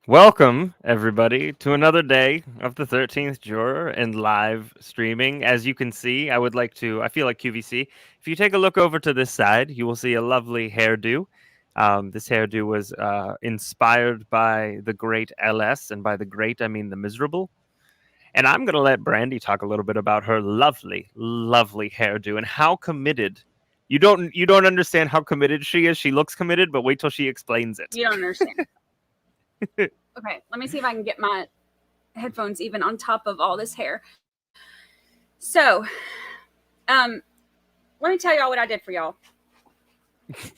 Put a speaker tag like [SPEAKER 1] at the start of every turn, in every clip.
[SPEAKER 1] Welcome, everybody, to another day of the 13th Juror and live streaming. As you can see, I feel like QVC. If you take a look over to this side, you will see a lovely hairdo. This hairdo was inspired by the great LS, and by the great, I mean the miserable. And I'm going to let Brandi talk a little bit about her lovely, lovely hairdo and how committed. You don't understand how committed she is. She looks committed, but wait till she explains it.
[SPEAKER 2] You don't understand. Okay, let me see if I can get my headphones even on top of all this hair. So, let me tell y'all what I did for y'all.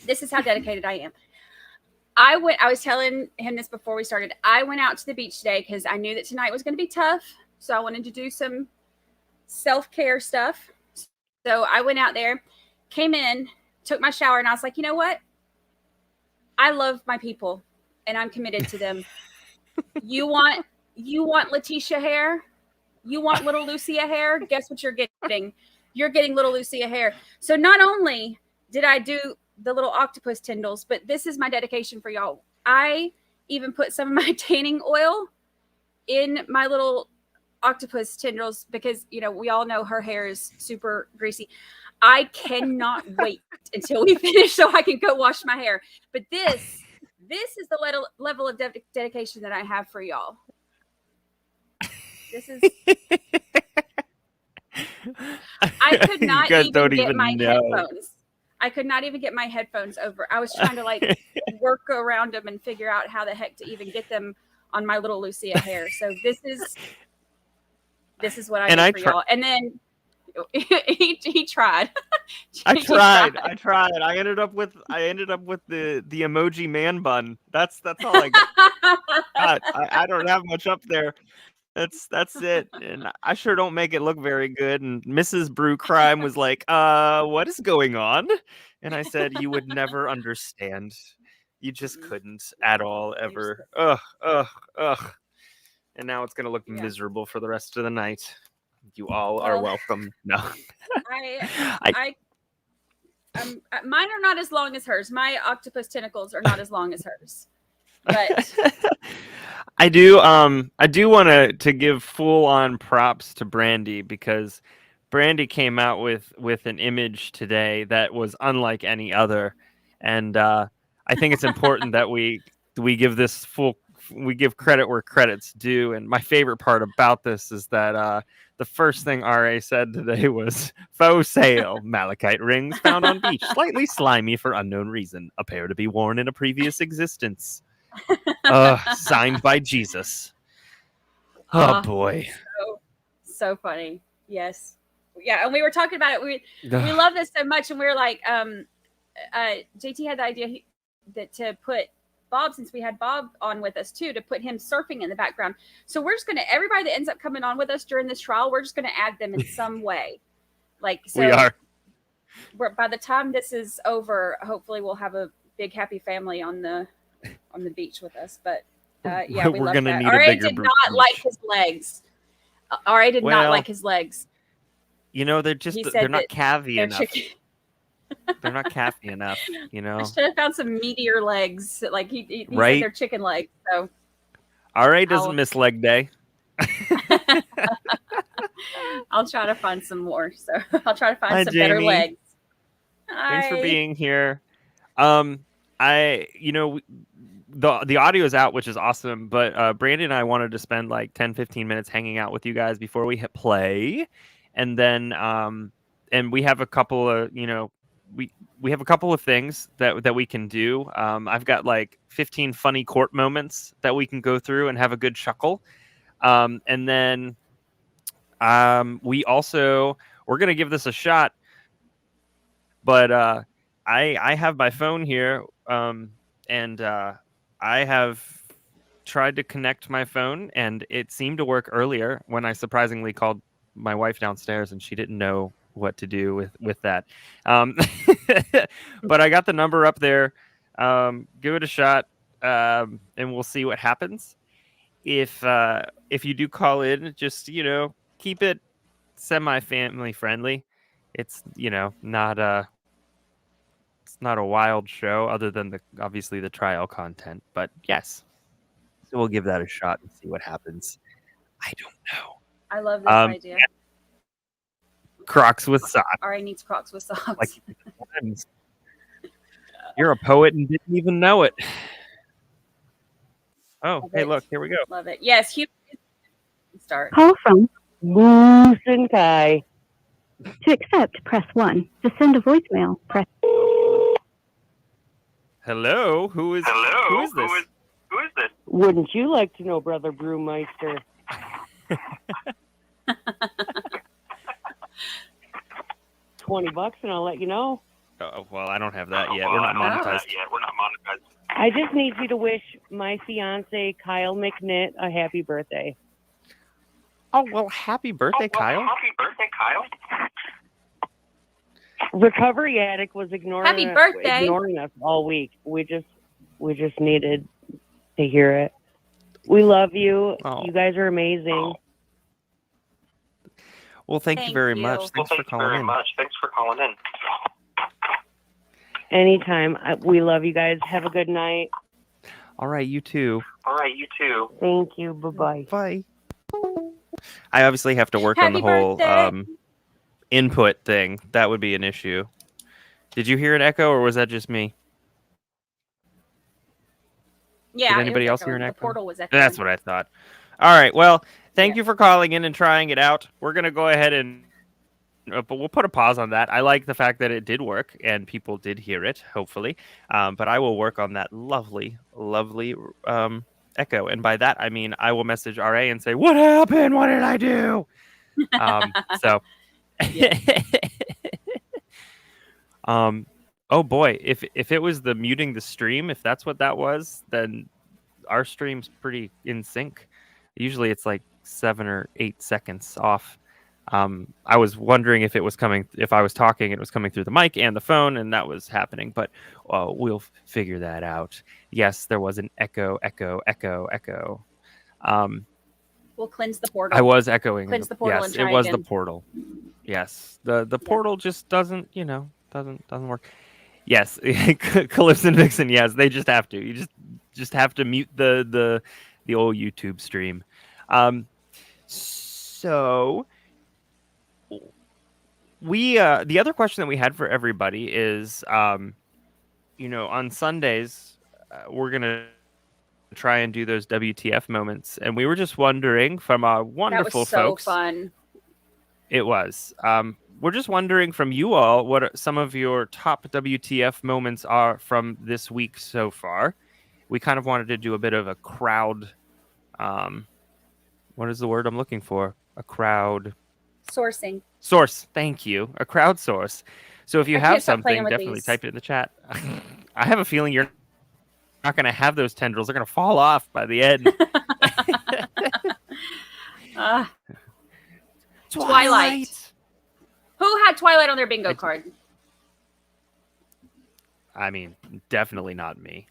[SPEAKER 2] This is how dedicated I am. I was telling him this before we started. I went out to the beach today because I knew that tonight was going to be tough. So I wanted to do some self-care stuff. So I went out there, came in, took my shower, and I was like, you know what? I love my people, and I'm committed to them. You want Letitia hair? You want little Lucia hair? Guess what you're getting? You're getting little Lucia hair. So not only did I do the little octopus tendrils, but this is my dedication for y'all. I even put some of my tanning oil in my little octopus tendrils because, we all know her hair is super greasy. I cannot wait until we finish so I can go wash my hair. But this is the level of dedication that I have for y'all. This is. I could not even get my headphones. I could not even get my headphones over. I was trying to work around them and figure out how the heck to even get them on my little Lucia hair. So this is what I did for y'all. And then he tried.
[SPEAKER 1] I tried. I ended up with the emoji man bun. That's all I got. I don't have much up there. That's it. And I sure don't make it look very good. And Mrs. Brew Crime was like, what is going on? And I said, you would never understand. You just couldn't at all, ever. Ugh. And now it's gonna look miserable for the rest of the night. You all are welcome. No.
[SPEAKER 2] Mine are not as long as hers. My octopus tentacles are not as long as hers. But
[SPEAKER 1] I do want to give full on props to Brandi, because Brandi came out with an image today that was unlike any other, and I think it's important that we give this we give credit where credit's due. And my favorite part about this is that the first thing RA said today was faux sale malachite rings found on beach, slightly slimy for unknown reason, a pair to be worn in a previous existence. Signed by Jesus. Oh boy.
[SPEAKER 2] So funny. Yes. Yeah, and we were talking about it. We love this so much, and we were like, JT had the idea that to put Bob, since we had Bob on with us too, to put him surfing in the background. So we're just gonna, everybody that ends up coming on with us during this trial, we're just gonna add them in some way. So
[SPEAKER 1] we are.
[SPEAKER 2] By the time this is over, hopefully we'll have a big happy family on the beach with us. But yeah, we love that. RA did not like his legs. RA did not like his legs.
[SPEAKER 1] They're not calvy enough. They're not calfy enough,
[SPEAKER 2] I should have found some meatier legs. Like he said they're chicken legs. So
[SPEAKER 1] RA doesn't miss leg day.
[SPEAKER 2] I'll try to find some more. So I'll try to find some Jamie. Better legs.
[SPEAKER 1] Thanks for being here. The audio is out, which is awesome, but Brandi and I wanted to spend like 10-15 minutes hanging out with you guys before we hit play. And then and we have a couple of we have a couple of things that we can do. I've got like 15 funny court moments that we can go through and have a good chuckle. And then we're gonna give this a shot, but I have my phone here, and I have tried to connect my phone, and it seemed to work earlier when I surprisingly called my wife downstairs, and she didn't know what to do with that. But I got the number up there. Give it a shot, and we'll see what happens. If you do call in, just keep it semi-family friendly. It's it's not a wild show, other than obviously the trial content. But yes. So we'll give that a shot and see what happens. I don't know.
[SPEAKER 2] I love this idea.
[SPEAKER 1] Crocs with socks.
[SPEAKER 2] RA needs Crocs with socks.
[SPEAKER 1] Like you're a poet and didn't even know it. Oh,
[SPEAKER 2] Love
[SPEAKER 1] hey,
[SPEAKER 2] it.
[SPEAKER 1] look, here we go.
[SPEAKER 2] Love it. Yes, Hugh. Start.
[SPEAKER 3] Call from Moose and Kai. To accept, press 1. To send a voicemail, press...
[SPEAKER 1] Hello, who is this?
[SPEAKER 4] Who is this?
[SPEAKER 3] Wouldn't you like to know, Brother Brewmeister? $20 and I'll let you know.
[SPEAKER 1] Oh, well, I don't have that yet. We're not monetized.
[SPEAKER 3] I just need you to wish my fiance, Kyle McNitt, a happy birthday.
[SPEAKER 1] Oh, well, happy birthday, Kyle.
[SPEAKER 4] Happy birthday, Kyle.
[SPEAKER 3] Recovery Addict was ignoring us all week. We just needed to hear it. We love you.
[SPEAKER 1] Oh.
[SPEAKER 3] You guys are amazing.
[SPEAKER 1] Well, thank you very much. Thanks for calling in.
[SPEAKER 4] Thanks for calling in.
[SPEAKER 3] Anytime. We love you guys. Have a good night.
[SPEAKER 1] All right, you too.
[SPEAKER 3] Thank you. Bye-bye.
[SPEAKER 1] Bye. I obviously have to work on the whole input thing. That would be an issue. Did you hear an echo, or was that just me?
[SPEAKER 2] Yeah.
[SPEAKER 1] Did anybody else hear an echo?
[SPEAKER 2] The portal was echoing.
[SPEAKER 1] That's what I thought. All right. Well, thank you for calling in and trying it out. We're going to go ahead and but we'll put a pause on that. I like the fact that it did work and people did hear it, hopefully. But I will work on that lovely echo. And by that, I mean, I will message RA and say, what happened? What did I do? So, oh boy, if it was the muting the stream, if that's what that was, then our stream's pretty in sync. Usually it's like 7 or 8 seconds off. I was wondering if I was talking, it was coming through the mic and the phone, and that was happening, but we'll figure that out. Yes, there was an echo.
[SPEAKER 2] We'll cleanse the portal.
[SPEAKER 1] I was echoing.
[SPEAKER 2] Cleanse the portal.
[SPEAKER 1] Yes,
[SPEAKER 2] and try
[SPEAKER 1] it was
[SPEAKER 2] again.
[SPEAKER 1] the portal. Yes, the portal just doesn't work. Yes, Calypso and Vixen. Yes, they just have to. You just have to mute the old YouTube stream. So we the other question that we had for everybody is, on Sundays we're gonna try and do those WTF moments, and we were just wondering from our wonderful
[SPEAKER 2] that was so
[SPEAKER 1] folks.
[SPEAKER 2] Fun.
[SPEAKER 1] It was. We're just wondering from you all what some of your top WTF moments are from this week so far. We kind of wanted to do a bit of a crowd. What is the word I'm looking for? A crowd
[SPEAKER 2] Sourcing.
[SPEAKER 1] Source. Thank you. A crowd source. So if you have something, definitely type it in the chat. I have a feeling you're not going to have those tendrils. They're going to fall off by the end.
[SPEAKER 2] Twilight. Who had Twilight on their bingo card?
[SPEAKER 1] I mean, definitely not me.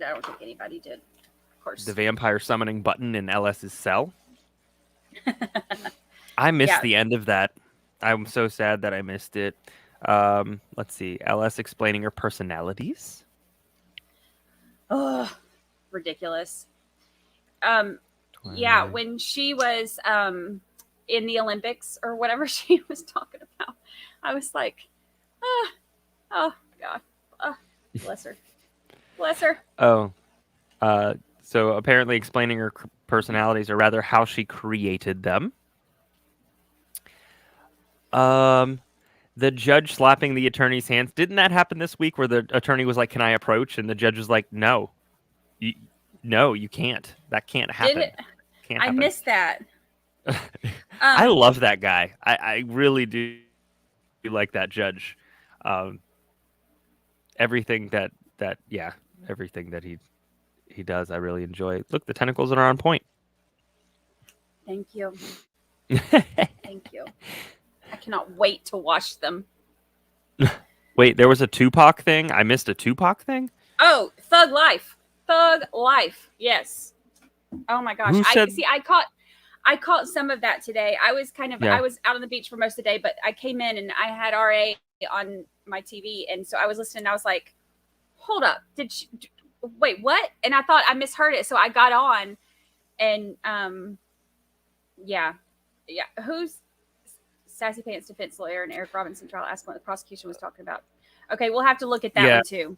[SPEAKER 2] I don't think anybody did. Of course.
[SPEAKER 1] The vampire summoning button in LS's cell. I missed the end of that. I'm so sad that I missed it. Let's see. LS explaining her personalities.
[SPEAKER 2] Oh, ridiculous. Yeah, when she was in the Olympics or whatever she was talking about, I was like, oh God, bless her, bless her.
[SPEAKER 1] Oh, so apparently explaining her personalities, or rather how she created them. The judge slapping the attorney's hands. Didn't that happen this week where the attorney was like, "Can I approach?" And the judge was like, "No, you can't. That can't happen." Can't happen.
[SPEAKER 2] I missed that.
[SPEAKER 1] I love that guy. I really do like that judge. Everything that everything that he does, I really enjoy. Look, the tentacles are on point.
[SPEAKER 2] Thank you. Thank you. I cannot wait to watch them.
[SPEAKER 1] Wait, there was a Tupac thing? I missed a Tupac thing?
[SPEAKER 2] Oh, Thug Life. Thug Life. Yes. Oh my gosh. I caught some of that today. I was I was out on the beach for most of the day, but I came in and I had RA on my TV, and so I was listening and I was like, hold up. wait, what? And I thought I misheard it. So I got on and yeah. Who's Sassy Pants defense lawyer and Eric Robinson trial asking what the prosecution was talking about? Okay, we'll have to look at that one too.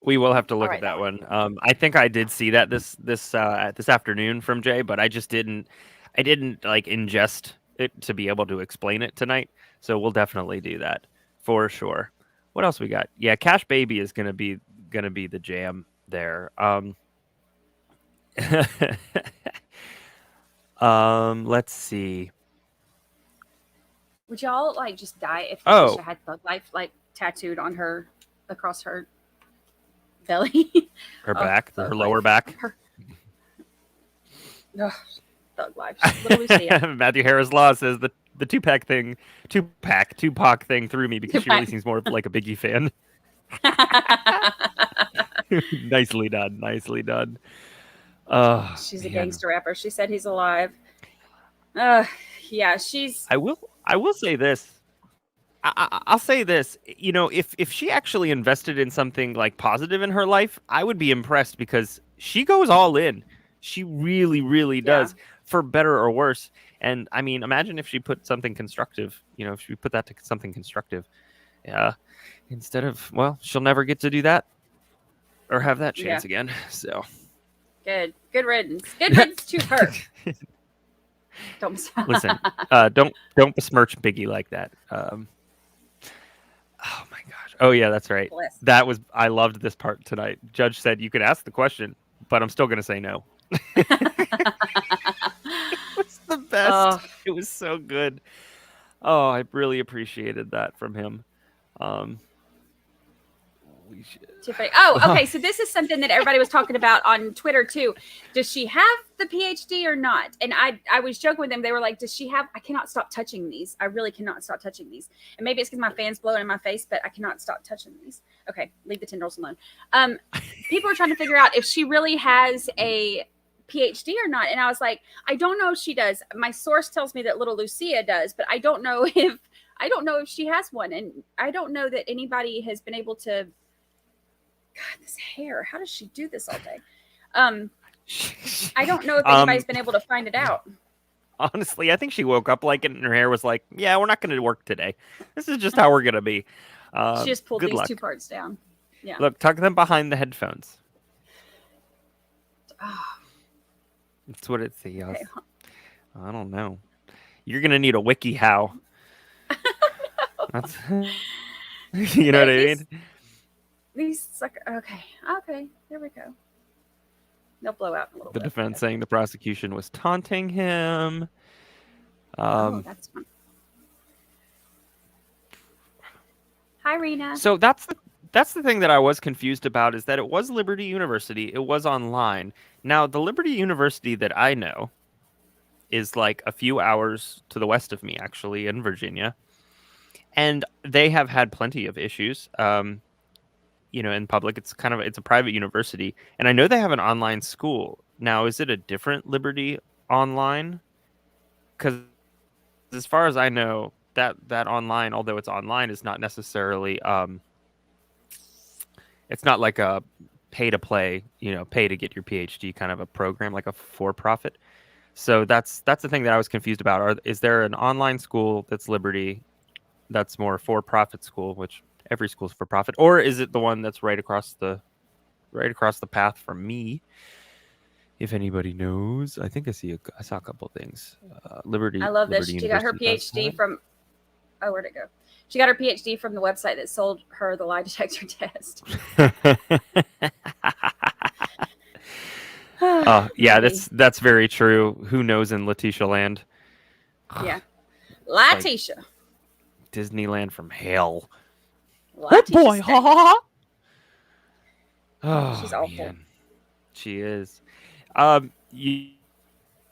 [SPEAKER 1] We will have to look at that one. I think I did see that this afternoon from Jay, but I didn't like ingest it to be able to explain it tonight. So we'll definitely do that for sure. What else we got? Yeah, Cash Baby is gonna be the jam there. Let's see.
[SPEAKER 2] Would y'all like just die if Letitia had Thug Life like tattooed on her across her belly?
[SPEAKER 1] Her back, her lower back.
[SPEAKER 2] Thug Life. Little Lucia.
[SPEAKER 1] Matthew Harris Law says the Tupac thing threw me because she really seems more like a Biggie fan. Nicely done.
[SPEAKER 2] She's a gangster rapper. She said he's alive. Yeah, she's.
[SPEAKER 1] I will say this. I'll say this. You know, if she actually invested in something like positive in her life, I would be impressed because she goes all in. She really, really does, for better or worse. And I mean, imagine if she put something constructive. You know, if she put that to something constructive. Yeah. Instead of, well, she'll never get to do that or have that chance again. So.
[SPEAKER 2] Good riddance. Good riddance to her.
[SPEAKER 1] Listen, don't besmirch Biggie like that. Oh my gosh. Oh yeah, that's right. I loved this part tonight. Judge said you could ask the question, but I'm still going to say no. It was the best. It was so good. Oh, I really appreciated that from him.
[SPEAKER 2] Okay. So this is something that everybody was talking about on Twitter too. Does she have the PhD or not? And I was joking with them. They were like, does she have? I cannot stop touching these. I really cannot stop touching these. And maybe it's because my fan's blowing in my face, but I cannot stop touching these. Okay, leave the tendrils alone. People are trying to figure out if she really has a PhD or not. And I was like, I don't know if she does. My source tells me that little Lucia does, but I don't know if she has one. And I don't know that anybody has been able to. God, this hair. How does she do this all day? I don't know if anybody's been able to find it out.
[SPEAKER 1] Honestly, I think she woke up like it and her hair was like, yeah, we're not going to work today. This is just how we're going to be.
[SPEAKER 2] She just pulled these two parts down. Yeah.
[SPEAKER 1] Look, tuck them behind the headphones. That's what it says. Okay. I don't know. You're going to need a wiki how. That's, you know what I mean?
[SPEAKER 2] These sucker. Okay. There we go. They'll blow out in a little bit.
[SPEAKER 1] The defense saying the prosecution was taunting him.
[SPEAKER 2] That's fun. Hi, Rena.
[SPEAKER 1] So that's the thing that I was confused about is that it was Liberty University. It was online. Now, the Liberty University that I know is like a few hours to the west of me, actually, in Virginia. And they have had plenty of issues. You know, in public, it's a private university, and I know they have an online school. Now, is it a different Liberty Online? Because as far as I know, that online, although it's online, is not necessarily it's not like a pay to play, you know, pay to get your PhD kind of a program, like a for-profit. So that's the thing that I was confused about. Is there an online school that's Liberty, that's more for-profit school, which every school's for profit, or is it the one that's right across the path from me? If anybody knows, I think I saw a couple things. Liberty.
[SPEAKER 2] I love
[SPEAKER 1] Liberty
[SPEAKER 2] this. She got her PhD from. Oh, where'd it go? She got her PhD from the website that sold her the lie detector test.
[SPEAKER 1] Yeah, that's very true. Who knows in Letitia land?
[SPEAKER 2] Yeah, Letitia.
[SPEAKER 1] Like Disneyland from hell.
[SPEAKER 2] Oh boy, ha ha ha.
[SPEAKER 1] Oh,
[SPEAKER 2] she's awful.
[SPEAKER 1] Man. She is. You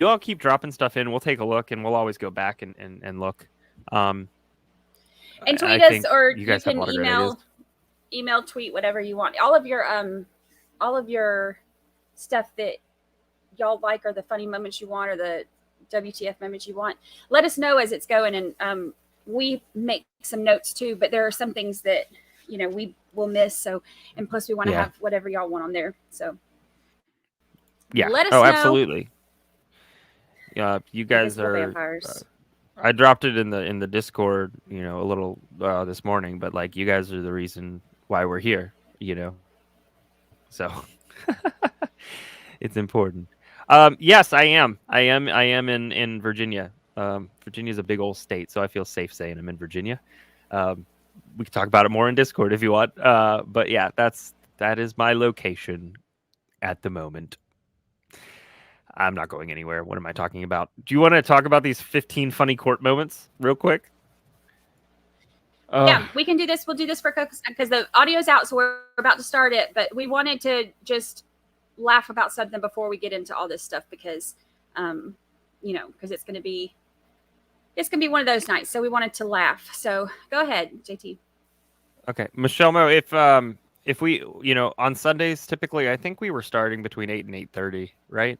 [SPEAKER 1] all keep dropping stuff in. We'll take a look, and we'll always go back and look.
[SPEAKER 2] And tweet us, or you can email, tweet, whatever you want. All of your stuff that y'all like, or the funny moments you want, or the WTF moments you want. Let us know as it's going, and we make some notes too. But there are some things that we will miss. So, and plus we want to have whatever y'all want on there. So let us know.
[SPEAKER 1] Absolutely. You guys are vampires. I dropped it in the Discord, a little this morning, but like you guys are the reason why we're here, So it's important. Yes, I am. I am in Virginia. Virginia's a big old state, so I feel safe saying I'm in Virginia. We can talk about it more in Discord if you want. But yeah, that is my location at the moment. I'm not going anywhere. What am I talking about? Do you want to talk about these 15 funny court moments real quick?
[SPEAKER 2] Yeah, we can do this. We'll do this for because the audio's out, so we're about to start it. But we wanted to just laugh about something before we get into all this stuff because, because it's gonna be one of those nights. So we wanted to laugh. So go ahead, JT.
[SPEAKER 1] Okay, Michelle Mo, if we, on Sundays typically, I think we were starting between 8 and 8:30, right?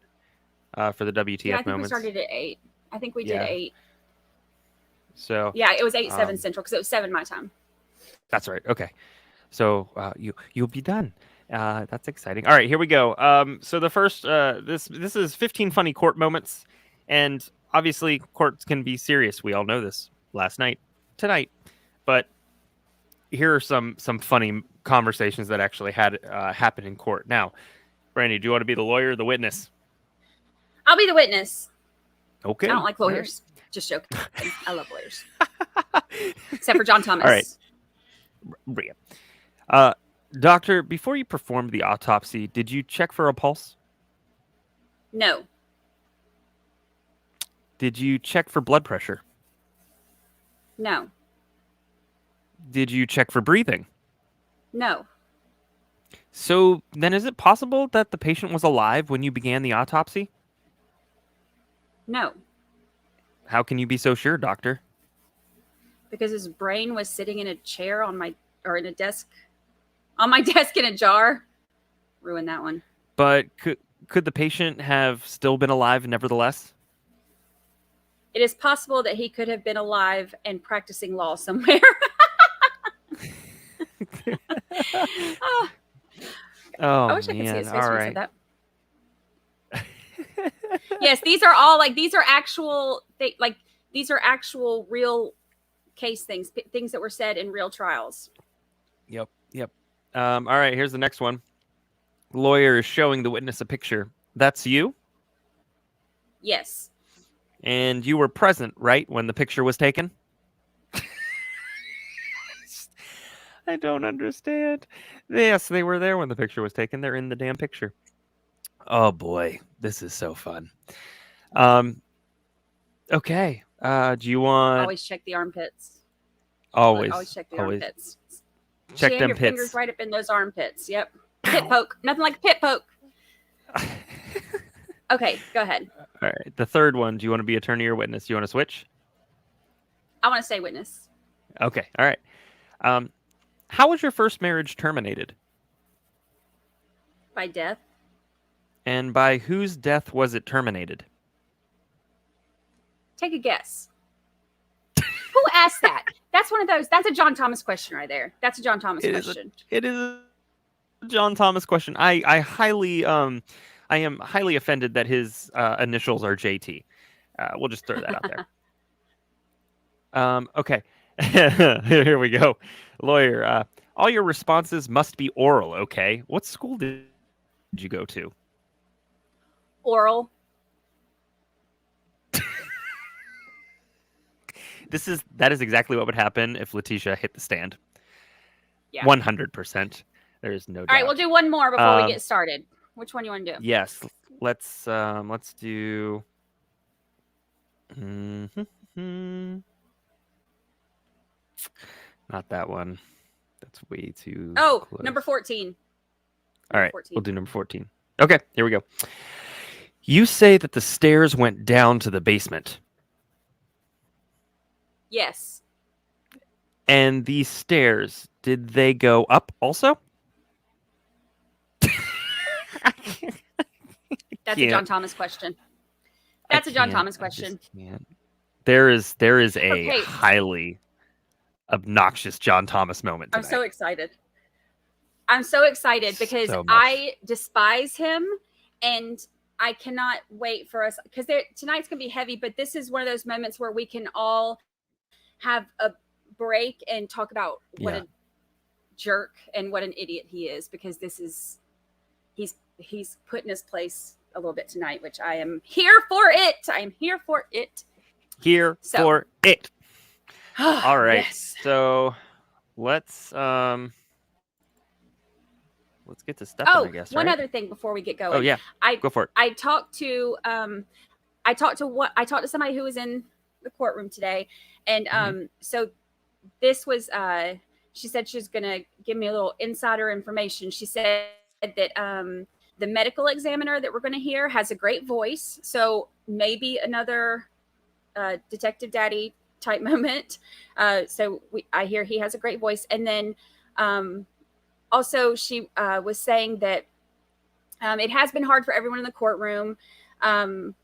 [SPEAKER 1] For the WTF
[SPEAKER 2] yeah, I think
[SPEAKER 1] moments.
[SPEAKER 2] We started at 8. I think we did 8.
[SPEAKER 1] So
[SPEAKER 2] yeah, it was 8-7 Central because it was 7 my time.
[SPEAKER 1] That's right. Okay, so you'll be done. That's exciting. All right, here we go. So the first this is 15 funny court moments, and obviously courts can be serious. We all know this. Tonight, but here are some funny conversations that actually had happened in court. Now, Brandi, do you want to be the lawyer or the witness?
[SPEAKER 2] I'll be the witness.
[SPEAKER 1] Okay.
[SPEAKER 2] I don't like lawyers. Right. Just joking. I love lawyers. Except for John Thomas.
[SPEAKER 1] All right. Doctor, before you performed the autopsy, did you check for a pulse?
[SPEAKER 2] No.
[SPEAKER 1] Did you check for blood pressure?
[SPEAKER 2] No.
[SPEAKER 1] Did you check for breathing?
[SPEAKER 2] No.
[SPEAKER 1] So then is it possible that the patient was alive when you began the autopsy?
[SPEAKER 2] No.
[SPEAKER 1] How can you be so sure, doctor?
[SPEAKER 2] Because his brain was sitting in a chair in a desk, on my desk in a jar. Ruined that one.
[SPEAKER 1] But could the patient have still been alive nevertheless?
[SPEAKER 2] It is possible that he could have been alive and practicing law somewhere.
[SPEAKER 1] Oh,
[SPEAKER 2] I wish I could see his face when
[SPEAKER 1] right.
[SPEAKER 2] he said that. Yes, these are all these are actual real case things that were said in real trials.
[SPEAKER 1] Yep. All right, here's the next one. Lawyer is showing the witness a picture. That's you?
[SPEAKER 2] Yes.
[SPEAKER 1] And you were present, right, when the picture was taken? I don't understand. Yes, they were there when the picture was taken. They're in the damn picture. Oh boy, this is so fun. Okay. Do you want?
[SPEAKER 2] Always check the armpits.
[SPEAKER 1] Always
[SPEAKER 2] check the armpits.
[SPEAKER 1] Check
[SPEAKER 2] Jam
[SPEAKER 1] them
[SPEAKER 2] your
[SPEAKER 1] pits.
[SPEAKER 2] Fingers right up in those armpits. Yep. Pit poke. Nothing like a pit poke. Okay, go ahead.
[SPEAKER 1] All right. The third one. Do you want to be attorney or witness? Do you want to switch?
[SPEAKER 2] I want to say witness.
[SPEAKER 1] Okay. All right. How was your first marriage terminated?
[SPEAKER 2] By death.
[SPEAKER 1] And by whose death was it terminated?
[SPEAKER 2] Take a guess. Who asked that? That's one of those. That's a John Thomas question right there. That's a John Thomas question.
[SPEAKER 1] It is a John Thomas question. I am highly offended that his initials are JT. We'll just throw that out there. Okay. Here we go. Lawyer, all your responses must be oral, okay? What school did you go to?
[SPEAKER 2] Oral.
[SPEAKER 1] That is exactly what would happen if Letitia hit the stand.
[SPEAKER 2] Yeah.
[SPEAKER 1] 100%. There is no doubt.
[SPEAKER 2] All right, we'll do one more before we get started. Which one do you want to do?
[SPEAKER 1] Yes. Let's do not that one. That's way too close.
[SPEAKER 2] Number 14.
[SPEAKER 1] All right, 14. We'll do number 14. Okay, here we go. You say that the stairs went down to the basement.
[SPEAKER 2] Yes.
[SPEAKER 1] And these stairs, did they go up also?
[SPEAKER 2] That's a John Thomas question. That's a John Thomas question.
[SPEAKER 1] There is a highly obnoxious John Thomas moment tonight.
[SPEAKER 2] I'm so excited. I'm so excited because I despise him, and I cannot wait for us, because tonight's going to be heavy, but this is one of those moments where we can all have a break and talk about what a jerk and what an idiot he is, because he's put in his place a little bit tonight, which I am here for it. I am here for it.
[SPEAKER 1] For it. All right.
[SPEAKER 2] Yes.
[SPEAKER 1] So let's get to stepping, I guess.
[SPEAKER 2] One other thing before we get going.
[SPEAKER 1] Oh yeah. Go for it.
[SPEAKER 2] I talked to somebody who was in the courtroom today, and so this was she said she was gonna give me a little insider information. She said that the medical examiner that we're going to hear has a great voice, so maybe another Detective Daddy type moment. So I hear he has a great voice, and then also she was saying that it has been hard for everyone in the courtroom. That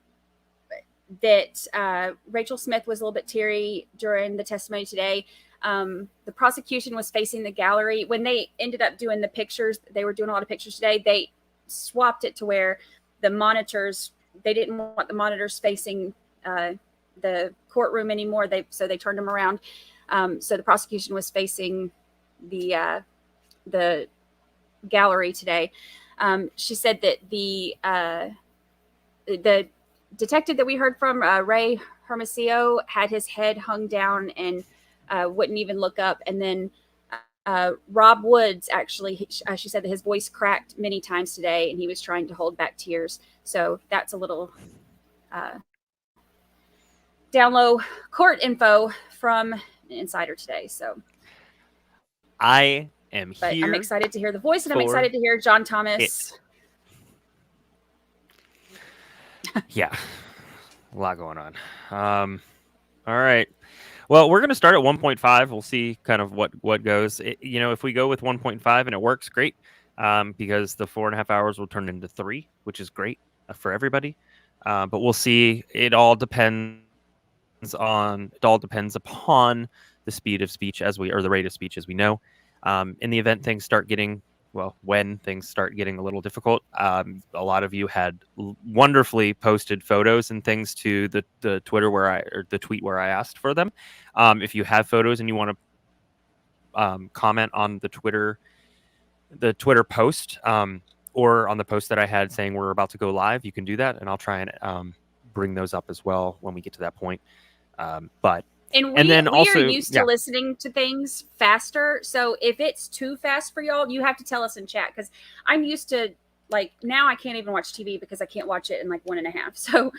[SPEAKER 2] Rachel Smith was a little bit teary during the testimony today. The prosecution was facing the gallery. When they ended up doing the pictures, they were doing a lot of pictures today. They swapped it to where the monitors, they didn't want the monitors facing the courtroom anymore. So they turned them around. So the prosecution was facing the gallery today. She said that the detective that we heard from, Ray Hermosillo, had his head hung down and wouldn't even look up. And then Rob Woods, actually, she said that his voice cracked many times today and he was trying to hold back tears. So that's a little down low court info from an insider today. So
[SPEAKER 1] I am here.
[SPEAKER 2] I'm excited to hear the voice, and I'm excited to hear John Thomas.
[SPEAKER 1] Yeah, a lot going on. All right. Well, we're going to start at 1.5. We'll see kind of what goes. If we go with 1.5 and it works, great, because the 4.5 hours will turn into 3, which is great for everybody. But we'll see. It all depends upon the speed of speech or the rate of speech, as we know. In the event things start getting, when things start getting a little difficult, a lot of you had wonderfully posted photos and things to the Twitter the tweet where I asked for them. If you have photos and you want to comment on the Twitter post, or on the post that I had saying we're about to go live, you can do that, and I'll try and bring those up as well when we get to that point. And then
[SPEAKER 2] we
[SPEAKER 1] also,
[SPEAKER 2] are used to listening to things faster. So if it's too fast for y'all, you have to tell us in chat, because I'm used to, now I can't even watch TV because I can't watch it in 1.5. So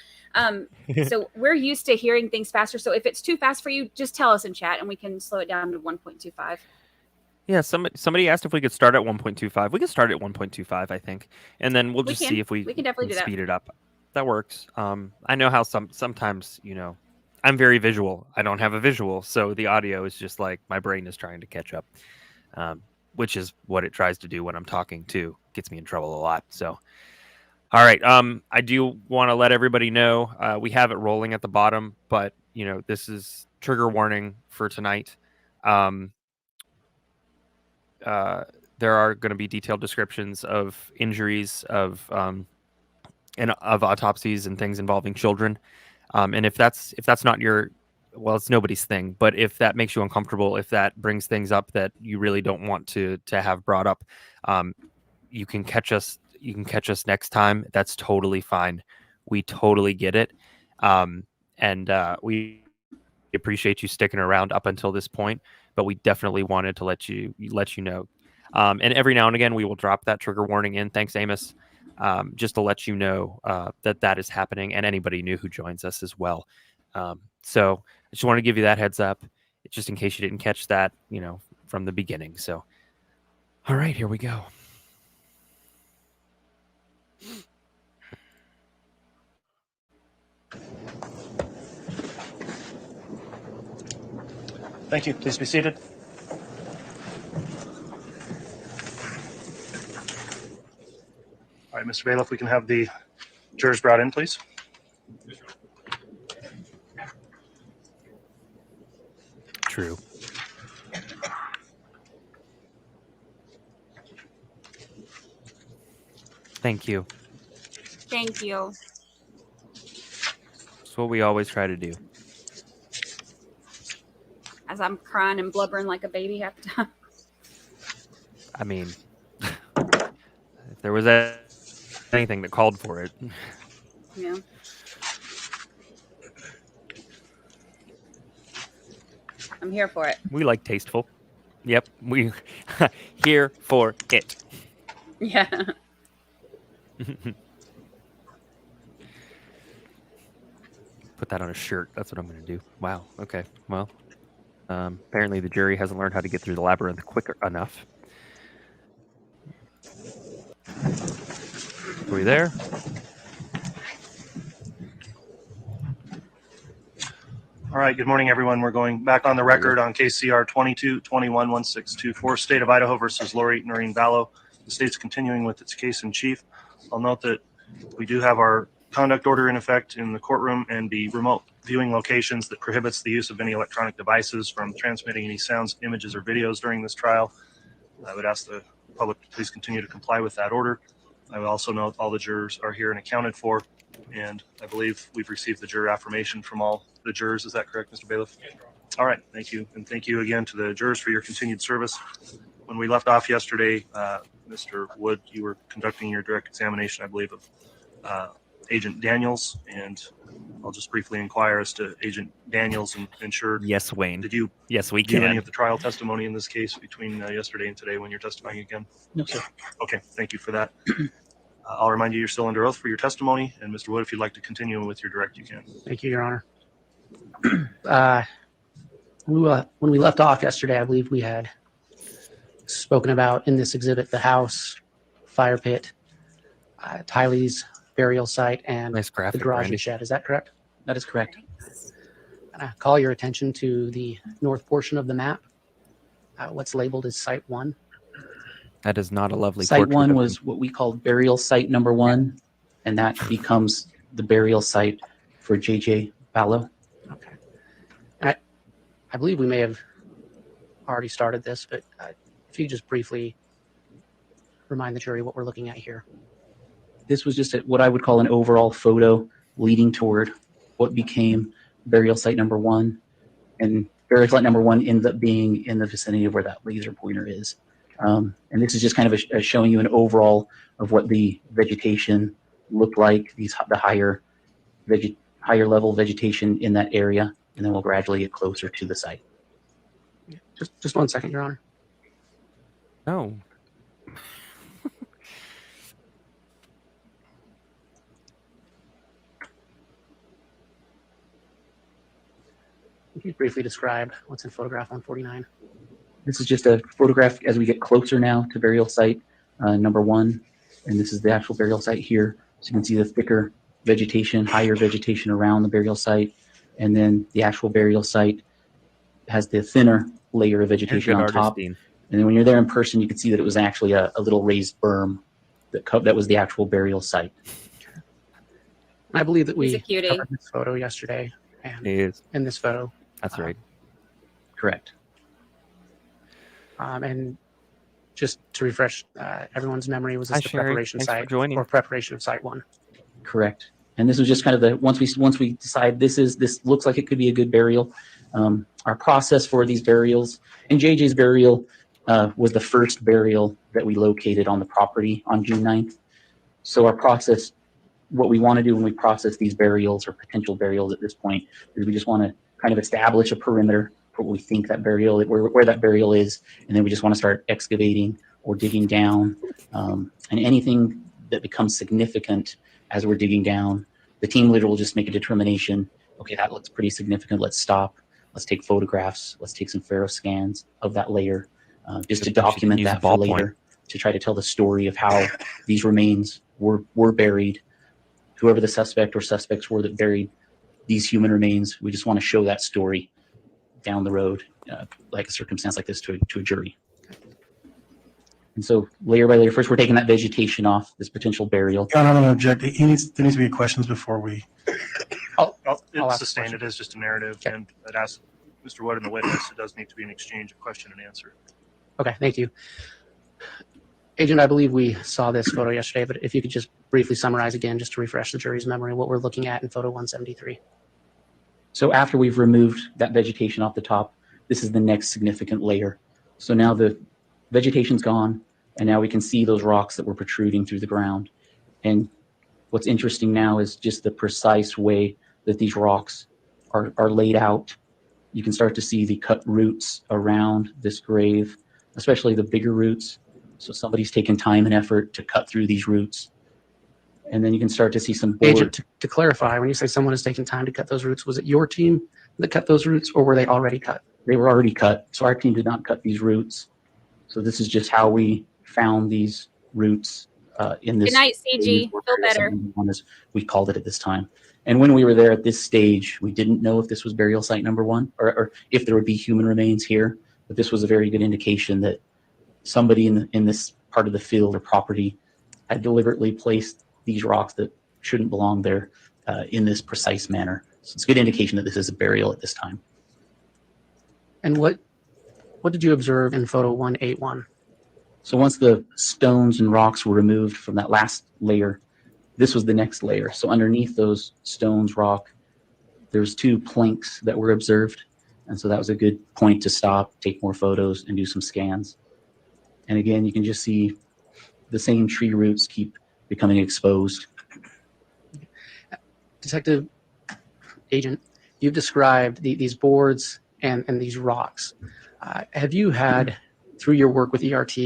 [SPEAKER 2] so we're used to hearing things faster. So if it's too fast for you, just tell us in chat and we can slow it down to 1.25.
[SPEAKER 1] Yeah, somebody asked if we could start at 1.25. We can start at 1.25, I think, and then we'll just see if we
[SPEAKER 2] can definitely
[SPEAKER 1] speed it up. That works. I know how sometimes I'm very visual. I don't have a visual, so the audio is just my brain is trying to catch up, which is what it tries to do when I'm talking too. Gets me in trouble a lot. So, all right. I do want to let everybody know we have it rolling at the bottom, but this is trigger warning for tonight. There are going to be detailed descriptions of injuries, of autopsies and things involving children. And if that's not it's nobody's thing, but if that makes you uncomfortable, if that brings things up that you really don't want to have brought up, you can catch us next time. That's totally fine. We totally get it. And we appreciate you sticking around up until this point, but we definitely wanted to let you know. And every now and again, we will drop that trigger warning in. Thanks, Amos. Just to let you know that is happening, and anybody new who joins us as well. So I just want to give you that heads up, just in case you didn't catch that, from the beginning. So, all right, here we go.
[SPEAKER 5] Thank you. Please be seated. All right, Mr. Vallow, if we can have the jurors brought in, please.
[SPEAKER 1] True. Thank you.
[SPEAKER 2] Thank you.
[SPEAKER 1] That's what we always try to do.
[SPEAKER 2] As I'm crying and blubbering like a baby half the time.
[SPEAKER 1] I mean, if there was anything that called for it.
[SPEAKER 2] Yeah. I'm here for it.
[SPEAKER 1] We like tasteful. Yep, we here for it.
[SPEAKER 2] Yeah.
[SPEAKER 1] Put that on a shirt. That's what I'm going to do. Wow. Okay. Well, apparently the jury hasn't learned how to get through the labyrinth quicker enough. Are we there?
[SPEAKER 5] All right, good morning, everyone. We're going back on the record on KCR 22-21-1624, State of Idaho versus Lori Noreen Vallow. The state's continuing with its case in chief. I'll note that we do have our conduct order in effect in the courtroom and the remote viewing locations that prohibits the use of any electronic devices from transmitting any sounds, images, or videos during this trial. I would ask the public to please continue to comply with that order. I would also note all the jurors are here and accounted for, and I believe we've received the juror affirmation from all the jurors. Is that correct, Mr. Bailiff? All right, thank you. And thank you again to the jurors for your continued service. When we left off yesterday, Mr. Wood, you were conducting your direct examination, I believe, of Agent Daniels, and I'll just briefly inquire as to Agent Daniels and ensure.
[SPEAKER 1] Yes, Wayne.
[SPEAKER 5] Did you
[SPEAKER 1] Yes, we
[SPEAKER 5] give
[SPEAKER 1] can.
[SPEAKER 5] any of the trial testimony in this case between yesterday and today when you're testifying again?
[SPEAKER 6] No, sir.
[SPEAKER 5] Okay, thank you for that. I'll remind you you're still under oath for your testimony, and Mr. Wood, if you'd like to continue with your direct, you can.
[SPEAKER 6] Thank you, Your Honor. When we left off yesterday, I believe we had spoken about in this exhibit the house, fire pit, Tylee's burial site, and
[SPEAKER 1] Nice
[SPEAKER 6] the
[SPEAKER 1] graphic,
[SPEAKER 6] garage
[SPEAKER 1] Randy.
[SPEAKER 6] and shed. Is that correct?
[SPEAKER 3] That is correct.
[SPEAKER 6] Call your attention to the north portion of the map. What's labeled as Site 1.
[SPEAKER 1] That is not a lovely
[SPEAKER 3] Site
[SPEAKER 1] portrait
[SPEAKER 3] 1
[SPEAKER 1] of
[SPEAKER 3] was what we called burial site number 1, and that becomes the burial site for JJ Vallow.
[SPEAKER 6] Okay. I believe we may have already started this, but if you just briefly remind the jury what we're looking at here.
[SPEAKER 3] This was just what I would call an overall photo leading toward what became burial site number 1, and burial site number 1 ends up being in the vicinity of where that laser pointer is. And this is just kind of showing you an overall of what the vegetation looked like, the higher level vegetation in that area, and then we'll gradually get closer to the site.
[SPEAKER 6] Just 1 second, Your Honor.
[SPEAKER 1] No.
[SPEAKER 6] Can you briefly describe what's in photograph 149?
[SPEAKER 3] This is just a photograph as we get closer now to burial site number 1, and this is the actual burial site here. So you can see the thicker vegetation, higher vegetation around the burial site, and then the actual burial site has the thinner layer of vegetation on top. And then when you're there in person, you can see that it was actually a little raised berm that was the actual burial site.
[SPEAKER 6] I believe that we
[SPEAKER 2] He's a cutie.
[SPEAKER 6] covered this photo yesterday, and
[SPEAKER 1] It is.
[SPEAKER 6] in this photo.
[SPEAKER 1] That's right.
[SPEAKER 3] Correct.
[SPEAKER 6] And just to refresh everyone's memory, was this
[SPEAKER 1] Hi,
[SPEAKER 6] the
[SPEAKER 1] Sherry.
[SPEAKER 6] preparation
[SPEAKER 1] Thanks for
[SPEAKER 6] site
[SPEAKER 1] joining.
[SPEAKER 6] or preparation of Site 1?
[SPEAKER 3] Correct. And this was just kind of the once we decide this looks like it could be a good burial. Our process for these burials, and JJ's burial was the first burial that we located on the property on June 9th. So our process, what we want to do when we process these burials or potential burials at this point, is we just want to kind of establish a perimeter for what we think that burial, where that burial is, and then we just want to start excavating or digging down, and anything that becomes significant as we're digging down, the team leader will just make a determination. Okay, that looks pretty significant. Let's stop. Let's take photographs. Let's take some faro scans of that layer, just to document that for later, to try to tell the story of how these remains were buried. Whoever the suspect or suspects were that buried these human remains, we just want to show that story down the road, like a circumstance like this, to a jury. And so layer by layer, first we're taking that vegetation off, this potential burial.
[SPEAKER 7] John, I'm going to object. There needs to be questions before we.
[SPEAKER 6] I'll
[SPEAKER 5] It's
[SPEAKER 6] ask
[SPEAKER 5] sustained.
[SPEAKER 6] the
[SPEAKER 5] It is just a narrative,
[SPEAKER 6] Okay.
[SPEAKER 5] and I'd ask Mr. Wood and the witness, it does need to be an exchange of question and answer.
[SPEAKER 6] Okay, thank you. Agent, I believe we saw this photo yesterday, but if you could just briefly summarize again, just to refresh the jury's memory, what we're looking at in photo 173.
[SPEAKER 3] So after we've removed that vegetation off the top, this is the next significant layer. So now the vegetation's gone, and now we can see those rocks that were protruding through the ground. And what's interesting now is just the precise way that these rocks are laid out. You can start to see the cut roots around this grave, especially the bigger roots. So somebody's taken time and effort to cut through these roots. And then you can start to see some board.
[SPEAKER 6] Agent, to clarify, when you say someone is taking time to cut those roots, was it your team that cut those roots, or were they already cut?
[SPEAKER 3] They were already cut. So our team did not cut these roots. So this is just how we found these roots in this.
[SPEAKER 2] Good night, CG. Feel better.
[SPEAKER 3] As we called it at this time. And when we were there at this stage, we didn't know if this was burial site number 1 or if there would be human remains here. But this was a very good indication that somebody in this part of the field or property had deliberately placed these rocks that shouldn't belong there in this precise manner. So it's a good indication that this is a burial at this time.
[SPEAKER 6] And what did you observe in photo 181?
[SPEAKER 3] So once the stones and rocks were removed from that last layer, this was the next layer. So underneath those stones, rock, there's 2 planks that were observed. And so that was a good point to stop, take more photos, and do some scans. And again, you can just see the same tree roots keep becoming exposed.
[SPEAKER 6] Detective Agent, you've described these boards and these rocks. Have you had, through your work with ERT,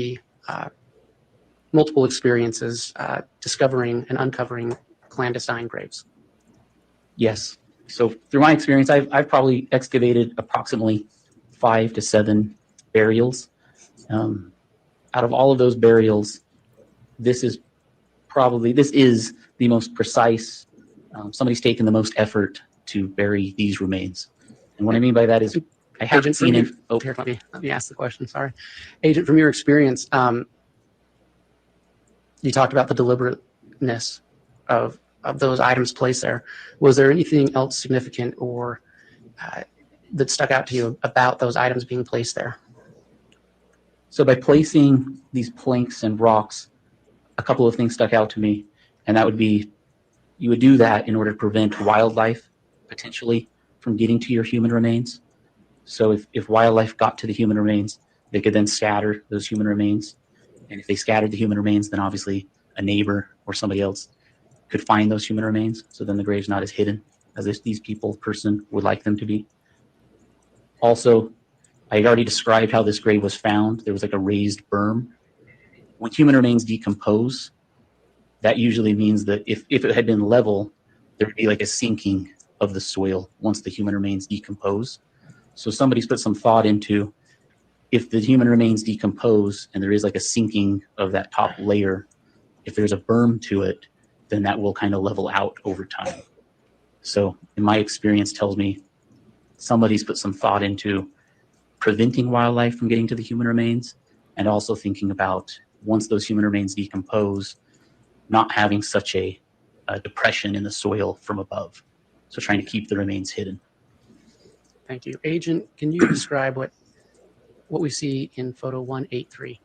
[SPEAKER 6] multiple experiences discovering and uncovering clandestine graves?
[SPEAKER 3] Yes. So through my experience, I've probably excavated approximately 5 to 7 burials. Out of all of those burials, this is the most precise. Somebody's taken the most effort to bury these remains. And what I mean by that is I haven't seen it. Oh,
[SPEAKER 6] here, let me ask the question. Sorry. Agent, from your experience, you talked about the deliberateness of those items placed there. Was there anything else significant or that stuck out to you about those items being placed there?
[SPEAKER 3] So by placing these planks and rocks, a couple of things stuck out to me, and that would be you would do that in order to prevent wildlife potentially from getting to your human remains. So if wildlife got to the human remains, they could then scatter those human remains. And if they scattered the human remains, then obviously a neighbor or somebody else could find those human remains. So then the grave's not as hidden as these person would like them to be. Also, I had already described how this grave was found. There was like a raised berm. When human remains decompose, that usually means that if it had been level, there would be like a sinking of the soil once the human remains decompose. So somebody's put some thought into if the human remains decompose and there is like a sinking of that top layer, if there's a berm to it, then that will kind of level out over time. So in my experience tells me somebody's put some thought into preventing wildlife from getting to the human remains and also thinking about once those human remains decompose, not having such a depression in the soil from above. So trying to keep the remains hidden.
[SPEAKER 6] Thank you. Agent, can you describe what we see in photo 183?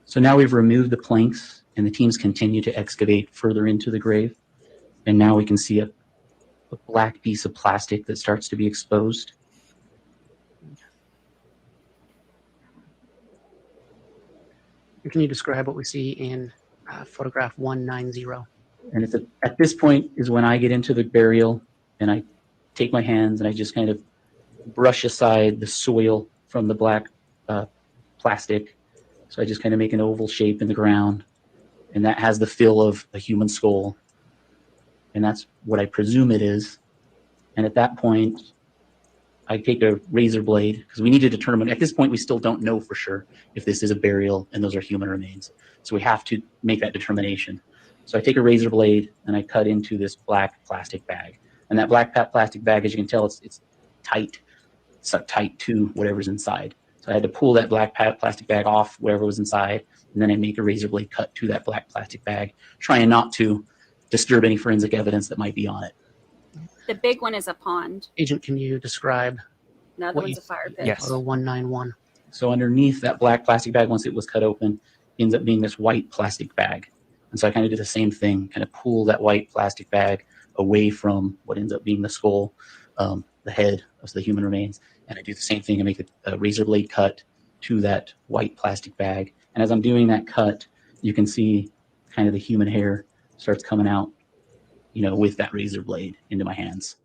[SPEAKER 3] So now we've removed the planks and the teams continue to excavate further into the grave. And now we can see a black piece of plastic that starts to be exposed.
[SPEAKER 6] Can you describe what we see in photograph 190?
[SPEAKER 3] And at this point is when I get into the burial and I take my hands and I just kind of brush aside the soil from the black plastic. So I just kind of make an oval shape in the ground, and that has the feel of a human skull. And that's what I presume it is. And at that point, I take a razor blade because we need to determine, at this point, we still don't know for sure if this is a burial and those are human remains. So we have to make that determination. So I take a razor blade and I cut into this black plastic bag. And that black plastic bag, as you can tell, it's tight. It's stuck tight to whatever's inside. So I had to pull that black plastic bag off whatever was inside, and then I make a razor blade cut to that black plastic bag, trying not to disturb any forensic evidence that might be on it.
[SPEAKER 2] The big one is a pond.
[SPEAKER 6] Agent, can you describe
[SPEAKER 2] Another one's a fire pit.
[SPEAKER 1] Yes.
[SPEAKER 6] photo 191?
[SPEAKER 3] So underneath that black plastic bag, once it was cut open, ends up being this white plastic bag. And so I kind of did the same thing, kind of pull that white plastic bag away from what ends up being the skull, the head of the human remains. And I do the same thing and make a razor blade cut to that white plastic bag. And as I'm doing that cut, you can see kind of the human hair starts coming out, with that razor blade into my hands.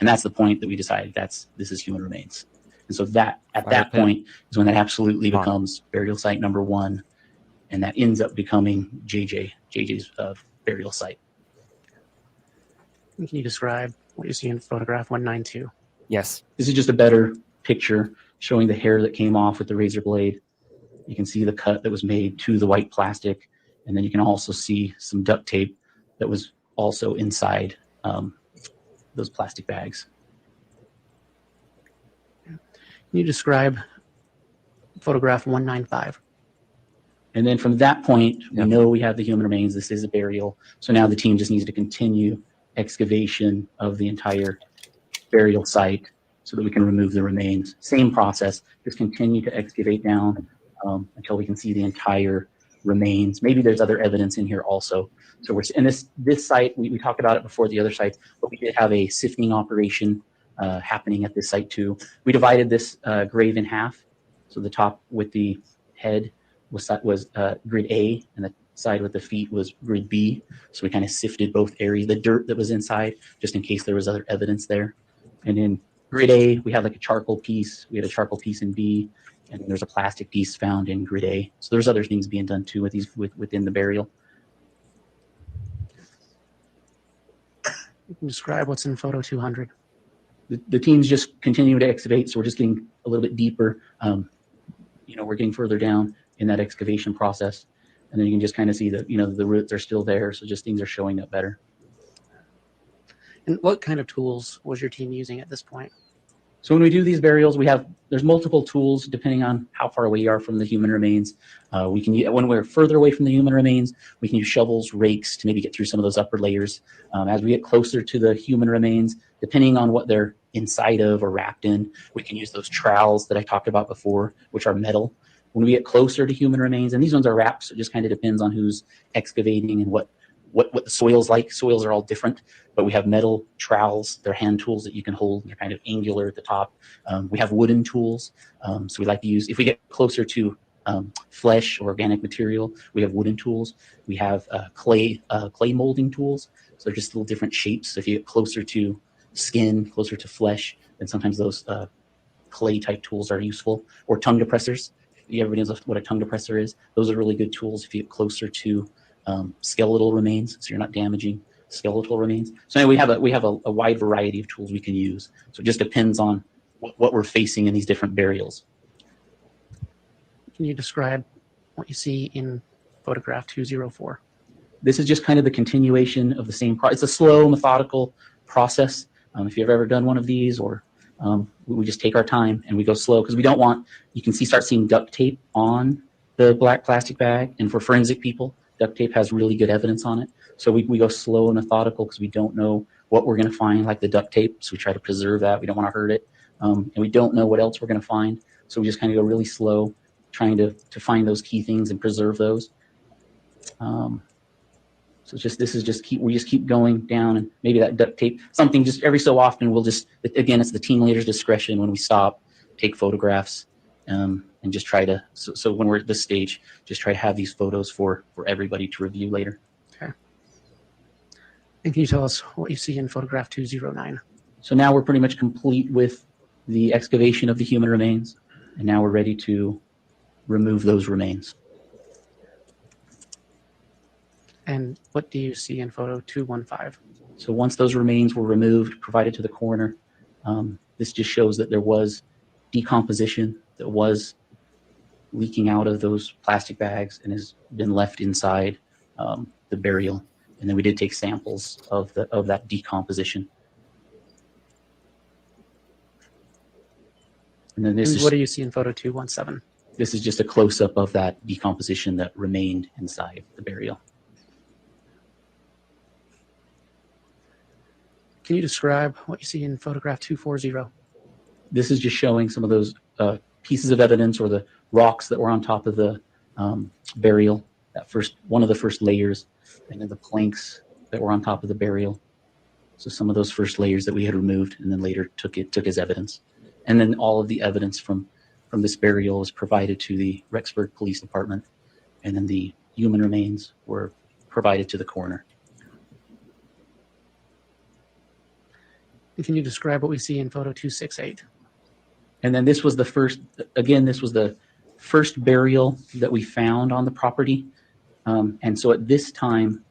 [SPEAKER 3] And that's the point that we decided this is human remains. And so that at that point is when that absolutely becomes burial site number 1, and that ends up becoming JJ's burial site.
[SPEAKER 6] Can you describe what you see in photograph 192?
[SPEAKER 1] Yes.
[SPEAKER 3] This is just a better picture showing the hair that came off with the razor blade. You can see the cut that was made to the white plastic, and then you can also see some duct tape that was also inside those plastic bags.
[SPEAKER 6] Can you describe photograph 195?
[SPEAKER 3] And then from that point, we know we have the human remains. This is a burial. So now the team just needs to continue excavation of the entire burial site so that we can remove the remains. Same process, just continue to excavate down until we can see the entire remains. Maybe there's other evidence in here also. So we're in this site, we talked about it before the other sites, but we did have a sifting operation happening at this site too. We divided this grave in half. So the top with the head was grid A, and the side with the feet was grid B. So we kind of sifted both areas, the dirt that was inside, just in case there was other evidence there. And in grid A, we had like a charcoal piece. We had a charcoal piece in B, and there's a plastic piece found in grid A. So there's other things being done too within the burial.
[SPEAKER 6] You can describe what's in photo 200.
[SPEAKER 3] The team's just continuing to excavate, so we're just getting a little bit deeper. We're getting further down in that excavation process, and then you can just kind of see that the roots are still there, so just things are showing up better.
[SPEAKER 6] And what kind of tools was your team using at this point?
[SPEAKER 3] So when we do these burials, there's multiple tools depending on how far away you are from the human remains. We can use, when we're further away from the human remains, we can use shovels, rakes to maybe get through some of those upper layers. As we get closer to the human remains, depending on what they're inside of or wrapped in, we can use those trowels that I talked about before, which are metal. When we get closer to human remains, and these ones are wrapped, so it just kind of depends on who's excavating and what the soil's like. Soils are all different, but we have metal trowels. They're hand tools that you can hold. They're kind of angular at the top. We have wooden tools. So we like to use, if we get closer to flesh or organic material, we have wooden tools. We have clay molding tools. So they're just little different shapes. So if you get closer to skin, closer to flesh, then sometimes those clay type tools are useful. Or tongue depressors. Everybody knows what a tongue depressor is. Those are really good tools if you get closer to skeletal remains, so you're not damaging skeletal remains. So anyway, we have a wide variety of tools we can use. So it just depends on what we're facing in these different burials.
[SPEAKER 6] Can you describe what you see in photograph 204?
[SPEAKER 3] This is just kind of the continuation of the same process. It's a slow, methodical process. If you've ever done one of these, or we just take our time and we go slow because we don't want, you can start seeing duct tape on the black plastic bag. And for forensic people, duct tape has really good evidence on it. So we go slow and methodical because we don't know what we're going to find, like the duct tape. So we try to preserve that. We don't want to hurt it. And we don't know what else we're going to find. So we just kind of go really slow, trying to find those key things and preserve those. So we just keep going down, and maybe that duct tape, something just every so often we'll just, again, it's the team leader's discretion when we stop, take photographs, and just try to, so when we're at this stage, just try to have these photos for everybody to review later.
[SPEAKER 6] Okay. And can you tell us what you see in photograph 209?
[SPEAKER 3] So now we're pretty much complete with the excavation of the human remains, and now we're ready to remove those remains.
[SPEAKER 6] And what do you see in photo 215?
[SPEAKER 3] So once those remains were removed, provided to the coroner, this just shows that there was decomposition that was leaking out of those plastic bags and has been left inside the burial. And then we did take samples of that decomposition. And then
[SPEAKER 6] what do you see in photo 217?
[SPEAKER 3] This is just a close-up of that decomposition that remained inside the burial.
[SPEAKER 6] Can you describe what you see in photograph 240?
[SPEAKER 3] This is just showing some of those pieces of evidence or the rocks that were on top of the burial, one of the first layers, and then the planks that were on top of the burial. So some of those first layers that we had removed, and then later took as evidence. And then all of the evidence from this burial was provided to the Rexburg Police Department, and then the human remains were provided to the coroner.
[SPEAKER 6] And can you describe what we see in photo 268?
[SPEAKER 3] And then this was the first burial that we found on the property. And so at this time,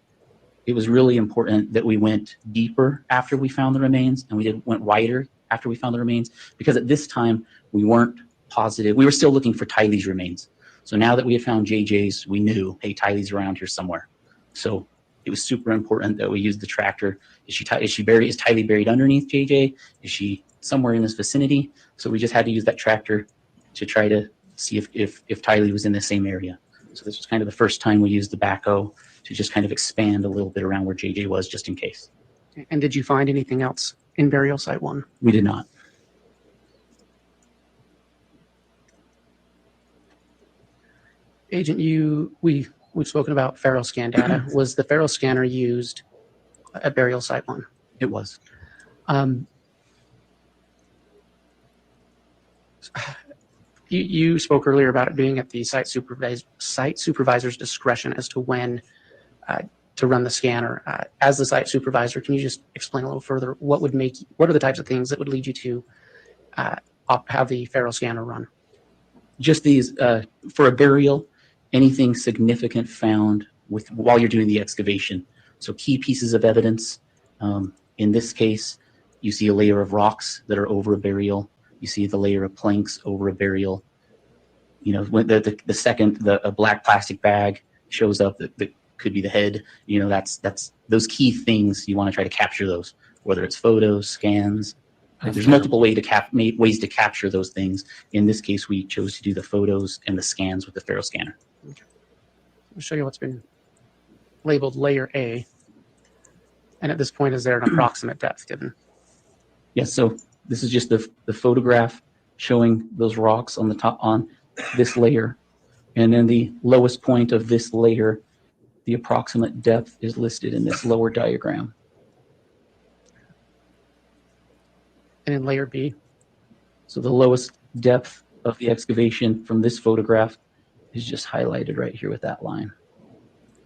[SPEAKER 3] it was really important that we went deeper after we found the remains, and we went wider after we found the remains, because at this time we weren't positive. We were still looking for Tylee's remains. So now that we had found JJ's, we knew, hey, Tylee's around here somewhere. So it was super important that we used the tractor. Is Tylee buried underneath JJ? Is she somewhere in this vicinity? So we just had to use that tractor to try to see if Tylee was in the same area. So this was kind of the first time we used the backhoe to just kind of expand a little bit around where JJ was, just in case.
[SPEAKER 6] And did you find anything else in burial site 1?
[SPEAKER 3] We did not.
[SPEAKER 6] Agent, we've spoken about Faro scan data. Was the Faro scanner used at burial site 1?
[SPEAKER 3] It was.
[SPEAKER 6] You spoke earlier about it being at the site supervisor's discretion as to when to run the scanner. As the site supervisor, can you just explain a little further what are the types of things that would lead you to have the Faro scanner run?
[SPEAKER 3] Just these, for a burial, anything significant found while you're doing the excavation. So key pieces of evidence. In this case, you see a layer of rocks that are over a burial. You see the layer of planks over a burial. You know, when the second a black plastic bag shows up that could be the head. You know, that's those key things. You want to try to capture those, whether it's photos, scans. There's multiple ways to capture those things. In this case, we chose to do the photos and the scans with the Faro scanner.
[SPEAKER 6] Okay. I'll show you what's been labeled layer A. And at this point, is there an approximate depth given?
[SPEAKER 3] Yes. So this is just the photograph showing those rocks on the top on this layer, and then the lowest point of this layer, the approximate depth is listed in this lower diagram.
[SPEAKER 6] And in layer B?
[SPEAKER 3] So the lowest depth of the excavation from this photograph is just highlighted right here with that line.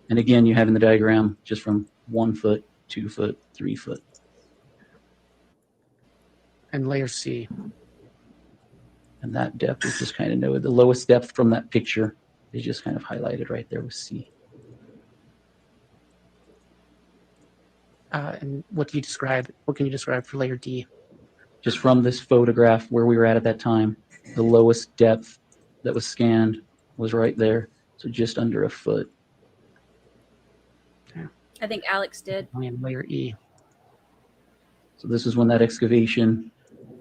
[SPEAKER 3] And again, you have in the diagram just from 1 foot, 2 foot, 3 foot.
[SPEAKER 6] And layer C?
[SPEAKER 3] And that depth is just kind of noted. The lowest depth from that picture is just kind of highlighted right there with C.
[SPEAKER 6] And what can you describe for layer D?
[SPEAKER 3] Just from this photograph where we were at that time, the lowest depth that was scanned was right there. So just under a foot.
[SPEAKER 6] Okay.
[SPEAKER 2] I think Alex did.
[SPEAKER 6] And layer E?
[SPEAKER 3] So this is when that excavation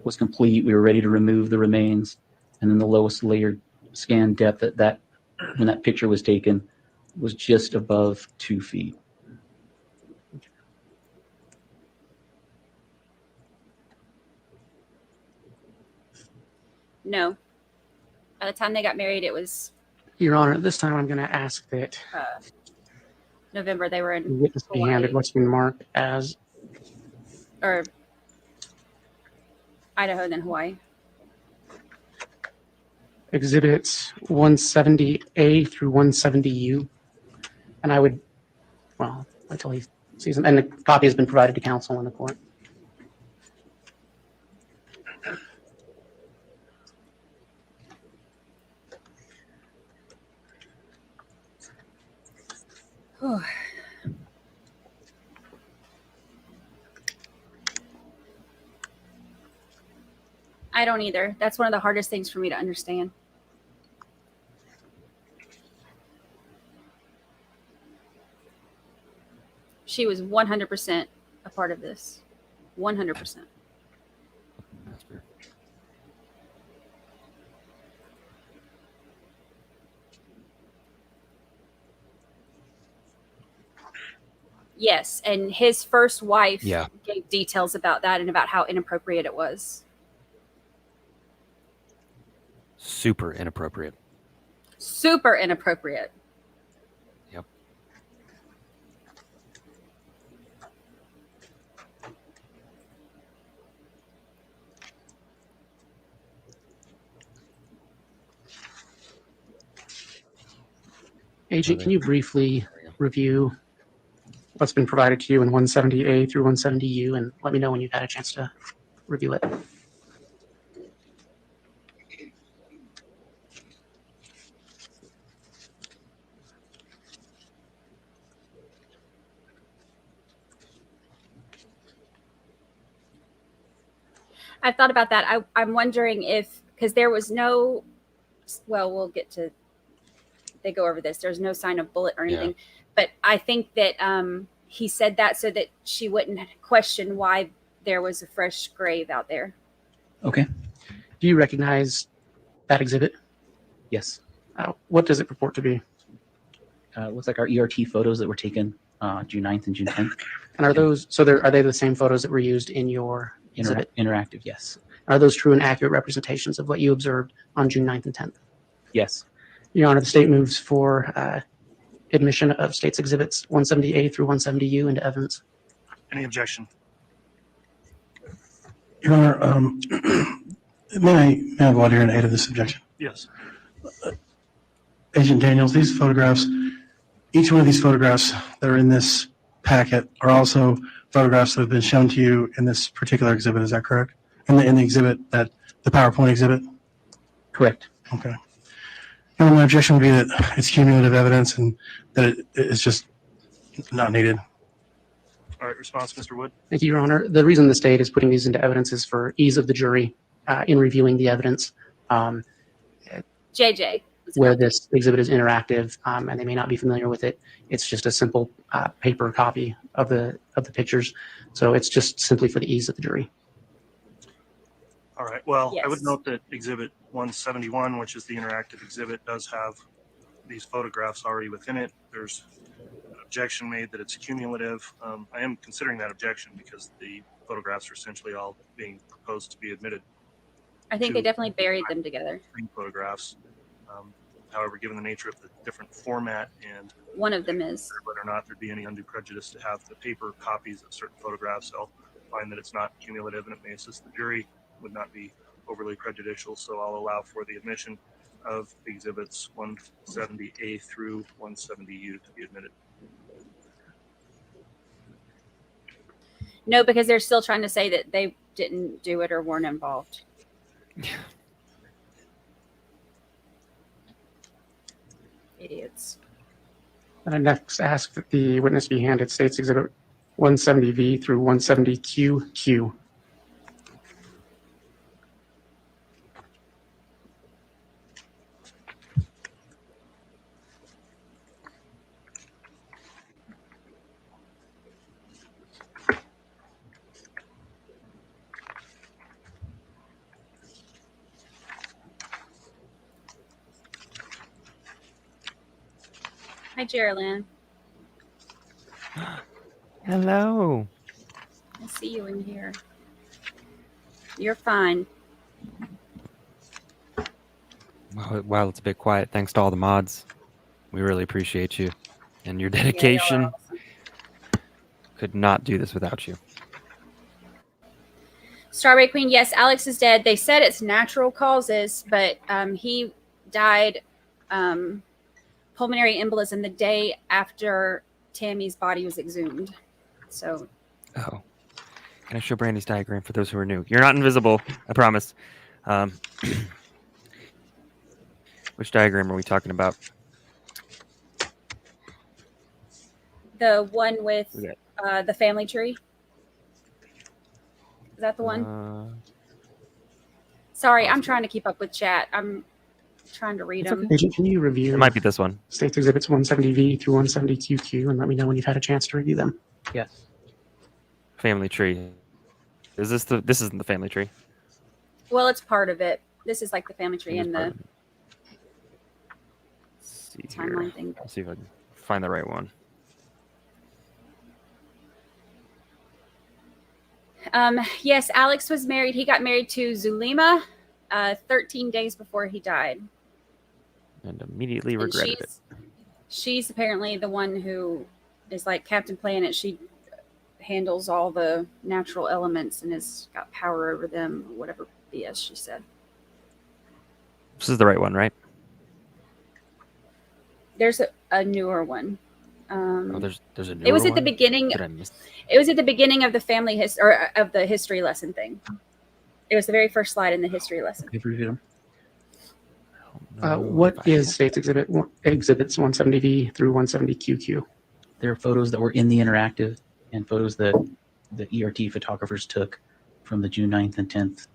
[SPEAKER 3] was complete. We were ready to remove the remains. And then the lowest layer scan depth when that picture was taken was just above 2 feet.
[SPEAKER 2] No. By the time they got married, it was
[SPEAKER 6] Your Honor, at this time I'm going to ask that
[SPEAKER 2] November. They were
[SPEAKER 6] the
[SPEAKER 2] in
[SPEAKER 6] witness be handed what's been marked as
[SPEAKER 2] or Idaho, then Hawaii.
[SPEAKER 6] exhibits 170A through 170U. And I would, well, until he sees them, and the copy has been provided to counsel in the court.
[SPEAKER 2] I don't either. That's one of the hardest things for me to understand. She was 100% a part of this. 100%. Yes, and his first wife gave details about that and about how inappropriate it was.
[SPEAKER 1] Super inappropriate.
[SPEAKER 2] Super inappropriate.
[SPEAKER 1] Yep.
[SPEAKER 6] Agent, can you briefly review what's been provided to you in 170A through 170U and let me know when you've had a chance to review it?
[SPEAKER 2] I've thought about that. I'm wondering if, because there was no, well, we'll get to, they go over this. There's no sign of bullet or anything. But I think that he said that so that she wouldn't question why there was a fresh grave out there.
[SPEAKER 3] Okay.
[SPEAKER 6] Do you recognize that exhibit?
[SPEAKER 3] Yes.
[SPEAKER 6] What does it purport to be?
[SPEAKER 3] It looks like our ERT photos that were taken June 9th and June 10th.
[SPEAKER 6] And are those, are they the same photos that were used in your exhibit?
[SPEAKER 3] Interactive, yes.
[SPEAKER 6] Are those true and accurate representations of what you observed on June 9th and 10th?
[SPEAKER 3] Yes.
[SPEAKER 6] Your Honor, the state moves for admission of state's exhibits 170A through 170U into evidence.
[SPEAKER 5] Any objection?
[SPEAKER 7] Your Honor, may I have water here in aid of this objection?
[SPEAKER 5] Yes.
[SPEAKER 7] Agent Daniels, these photographs, each one of these photographs that are in this packet are also photographs that have been shown to you in this particular exhibit. Is that correct? In the exhibit, the PowerPoint exhibit?
[SPEAKER 3] Correct.
[SPEAKER 7] Okay. And my objection would be that it's cumulative evidence and that it's just not needed.
[SPEAKER 5] All right, response, Mr. Wood.
[SPEAKER 6] Thank you, Your Honor. The reason the state is putting these into evidence is for ease of the jury in reviewing the evidence.
[SPEAKER 2] JJ.
[SPEAKER 6] Where this exhibit is interactive and they may not be familiar with it, it's just a simple paper copy of the pictures. So it's just simply for the ease of the jury.
[SPEAKER 5] All right. Well,
[SPEAKER 2] Yes.
[SPEAKER 5] I would note that Exhibit 171, which is the interactive exhibit, does have these photographs already within it. There's an objection made that it's cumulative. I am considering that objection because the photographs are essentially all being proposed to be admitted.
[SPEAKER 2] I think they definitely buried them together.
[SPEAKER 5] Screen photographs. However, given the nature of the different format and
[SPEAKER 2] One of them is.
[SPEAKER 5] whether or not there'd be any undue prejudice to have the paper copies of certain photographs, I'll find that it's not cumulative and it may assist the jury, would not be overly prejudicial. So I'll allow for the admission of exhibits 170A through 170U to be admitted.
[SPEAKER 2] No, because they're still trying to say that they didn't do it or weren't involved. Idiots.
[SPEAKER 6] And I next ask that the witness be handed state's exhibit 170V through 170QQ.
[SPEAKER 2] Hi, Geraldine.
[SPEAKER 1] Hello.
[SPEAKER 2] I see you in here. You're fine.
[SPEAKER 1] Wow, it's a bit quiet. Thanks to all the mods. We really appreciate you and your
[SPEAKER 2] Yeah,
[SPEAKER 1] dedication.
[SPEAKER 2] y'all are awesome.
[SPEAKER 1] Could not do this without you.
[SPEAKER 2] Strawberry Queen, yes, Alex is dead. They said it's natural causes, but he died pulmonary embolism the day after Tammy's body was exhumed. So,
[SPEAKER 1] Oh. Can I show Brandy's diagram for those who are new? You're not invisible, I promise. Which diagram are we talking about?
[SPEAKER 2] the one with
[SPEAKER 1] Okay.
[SPEAKER 2] the family tree. Is that the one? Sorry, I'm trying to keep up with chat. I'm trying to read them.
[SPEAKER 6] Agent, can you review
[SPEAKER 1] It might be this one.
[SPEAKER 6] state's exhibits 170V through 170QQ and let me know when you've had a chance to review them?
[SPEAKER 3] Yes.
[SPEAKER 1] Family tree. Is this the? This isn't the family tree.
[SPEAKER 2] Well, it's part of it. This is like the family tree
[SPEAKER 1] It is
[SPEAKER 2] and
[SPEAKER 1] part
[SPEAKER 2] the
[SPEAKER 1] of it. Let's see here.
[SPEAKER 2] timeline thing.
[SPEAKER 1] Let's see if I can find the right one.
[SPEAKER 2] Yes, Alex was married. He got married to Zulema 13 days before he died.
[SPEAKER 1] and immediately
[SPEAKER 2] And
[SPEAKER 1] regretted it.
[SPEAKER 2] she's apparently the one who is like Captain Planet. She handles all the natural elements and has got power over them, or whatever BS she said.
[SPEAKER 1] This is the right one, right?
[SPEAKER 2] There's a newer one.
[SPEAKER 1] Oh, there's a newer
[SPEAKER 2] It was at the
[SPEAKER 1] one?
[SPEAKER 2] beginning.
[SPEAKER 1] Did I miss?
[SPEAKER 2] It was at the beginning of the or of the history lesson thing. It was the very first slide in the history lesson.
[SPEAKER 3] We've reviewed them.
[SPEAKER 6] What is States Exhibits 170V through 170QQ?
[SPEAKER 3] There are photos that were in the interactive and photos that the ERT photographers took from the June 9th and 10th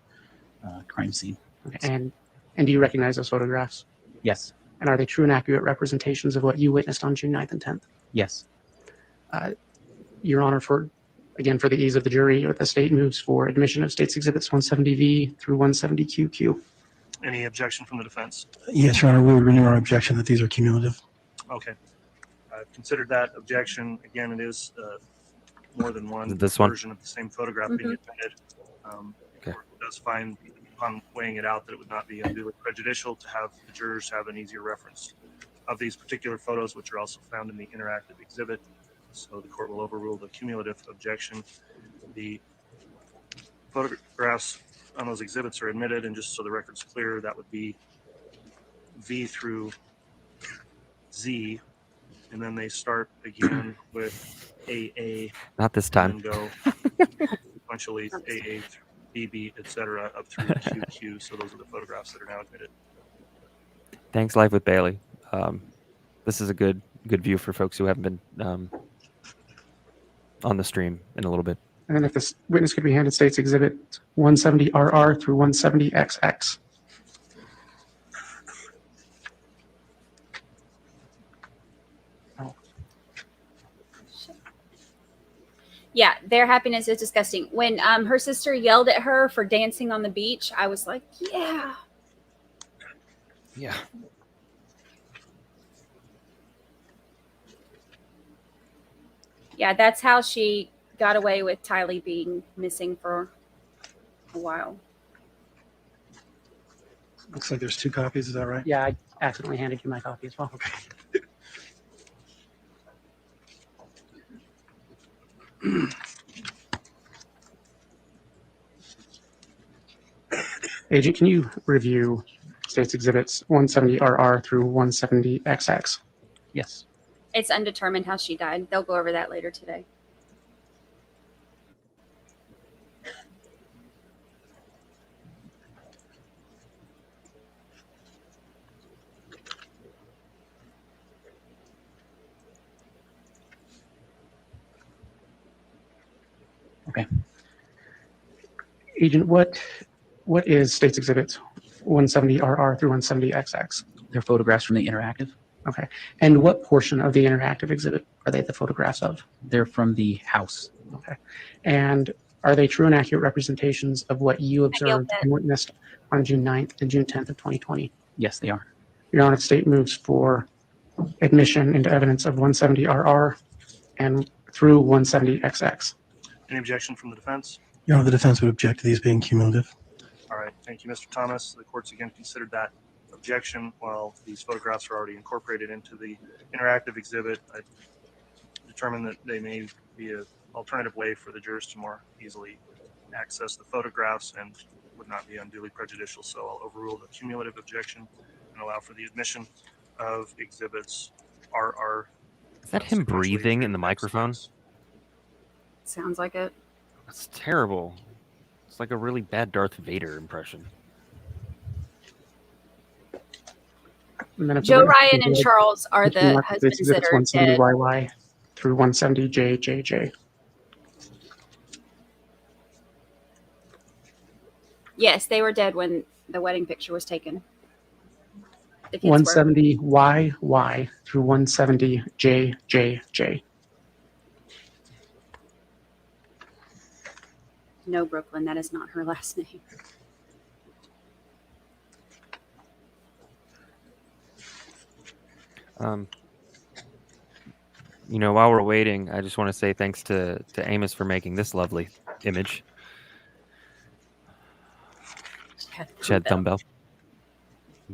[SPEAKER 3] crime scene.
[SPEAKER 6] Okay. And do you recognize those photographs?
[SPEAKER 3] Yes.
[SPEAKER 6] And are they true and accurate representations of what you witnessed on June 9th and 10th?
[SPEAKER 3] Yes.
[SPEAKER 6] Your Honor, for the ease of the jury, the state moves for admission of States Exhibits 170V through 170QQ.
[SPEAKER 5] Any objection from the defense?
[SPEAKER 7] Yes, Your Honor, we would renew our objection that these are cumulative.
[SPEAKER 5] Okay. I've considered that objection. Again, it is more than one
[SPEAKER 1] This one?
[SPEAKER 5] version of the same photograph being admitted.
[SPEAKER 1] Okay.
[SPEAKER 5] It does find, upon weighing it out, that it would not be unduly prejudicial to have the jurors have an easier reference of these particular photos, which are also found in the interactive exhibit. So the court will overrule the cumulative objection. The photographs on those exhibits are admitted, and just so the record's clear, that would be V through Z, and then they start again with AA,
[SPEAKER 1] Not this
[SPEAKER 5] and
[SPEAKER 1] time.
[SPEAKER 5] then go sequentially AA, BB, etc., up through QQ. So those are the photographs that are now admitted.
[SPEAKER 1] Thanks, Live with Bailey. This is a good view for folks who haven't been on the stream in a little bit.
[SPEAKER 6] And then if this witness could be handed States Exhibit 170RR through 170XX.
[SPEAKER 2] Yeah, their happiness is disgusting. When her sister yelled at her for dancing on the beach, I was like, yeah.
[SPEAKER 1] Yeah.
[SPEAKER 2] Yeah, that's how she got away with Tylee being missing for a while.
[SPEAKER 7] Looks like there's 2 copies, is that right?
[SPEAKER 6] Yeah, I accidentally handed you my copy as well. Agent, can you review States Exhibits 170RR through 170XX?
[SPEAKER 3] Yes.
[SPEAKER 2] It's undetermined how she died. They'll go over that later today.
[SPEAKER 3] Okay.
[SPEAKER 6] Agent, what is States Exhibits 170RR through 170XX?
[SPEAKER 3] They're photographs from the interactive.
[SPEAKER 6] Okay. And what portion of the interactive exhibit are they the photographs of?
[SPEAKER 3] They're from the house.
[SPEAKER 6] Okay. And are they true and accurate representations of what you observed and witnessed on June 9th and June 10th of 2020?
[SPEAKER 3] Yes, they are.
[SPEAKER 6] Your Honor, the state moves for admission into evidence of 170RR and through 170XX.
[SPEAKER 5] Any objection from the defense?
[SPEAKER 7] Your Honor, the defense would object to these being cumulative.
[SPEAKER 5] All right. Thank you, Mr. Thomas. The court's again considered that objection. While these photographs are already incorporated into the interactive exhibit, I determined that they may be an alternative way for the jurors to more easily access the photographs and would not be unduly prejudicial. So I'll overrule the cumulative objection and allow for the admission of exhibits RR.
[SPEAKER 1] Is that him breathing in the microphone?
[SPEAKER 2] Sounds like it.
[SPEAKER 1] That's terrible. It's like a really bad Darth Vader impression.
[SPEAKER 2] Joe Ryan and Charles are the husbands that are dead.
[SPEAKER 6] 170YY through 170JJJ.
[SPEAKER 2] Yes, they were dead when the wedding picture was taken. The kids were.
[SPEAKER 6] 170YY through 170JJJ.
[SPEAKER 2] No, Brooklyn, that is not her last name.
[SPEAKER 1] While we're waiting, I just want to say thanks to Amos for making this lovely image. Chad Thumbell.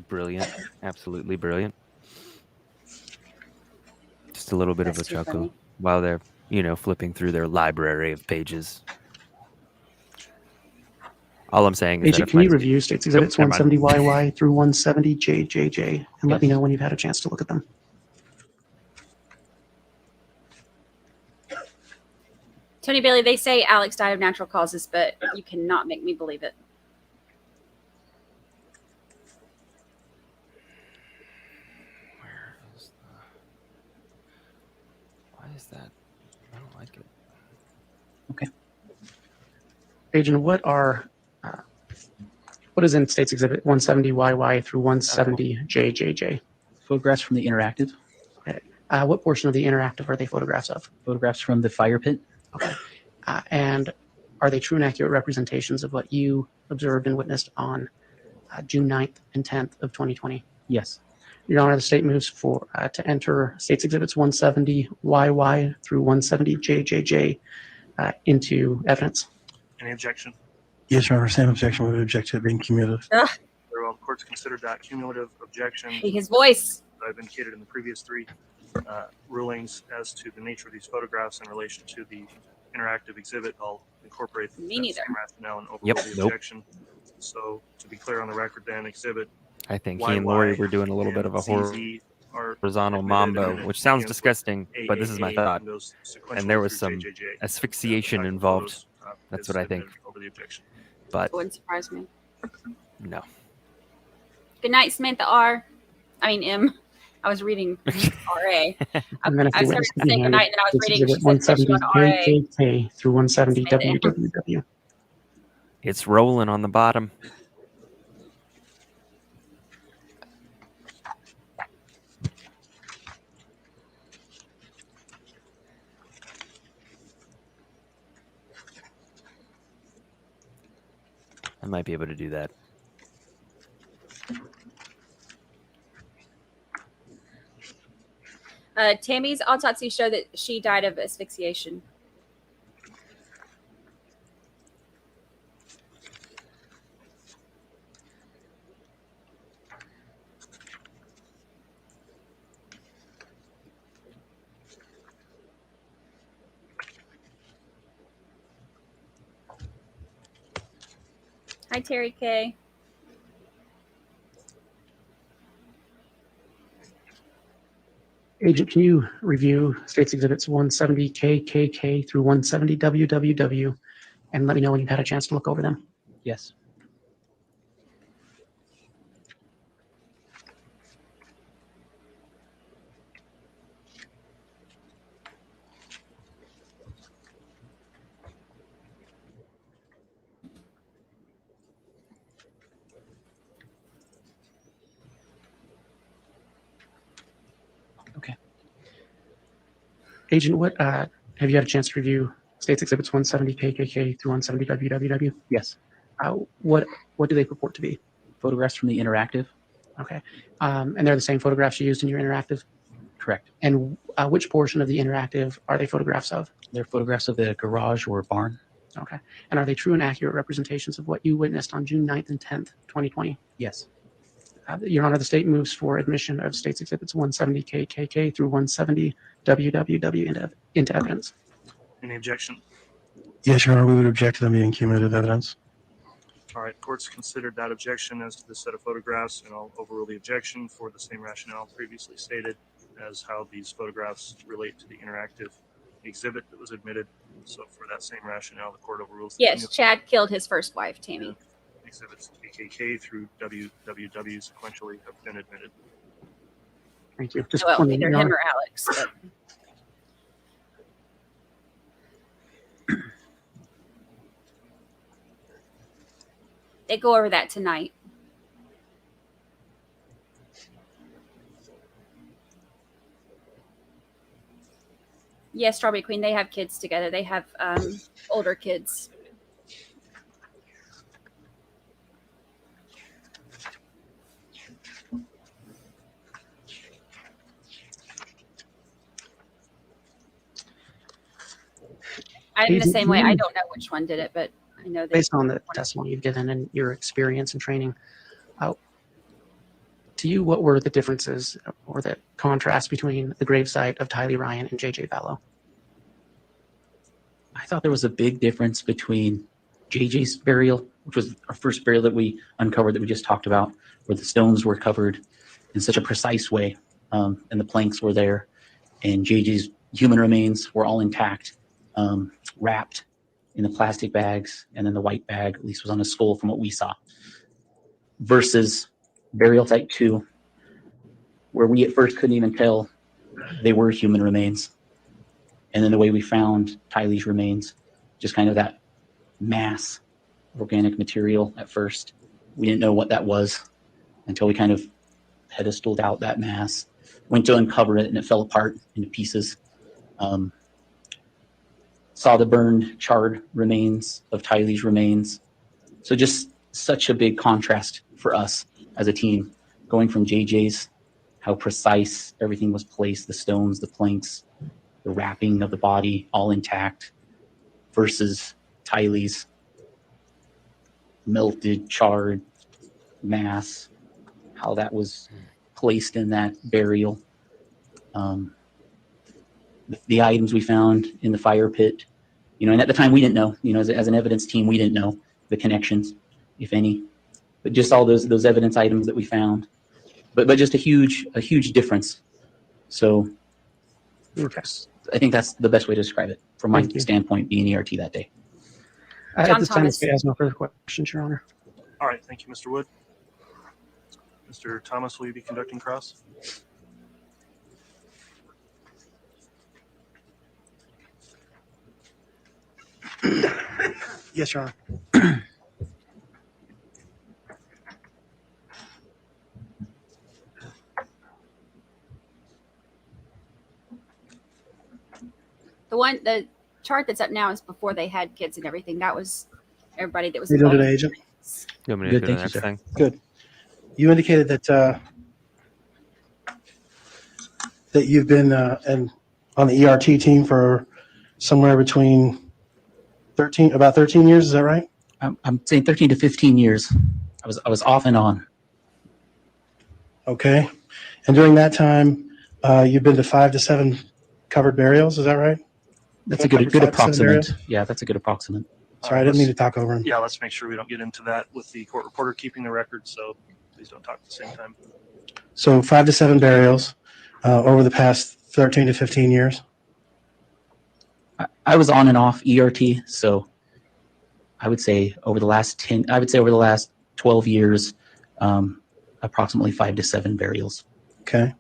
[SPEAKER 1] Brilliant. Absolutely brilliant. Just a little bit of a
[SPEAKER 2] That's too
[SPEAKER 1] chuckle
[SPEAKER 2] funny.
[SPEAKER 1] while they're, flipping through their library of pages. All I'm saying is that
[SPEAKER 6] Agent,
[SPEAKER 1] if
[SPEAKER 6] can
[SPEAKER 1] my
[SPEAKER 6] you review States Exhibits
[SPEAKER 1] never mind.
[SPEAKER 6] 170YY through 170JJJ and let me
[SPEAKER 3] Yes.
[SPEAKER 6] know when you've had a chance to look at them?
[SPEAKER 2] Tony Bailey, they say Alex died of natural causes, but you cannot make me believe it.
[SPEAKER 1] Why is that? I don't like it.
[SPEAKER 6] Agent, what is in States Exhibit 170YY through 170JJJ?
[SPEAKER 3] Photographs from the interactive.
[SPEAKER 6] What portion of the interactive are they photographs of?
[SPEAKER 3] Photographs from the fire pit.
[SPEAKER 6] Okay. And are they true and accurate representations of what you observed and witnessed on June 9th and 10th of 2020?
[SPEAKER 3] Yes.
[SPEAKER 6] Your Honor, the state moves to enter States Exhibits 170YY through 170JJJ into evidence.
[SPEAKER 5] Any objection?
[SPEAKER 7] Yes, Your Honor, same objection. We would object to it being cumulative.
[SPEAKER 5] Very well. The court's considered that cumulative objection.
[SPEAKER 2] His voice.
[SPEAKER 5] I've indicated in the previous three rulings as to the nature of these photographs in relation to the interactive exhibit. I'll incorporate the
[SPEAKER 2] Me
[SPEAKER 5] same
[SPEAKER 2] neither.
[SPEAKER 5] rationale and overrule
[SPEAKER 1] Yep,
[SPEAKER 5] the
[SPEAKER 1] nope.
[SPEAKER 5] objection. So to be clear on the record, then exhibit
[SPEAKER 1] I think he and Lori were doing a little bit of a horizontal mambo, which sounds disgusting, but this is my thought. And there was some asphyxiation involved. That's what I think.
[SPEAKER 5] Over the objection.
[SPEAKER 1] But
[SPEAKER 2] Wouldn't surprise me.
[SPEAKER 1] no.
[SPEAKER 2] Good night, Samantha R. I mean M. I was reading RA.
[SPEAKER 6] And then if
[SPEAKER 2] I
[SPEAKER 6] you
[SPEAKER 2] started
[SPEAKER 6] witness
[SPEAKER 2] to say good night, and then I was reading. She said she went RA.
[SPEAKER 6] 170KKK through 170WWW.
[SPEAKER 1] It's rolling on the bottom. I might be able to do that.
[SPEAKER 2] Tammy's autopsy showed that she died of asphyxiation. Hi, Terry K.
[SPEAKER 6] Agent, can you review States Exhibits 170KKK through 170WWW and let me know when you've had a chance to look over them?
[SPEAKER 3] Yes. Okay.
[SPEAKER 6] Agent, what have you had a chance to review States Exhibits 170KKK through 170WWW?
[SPEAKER 3] Yes.
[SPEAKER 6] What do they purport to be?
[SPEAKER 3] Photographs from the interactive.
[SPEAKER 6] Okay. And they're the same photographs you used in your interactive?
[SPEAKER 3] Correct.
[SPEAKER 6] And which portion of the interactive are they photographs of?
[SPEAKER 3] They're photographs of the garage or barn.
[SPEAKER 6] Okay. And are they true and accurate representations of what you witnessed on June 9th and 10th, 2020?
[SPEAKER 3] Yes.
[SPEAKER 6] Your Honor, the state moves for admission of States Exhibits 170KKK through 170WWW into evidence.
[SPEAKER 5] Any objection?
[SPEAKER 7] Yes, Your Honor, we would object to them being cumulative evidence.
[SPEAKER 5] All right, court's considered that objection as to the set of photographs, and I'll overrule the objection for the same rationale previously stated as how these photographs relate to the interactive exhibit that was admitted. So for that same rationale, the court overrules the
[SPEAKER 2] Yes, Chad killed his first wife, Tammy.
[SPEAKER 5] exhibits KKK through WWW sequentially have been admitted.
[SPEAKER 6] Thank you. Just
[SPEAKER 2] Well,
[SPEAKER 6] one
[SPEAKER 2] either
[SPEAKER 6] minute,
[SPEAKER 2] him
[SPEAKER 6] Your
[SPEAKER 2] or Alex. But. They go over that tonight. Yes, Strawberry Queen, they have kids together. They have older kids. I'm the same way. I don't know which one did it, but I know that
[SPEAKER 6] based on the testimony you've given and your experience and training, To you, what were the differences or the contrast between the gravesite of Tylee Ryan and JJ Vallow?
[SPEAKER 3] I thought there was a big difference between JJ's burial, which was our first burial that we uncovered that we just talked about, where the stones were covered in such a precise way, and the planks were there, and JJ's human remains were all intact, wrapped in the plastic bags, and then the white bag, at least, was on his skull from what we saw, versus burial type 2, where we at first couldn't even tell they were human remains. And then the way we found Tylee's remains, just kind of that mass of organic material at first. We didn't know what that was until we kind of pedestaled out that mass, went to uncover it, and it fell apart into pieces. Saw the burned, charred remains of Tylee's remains. So just such a big contrast for us as a team, going from JJ's, how precise everything was placed, the stones, the planks, the wrapping of the body, all intact, versus Tylee's melted, charred mass, how that was placed in that burial. The items we found in the fire pit, and at the time we didn't know, as an evidence team, we didn't know the connections, if any, but just all those evidence items that we found, but just a huge difference. So
[SPEAKER 6] Okay.
[SPEAKER 3] I think that's the best way to describe it from my standpoint, being ERT that day.
[SPEAKER 6] At
[SPEAKER 2] John
[SPEAKER 6] this time,
[SPEAKER 2] Thomas.
[SPEAKER 6] the state has no further questions, Your Honor.
[SPEAKER 5] All right, thank you, Mr. Wood. Mr. Thomas, will you be conducting cross?
[SPEAKER 7] Yes, Your Honor.
[SPEAKER 2] The chart that's up now is before they had kids and everything. That was everybody that was
[SPEAKER 7] You doing
[SPEAKER 2] involved.
[SPEAKER 7] today, Agent?
[SPEAKER 1] You want me to
[SPEAKER 3] Good,
[SPEAKER 1] do the
[SPEAKER 3] thank you,
[SPEAKER 1] next
[SPEAKER 3] sir.
[SPEAKER 1] thing?
[SPEAKER 7] Good. You indicated that that you've been on the ERT team for somewhere between about 13 years. Is that right?
[SPEAKER 3] I'm saying 13 to 15 years. I was off and on.
[SPEAKER 7] Okay. And during that time, you've been to 5 to 7 covered burials. Is that right?
[SPEAKER 3] That's a good
[SPEAKER 7] 5 to 7
[SPEAKER 3] approximate.
[SPEAKER 7] burials?
[SPEAKER 3] Yeah, that's a good approximate.
[SPEAKER 7] Sorry, I didn't mean to talk over him.
[SPEAKER 5] Yeah, let's make sure we don't get into that with the court reporter keeping the record, so please don't talk at the same time.
[SPEAKER 7] So 5 to 7 burials over the past 13 to 15 years.
[SPEAKER 3] I was on and off ERT, so I would say over the last 12 years, approximately 5 to 7 burials.
[SPEAKER 7] Okay.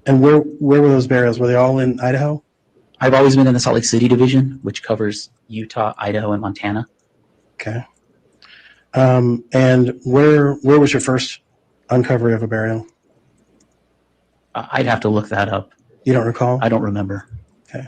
[SPEAKER 7] And where were those burials? Were they all in Idaho?
[SPEAKER 3] I've always been in the Salt Lake City division, which covers Utah, Idaho, and Montana.
[SPEAKER 7] Okay. And where was your first uncovery of a burial?
[SPEAKER 3] I'd have to look that up.
[SPEAKER 7] You don't recall?
[SPEAKER 3] I don't remember.
[SPEAKER 7] Okay.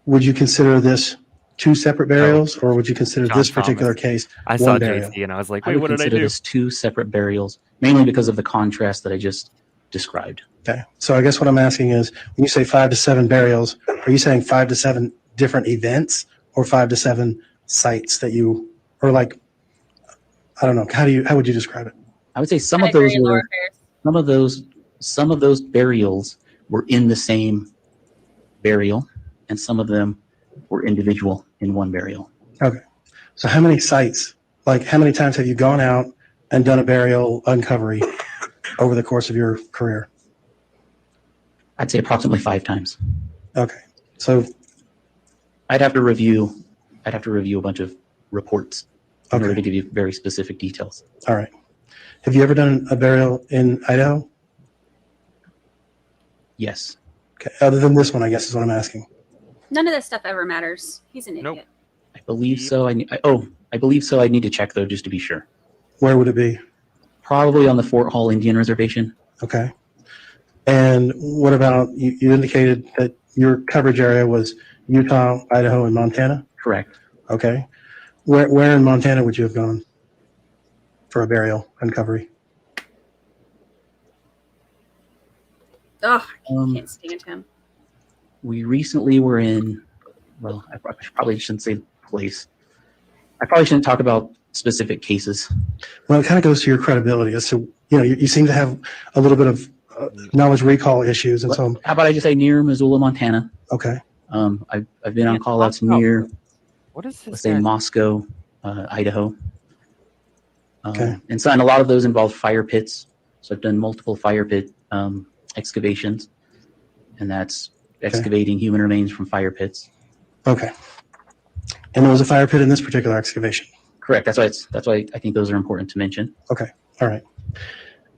[SPEAKER 7] Would you consider this 2 separate burials, or would you consider
[SPEAKER 1] John
[SPEAKER 7] this particular
[SPEAKER 1] Thomas.
[SPEAKER 7] case
[SPEAKER 1] I saw
[SPEAKER 7] one burial?
[SPEAKER 1] JT and I was like,
[SPEAKER 3] I
[SPEAKER 1] wait,
[SPEAKER 3] would
[SPEAKER 1] what did I
[SPEAKER 3] consider
[SPEAKER 1] do?
[SPEAKER 3] this 2 separate burials, mainly because of the contrast that I just described.
[SPEAKER 7] Okay. So I guess what I'm asking is, when you say 5 to 7 burials, are you saying 5 to 7 different events, or 5 to 7 sites that you, or like, I don't know, how would you describe it?
[SPEAKER 3] I would say some
[SPEAKER 2] I
[SPEAKER 3] of those
[SPEAKER 2] agree, Laura
[SPEAKER 3] were
[SPEAKER 2] Ferris.
[SPEAKER 3] some of those burials were in the same burial, and some of them were individual in one burial.
[SPEAKER 7] Okay. So how many sites, like how many times have you gone out and done a burial uncovery over the course of your career?
[SPEAKER 3] I'd say approximately 5 times.
[SPEAKER 7] Okay. So,
[SPEAKER 3] I'd have to review a bunch of reports in order to
[SPEAKER 7] okay.
[SPEAKER 3] give you very specific details.
[SPEAKER 7] All right. Have you ever done a burial in Idaho?
[SPEAKER 3] Yes.
[SPEAKER 7] Okay. Other than this one, I guess is what I'm asking.
[SPEAKER 2] None of this stuff ever matters. He's an
[SPEAKER 1] Nope.
[SPEAKER 2] idiot.
[SPEAKER 3] I believe so. I believe so. I need to check though, just to be sure.
[SPEAKER 7] Where would it be?
[SPEAKER 3] Probably on the Fort Hall Indian Reservation.
[SPEAKER 7] Okay. And what about, you indicated that your coverage area was Utah, Idaho, and Montana?
[SPEAKER 3] Correct.
[SPEAKER 7] Okay. Where in Montana would you have gone for a burial uncovery?
[SPEAKER 2] Oh, I
[SPEAKER 3] Um,
[SPEAKER 2] can't stand him.
[SPEAKER 3] We recently were in, well, I probably shouldn't say place. I probably shouldn't talk about specific cases.
[SPEAKER 7] Well, it kind of goes to your credibility as to, you seem to have a little bit of knowledge recall issues. And so,
[SPEAKER 3] How about I just say near Missoula, Montana?
[SPEAKER 7] okay.
[SPEAKER 3] I've been on
[SPEAKER 1] Man,
[SPEAKER 3] call outs
[SPEAKER 1] Moscow.
[SPEAKER 3] near,
[SPEAKER 1] What is this?
[SPEAKER 3] let's say,
[SPEAKER 1] guy's-
[SPEAKER 3] Moscow, Idaho.
[SPEAKER 7] Okay.
[SPEAKER 3] And a lot of those involve fire pits. So I've done multiple fire pit excavations, and that's excavating human remains from fire pits.
[SPEAKER 7] Okay. And there was a fire pit in this particular excavation.
[SPEAKER 3] Correct. That's why I think those are important to mention.
[SPEAKER 7] Okay. All right.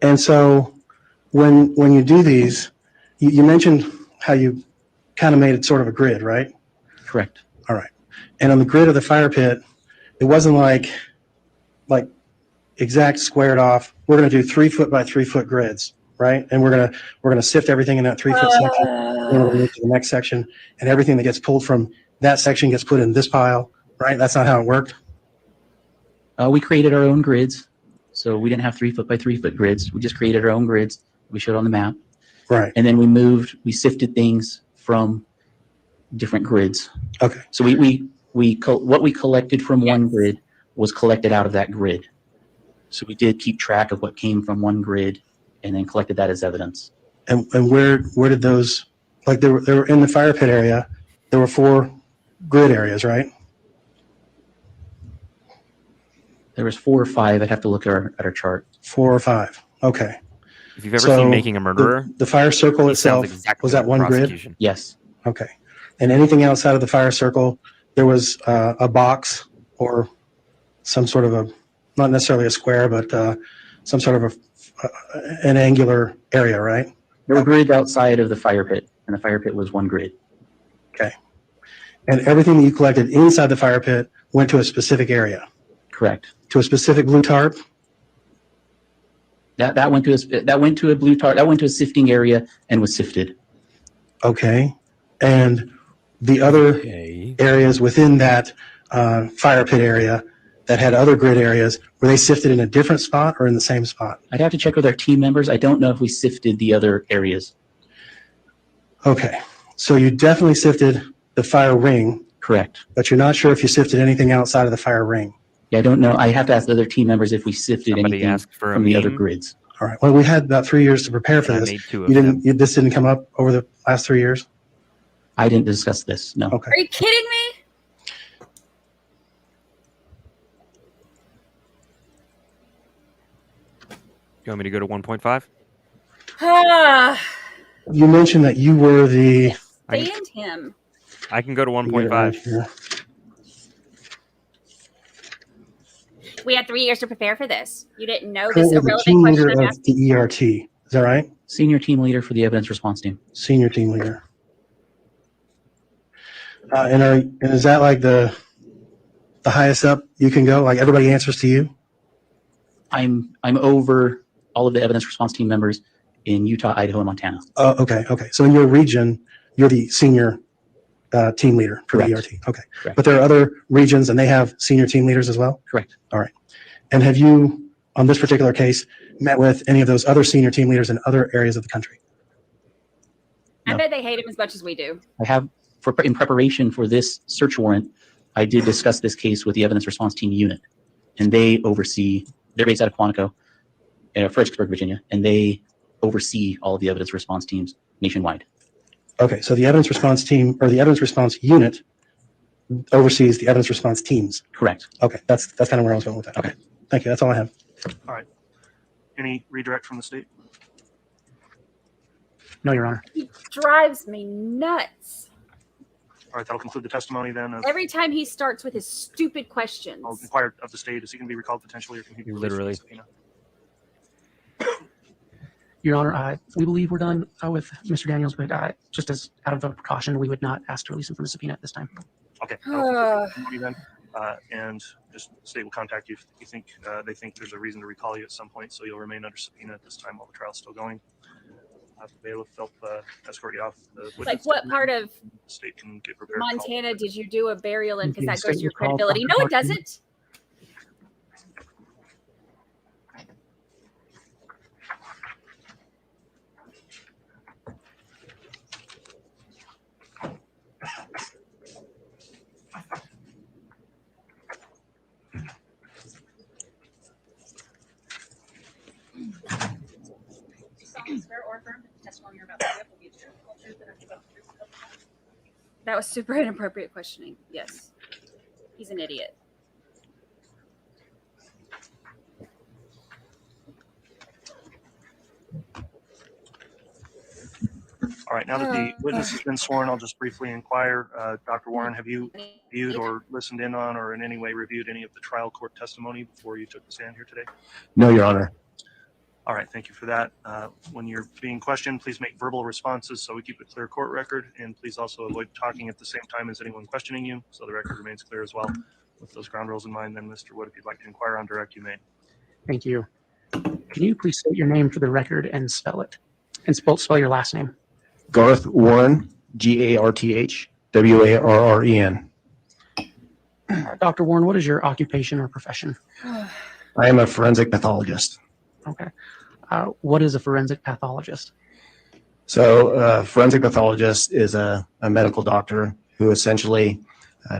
[SPEAKER 7] And so when you do these, you mentioned how you kind of made it sort of a grid, right?
[SPEAKER 3] Correct.
[SPEAKER 7] All right. And on the grid of the fire pit, it wasn't like exact squared off. We're going to do 3 foot by 3 foot grids, right? And we're going to sift everything in that 3 foot section. Then we're going to move to the next section, and everything that gets pulled from that section gets put in this pile, right? That's not how it worked.
[SPEAKER 3] We created our own grids, so we didn't have 3 foot by 3 foot grids. We just created our own grids. We showed on the map,
[SPEAKER 7] Right.
[SPEAKER 3] and then we sifted things from different grids.
[SPEAKER 7] Okay.
[SPEAKER 3] So what we collected from one grid was collected out of that grid. So we did keep track of what came from one grid, and then collected that as evidence.
[SPEAKER 7] And where did those, like they were in the fire pit area, there were 4 grid areas, right?
[SPEAKER 3] There was 4 or 5. I'd have to look at our chart.
[SPEAKER 7] 4 or 5. Okay.
[SPEAKER 1] If you've ever
[SPEAKER 7] So
[SPEAKER 1] seen Making a Murderer,
[SPEAKER 7] The fire circle
[SPEAKER 1] he sounds
[SPEAKER 7] itself,
[SPEAKER 1] exactly
[SPEAKER 7] was that
[SPEAKER 1] like
[SPEAKER 7] one grid?
[SPEAKER 1] prosecution.
[SPEAKER 3] Yes.
[SPEAKER 7] Okay. And anything outside of the fire circle, there was a box or some sort of not necessarily a square, but some sort of an angular area, right?
[SPEAKER 3] There were grids outside of the fire pit, and the fire pit was one grid.
[SPEAKER 7] Okay. And everything that you collected inside the fire pit went to a specific area,
[SPEAKER 3] Correct.
[SPEAKER 7] to a specific blue tarp?
[SPEAKER 3] That went to a blue tarp. That went to a sifting area and was sifted.
[SPEAKER 7] Okay. And the other areas within that fire pit area that had other grid areas, were they sifted in a different spot or in the same spot?
[SPEAKER 3] I'd have to check with our team members. I don't know if we sifted the other areas.
[SPEAKER 7] Okay. So you definitely sifted the fire ring,
[SPEAKER 3] Correct.
[SPEAKER 7] but you're not sure if you sifted anything outside of the fire ring.
[SPEAKER 3] Yeah, I don't know. I have to ask the other team members if we sifted
[SPEAKER 1] Somebody
[SPEAKER 3] anything
[SPEAKER 1] asked for a
[SPEAKER 3] from the other
[SPEAKER 1] meme,
[SPEAKER 3] grids.
[SPEAKER 7] All right. Well, we had about 3 years to prepare for
[SPEAKER 1] and I
[SPEAKER 7] this.
[SPEAKER 1] made 2 of them.
[SPEAKER 7] This didn't come up over the last 3 years?
[SPEAKER 3] I didn't discuss this. No.
[SPEAKER 7] Okay.
[SPEAKER 2] Are you kidding me?
[SPEAKER 1] You want me to go to 1.5?
[SPEAKER 2] Ah,
[SPEAKER 7] You mentioned that you were the
[SPEAKER 2] stand him.
[SPEAKER 1] I can go to 1.5.
[SPEAKER 7] Here.
[SPEAKER 2] We had 3 years to prepare for this. You didn't know this
[SPEAKER 7] Currently the
[SPEAKER 2] irrelevant
[SPEAKER 7] team
[SPEAKER 2] question
[SPEAKER 7] leader
[SPEAKER 2] I'm
[SPEAKER 7] of
[SPEAKER 2] asking.
[SPEAKER 7] the ERT. Is that right?
[SPEAKER 3] Senior team leader for the evidence response team.
[SPEAKER 7] Senior team leader. And is that like the highest up you can go? Like everybody answers to you?
[SPEAKER 3] I'm over all of the evidence response team members in Utah, Idaho, and Montana.
[SPEAKER 7] Okay. So in your region, you're the senior team leader for the
[SPEAKER 3] Correct.
[SPEAKER 7] ERT. Okay.
[SPEAKER 3] Correct.
[SPEAKER 7] But there are other regions and they have senior team leaders as well?
[SPEAKER 3] Correct.
[SPEAKER 7] All right. And have you, on this particular case, met with any of those other senior team leaders in other areas of the country?
[SPEAKER 2] I
[SPEAKER 3] No.
[SPEAKER 2] bet they hate him as much as we do.
[SPEAKER 3] I have, in preparation for this search warrant, I did discuss this case with the evidence response team unit, and they're based out of Quantico, Fredericksburg, Virginia, and they oversee all of the evidence response teams nationwide.
[SPEAKER 7] Okay. So the evidence response team or the evidence response unit oversees the evidence response teams.
[SPEAKER 3] Correct.
[SPEAKER 7] Okay. That's kind of where I was going with that. Okay. Thank you. That's all I have.
[SPEAKER 5] All right. Any redirect from the state?
[SPEAKER 6] No, Your Honor.
[SPEAKER 2] He drives me nuts.
[SPEAKER 5] All right, that'll conclude the testimony then.
[SPEAKER 2] Every time he starts with his stupid questions.
[SPEAKER 5] I'll inquire of the state. Is he going to be recalled potentially, or can he be released from
[SPEAKER 1] Literally.
[SPEAKER 5] the subpoena?
[SPEAKER 6] Your Honor, we believe we're done with Mr. Daniels, but just as out of a precaution, we would not ask to release him from the subpoena at this time.
[SPEAKER 5] Okay. That'll conclude the testimony then. And just the state will contact you if you think they think there's a reason to recall you at some point. So you'll remain under subpoena at this time while the trial's still going. The bailiff help escort you off.
[SPEAKER 2] Like what part of
[SPEAKER 5] the state can get prepared?
[SPEAKER 2] Montana did you do a burial in? Because
[SPEAKER 6] The
[SPEAKER 2] that
[SPEAKER 6] state
[SPEAKER 2] goes to your
[SPEAKER 6] will call
[SPEAKER 2] credibility. No, it
[SPEAKER 6] Proctor.
[SPEAKER 2] doesn't.
[SPEAKER 8] Swear or affirm that the testimony you're about to give will be the truth, whole truth, and nothing but the truth. So help you God.
[SPEAKER 2] That was super inappropriate questioning. Yes. He's an idiot.
[SPEAKER 5] All right, now that the witness has been sworn, I'll just briefly inquire. Dr. Warren, have you viewed or listened in on or in any way reviewed any of the trial court testimony before you took the stand here today?
[SPEAKER 7] No, Your Honor.
[SPEAKER 5] All right, thank you for that. When you're being questioned, please make verbal responses so we keep a clear court record, and please also avoid talking at the same time as anyone questioning you so the record remains clear as well. With those ground rules in mind, then, Mr. Wood, if you'd like to inquire on direct, you may.
[SPEAKER 6] Thank you. Can you please state your name for the record and spell it? And spell your last name.
[SPEAKER 7] Garth Warren, GarthWarren.
[SPEAKER 6] Dr. Warren, what is your occupation or profession?
[SPEAKER 7] I am a forensic pathologist.
[SPEAKER 6] Okay. What is a forensic pathologist?
[SPEAKER 7] So, forensic pathologist is a medical doctor who essentially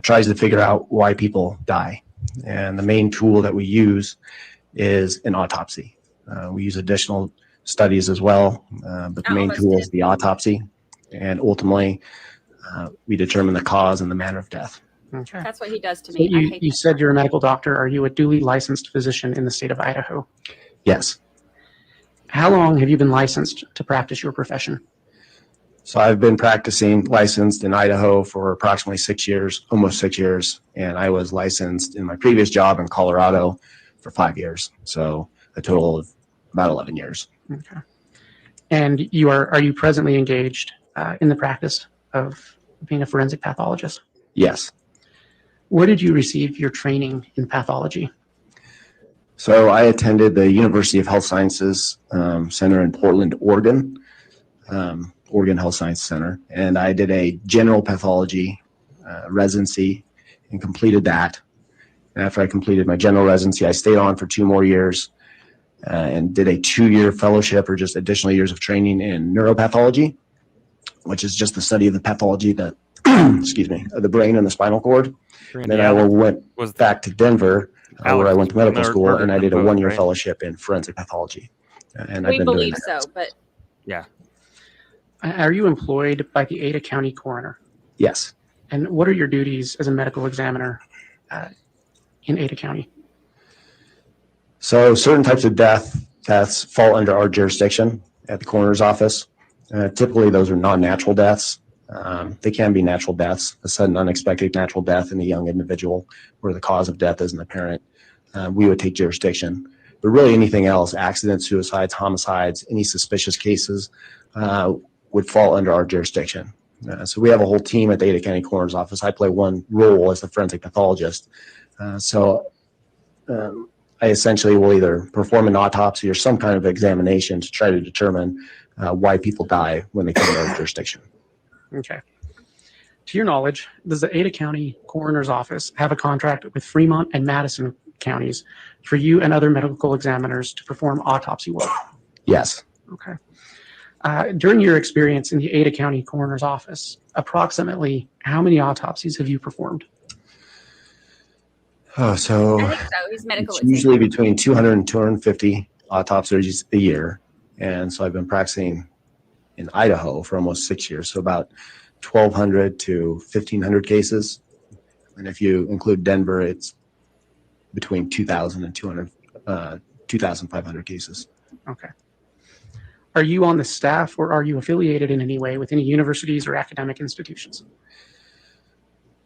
[SPEAKER 7] tries to figure out why people die. And the main tool that we use is an autopsy. We use additional studies as well, but the main tool is the autopsy. And ultimately, we determine the cause and the manner of death.
[SPEAKER 6] Okay.
[SPEAKER 2] That's what he does to
[SPEAKER 6] So
[SPEAKER 2] me.
[SPEAKER 6] you said you're a medical doctor. Are you a duly licensed physician in the state of Idaho?
[SPEAKER 7] Yes.
[SPEAKER 6] How long have you been licensed to practice your profession?
[SPEAKER 7] So I've been practicing licensed in Idaho for approximately 6 years, almost 6 years. And I was licensed in my previous job in Colorado for 5 years. So a total of about 11 years.
[SPEAKER 6] Okay. And are you presently engaged in the practice of being a forensic pathologist?
[SPEAKER 7] Yes.
[SPEAKER 6] Where did you receive your training in pathology?
[SPEAKER 7] So I attended the University of Health Sciences Center in Portland, Oregon, Oregon Health Science Center. And I did a general pathology residency and completed that. And after I completed my general residency, I stayed on for 2 more years and did a 2-year fellowship or just additional years of training in neuropathology, which is just the study of the pathology that, excuse me, of the brain and the spinal cord. And then I went back to Denver, where I went to medical school, and I did a 1-year fellowship in forensic pathology. And I've
[SPEAKER 2] We
[SPEAKER 7] been
[SPEAKER 2] believe
[SPEAKER 7] doing that.
[SPEAKER 2] so, but
[SPEAKER 1] Yeah.
[SPEAKER 6] Are you employed by the Ada County coroner?
[SPEAKER 7] Yes.
[SPEAKER 6] And what are your duties as a medical examiner in Ada County?
[SPEAKER 7] So certain types of deaths fall under our jurisdiction at the coroner's office. Typically, those are non-natural deaths. They can be natural deaths, a sudden unexpected natural death in a young individual where the cause of death isn't apparent. We would take jurisdiction. But really anything else, accidents, suicides, homicides, any suspicious cases would fall under our jurisdiction. So we have a whole team at the Ada County Coroner's Office. I play one role as the forensic pathologist. I essentially will either perform an autopsy or some kind of examination to try to determine why people die when they come to our jurisdiction.
[SPEAKER 6] Okay. To your knowledge, does the Ada County Coroner's Office have a contract with Fremont and Madison counties for you and other medical examiners to perform autopsy work?
[SPEAKER 7] Yes.
[SPEAKER 6] Okay. During your experience in the Ada County Coroner's Office, approximately how many autopsies have you performed?
[SPEAKER 7] Oh, so
[SPEAKER 2] I think so. He's medical.
[SPEAKER 7] it's usually between 200 and 250 autopsies a year. And so I've been practicing in Idaho for almost 6 years. So about 1,200 to 1,500 cases. And if you include Denver, it's between 2,000 and 2,500 cases.
[SPEAKER 6] Okay. Are you on the staff or are you affiliated in any way with any universities or academic institutions?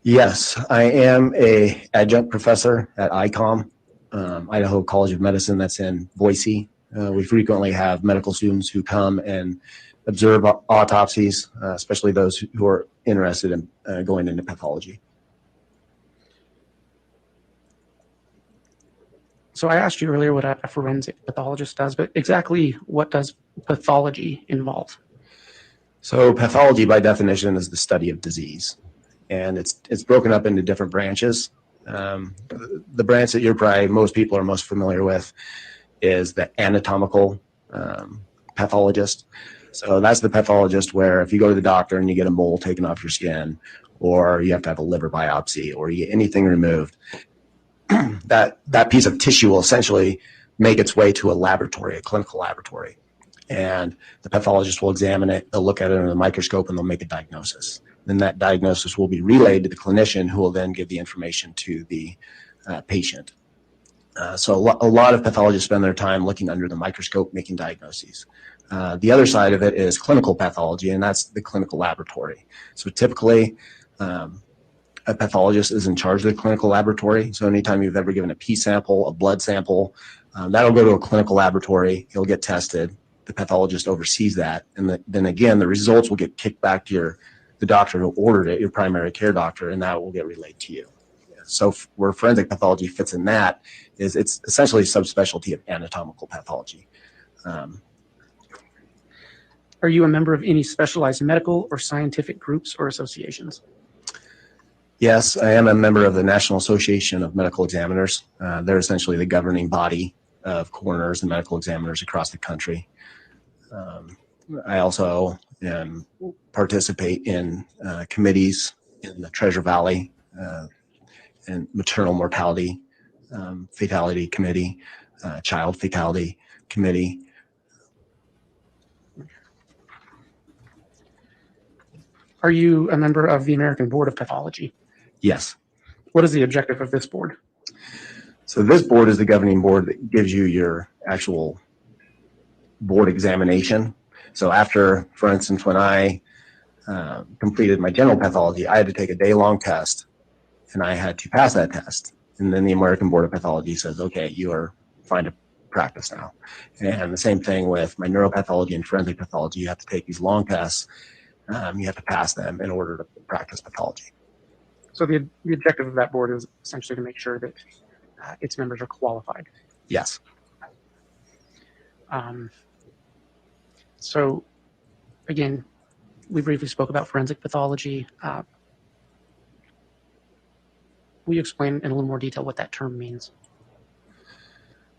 [SPEAKER 7] Yes, I am a adjunct professor at ICOM, Idaho College of Medicine, that's in Boise. We frequently have medical students who come and observe autopsies, especially those who are interested in going into pathology.
[SPEAKER 6] So I asked you earlier what a forensic pathologist does, but exactly what does pathology involve?
[SPEAKER 7] So pathology, by definition, is the study of disease. And it's broken up into different branches. The branch that most people are most familiar with is the anatomical pathologist. So that's the pathologist where if you go to the doctor and you get a mole taken off your skin, or you have to have a liver biopsy, or you get anything removed, that piece of tissue will essentially make its way to a laboratory, a clinical laboratory.
[SPEAKER 9] and the pathologist will examine it. They'll look at it under the microscope and they'll make a diagnosis. Then that diagnosis will be relayed to the clinician, who will then give the information to the patient. So a lot of pathologists spend their time looking under the microscope, making diagnoses. The other side of it is clinical pathology, and that's the clinical laboratory. So typically, a pathologist is in charge of the clinical laboratory. So anytime you've ever given a pee sample, a blood sample, that'll go to a clinical laboratory. It'll get tested. The pathologist oversees that. And then again, the results will get kicked back to the doctor who ordered it, your primary care doctor, and that will get relayed to you. So where forensic pathology fits in that is it's essentially a subspecialty of anatomical pathology.
[SPEAKER 6] Are you a member of any specialized medical or scientific groups or associations?
[SPEAKER 9] Yes, I am a member of the National Association of Medical Examiners. They're essentially the governing body of coroners and medical examiners across the country. I also participate in committees in the Treasure Valley and Maternal Mortality Fatality Committee, Child Fatality Committee.
[SPEAKER 6] Are you a member of the American Board of Pathology?
[SPEAKER 9] Yes.
[SPEAKER 6] What is the objective of this board?
[SPEAKER 9] So this board is the governing board that gives you your actual board examination. So after, for instance, when I completed my general pathology, I had to take a day-long test, and I had to pass that test. And then the American Board of Pathology says, okay, you are fine to practice now. And the same thing with my neuropathology and forensic pathology. You have to take these long tests. You have to pass them in order to practice pathology.
[SPEAKER 6] So the objective of that board is essentially to make sure that its members are qualified.
[SPEAKER 9] Yes.
[SPEAKER 6] So again, we briefly spoke about forensic pathology. Will you explain in a little more detail what that term means?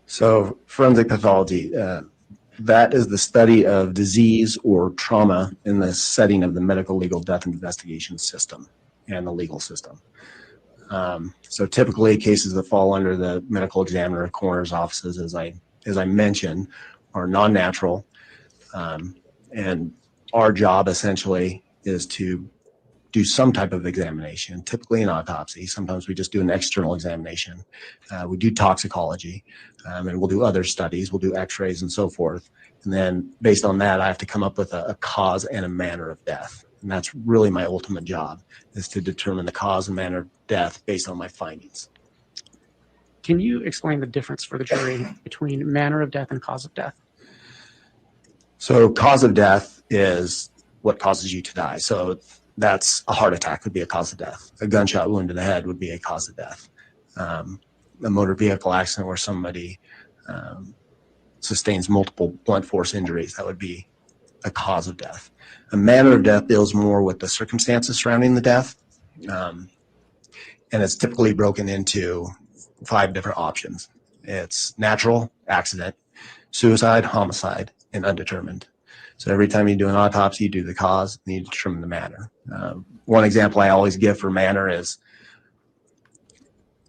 [SPEAKER 9] So forensic pathology, that is the study of disease or trauma in the setting of the medical legal death investigation system and the legal system. So typically cases that fall under the medical examiner, coroner's offices, as I mentioned, are non-natural. And our job essentially is to do some type of examination, typically an autopsy. Sometimes we just do an external examination. We do toxicology, and we'll do other studies. We'll do x-rays and so forth. And then based on that, I have to come up with a cause and a manner of death. And that's really my ultimate job, is to determine the cause and manner of death based on my findings.
[SPEAKER 6] Can you explain the difference for the jury between manner of death and cause of death?
[SPEAKER 9] So cause of death is what causes you to die. So that's a heart attack would be a cause of death. A gunshot wound to the head would be a cause of death. A motor vehicle accident where somebody sustains multiple blunt force injuries, that would be a cause of death. A manner of death deals more with the circumstances surrounding the death. And it's typically broken into 5 different options. It's natural, accident, suicide, homicide, and undetermined. So every time you do an autopsy, you do the cause, and you determine the manner. One example I always give for manner is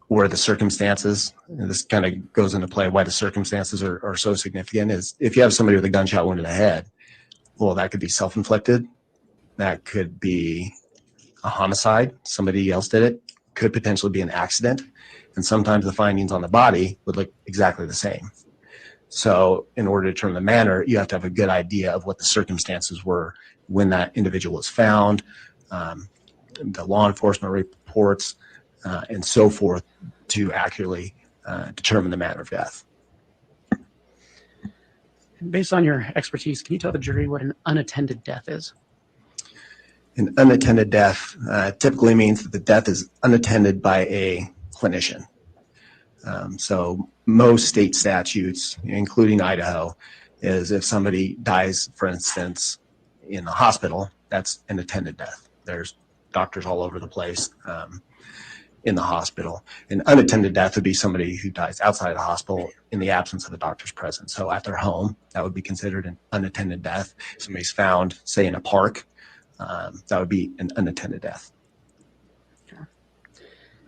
[SPEAKER 9] where the circumstances, and this kind of goes into play why the circumstances are so significant, is if you have somebody with a gunshot wound to the head, well, that could be self-inflicted. That could be a homicide. Somebody else did it. Could potentially be an accident. And sometimes the findings on the body would look exactly the same. So in order to determine the manner, you have to have a good idea of what the circumstances were when that individual was found, the law enforcement reports, and so forth, to accurately determine the manner of death.
[SPEAKER 6] Based on your expertise, can you tell the jury what an unattended death is?
[SPEAKER 9] An unattended death typically means that the death is unattended by a clinician. So most state statutes, including Idaho, is if somebody dies, for instance, in the hospital, that's an attended death. There's doctors all over the place in the hospital. An unattended death would be somebody who dies outside of the hospital in the absence of the doctor's presence. So at their home, that would be considered an unattended death. If somebody's found, say, in a park, that would be an unattended death.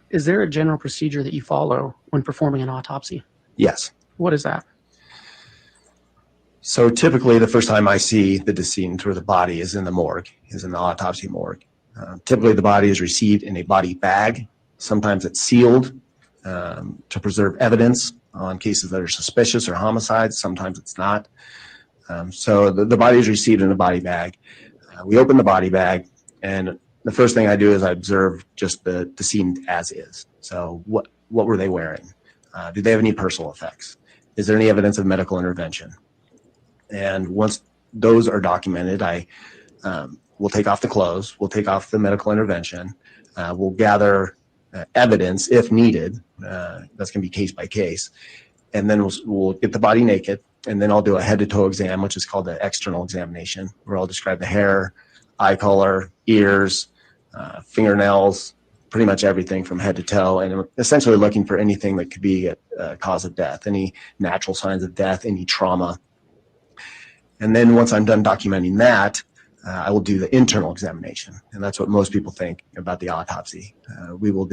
[SPEAKER 6] Is there a general procedure that you follow when performing an autopsy?
[SPEAKER 9] Yes.
[SPEAKER 6] What is that?
[SPEAKER 9] So typically the first time I see the decedent or the body is in the morgue, is in the autopsy morgue. Typically the body is received in a body bag. Sometimes it's sealed to preserve evidence on cases that are suspicious or homicides. Sometimes it's not. So the body is received in a body bag. We open the body bag, and the first thing I do is I observe just the decedent as is. So what were they wearing? Do they have any personal effects? Is there any evidence of medical intervention? And once those are documented, I will take off the clothes, we'll take off the medical intervention, we'll gather evidence if needed. That's going to be case by case. And then we'll get the body naked, and then I'll do a head-to-toe exam, which is called the external examination, where I'll describe the hair, eye color, ears, fingernails, pretty much everything from head to toe, and I'm essentially looking for anything that could be a cause of death, any natural signs of death, any trauma. And then once I'm done documenting that, I will do the internal examination, and that's what most people think about the autopsy. We will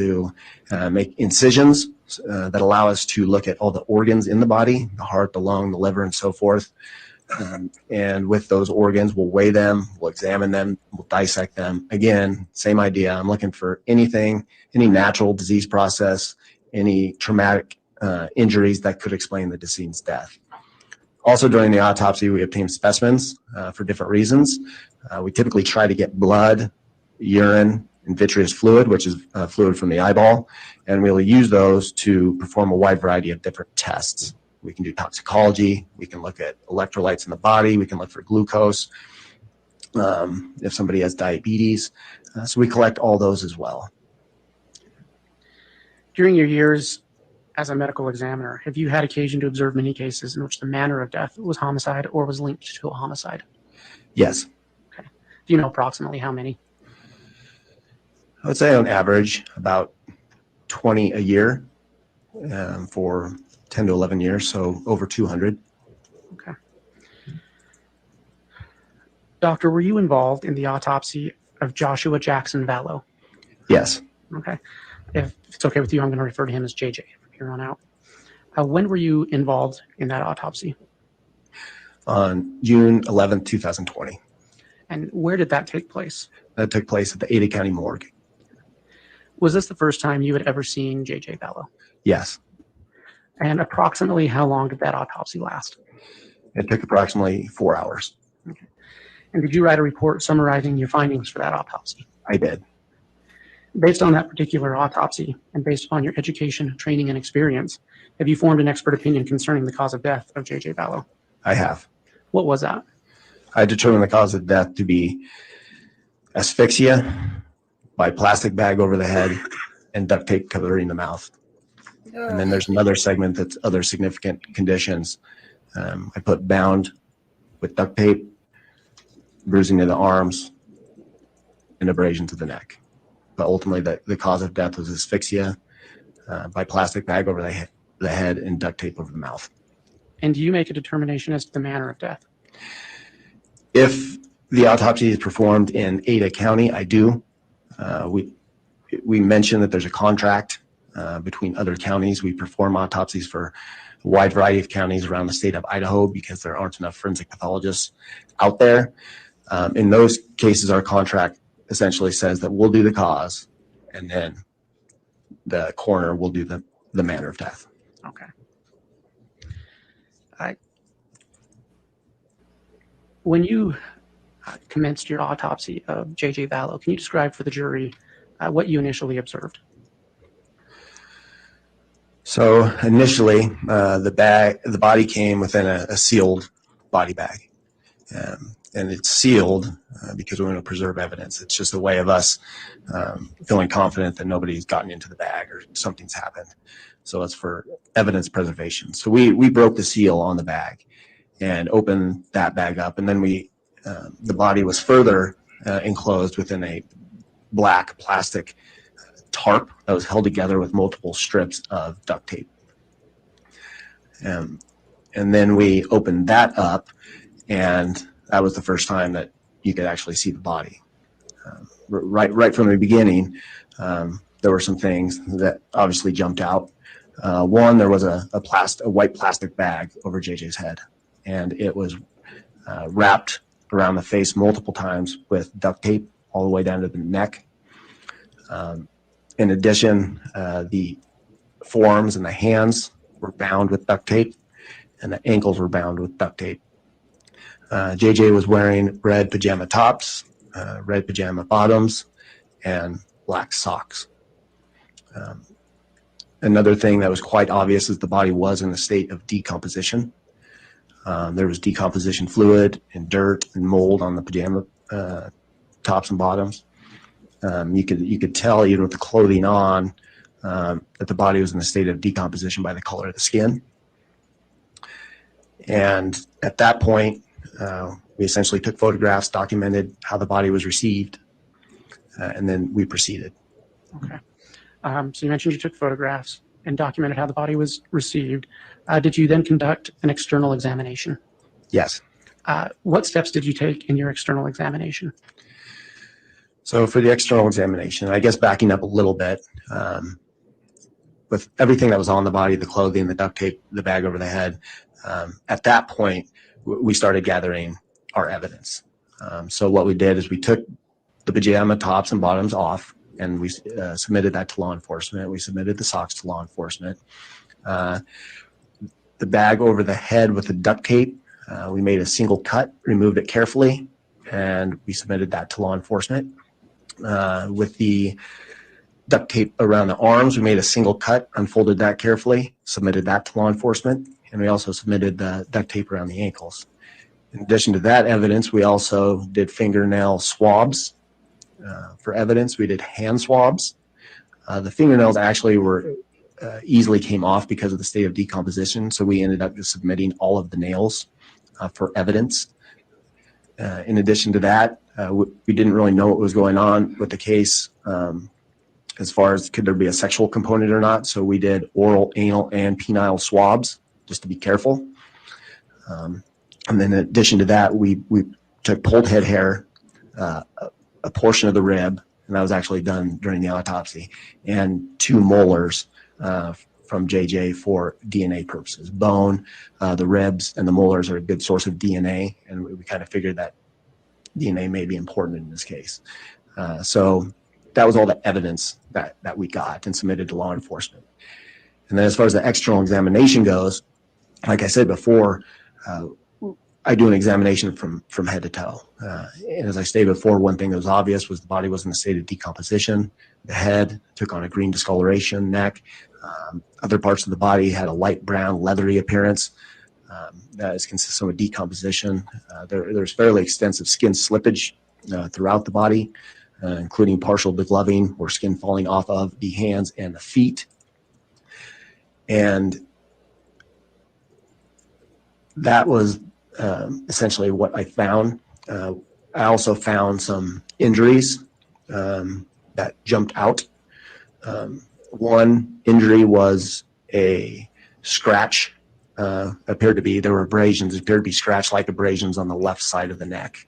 [SPEAKER 9] make incisions that allow us to look at all the organs in the body, the heart, the lung, the liver, and so forth. And with those organs, we'll weigh them, we'll examine them, we'll dissect them. Again, same idea. I'm looking for anything, any natural disease process, any traumatic injuries that could explain the decedent's death. Also, during the autopsy, we obtain specimens for different reasons. We typically try to get blood, urine, and vitreous fluid, which is fluid from the eyeball, and we'll use those to perform a wide variety of different tests. We can do toxicology, we can look at electrolytes in the body, we can look for glucose, if somebody has diabetes. So we collect all those as well.
[SPEAKER 6] During your years as a medical examiner, have you had occasion to observe many cases in which the manner of death was homicide or was linked to a homicide?
[SPEAKER 9] Yes.
[SPEAKER 6] Okay. Do you know approximately how many?
[SPEAKER 9] I would say on average about 20 a year for 10 to 11 years, so over 200.
[SPEAKER 6] Okay. Doctor, were you involved in the autopsy of Joshua Jackson Vallow?
[SPEAKER 9] Yes.
[SPEAKER 6] Okay. If it's okay with you, I'm going to refer to him as JJ from here on out. When were you involved in that autopsy?
[SPEAKER 9] On June 11th, 2020.
[SPEAKER 6] And where did that take place?
[SPEAKER 9] That took place at the Ada County Morgue.
[SPEAKER 6] Was this the first time you had ever seen JJ Vallow?
[SPEAKER 9] Yes.
[SPEAKER 6] And approximately how long did that autopsy last?
[SPEAKER 9] It took approximately 4 hours.
[SPEAKER 6] Okay. And did you write a report summarizing your findings for that autopsy?
[SPEAKER 9] I did.
[SPEAKER 6] Based on that particular autopsy and based upon your education, training, and experience, have you formed an expert opinion concerning the cause of death of JJ Vallow?
[SPEAKER 9] I have.
[SPEAKER 6] What was that?
[SPEAKER 9] I determined the cause of death to be asphyxia by plastic bag over the head and duct tape covering the mouth. And then there's another segment that's other significant conditions. I put bound with duct tape, bruising to the arms, and abrasion to the neck. But ultimately, the cause of death was asphyxia by plastic bag over the head and duct tape over the mouth.
[SPEAKER 6] And do you make a determination as to the manner of death?
[SPEAKER 9] If the autopsy is performed in Ada County, I do. We mentioned that there's a contract between other counties. We perform autopsies for a wide variety of counties around the state of Idaho because there aren't enough forensic pathologists out there. In those cases, our contract essentially says that we'll do the cause and then the coroner will do the manner of death.
[SPEAKER 6] Okay. When you commenced your autopsy of JJ Vallow, can you describe for the jury what you initially observed?
[SPEAKER 9] So initially, the body came within a sealed body bag, and it's sealed because we want to preserve evidence. It's just a way of us feeling confident that nobody's gotten into the bag or something's happened. So it's for evidence preservation. So we broke the seal on the bag and opened that bag up, and then the body was further enclosed within a black plastic tarp that was held together with multiple strips of duct tape. And then we opened that up, and that was the first time that you could actually see the body. Right from the beginning, there were some things that obviously jumped out. One, there was a white plastic bag over JJ's head. and it was wrapped around the face multiple times with duct tape all the way down to the neck. In addition, the forearms and the hands were bound with duct tape, and the ankles were bound with duct tape. JJ was wearing red pajama tops, red pajama bottoms, and black socks. Another thing that was quite obvious is the body was in a state of decomposition. There was decomposition fluid and dirt and mold on the pajama tops and bottoms. You could tell even with the clothing on that the body was in a state of decomposition by the color of the skin. And at that point, we essentially took photographs, documented how the body was received, and then we proceeded.
[SPEAKER 6] Okay. So you mentioned you took photographs and documented how the body was received. Did you then conduct an external examination?
[SPEAKER 9] Yes.
[SPEAKER 6] What steps did you take in your external examination?
[SPEAKER 9] So for the external examination, I guess backing up a little bit, with everything that was on the body, the clothing, the duct tape, the bag over the head, at that point, we started gathering our evidence. So what we did is we took the pajama tops and bottoms off, and we submitted that to law enforcement. We submitted the socks to law enforcement. The bag over the head with the duct tape, we made a single cut, removed it carefully, and we submitted that to law enforcement. With the duct tape around the arms, we made a single cut, unfolded that carefully, submitted that to law enforcement, and we also submitted the duct tape around the ankles. In addition to that evidence, we also did fingernail swabs. For evidence, we did hand swabs. The fingernails actually were easily came off because of the state of decomposition, so we ended up just submitting all of the nails for evidence. In addition to that, we didn't really know what was going on with the case as far as could there be a sexual component or not, so we did oral, anal, and penile swabs just to be careful. And then in addition to that, we took pulled head hair, a portion of the rib, and that was actually done during the autopsy, and 2 molars from JJ for DNA purposes. Bone, the ribs, and the molars are a good source of DNA, and we kind of figured that DNA may be important in this case. So that was all the evidence that we got and submitted to law enforcement. And then as far as the external examination goes, like I said before, I do an examination from head to toe. And as I stated before, one thing that was obvious was the body was in a state of decomposition. The head took on a green discoloration, neck. Other parts of the body had a light brown, leathery appearance that is consistent with decomposition. There's fairly extensive skin slippage throughout the body, including partial degloving or skin falling off of the hands and the feet. And that was essentially what I found. I also found some injuries that jumped out. One injury was a scratch. There were abrasions, appeared to be scratch-like abrasions on the left side of the neck.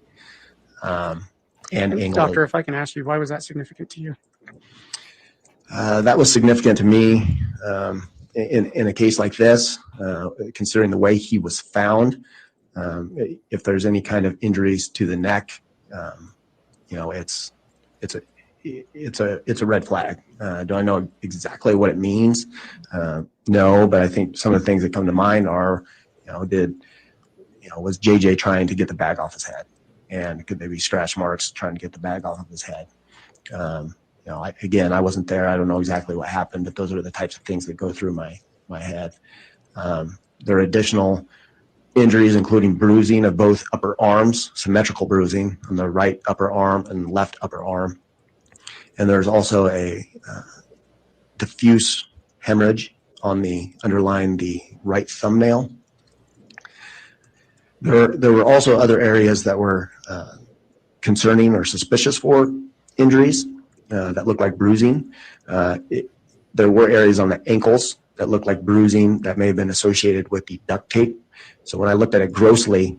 [SPEAKER 9] And
[SPEAKER 6] Doctor, if I can ask you, why was that significant to you?
[SPEAKER 9] That was significant to me in a case like this, considering the way he was found. If there's any kind of injuries to the neck, it's a red flag. Do I know exactly what it means? No, but I think some of the things that come to mind are, was JJ trying to get the bag off his head, and could there be scratch marks trying to get the bag off of his head? I wasn't there. I don't know exactly what happened, but those are the types of things that go through my head. There are additional injuries, including bruising of both upper arms, symmetrical bruising on the right upper arm and left upper arm. And there's also a diffuse hemorrhage on underlying the right thumbnail. There were also other areas that were concerning or suspicious for injuries that looked like bruising. There were areas on the ankles that looked like bruising that may have been associated with the duct tape. So when I looked at it grossly,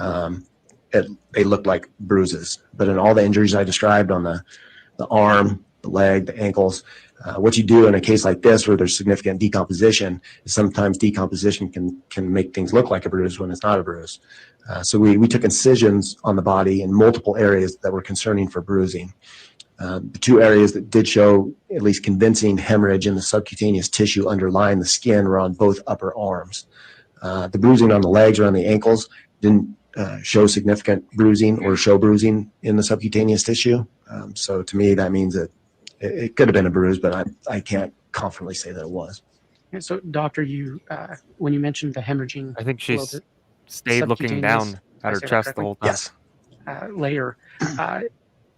[SPEAKER 9] they looked like bruises. But in all the injuries I described on the arm, the leg, the ankles. What you do in a case like this where there's significant decomposition is sometimes decomposition can make things look like a bruise when it's not a bruise. So we took incisions on the body in multiple areas that were concerning for bruising. The two areas that did show at least convincing hemorrhage in the subcutaneous tissue underlying the skin were on both upper arms. The bruising on the legs or on the ankles didn't show significant bruising or show bruising in the subcutaneous tissue. So to me, that means that it could have been a bruise, but I can't confidently say that it was.
[SPEAKER 6] And so, doctor, you when you mentioned the hemorrhaging,
[SPEAKER 1] I think
[SPEAKER 6] below
[SPEAKER 1] she's
[SPEAKER 6] the
[SPEAKER 1] stayed looking
[SPEAKER 6] subcutaneous,
[SPEAKER 1] down
[SPEAKER 6] I
[SPEAKER 1] at her
[SPEAKER 6] say that
[SPEAKER 1] chest the
[SPEAKER 6] correctly?
[SPEAKER 1] whole time.
[SPEAKER 9] Yes.
[SPEAKER 6] Layer,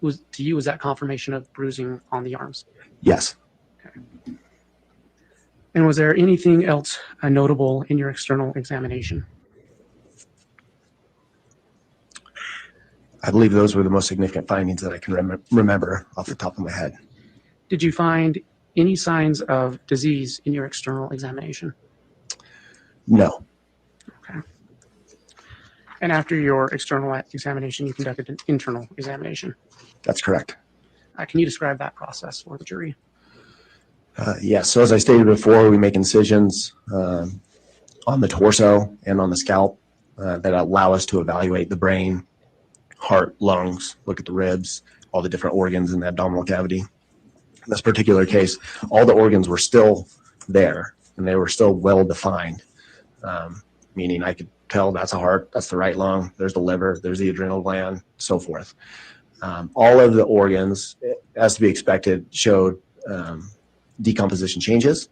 [SPEAKER 6] was that confirmation of bruising on the arms?
[SPEAKER 9] Yes.
[SPEAKER 6] And was there anything else notable in your external examination?
[SPEAKER 9] I believe those were the most significant findings that I can remember off the top of my head.
[SPEAKER 6] Did you find any signs of disease in your external examination?
[SPEAKER 9] No.
[SPEAKER 6] Okay. And after your external examination, you conducted an internal examination.
[SPEAKER 9] That's correct.
[SPEAKER 6] Can you describe that process for the jury?
[SPEAKER 9] Yes. So as I stated before, we make incisions on the torso and on the scalp that allow us to evaluate the brain, heart, lungs, look at the ribs, all the different organs in the abdominal cavity. In this particular case, all the organs were still there and they were still well defined, meaning I could tell that's a heart, that's the right lung, there's the liver, there's the adrenal gland, so forth. All of the organs, as to be expected, showed decomposition changes,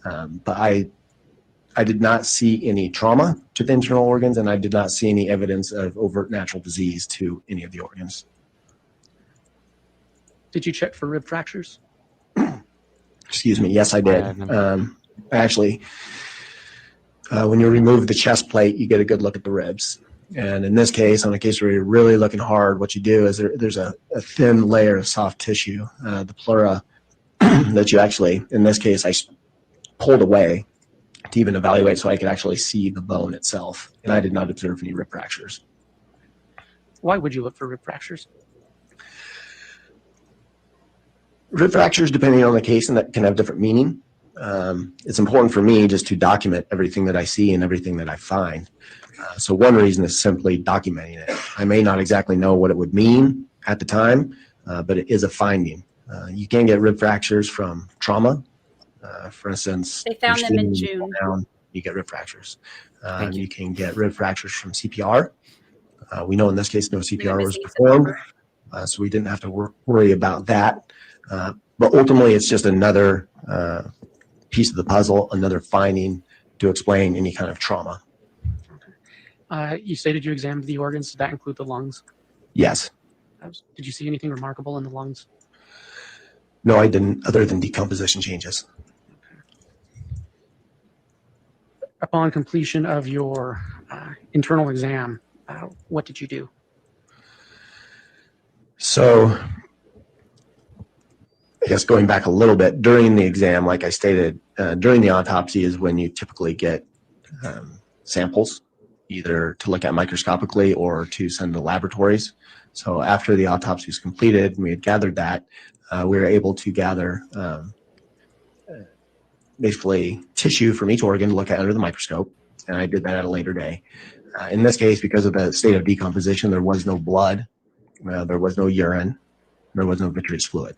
[SPEAKER 9] but I did not see any trauma to the internal organs, and I did not see any evidence of overt natural disease to any of the organs.
[SPEAKER 6] Did you check for rib fractures?
[SPEAKER 9] Excuse me. Yes, I did.
[SPEAKER 1] haven't.
[SPEAKER 9] Actually, when you remove the chest plate, you get a good look at the ribs. And in this case, on a case where you're really looking hard, what you do is there's a thin layer of soft tissue, the pleura, that you actually, in this case, I pulled away to even evaluate so I could actually see the bone itself. And I did not observe any rib fractures.
[SPEAKER 6] Why would you look for rib fractures?
[SPEAKER 9] Rib fractures, depending on the case, and that can have different meaning. It's important for me just to document everything that I see and everything that I find. So one reason is simply documenting it. I may not exactly know what it would mean at the time, but it is a finding. You can get rib fractures from trauma. For instance,
[SPEAKER 2] They found
[SPEAKER 9] your
[SPEAKER 2] them in
[SPEAKER 9] skin
[SPEAKER 2] June.
[SPEAKER 9] down, you get rib fractures. You can get rib fractures from CPR. We know in this case no CPR was performed, so we didn't have to worry about that. But ultimately, it's just another piece of the puzzle, another finding to explain any kind of trauma.
[SPEAKER 6] You stated you examined the organs. Did that include the lungs?
[SPEAKER 9] Yes.
[SPEAKER 6] Did you see anything remarkable in the lungs?
[SPEAKER 9] No, I didn't, other than decomposition changes.
[SPEAKER 6] Upon completion of your internal exam, what did you do?
[SPEAKER 9] So, I guess going back a little bit, during the exam, like I stated, during the autopsy is when you typically get samples, either to look at microscopically or to send to laboratories. So after the autopsy was completed and we had gathered that, we were able to gather basically tissue from each organ to look at under the microscope, and I did that at a later day. In this case, because of the state of decomposition, there was no blood, there was no urine, there was no vitreous fluid.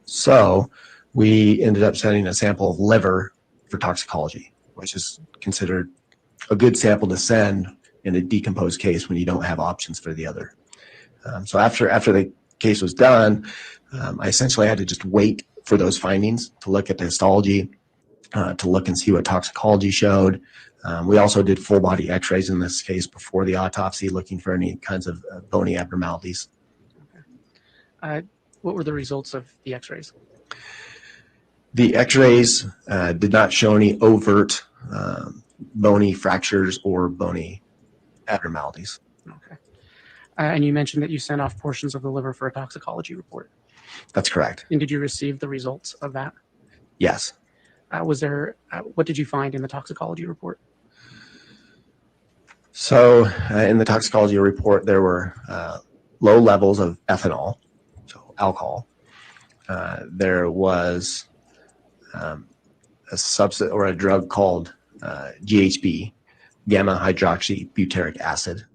[SPEAKER 9] So we ended up sending a sample of liver for toxicology, which is considered a good sample to send in a decomposed case when you don't have options for the other. So after the case was done, I essentially had to just wait for those findings to look at the histology, to look and see what toxicology showed. We also did full body x-rays in this case before the autopsy, looking for any kinds of bony abnormalities.
[SPEAKER 6] What were the results of the x-rays?
[SPEAKER 9] The x-rays did not show any overt bony fractures or bony abnormalities.
[SPEAKER 6] Okay. And you mentioned that you sent off portions of the liver for a toxicology report.
[SPEAKER 9] That's correct.
[SPEAKER 6] And did you receive the results of that?
[SPEAKER 9] Yes.
[SPEAKER 6] What did you find in the toxicology report?
[SPEAKER 9] So in the toxicology report, there were low levels of ethanol, so alcohol, there was a substance or a drug called GHB, gamma hydroxybutyric acid.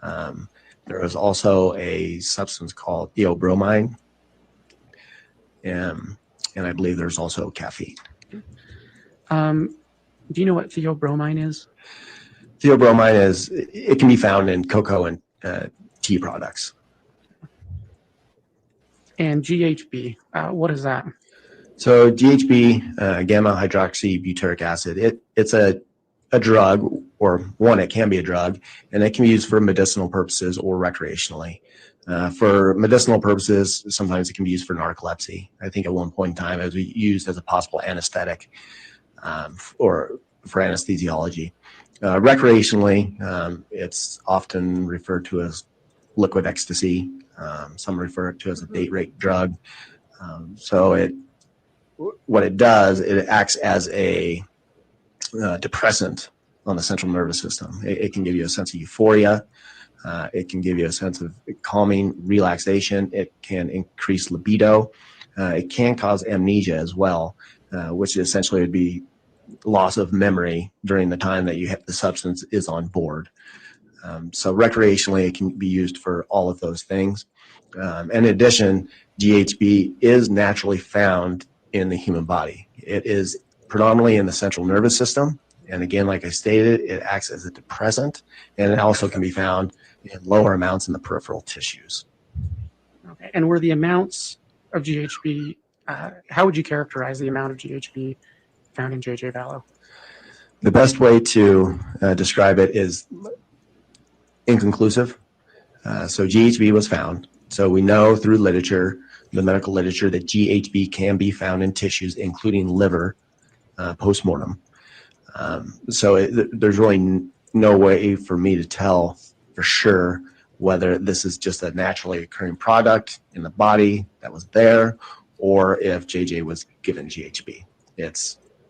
[SPEAKER 9] There was also a substance called theobromine, and I believe there's also caffeine.
[SPEAKER 6] Do you know what theobromine is?
[SPEAKER 9] Theobromine it can be found in cocoa and tea products.
[SPEAKER 6] And GHB, what is that?
[SPEAKER 9] So GHB, gamma hydroxybutyric acid, it's a drug, or one, it can be a drug, and it can be used for medicinal purposes or recreationally. For medicinal purposes, sometimes it can be used for narcolepsy. I think at one point in time it was used as a possible anesthetic or for anesthesiology. Recreationally, it's often referred to as liquid ecstasy. Some refer to it as a date rape drug. What it does, it acts as a depressant on the central nervous system. It can give you a sense of euphoria. It can give you a sense of calming, relaxation. It can increase libido. It can cause amnesia as well, which essentially would be loss of memory during the time that the substance is on board. So recreationally, it can be used for all of those things. In addition, GHB is naturally found in the human body. It is predominantly in the central nervous system. And again, like I stated, it acts as a depressant, and it also can be found in lower amounts in the peripheral tissues.
[SPEAKER 6] Okay. And were the amounts of GHB, how would you characterize the amount of GHB found in JJ Vallow?
[SPEAKER 9] The best way to describe it is inconclusive. So GHB was found. So we know through literature, the medical literature, that GHB can be found in tissues, including liver, post-mortem. There's really no way for me to tell for sure whether this is just a naturally occurring product in the body that was there, or if JJ was given GHB.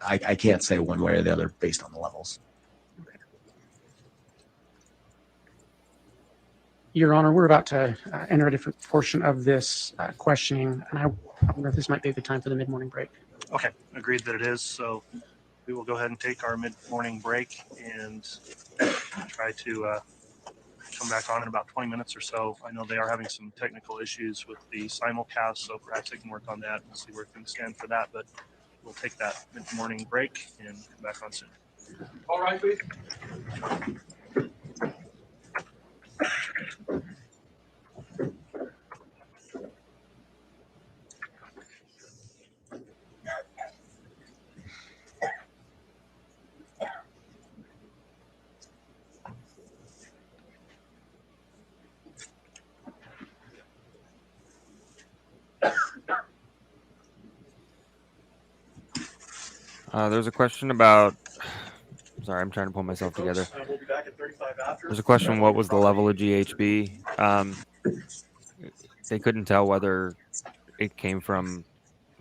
[SPEAKER 9] I can't say one way or the other based on the levels.
[SPEAKER 6] Your Honor, we're about to enter a different portion of this questioning, and I wonder if this might be a good time for the mid-morning break.
[SPEAKER 5] Okay, agreed that it is. So we will go ahead and take our mid-morning break and try to come back on in about 20 minutes or so. I know they are having some technical issues with the simulcast, so perhaps they can work on that and see where things stand for that. But we'll take that mid-morning break and come back on soon.
[SPEAKER 10] All right, please.
[SPEAKER 1] There's a question about. Sorry, I'm trying to pull myself together.
[SPEAKER 10] We'll be back at 35 after.
[SPEAKER 1] There's a question: what was the level of GHB? They couldn't tell whether it came from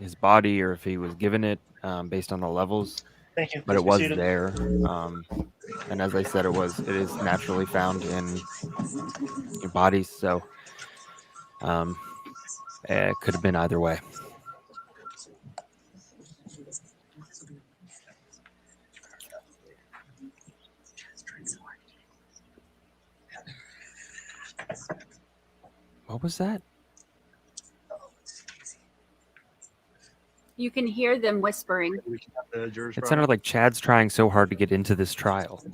[SPEAKER 1] his body or if he was given it based on the levels.
[SPEAKER 5] Thank you.
[SPEAKER 1] But it was there, and as I said, it is naturally found in your bodies. So it could have been either way. What was that?
[SPEAKER 2] You can hear them whispering.
[SPEAKER 1] It sounded like Chad's trying so hard to get into this trial.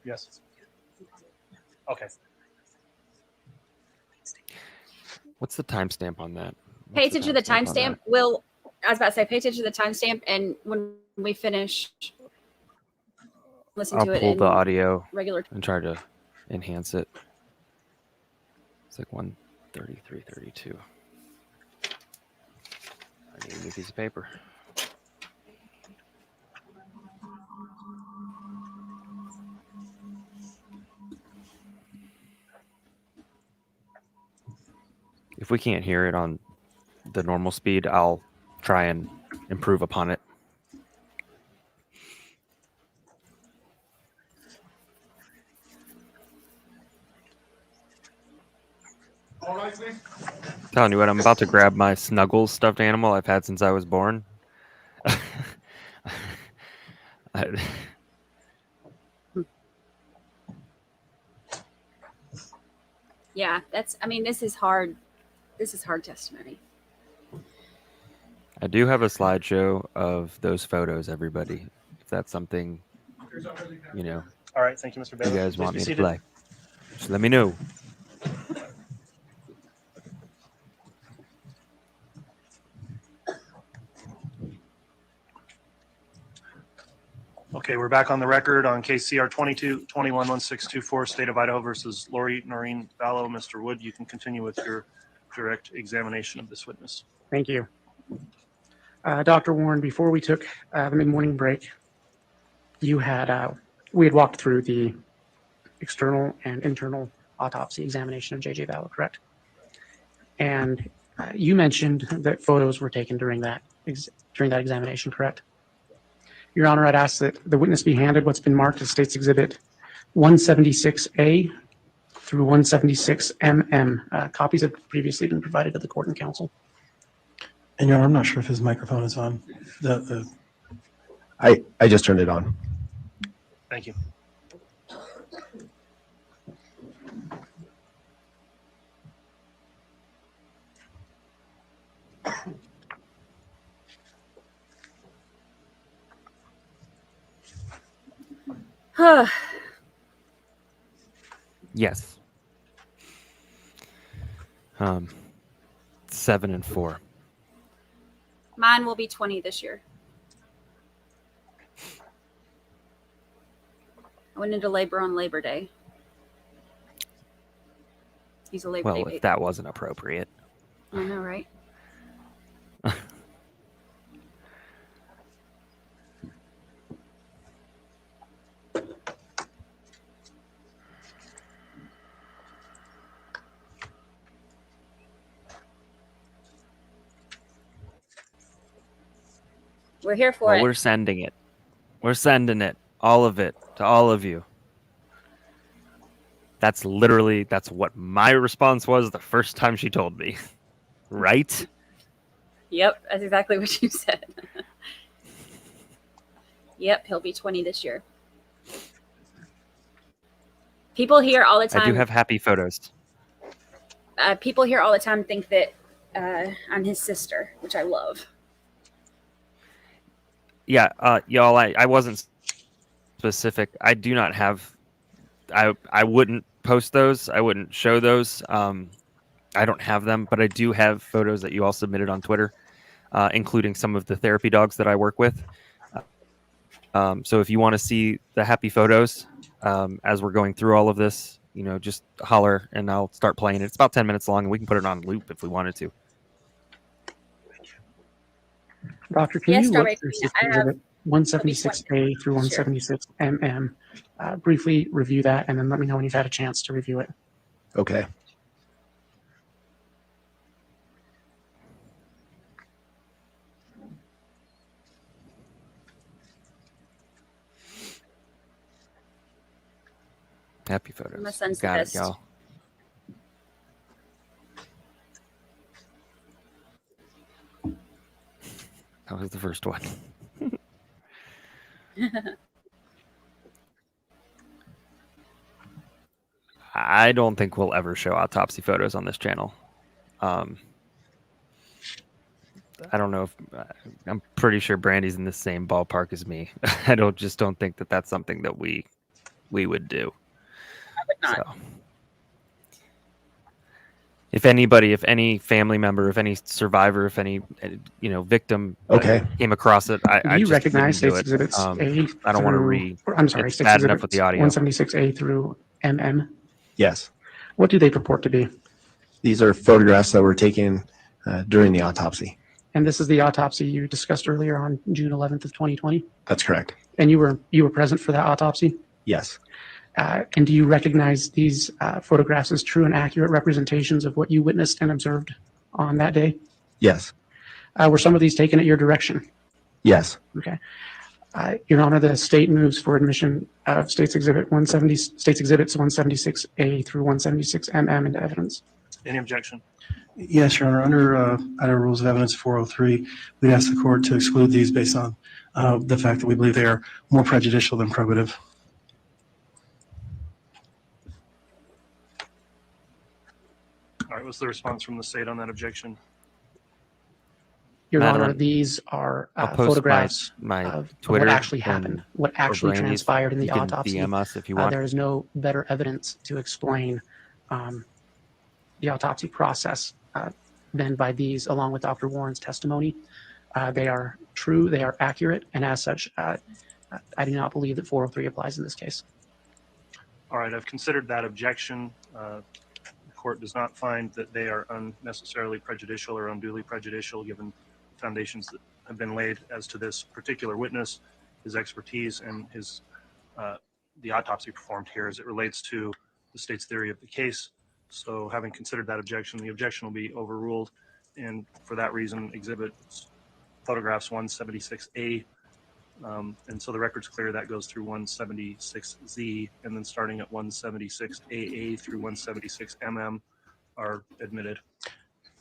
[SPEAKER 5] Yes. Okay.
[SPEAKER 1] What's the timestamp on that?
[SPEAKER 2] Pay attention to the timestamp. I was about to say, pay attention to the timestamp, and when we finish, listen to it.
[SPEAKER 1] I'll pull the audio
[SPEAKER 2] regular
[SPEAKER 1] and try to enhance it. It's like 1:33:32. I need a new piece of paper. If we can't hear it on the normal speed, I'll try and improve upon it.
[SPEAKER 10] All right, please.
[SPEAKER 1] Telling you what, I'm about to grab my Snuggles stuffed animal I've had since I was born.
[SPEAKER 2] Yeah, I mean, this is hard. This is hard testimony.
[SPEAKER 1] I do have a slideshow of those photos, everybody. If that's something, you know,
[SPEAKER 5] All right, thank you, Mr.
[SPEAKER 1] you
[SPEAKER 5] Bailiff.
[SPEAKER 1] guys
[SPEAKER 5] Please
[SPEAKER 1] want
[SPEAKER 5] be
[SPEAKER 1] me to
[SPEAKER 5] seated.
[SPEAKER 1] play. Just let me know.
[SPEAKER 5] Okay, we're back on the record on case CR 22-21-1624, State of Idaho versus Lori Noreen Vallow. Mr. Wood, you can continue with your direct examination of this witness.
[SPEAKER 6] Thank you. Dr. Warren, before we took the mid-morning break, we had walked through the external and internal autopsy examination of JJ Vallow, correct? And you mentioned that photos were taken during that examination, correct? Your Honor, I'd ask that the witness be handed what's been marked as State's Exhibit 176A through 176MM. Copies have previously been provided to the court and counsel.
[SPEAKER 7] And Your Honor, I'm not sure if his microphone is on.
[SPEAKER 9] I just turned it on.
[SPEAKER 5] Thank you.
[SPEAKER 1] Yes. 7 and 4.
[SPEAKER 2] Mine will be 20 this year. I went into labor on Labor Day. He's a Labor Day
[SPEAKER 1] Well,
[SPEAKER 2] baby.
[SPEAKER 1] if that wasn't appropriate.
[SPEAKER 2] I know, right? We're here for
[SPEAKER 1] Well,
[SPEAKER 2] it.
[SPEAKER 1] we're sending it. We're sending it. All of it to all of you. That's what my response was the first time she told me. Right?
[SPEAKER 2] Yep, that's exactly what you said. Yep, he'll be 20 this year. People here all the time.
[SPEAKER 1] I do have happy photos.
[SPEAKER 2] People here all the time think that I'm his sister, which I love.
[SPEAKER 1] Yeah, y'all, I wasn't specific. I do not have. I wouldn't post those. I wouldn't show those. I don't have them, but I do have photos that you all submitted on Twitter, including some of the therapy dogs that I work with. So if you want to see the happy photos as we're going through all of this, just holler and I'll start playing it. It's about 10 minutes long, and we can put it on loop if we wanted to.
[SPEAKER 6] Doctor, can
[SPEAKER 2] Yes,
[SPEAKER 6] you look
[SPEAKER 2] Strawberry
[SPEAKER 6] through
[SPEAKER 2] Queen, I have-
[SPEAKER 6] Exhibit 176A through 176MM, briefly review that, and then let me know when you've had a chance to review it.
[SPEAKER 9] Okay.
[SPEAKER 1] Happy photos.
[SPEAKER 2] My son's the
[SPEAKER 1] Got
[SPEAKER 2] best.
[SPEAKER 1] it, y'all. That was the first one. I don't think we'll ever show autopsy photos on this channel. I don't know if I'm pretty sure Brandy's in the same ballpark as me. I don't think that that's something that we would do.
[SPEAKER 2] I would not.
[SPEAKER 1] So, if any family member, if any survivor, if any victim came across it, I
[SPEAKER 6] Do you
[SPEAKER 1] just
[SPEAKER 6] recognize
[SPEAKER 1] wouldn't
[SPEAKER 6] State's
[SPEAKER 1] do it.
[SPEAKER 6] Exhibits A
[SPEAKER 1] I don't want to
[SPEAKER 6] through-
[SPEAKER 1] read.
[SPEAKER 6] or, I'm sorry,
[SPEAKER 1] It's
[SPEAKER 6] State's
[SPEAKER 1] bad enough
[SPEAKER 6] Exhibits
[SPEAKER 1] with the audio.
[SPEAKER 6] 176A through MM?
[SPEAKER 9] Yes.
[SPEAKER 6] What do they purport to be?
[SPEAKER 9] These are photographs that were taken during the autopsy.
[SPEAKER 6] And this is the autopsy you discussed earlier on June 11th of 2020?
[SPEAKER 9] That's correct.
[SPEAKER 6] And you were present for that autopsy?
[SPEAKER 9] Yes.
[SPEAKER 6] And do you recognize these photographs as true and accurate representations of what you witnessed and observed on that day?
[SPEAKER 9] Yes.
[SPEAKER 6] Were some of these taken at your direction?
[SPEAKER 9] Yes.
[SPEAKER 6] Okay. Your Honor, the state moves for admission of State's Exhibits 176A through 176MM into evidence.
[SPEAKER 5] Any objection?
[SPEAKER 7] Yes, Your Honor. Under Idaho Rules of Evidence 403, we'd ask the court to exclude these based on the fact that we believe they are more prejudicial than probative.
[SPEAKER 5] All right, what's the response from the state on that objection?
[SPEAKER 6] Your
[SPEAKER 1] Madam,
[SPEAKER 6] Honor, these are
[SPEAKER 1] I'll post
[SPEAKER 6] photographs
[SPEAKER 1] my
[SPEAKER 6] of
[SPEAKER 1] Twitter
[SPEAKER 6] what actually happened, what actually
[SPEAKER 1] Brandy's.
[SPEAKER 6] transpired in the
[SPEAKER 1] You can
[SPEAKER 6] autopsy.
[SPEAKER 1] DM us if you want.
[SPEAKER 6] There is no better evidence to explain the autopsy process than by these, along with Dr. Warren's testimony. They are true, they are accurate, and as such, I do not believe that 403 applies in this case.
[SPEAKER 5] All right, I've considered that objection. The court does not find that they are unnecessarily prejudicial or unduly prejudicial given foundations that have been laid as to this particular witness, his expertise, and his the autopsy performed here as it relates to the state's theory of the case. So having considered that objection, the objection will be overruled. And for that reason, exhibit photographs 176A. And so the record's clear that goes through 176Z, and then starting at 176AA through 176MM are admitted.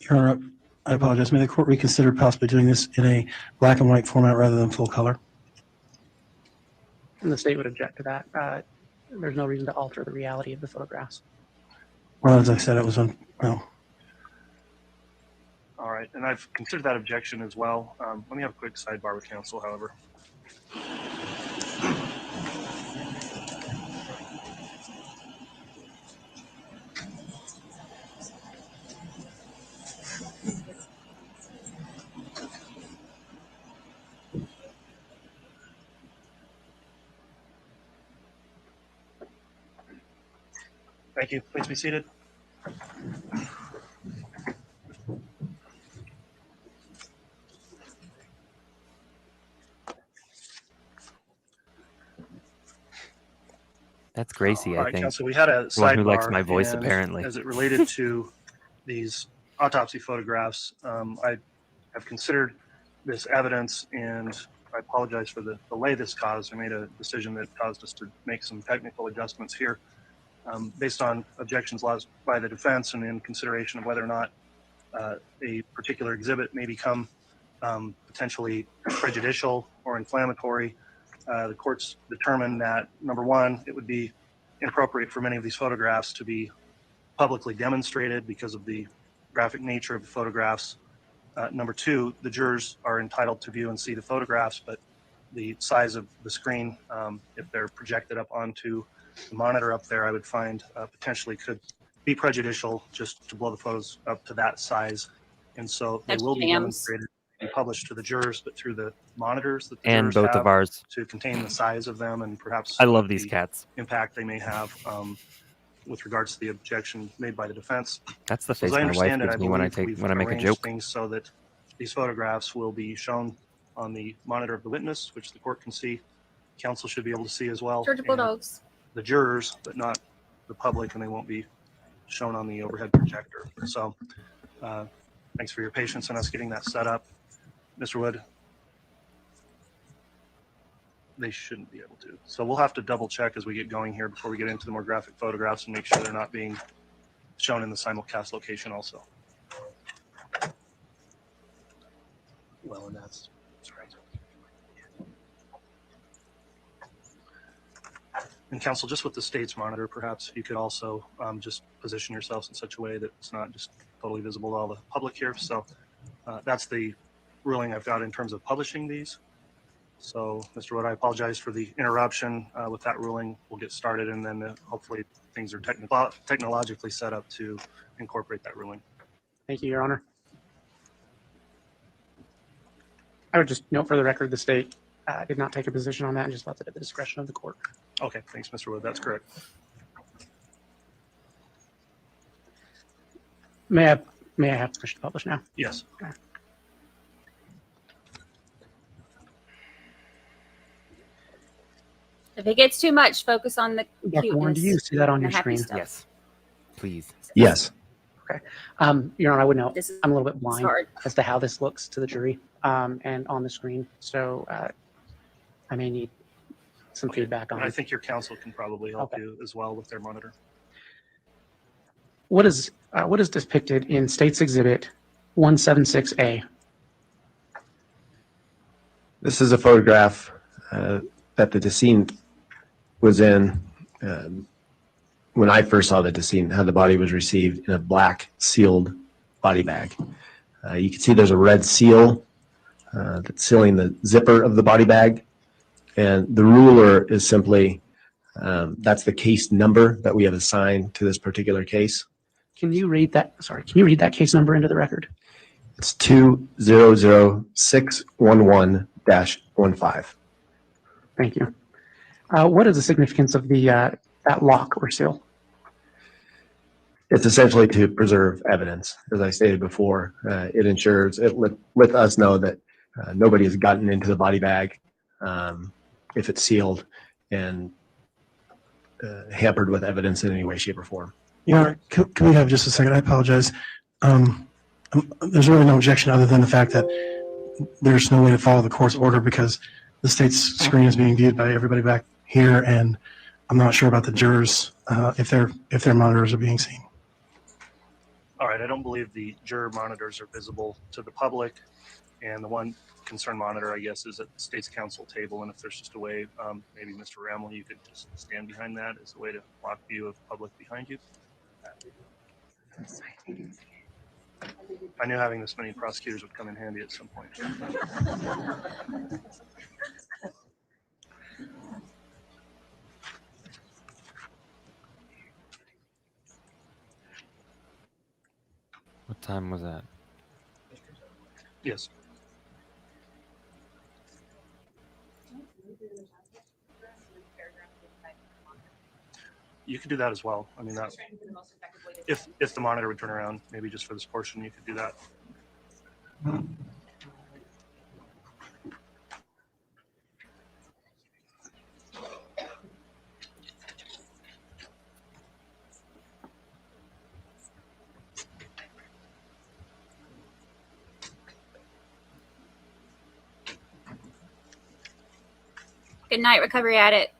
[SPEAKER 7] Your Honor, I apologize. May the court reconsider possibly doing this in a black and white format rather than full color?
[SPEAKER 6] And the state would object to that. There's no reason to alter the reality of the photographs.
[SPEAKER 7] Well, as I said, it was on, well,
[SPEAKER 5] All right, and I've considered that objection as well. Let me have a quick sidebar with counsel, however. Thank you. Please be seated.
[SPEAKER 1] That's Gracie,
[SPEAKER 5] All
[SPEAKER 1] I
[SPEAKER 5] right,
[SPEAKER 1] think.
[SPEAKER 5] counsel, we had a
[SPEAKER 1] The one who
[SPEAKER 5] sidebar,
[SPEAKER 1] likes my voice,
[SPEAKER 5] and
[SPEAKER 1] apparently.
[SPEAKER 5] as it related to these autopsy photographs, I have considered this evidence, and I apologize for the delay this caused. I made a decision that caused us to make some technical adjustments here based on objections lodged by the defense and in consideration of whether or not a particular exhibit may become potentially prejudicial or inflammatory. The courts determined that, number one, it would be inappropriate for many of these photographs to be publicly demonstrated because of the graphic nature of the photographs. Number two, the jurors are entitled to view and see the photographs, but the size of the screen, if they're projected up onto the monitor up there, I would find potentially could be prejudicial just to blow the photos up to that size. And so they will be demonstrated and published to the jurors, but through the monitors that the
[SPEAKER 1] And
[SPEAKER 5] jurors
[SPEAKER 1] both
[SPEAKER 5] have
[SPEAKER 1] of ours.
[SPEAKER 5] to contain the size of them and perhaps
[SPEAKER 1] I love these
[SPEAKER 5] the
[SPEAKER 1] cats.
[SPEAKER 5] impact they may have with regards to the objection made by the defense.
[SPEAKER 1] That's the
[SPEAKER 5] So
[SPEAKER 1] face
[SPEAKER 5] as I
[SPEAKER 1] my wife
[SPEAKER 5] understand it,
[SPEAKER 1] gives
[SPEAKER 5] I
[SPEAKER 1] me when I
[SPEAKER 5] believe we've
[SPEAKER 1] make a
[SPEAKER 5] arranged
[SPEAKER 1] joke.
[SPEAKER 5] things so that these photographs will be shown on the monitor of the witness, which the court can see. Counsel should be able to see as well.
[SPEAKER 2] Georgia
[SPEAKER 5] and
[SPEAKER 2] Bulldogs.
[SPEAKER 5] the jurors, but not the public, and they won't be shown on the overhead projector. So thanks for your patience in us getting that set up. Mr. Wood, they shouldn't be able to. So we'll have to double check as we get going here before we get into the more graphic photographs and make sure they're not being shown in the simulcast location also. Well, and that's right. And counsel, just with the state's monitor, perhaps you could also just position yourselves in such a way that it's not just totally visible to all the public here. So that's the ruling I've got in terms of publishing these. So, Mr. Wood, I apologize for the interruption. With that ruling, we'll get started, and then hopefully things are technologically set up to incorporate that ruling.
[SPEAKER 6] Thank you, Your Honor. I would just note for the record, the state did not take a position on that and just left it at the discretion of the court.
[SPEAKER 5] Okay, thanks, Mr. Wood. That's correct.
[SPEAKER 6] May I have permission to publish now?
[SPEAKER 5] Yes.
[SPEAKER 6] Okay.
[SPEAKER 2] If it gets too much, focus on the
[SPEAKER 6] Dr. Warren, do you
[SPEAKER 2] cuteness
[SPEAKER 6] see that on
[SPEAKER 2] and
[SPEAKER 6] your
[SPEAKER 2] the happy
[SPEAKER 6] screen?
[SPEAKER 2] stuff.
[SPEAKER 1] Yes. Please.
[SPEAKER 9] Yes.
[SPEAKER 6] Your Honor, I would note
[SPEAKER 2] This is
[SPEAKER 6] I'm a little bit blind
[SPEAKER 2] hard.
[SPEAKER 6] as to how this looks to the jury and on the screen. So I may need some feedback on
[SPEAKER 5] I
[SPEAKER 6] it.
[SPEAKER 5] think your counsel can probably help
[SPEAKER 6] Okay.
[SPEAKER 5] you as well with their monitor.
[SPEAKER 6] what is depicted in State's Exhibit 176A?
[SPEAKER 9] This is a photograph that the decedent was in when I first saw the decedent, how the body was received in a black sealed body bag. You can see there's a red seal that's sealing the zipper of the body bag, and the ruler is simply that's the case number that we have assigned to this particular case.
[SPEAKER 6] Can you read that? Sorry, can you read that case number into the record?
[SPEAKER 9] It's 200611-15.
[SPEAKER 6] Thank you. What is the significance of the that lock or seal?
[SPEAKER 9] It's essentially to preserve evidence. As I stated before, it ensures it let us know that nobody has gotten into the body bag if it's sealed and hampered with evidence in any way, shape, or form.
[SPEAKER 7] Your Honor, can we have just a second? I apologize. There's really no objection other than the fact that there's no way to follow the court's order because the state's screen is being viewed by everybody back here, and I'm not sure about the jurors if their monitors are being seen.
[SPEAKER 5] All right, I don't believe the juror monitors are visible to the public, and the one concern monitor, I guess, is at the state's counsel table, and if there's just a way, maybe Mr. Ramel, you could just stand behind that as a way to block view of public behind you. I knew having this many prosecutors would come in handy at some point.
[SPEAKER 1] What time was that?
[SPEAKER 5] Yes. You could do that as well. I mean, that if the monitor would turn around, maybe just for this portion, you could do that.
[SPEAKER 2] Good night, recovery addict.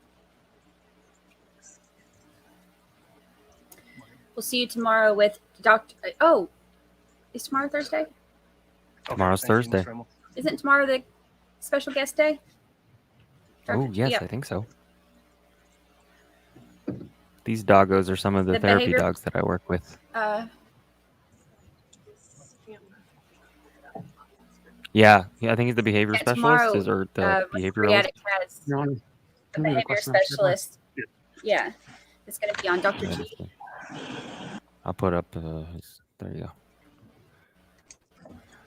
[SPEAKER 2] We'll see you tomorrow with Dr. Oh, is tomorrow Thursday?
[SPEAKER 1] Tomorrow's Thursday.
[SPEAKER 2] Isn't tomorrow the special guest day?
[SPEAKER 1] Oh, yes,
[SPEAKER 2] Yep.
[SPEAKER 1] I think so. These doggos are some of the
[SPEAKER 2] The
[SPEAKER 1] therapy
[SPEAKER 2] behavior-
[SPEAKER 1] dogs that I work with. Yeah, I think he's the behavior
[SPEAKER 2] Yeah,
[SPEAKER 1] specialist
[SPEAKER 2] tomorrow,
[SPEAKER 1] or the
[SPEAKER 2] recovery
[SPEAKER 1] behavioralist.
[SPEAKER 2] addict has
[SPEAKER 6] Your Honor,
[SPEAKER 2] a
[SPEAKER 6] can we
[SPEAKER 2] behavior
[SPEAKER 6] request an extra class?
[SPEAKER 2] specialist. Yeah, it's going to be on Dr.
[SPEAKER 1] Yeah,
[SPEAKER 2] G.
[SPEAKER 1] I'll put up. There you go.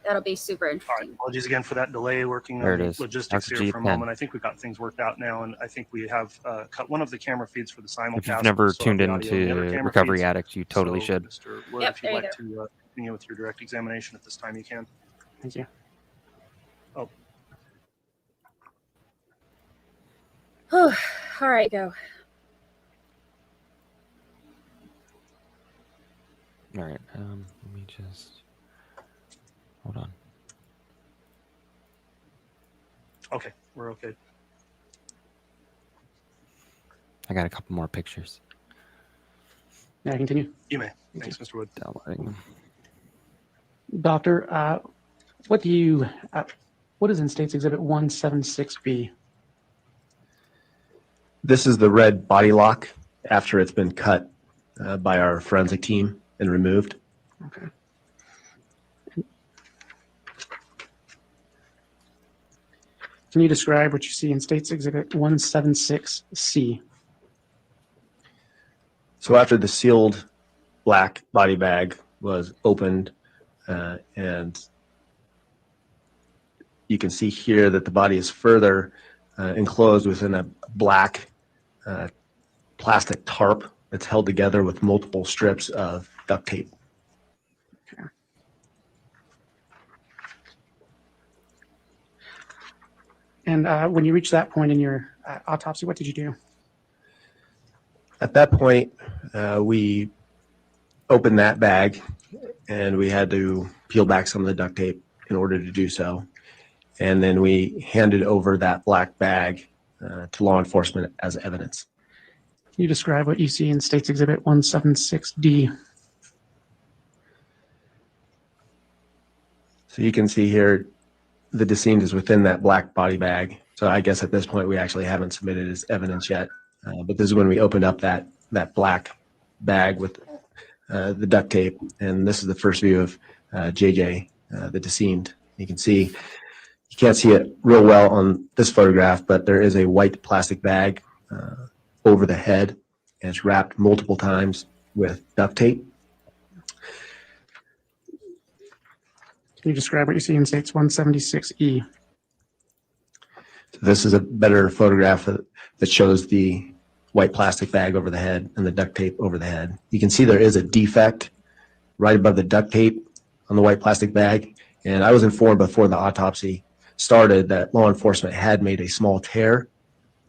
[SPEAKER 2] That'll be super
[SPEAKER 5] All right,
[SPEAKER 2] interesting.
[SPEAKER 5] apologies again for that delay working
[SPEAKER 1] There
[SPEAKER 5] on
[SPEAKER 1] it
[SPEAKER 5] the
[SPEAKER 1] is.
[SPEAKER 5] logistics
[SPEAKER 1] Dr.
[SPEAKER 5] here
[SPEAKER 1] G
[SPEAKER 5] for a
[SPEAKER 1] 10.
[SPEAKER 5] moment. I think we got things worked out now, and I think we have cut one of the camera feeds for the simulcast.
[SPEAKER 1] If you've never
[SPEAKER 5] We still have
[SPEAKER 1] tuned
[SPEAKER 5] the audio in the other
[SPEAKER 1] into
[SPEAKER 5] camera
[SPEAKER 1] Recovery
[SPEAKER 5] feeds.
[SPEAKER 1] Addict, you totally
[SPEAKER 5] So,
[SPEAKER 1] should.
[SPEAKER 5] Mr. Wood,
[SPEAKER 2] Yep,
[SPEAKER 5] if you'd
[SPEAKER 2] there you
[SPEAKER 5] like to continue with your direct examination at this time, you can.
[SPEAKER 6] Thank you.
[SPEAKER 2] All right, go.
[SPEAKER 1] All right. Let me just hold on.
[SPEAKER 5] Okay, we're okay.
[SPEAKER 1] I got a couple more pictures.
[SPEAKER 6] May I continue?
[SPEAKER 5] You may. Thanks, Mr. Wood.
[SPEAKER 1] Downloading them.
[SPEAKER 6] Doctor, what is in State's Exhibit 176B?
[SPEAKER 9] This is the red body lock after it's been cut by our forensic team and removed.
[SPEAKER 6] Okay. Can you describe what you see in State's Exhibit 176C?
[SPEAKER 9] So after the sealed black body bag was opened, and you can see here that the body is further enclosed within a black plastic tarp that's held together with multiple strips of duct tape.
[SPEAKER 6] Okay. And when you reached that point in your autopsy, what did you do?
[SPEAKER 9] At that point, we opened that bag and we had to peel back some of the duct tape in order to do so. And then we handed over that black bag to law enforcement as evidence.
[SPEAKER 6] Can you describe what you see in State's Exhibit 176D?
[SPEAKER 9] So you can see here, the deceased is within that black body bag. So I guess at this point we actually haven't submitted as evidence yet. But this is when we opened up that black bag with the duct tape, and this is the first view of JJ, the deceased. You can see, you can't see it real well on this photograph, but there is a white plastic bag over the head, and it's wrapped multiple times with duct tape.
[SPEAKER 6] Can you describe what you see in States 176E?
[SPEAKER 9] So this is a better photograph that shows the white plastic bag over the head and the duct tape over the head. You can see there is a defect right above the duct tape on the white plastic bag. And I was informed before the autopsy started that law enforcement had made a small tear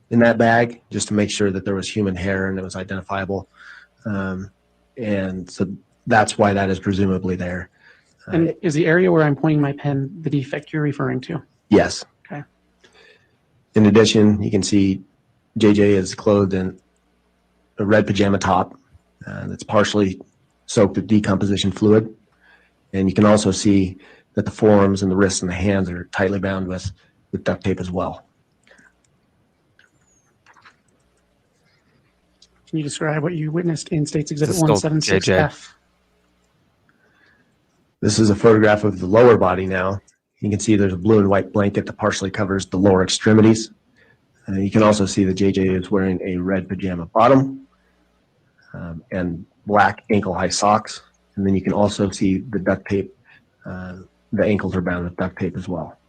[SPEAKER 9] in that bag just to make sure that there was human hair and it was identifiable. And so that's why that is presumably there.
[SPEAKER 6] And is the area where I'm pointing my pen the defect you're referring to?
[SPEAKER 9] Yes.
[SPEAKER 6] Okay.
[SPEAKER 9] In addition, you can see JJ is clothed in a red pajama top that's partially soaked with decomposition fluid. And you can also see that the forearms and the wrists and the hands are tightly bound with duct tape as well.
[SPEAKER 6] Can you describe what you witnessed in States Exhibit
[SPEAKER 1] This is still
[SPEAKER 6] 176F?
[SPEAKER 9] This is a photograph of the lower body now. You can see there's a blue and white blanket that partially covers the lower extremities. You can also see that JJ is wearing a red pajama bottom and black ankle-high socks. And then you can also see the duct tape. The ankles are bound with duct tape as well.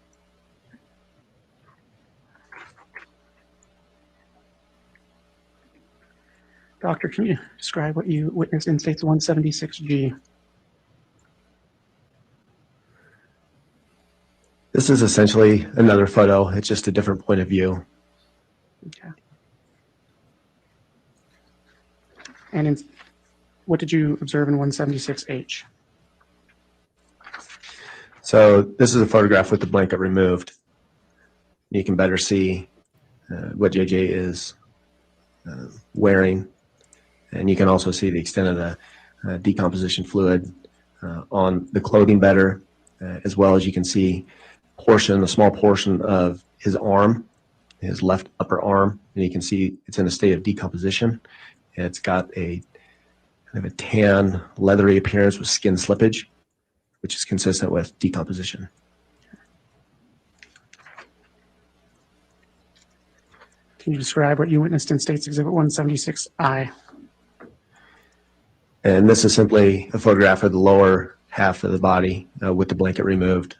[SPEAKER 6] Doctor, can you describe what you witnessed in States 176G?
[SPEAKER 9] This is essentially another photo. It's just a different point of view.
[SPEAKER 6] Okay. And what did you observe in 176H?
[SPEAKER 9] So this is a photograph with the blanket removed. You can better see what JJ is wearing, and you can also see the extent of the decomposition fluid on the clothing better, as well as you can see a small portion of his arm, his left upper arm, and you can see it's in a state of decomposition. It's got a kind of a tan, leathery appearance with skin slippage, which is consistent with decomposition.
[SPEAKER 6] Can you describe what you witnessed in States Exhibit 176I?
[SPEAKER 9] And this is simply a photograph of the lower half of the body with the blanket removed,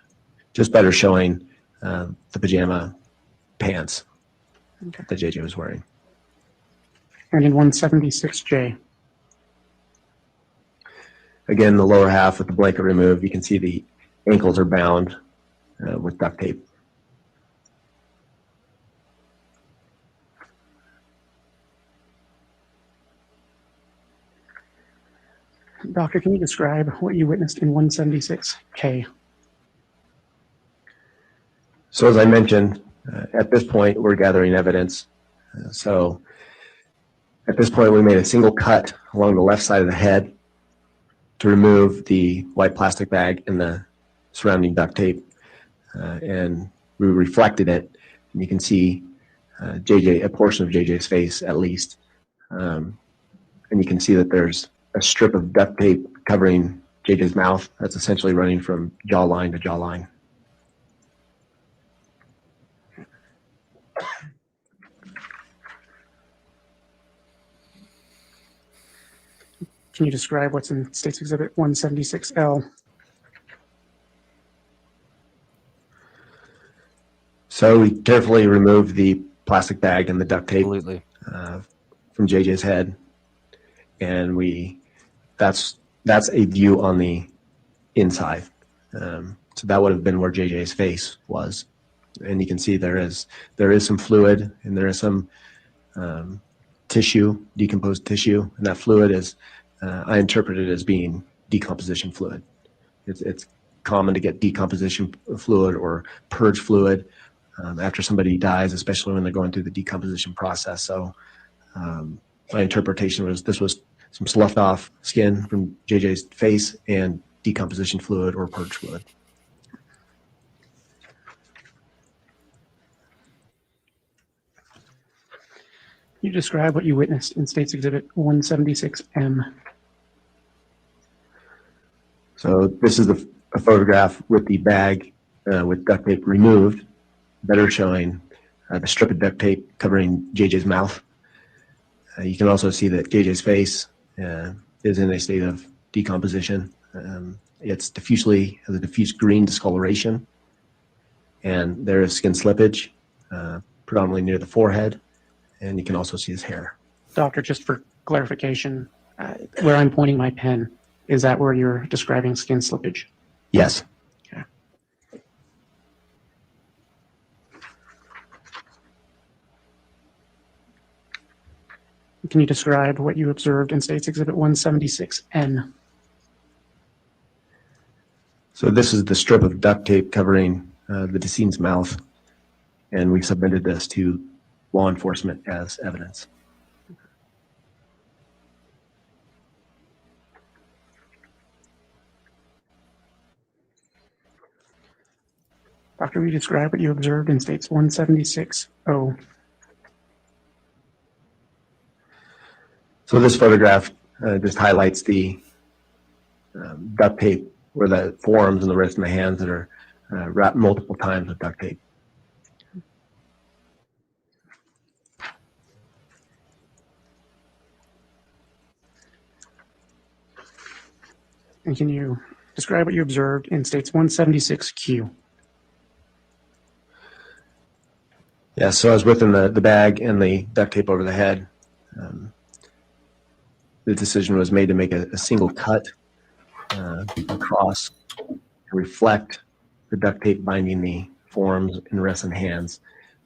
[SPEAKER 9] just better showing the pajama pants that JJ was wearing.
[SPEAKER 6] And in 176J?
[SPEAKER 9] Again, the lower half with the blanket removed, you can see the ankles are bound with duct tape.
[SPEAKER 6] Doctor, can you describe what you witnessed in 176K?
[SPEAKER 9] So as I mentioned, at this point, we're gathering evidence. So at this point, we made a single cut along the left side of the head to remove the white plastic bag and the surrounding duct tape. And we reflected it, and you can see a portion of JJ's face at least. And you can see that there's a strip of duct tape covering JJ's mouth that's essentially running from jawline to jawline.
[SPEAKER 6] Can you describe what's in States Exhibit 176L?
[SPEAKER 9] So we carefully removed the plastic bag and the duct tape from JJ's head, and that's a view on the inside. So that would have been where JJ's face was, and you can see there is some fluid and there is some tissue, decomposed tissue, and that fluid is I interpret it as being decomposition fluid. It's common to get decomposition fluid or purge fluid after somebody dies, especially when they're going through the decomposition process. So my interpretation was this was some sloughed off skin from JJ's face and decomposition fluid or purge fluid.
[SPEAKER 6] you describe what you witnessed in State's Exhibit 176M?
[SPEAKER 9] So this is a photograph with the bag with duct tape removed, better showing the strip of duct tape covering JJ's mouth. You can also see that JJ's face is in a state of decomposition. It's has a diffuse green discoloration, and there is skin slippage, predominantly near the forehead, and you can also see his hair.
[SPEAKER 6] Doctor, just for clarification, where I'm pointing my pen, is that where you're describing skin slippage?
[SPEAKER 9] Yes.
[SPEAKER 6] Okay. Can you describe what you observed in State's Exhibit 176N?
[SPEAKER 9] So this is the strip of duct tape covering the decedent's mouth, and we submitted this to law enforcement as evidence.
[SPEAKER 6] Doctor, will you describe what you observed in State's 176O?
[SPEAKER 9] So this photograph just highlights the duct tape where the forearms and the wrists and the hands that are wrapped multiple times with duct tape.
[SPEAKER 6] And can you describe what you observed in State's 176Q?
[SPEAKER 9] Yeah, so I was within the bag and the duct tape over the head. The decision was made to make a single cut across to reflect the duct tape binding the forearms and wrists and hands.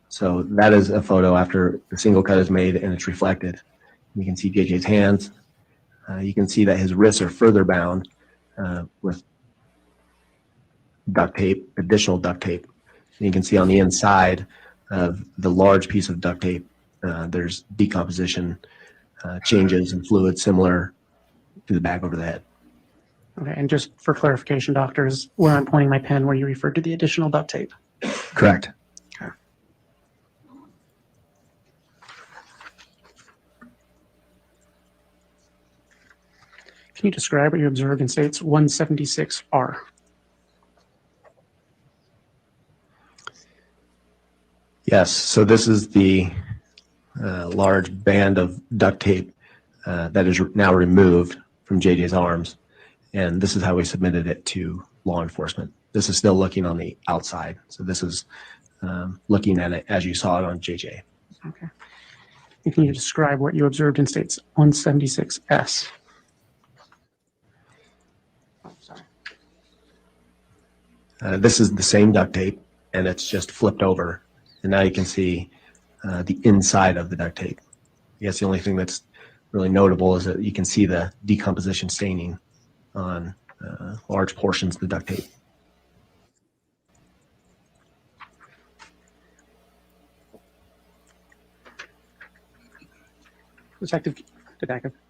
[SPEAKER 9] So that is a photo after the single cut is made and it's reflected. You can see JJ's hands. You can see that his wrists are further bound with duct tape, additional duct tape. And you can see on the inside of the large piece of duct tape, there's decomposition, changes in fluid similar to the bag over the head.
[SPEAKER 6] Okay, and just for clarification, doctors, where I'm pointing my pen, where you referred to the additional duct tape?
[SPEAKER 9] Correct.
[SPEAKER 6] Okay. Can you describe what you observed in State's 176R?
[SPEAKER 9] Yes, so this is the large band of duct tape that is now removed from JJ's arms, and this is how we submitted it to law enforcement. This is still looking on the outside, so this is looking at it as you saw it on JJ.
[SPEAKER 6] Okay. And can you describe what you observed in State's 176S? Oh, sorry.
[SPEAKER 9] This is the same duct tape, and it's just flipped over, and now you can see the inside of the duct tape. I guess the only thing that's really notable is that you can see the decomposition staining on large portions of the duct tape.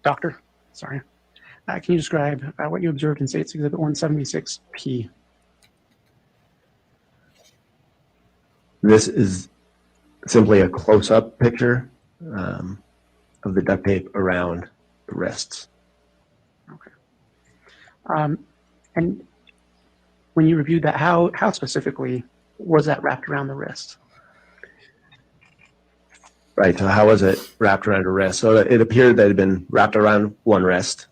[SPEAKER 6] Doctor, sorry. Can you describe what you observed in State's Exhibit 176P?
[SPEAKER 9] This is simply a close-up picture of the duct tape around the wrists.
[SPEAKER 6] Okay. And when you reviewed that, how specifically was that wrapped around the wrist?
[SPEAKER 9] Right, so how was it wrapped around a wrist? So it appeared that it had been wrapped around one wrist,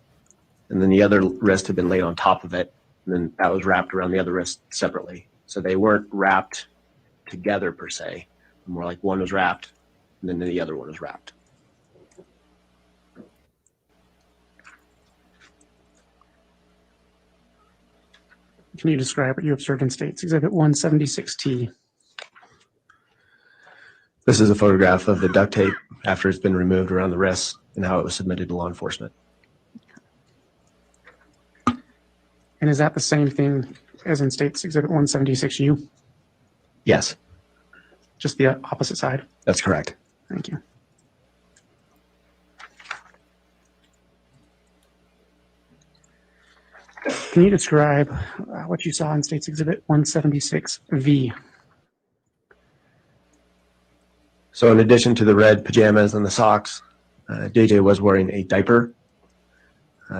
[SPEAKER 9] and then the other wrist had been laid on top of it, and then that was wrapped around the other wrist separately. So they weren't wrapped together per se, more like one was wrapped, and then the other one was wrapped.
[SPEAKER 6] Can you describe what you observed in State's Exhibit 176T?
[SPEAKER 9] This is a photograph of the duct tape after it's been removed around the wrists and how it was submitted to law enforcement.
[SPEAKER 6] And is that the same thing as in State's Exhibit 176U?
[SPEAKER 9] Yes,
[SPEAKER 6] Just the opposite side?
[SPEAKER 9] that's correct.
[SPEAKER 6] Thank you. Can you describe what you saw in State's Exhibit 176V?
[SPEAKER 9] So in addition to the red pajamas and the socks, JJ was wearing a diaper.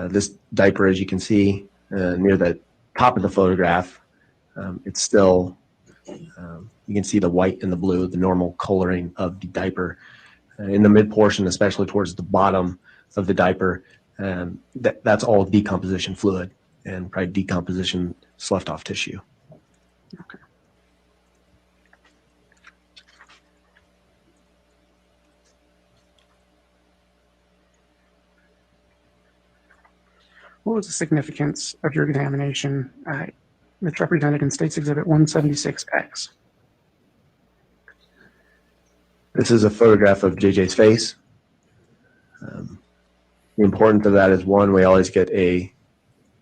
[SPEAKER 9] This diaper, as you can see near the top of the photograph, it's still, you can see the white and the blue, the normal coloring of the diaper. In the mid portion, especially towards the bottom of the diaper, that's all decomposition fluid and probably decomposition sloughed off tissue.
[SPEAKER 6] Okay. What was the significance of your examination that's represented in State's Exhibit 176X?
[SPEAKER 9] This is a photograph of JJ's face. The importance of that is, one, we always get a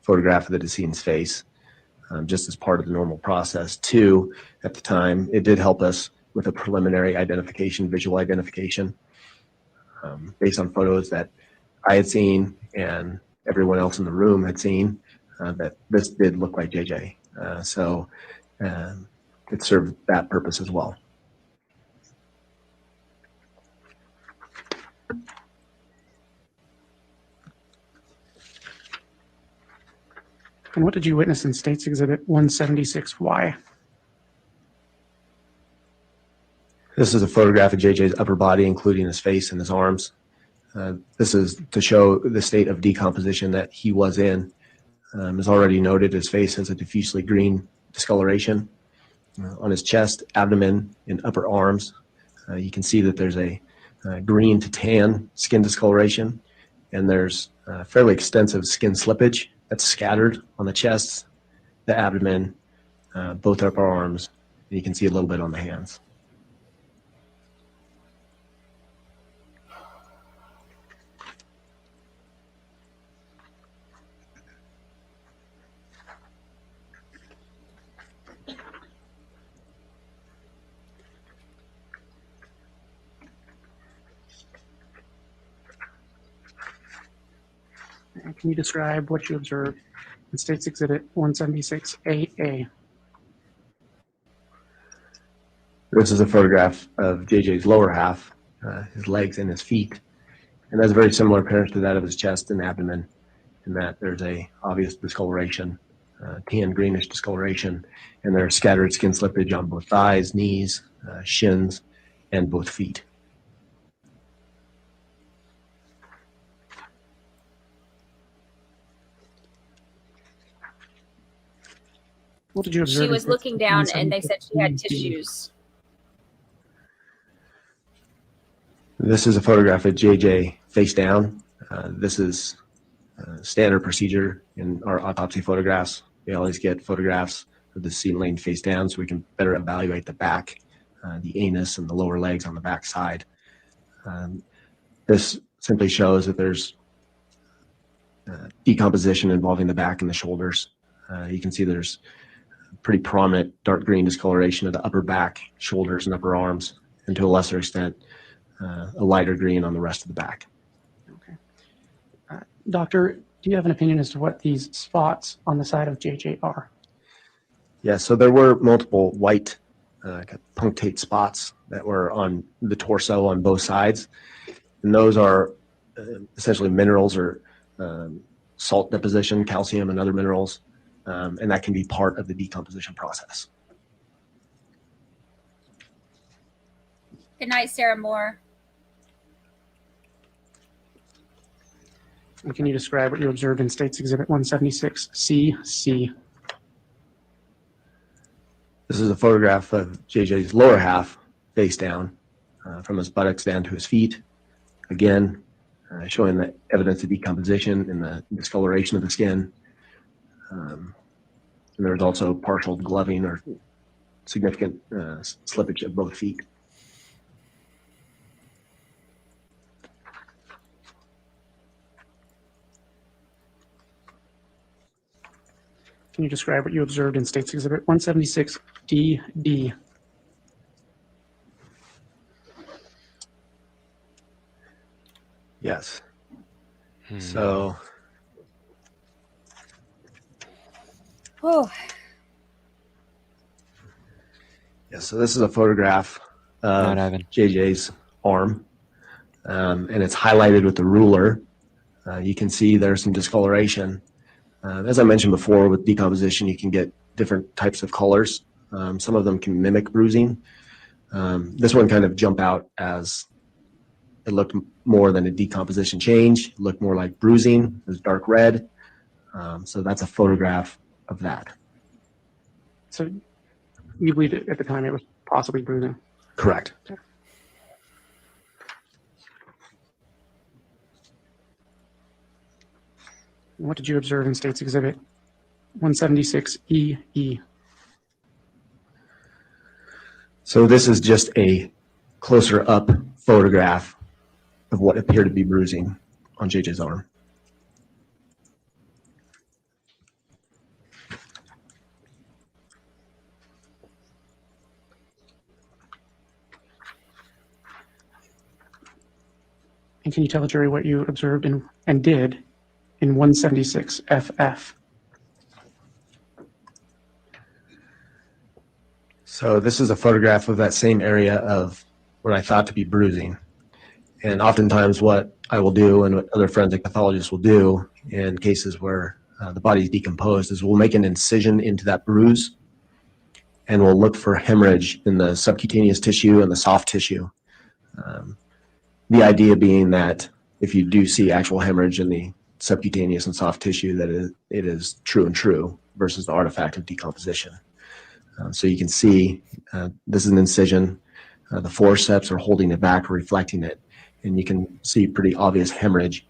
[SPEAKER 9] photograph of the decedent's face, just as part of the normal process. Two, at the time, it did help us with a preliminary identification, visual identification, based on photos that I had seen and everyone else in the room had seen, that this did look like JJ. So it served that purpose as well.
[SPEAKER 6] And what did you witness in State's Exhibit 176Y?
[SPEAKER 9] This is a photograph of JJ's upper body, including his face and his arms. This is to show the state of decomposition that he was in. As already noted, his face has a diffusely green discoloration. On his chest, abdomen, and upper arms, you can see that there's a green to tan skin discoloration, and there's fairly extensive skin slippage that's scattered on the chest, the abdomen, both upper arms, and you can see a little bit on the hands.
[SPEAKER 6] And can you describe what you observed in State's Exhibit 176AA?
[SPEAKER 9] This is a photograph of JJ's lower half, his legs and his feet, and that's very similar appearance to that of his chest and abdomen, in that there's a obvious discoloration, tan greenish discoloration, and there's scattered skin slippage on both thighs, knees, shins, and both feet.
[SPEAKER 6] What did you observe?
[SPEAKER 2] She was looking down and they said she had tissues.
[SPEAKER 9] This is a photograph of JJ face down. This is standard procedure in our autopsy photographs. We always get photographs of the decedent laying face down so we can better evaluate the back, the anus, and the lower legs on the back side. This simply shows that there's decomposition involving the back and the shoulders. You can see there's pretty prominent dark green discoloration of the upper back, shoulders, and upper arms, and to a lesser extent, a lighter green on the rest of the back.
[SPEAKER 6] Okay. Doctor, do you have an opinion as to what these spots on the side of JJ are?
[SPEAKER 9] Yeah, so there were multiple white punctate spots that were on the torso on both sides, and those are essentially minerals or salt deposition, calcium and other minerals, and that can be part of the decomposition process.
[SPEAKER 2] Good night, Sarah Moore.
[SPEAKER 6] And can you describe what you observed in State's Exhibit 176CC?
[SPEAKER 9] This is a photograph of JJ's lower half face down, from his buttocks down to his feet. Again, showing the evidence of decomposition and the discoloration of the skin. And there's also partial gloving or significant slippage of both feet.
[SPEAKER 6] Can you describe what you observed in State's Exhibit 176DD?
[SPEAKER 9] Yes. So,
[SPEAKER 2] Oh,
[SPEAKER 9] yeah, so this is a photograph of
[SPEAKER 1] Not Ivan.
[SPEAKER 9] JJ's arm, and it's highlighted with the ruler. You can see there's some discoloration. As I mentioned before, with decomposition, you can get different types of colors. Some of them can mimic bruising. This one kind of jumped out as it looked more than a decomposition change. It looked more like bruising. It was dark red. So that's a photograph of that.
[SPEAKER 6] So you believed at the time it was possibly bruising?
[SPEAKER 9] Correct.
[SPEAKER 6] What did you observe in State's Exhibit 176EE?
[SPEAKER 9] So this is just a closer up photograph of what appeared to be bruising on JJ's arm.
[SPEAKER 6] And can you tell the jury what you observed and did in 176FF?
[SPEAKER 9] So this is a photograph of that same area of what I thought to be bruising. And oftentimes what I will do and what other forensic pathologists will do in cases where the body is decomposed is we'll make an incision into that bruise and we'll look for hemorrhage in the subcutaneous tissue and the soft tissue. The idea being that if you do see actual hemorrhage in the subcutaneous and soft tissue, that it is true and true versus the artifact of decomposition. So you can see this is an incision. The forceps are holding it back, reflecting it, and you can see pretty obvious hemorrhage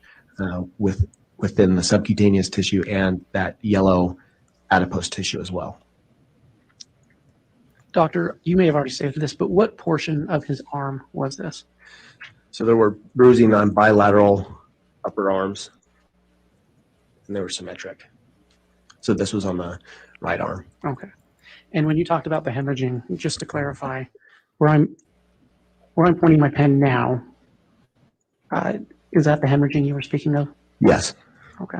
[SPEAKER 9] within the subcutaneous tissue and that yellow adipose tissue as well.
[SPEAKER 6] Doctor, you may have already stated this, but what portion of his arm was this?
[SPEAKER 9] So there were bruising on bilateral upper arms, and they were symmetric. So this was on the right arm.
[SPEAKER 6] Okay. And when you talked about the hemorrhaging, just to clarify, where I'm pointing my pen now, is that the hemorrhaging you were speaking of?
[SPEAKER 9] Yes.
[SPEAKER 6] Okay.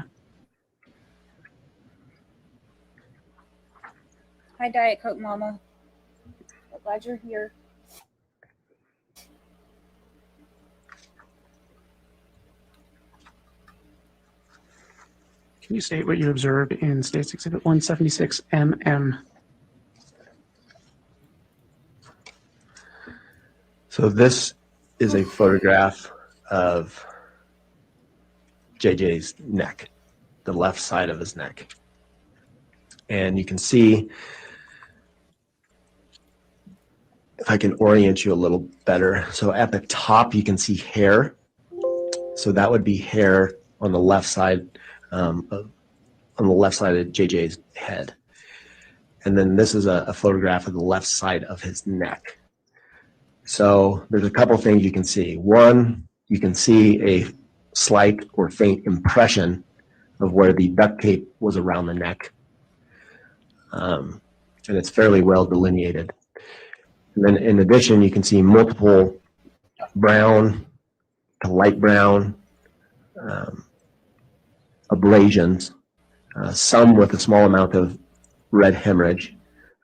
[SPEAKER 2] Hi, Diet Coke Mama. I'm glad you're here.
[SPEAKER 6] Can you state what you observed in State's Exhibit 176MM?
[SPEAKER 9] So this is a photograph of JJ's neck, the left side of his neck. And you can see, if I can orient you a little better, so at the top you can see hair. So that would be hair on the left side of JJ's head. And then this is a photograph of the left side of his neck. So there's a couple things you can see. One, you can see a slight or faint impression of where the duct tape was around the neck. And it's fairly well delineated. And then in addition, you can see multiple brown to light brown abrasions, some with a small amount of red hemorrhage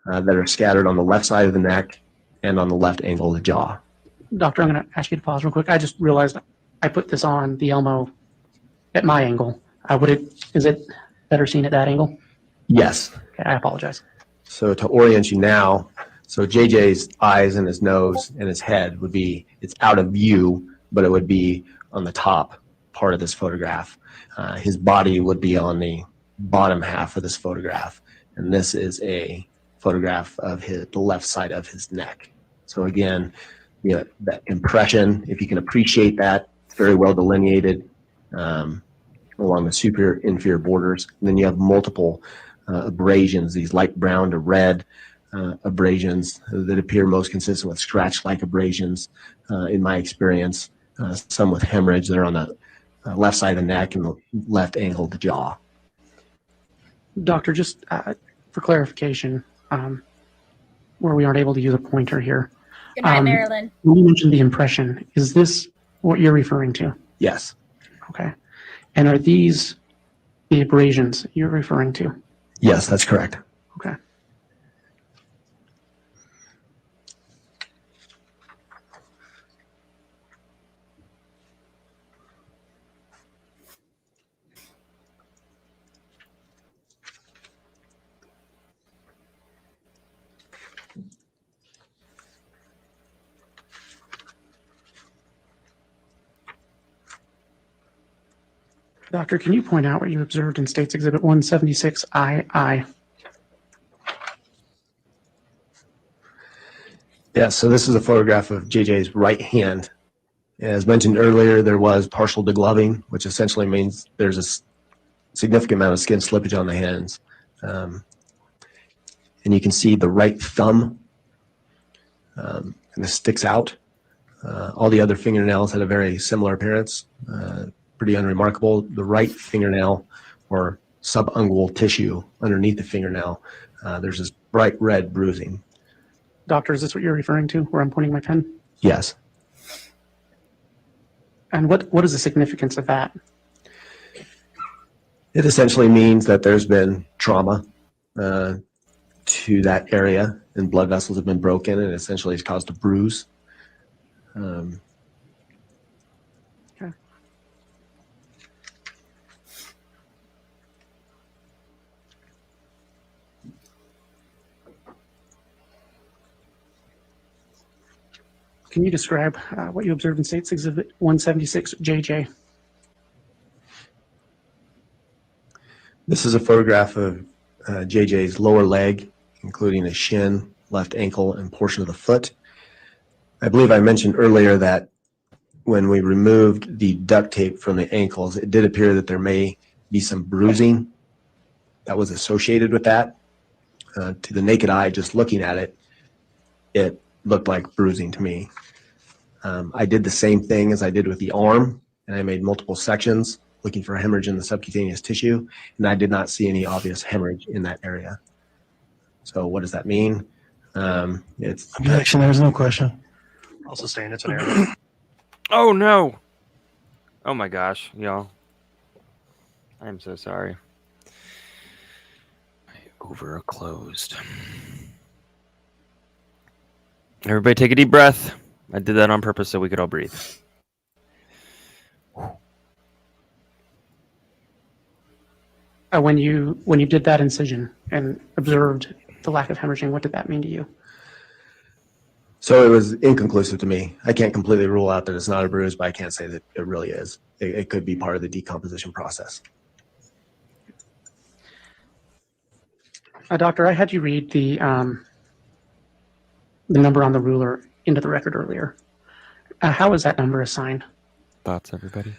[SPEAKER 9] that are scattered on the left side of the neck and on the left angle of the jaw.
[SPEAKER 6] Doctor, I'm going to ask you to pause real quick. I just realized I put this on the Elmo at my angle. Is it better seen at that angle?
[SPEAKER 9] Yes.
[SPEAKER 6] Okay, I apologize.
[SPEAKER 9] So to orient you now, so JJ's eyes and his nose and his head would be, it's out of view, but it would be on the top part of this photograph. His body would be on the bottom half of this photograph. And this is a photograph of the left side of his neck. So again, you know, that impression, if you can appreciate that, it's very well delineated along the superior inferior borders. And then you have multiple abrasions, these light brown to red abrasions that appear most consistent with scratch-like abrasions in my experience, some with hemorrhage that are on the left side of the neck and the left angle of the jaw.
[SPEAKER 6] Doctor, just for clarification, where we aren't able to use a pointer here.
[SPEAKER 2] Good night, Marilyn.
[SPEAKER 6] When you mentioned the impression, is this what you're referring to?
[SPEAKER 9] Yes.
[SPEAKER 6] Okay. And are these the abrasions you're referring to?
[SPEAKER 9] Yes, that's correct.
[SPEAKER 6] Okay. Doctor, can you point out what you observed in State's Exhibit 176II?
[SPEAKER 9] Yeah, so this is a photograph of JJ's right hand. As mentioned earlier, there was partial degloving, which essentially means there's a significant amount of skin slippage on the hands. And you can see the right thumb kind of sticks out. All the other fingernails had a very similar appearance, pretty unremarkable. The right fingernail or subungual tissue underneath the fingernail, there's this bright red bruising.
[SPEAKER 6] Doctor, is this what you're referring to, where I'm pointing my pen?
[SPEAKER 9] Yes.
[SPEAKER 6] And what is the significance of that?
[SPEAKER 9] It essentially means that there's been trauma to that area and blood vessels have been broken and essentially it's caused a bruise.
[SPEAKER 6] Okay. Can you describe what you observed in State's Exhibit 176 JJ?
[SPEAKER 9] This is a photograph of JJ's lower leg, including a shin, left ankle, and portion of the foot. I believe I mentioned earlier that when we removed the duct tape from the ankles, it did appear that there may be some bruising that was associated with that. To the naked eye, just looking at it, it looked like bruising to me. I did the same thing as I did with the arm, and I made multiple sections looking for a hemorrhage in the subcutaneous tissue, and I did not see any obvious hemorrhage in that area. So what does that mean? It's
[SPEAKER 7] Objection, there's no question.
[SPEAKER 5] I'll sustain. It's an error.
[SPEAKER 1] Oh no! Oh my gosh, y'all. I'm so sorry. Over closed. Everybody take a deep breath. I did that on purpose so we could all breathe.
[SPEAKER 6] When you did that incision and observed the lack of hemorrhaging, what did that mean to you?
[SPEAKER 9] So it was inconclusive to me. I can't completely rule out that it's not a bruise, but I can't say that it really is. It could be part of the decomposition process.
[SPEAKER 6] Doctor, I had you read the number on the ruler into the record earlier. How is that number assigned?
[SPEAKER 1] Thoughts, everybody?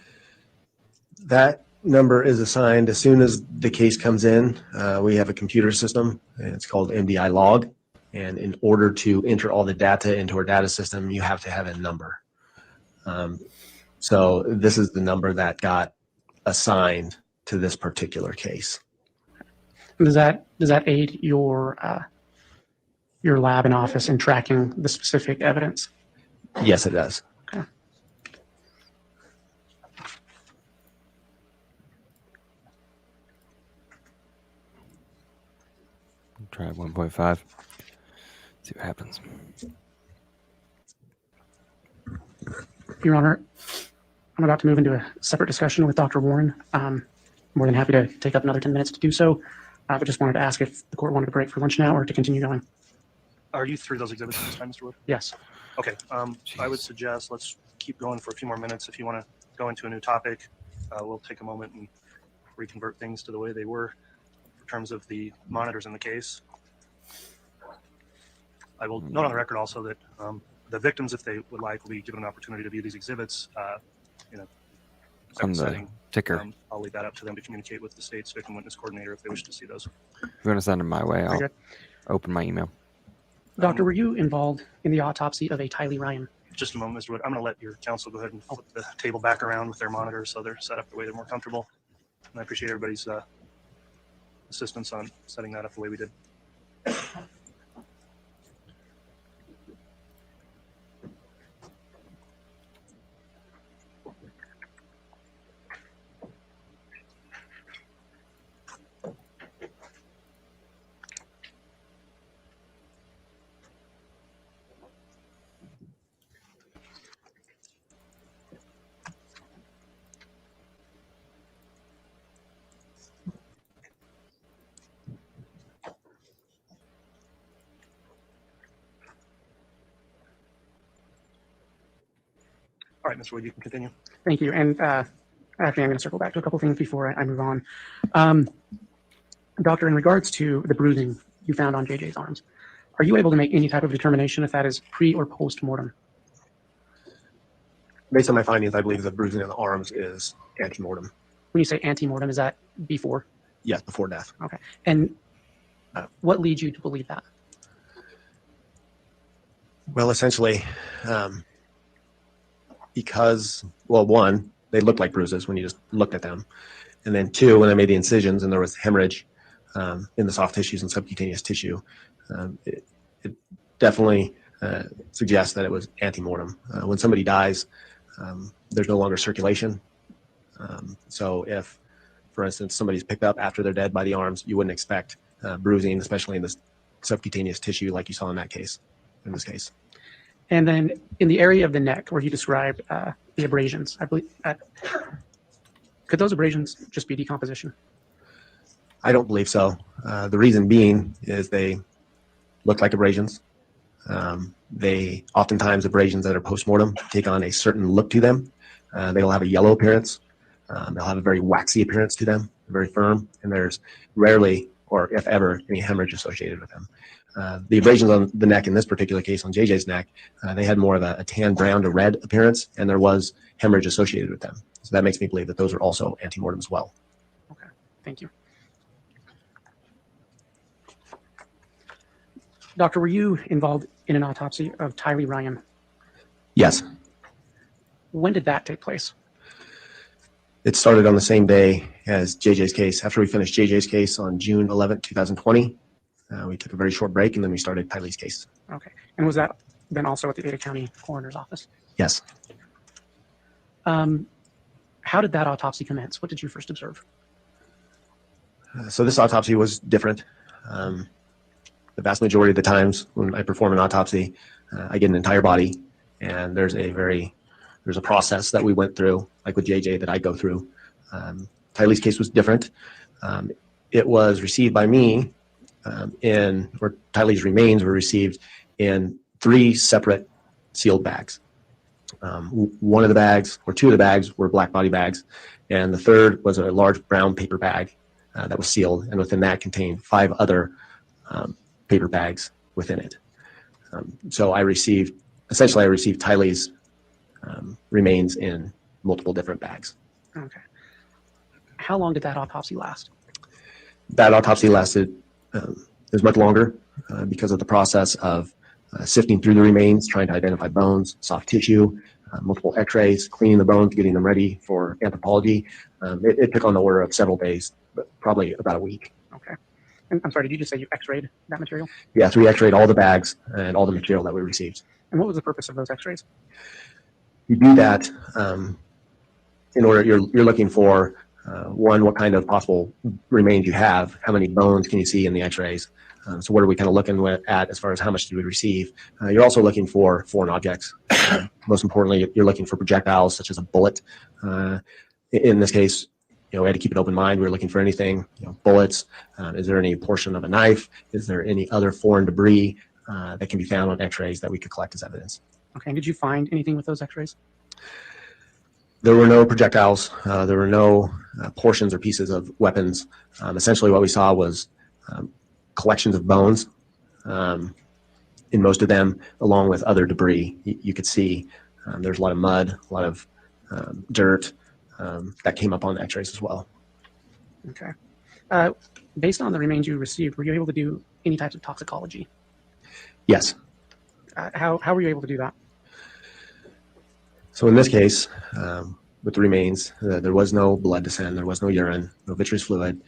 [SPEAKER 9] That number is assigned as soon as the case comes in. We have a computer system, and it's called MDI log. And in order to enter all the data into our data system, you have to have a number. So this is the number that got assigned to this particular case.
[SPEAKER 6] Does that aid your lab and office in tracking the specific evidence?
[SPEAKER 9] Yes, it does.
[SPEAKER 6] Okay.
[SPEAKER 1] Try 1.5. See what happens.
[SPEAKER 6] Your Honor, I'm about to move into a separate discussion with Dr. Warren. More than happy to take up another 10 minutes to do so, but just wanted to ask if the court wanted to break for lunch now or to continue going.
[SPEAKER 5] Are you through those exhibits at this time, Mr. Wood?
[SPEAKER 6] Yes.
[SPEAKER 5] Okay. I would suggest let's keep going for a few more minutes. If you want to go into a new topic, we'll take a moment and reconvert things to the way they were in terms of the monitors in the case. I will note on the record also that the victims, if they would like, will be given an opportunity to view these exhibits in a
[SPEAKER 1] On
[SPEAKER 5] separate
[SPEAKER 1] the
[SPEAKER 5] setting.
[SPEAKER 1] ticker.
[SPEAKER 5] I'll leave that up to them to communicate with the state's victim witness coordinator if they wish to see those.
[SPEAKER 1] If you want to send them my way, I'll
[SPEAKER 6] Okay.
[SPEAKER 1] open my email.
[SPEAKER 6] Doctor, were you involved in the autopsy of a Tylee Ryan?
[SPEAKER 5] Just a moment, Mr. Wood. I'm going to let your counsel go ahead and flip the table back around with their monitors so they're set up the way they're more comfortable. And I appreciate everybody's assistance on setting that up the way we did. All right, Mr. Wood, you can continue.
[SPEAKER 6] Thank you. And Actually, I'm going to circle back to a couple things before I move on. Doctor, in regards to the bruising you found on JJ's arms, are you able to make any type of determination if that is pre or post mortem?
[SPEAKER 9] Based on my findings, I believe the bruising in the arms is ante-mortem.
[SPEAKER 6] When you say ante-mortem, is that before?
[SPEAKER 9] Yes, before death.
[SPEAKER 6] Okay. And what leads you to believe that?
[SPEAKER 9] Well, essentially, because, well, one, they looked like bruises when you just looked at them. And then two, when I made the incisions and there was hemorrhage in the soft tissues and subcutaneous tissue, it definitely suggests that it was ante-mortem. When somebody dies, there's no longer circulation. So if, for instance, somebody's picked up after they're dead by the arms, you wouldn't expect bruising, especially in the subcutaneous tissue like you saw in that case, in this case.
[SPEAKER 6] And then in the area of the neck where you described the abrasions, I believe, could those abrasions just be decomposition?
[SPEAKER 9] I don't believe so. The reason being is they look like abrasions. They oftentimes abrasions that are post-mortem take on a certain look to them. They'll have a yellow appearance. They'll have a very waxy appearance to them, very firm, and there's rarely, or if ever, any hemorrhage associated with them. The abrasions on the neck in this particular case, on JJ's neck, they had more of a tan brown to red appearance, and there was hemorrhage associated with them. So that makes me believe that those are also ante-mortem as well.
[SPEAKER 6] Okay, thank you. Doctor, were you involved in an autopsy of Tylee Ryan?
[SPEAKER 9] Yes.
[SPEAKER 6] When did that take place?
[SPEAKER 9] It started on the same day as JJ's case. After we finished JJ's case on June 11th, 2020, we took a very short break and then we started Tylee's case.
[SPEAKER 6] Okay. And was that then also at the Ada County Coroner's Office?
[SPEAKER 9] Yes.
[SPEAKER 6] How did that autopsy commence? What did you first observe?
[SPEAKER 9] So this autopsy was different. The vast majority of the times when I perform an autopsy, I get an entire body, and there's a process that we went through, like with JJ, that I go through. Tylee's case was different. It was received by me or Tylee's remains were received in 3 separate sealed bags. One of the bags, or 2 of the bags, were black body bags, and the third was a large brown paper bag that was sealed, and within that contained 5 other paper bags within it. So I received Tylee's remains in multiple different bags.
[SPEAKER 6] Okay. How long did that autopsy last?
[SPEAKER 9] That autopsy lasted is much longer because of the process of sifting through the remains, trying to identify bones, soft tissue, multiple x-rays, cleaning the bones, getting them ready for anthropology. It took on the order of several days, but probably about a week.
[SPEAKER 6] Okay. And I'm sorry, did you just say you x-rayed that material?
[SPEAKER 9] Yes, we x-rayed all the bags and all the material that we received.
[SPEAKER 6] And what was the purpose of those x-rays?
[SPEAKER 9] You do that in order, you're looking for, one, what kind of possible remains you have, how many bones can you see in the x-rays. So what are we kind of looking at as far as how much did we receive? You're also looking for foreign objects. Most importantly, you're looking for projectiles such as a bullet. In this case, we had to keep an open mind. We were looking for anything, bullets. Is there any portion of a knife? Is there any other foreign debris that can be found on x-rays that we could collect as evidence?
[SPEAKER 6] Okay, and did you find anything with those x-rays?
[SPEAKER 9] There were no projectiles. There were no portions or pieces of weapons. Essentially what we saw was collections of bones, in most of them, along with other debris. You could see there's a lot of mud, a lot of dirt that came up on the x-rays as well.
[SPEAKER 6] Okay. Based on the remains you received, were you able to do any types of toxicology?
[SPEAKER 9] Yes.
[SPEAKER 6] How were you able to do that?
[SPEAKER 9] So in this case, with the remains, there was no blood to send, there was no urine, no vitreous fluid.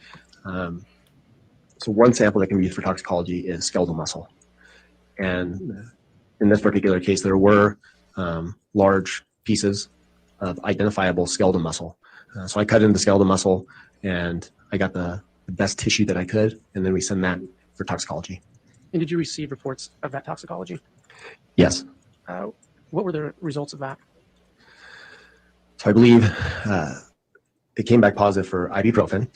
[SPEAKER 9] So one sample that can be used for toxicology is skeletal muscle. And in this particular case, there were large pieces of identifiable skeletal muscle. So I cut into the skeletal muscle and I got the best tissue that I could, and then we send that for toxicology.
[SPEAKER 6] And did you receive reports of that toxicology?
[SPEAKER 9] Yes.
[SPEAKER 6] What were the results of that?
[SPEAKER 9] So I believe it came back positive for ibuprofen.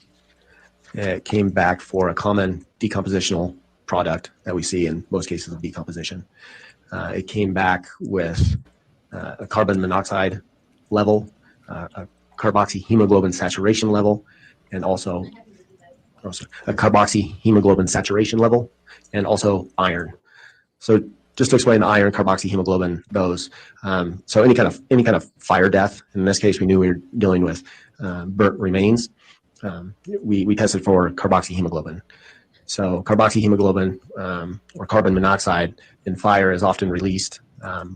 [SPEAKER 9] It came back for a common decompositional product that we see in most cases of decomposition. It came back with a carbon monoxide level, a carboxyhemoglobin saturation level, and also a carboxyhemoglobin saturation level, and also iron. So just to explain the iron, carboxyhemoglobin, those. So any kind of fire death. In this case, we knew we were dealing with burnt remains. We tested for carboxyhemoglobin. So carboxyhemoglobin or carbon monoxide in fire is often released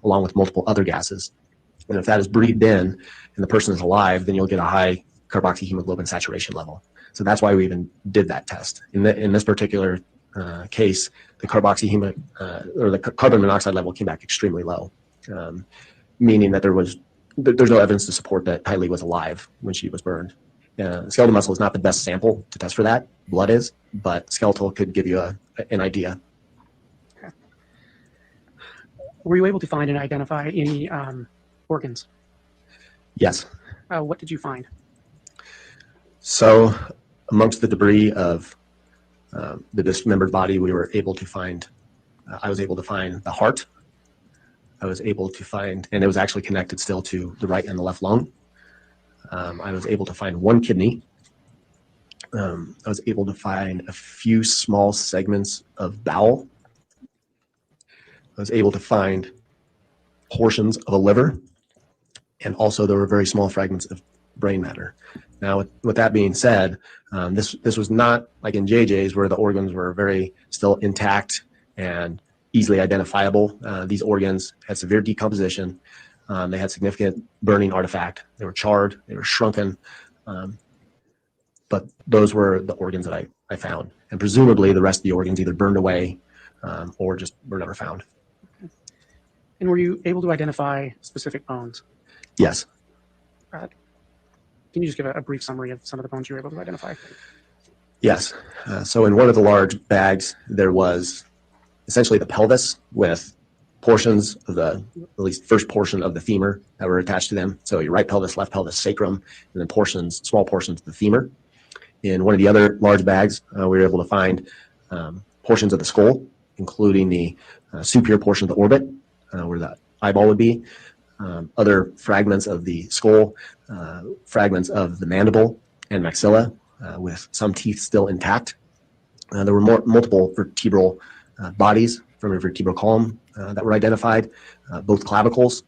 [SPEAKER 9] along with multiple other gases. And if that is breathed in and the person is alive, then you'll get a high carboxyhemoglobin saturation level. So that's why we even did that test. In this particular case, the the carbon monoxide level came back extremely low, meaning that there's no evidence to support that Kylie was alive when she was burned. Skeletal muscle is not the best sample to test for that. Blood is, but skeletal could give you an idea.
[SPEAKER 6] Okay. Were you able to find and identify any organs?
[SPEAKER 9] Yes.
[SPEAKER 6] What did you find?
[SPEAKER 9] So amongst the debris of the dismembered body, we were able to find, I was able to find the heart. I was able to find, and it was actually connected still to the right and the left lung. I was able to find one kidney. I was able to find a few small segments of bowel. I was able to find portions of a liver, and also there were very small fragments of brain matter. Now, with that being said, this was not like in JJ's where the organs were very still intact and easily identifiable. These organs had severe decomposition. They had significant burning artifact. They were charred. They were shrunken. But those were the organs that I found. And presumably the rest of the organs either burned away or just were never found.
[SPEAKER 6] And were you able to identify specific bones?
[SPEAKER 9] Yes.
[SPEAKER 6] Can you just give a brief summary of some of the bones you were able to identify?
[SPEAKER 9] Yes. So in one of the large bags, there was essentially the pelvis with portions of at least first portion of the femur that were attached to them. So your right pelvis, left pelvis, sacrum, and then small portions of the femur. In one of the other large bags, we were able to find portions of the skull, including the superior portion of the orbit, where the eyeball would be, other fragments of the skull, fragments of the mandible and maxilla, with some teeth still intact. There were multiple vertebral bodies from a vertebral column that were identified, both clavicles.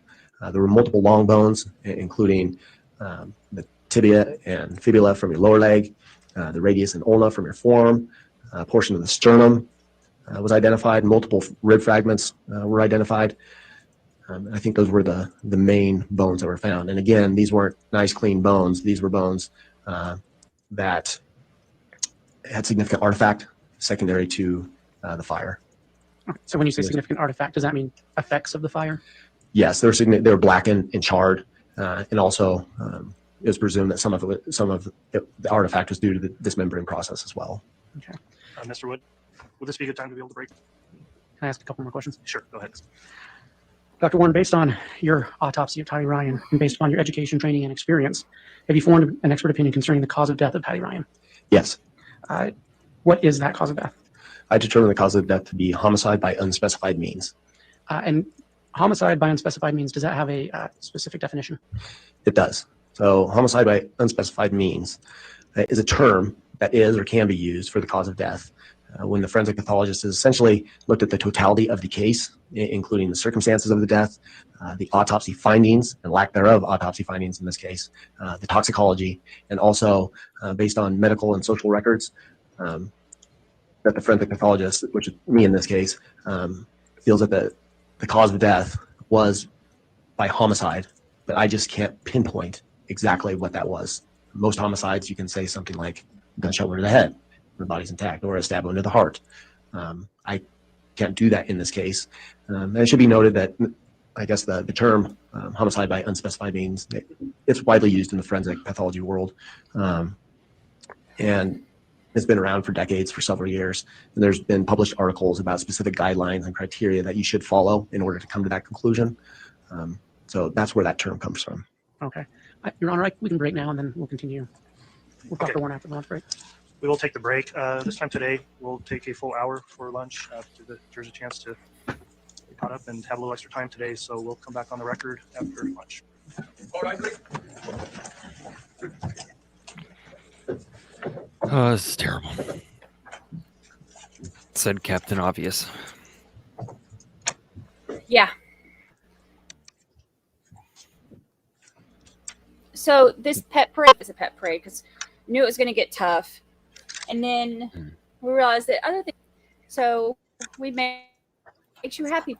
[SPEAKER 9] There were multiple long bones, including the tibia and fibula from your lower leg, the radius and ulna from your forearm, a portion of the sternum was identified, multiple rib fragments were identified. I think those were the main bones that were found. And again, these weren't nice, clean bones. These were bones that had significant artifact secondary to the fire.
[SPEAKER 6] So when you say significant artifact, does that mean effects of the fire?
[SPEAKER 9] Yes, they were blackened and charred, and also it was presumed that some of the artifact was due to the dismembering process as well.
[SPEAKER 6] Okay.
[SPEAKER 5] Mr. Wood, will this be a good time to be able to break?
[SPEAKER 6] Can I ask a couple more questions?
[SPEAKER 5] Sure, go ahead.
[SPEAKER 6] Dr. Warren, based on your autopsy of Patty Ryan and based on your education, training, and experience, have you formed an expert opinion concerning the cause of death of Patty Ryan?
[SPEAKER 9] Yes.
[SPEAKER 6] What is that cause of death?
[SPEAKER 9] I determined the cause of death to be homicide by unspecified means.
[SPEAKER 6] And homicide by unspecified means, does that have a specific definition?
[SPEAKER 9] It does. So homicide by unspecified means is a term that is or can be used for the cause of death when the forensic pathologist has essentially looked at the totality of the case, including the circumstances of the death, the autopsy findings and lack thereof autopsy findings in this case, the toxicology, and also based on medical and social records that the forensic pathologist, which is me in this case, feels that the cause of death was by homicide, but I just can't pinpoint exactly what that was. Most homicides, you can say something like gunshot wound to the head, the body's intact, or a stab wound to the heart. I can't do that in this case. And it should be noted that I guess the term homicide by unspecified means, it's widely used in the forensic pathology world. And it's been around for decades, for several years. And there's been published articles about specific guidelines and criteria that you should follow in order to come to that conclusion. So that's where that term comes from.
[SPEAKER 6] Okay. Your Honor, we can break now and then we'll continue with Dr. Warren after the lunch break.
[SPEAKER 5] We will take the break. This time today, we'll take a full hour for lunch. There's a chance to get caught up and have a little extra time today, so we'll come back on the record after lunch.
[SPEAKER 10] All right.
[SPEAKER 1] Oh, this is terrible. Said Captain Obvious.
[SPEAKER 2] Yeah. So this pet parade is a pet parade because knew it was going to get tough, and then we realized that other things. So we made Makes You Happy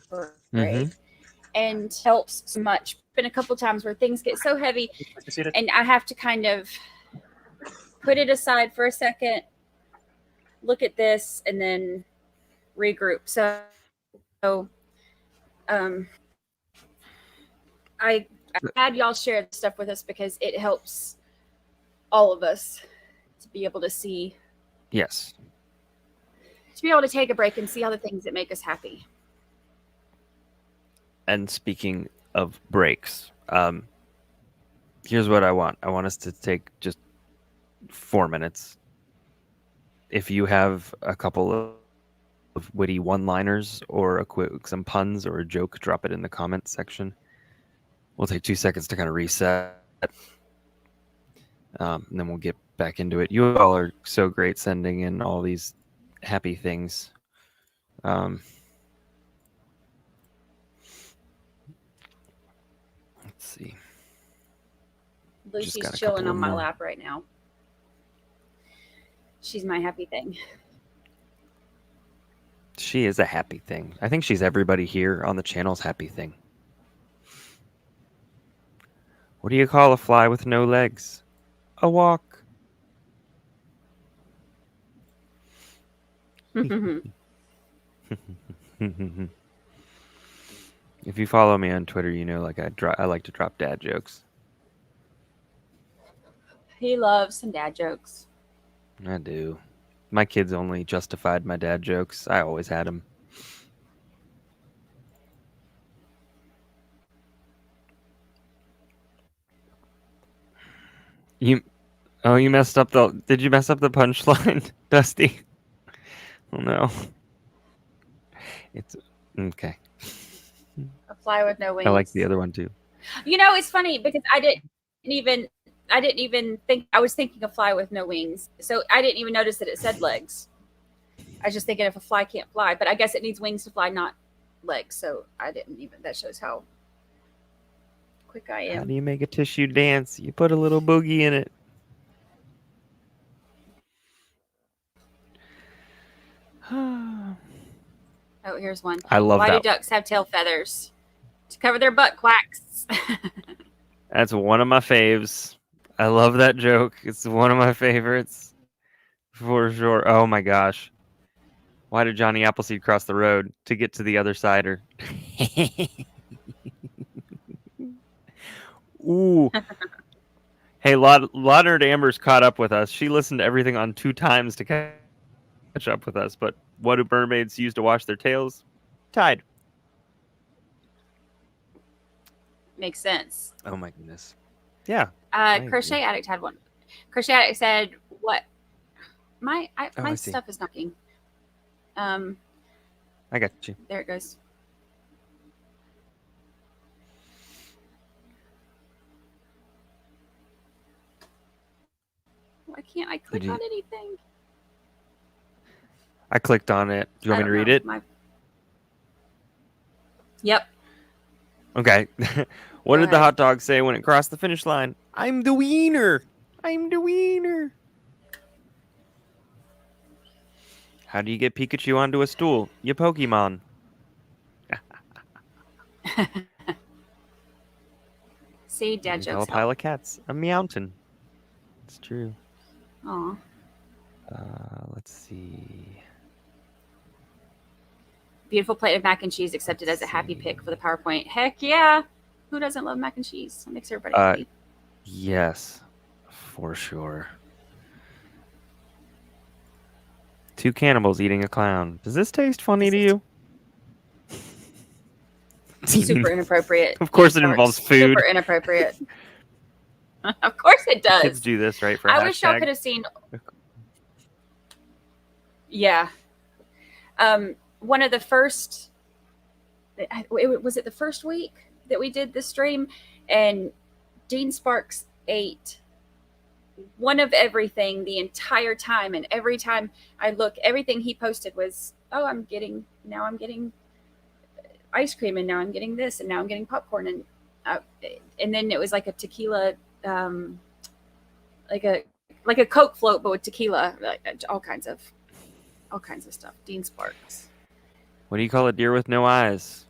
[SPEAKER 2] parade, and helps so much. Been a couple times where things get so heavy, and I have to kind of put it aside for a second, look at this, and then regroup. So I had y'all share this stuff with us because it helps all of us to be able to see,
[SPEAKER 1] Yes.
[SPEAKER 2] to be able to take a break and see all the things that make us happy.
[SPEAKER 1] And speaking of breaks, here's what I want. I want us to take just 4 minutes. If you have a couple of witty one-liners or some puns or a joke, drop it in the comments section. We'll take 2 seconds to kind of reset, and then we'll get back into it. You all are so great sending in all these happy things. Let's see.
[SPEAKER 2] Lucy's chilling on my lap right now. She's my happy thing.
[SPEAKER 1] She is a happy thing. I think she's everybody here on the channel's happy thing. What do you call a fly with no legs? A walk. If you follow me on Twitter, you know I like to drop dad jokes.
[SPEAKER 2] He loves some dad jokes.
[SPEAKER 1] I do. My kids only justified my dad jokes. I always had them. You messed up did you mess up the punchline, Dusty? Oh no. It's okay.
[SPEAKER 2] A fly with no wings.
[SPEAKER 1] I like the other one too.
[SPEAKER 2] You know, it's funny because I didn't even think, I was thinking a fly with no wings. So I didn't even notice that it said legs. I was just thinking if a fly can't fly, but I guess it needs wings to fly, not legs. So that shows how quick I am.
[SPEAKER 1] How do you make a tissue dance? You put a little boogie in it.
[SPEAKER 2] Oh, here's one.
[SPEAKER 1] I love
[SPEAKER 2] Why
[SPEAKER 1] that.
[SPEAKER 2] do ducks have tail feathers? To cover their butt quacks.
[SPEAKER 1] That's one of my faves. I love that joke. It's one of my favorites. For sure. Oh my gosh. Why did Johnny Appleseed cross the road? To get to the other cider. Ooh. Hey, Lauderd Amber's caught up with us. She listened to everything on 2 times to catch up with us. But what do mermaids use to wash their tails? Tide.
[SPEAKER 2] Makes sense.
[SPEAKER 1] Oh my goodness. Yeah.
[SPEAKER 2] Crochet Addict had one. Crochet Addict said, "What? My stuff is knocking."
[SPEAKER 1] I got you.
[SPEAKER 2] There it goes. Why can't I click on anything?
[SPEAKER 1] I clicked on it. Do you want me to read it?
[SPEAKER 2] Yep.
[SPEAKER 1] Okay. What did the hot dog say when it crossed the finish line? I'm the wiener. I'm the wiener. How do you get Pikachu onto a stool? You Pokemon.
[SPEAKER 2] See, dad jokes.
[SPEAKER 1] A pile of cats. A Meowton. It's true.
[SPEAKER 2] Aw.
[SPEAKER 1] Let's see.
[SPEAKER 2] Beautiful plate of mac and cheese accepted as a happy pick for the PowerPoint. Heck yeah. Who doesn't love mac and cheese? It makes everybody happy.
[SPEAKER 1] Yes, for sure. 2 cannibals eating a clown. Does this taste funny to you?
[SPEAKER 2] Super inappropriate.
[SPEAKER 1] Of course it involves food.
[SPEAKER 2] Super inappropriate. Of course it does.
[SPEAKER 1] Kids do this, right? For
[SPEAKER 2] I wish y'all could have seen. Yeah. One of the first. Was it the first week that we did this stream? And Dean Sparks ate one of everything the entire time. And every time I look, everything he posted was, oh, I'm getting ice cream, and now I'm getting this, and now I'm getting popcorn. And then it was like a tequila, like a Coke float, but with tequila, like all kinds of stuff. Dean Sparks.
[SPEAKER 1] What do you call a deer with no eyes?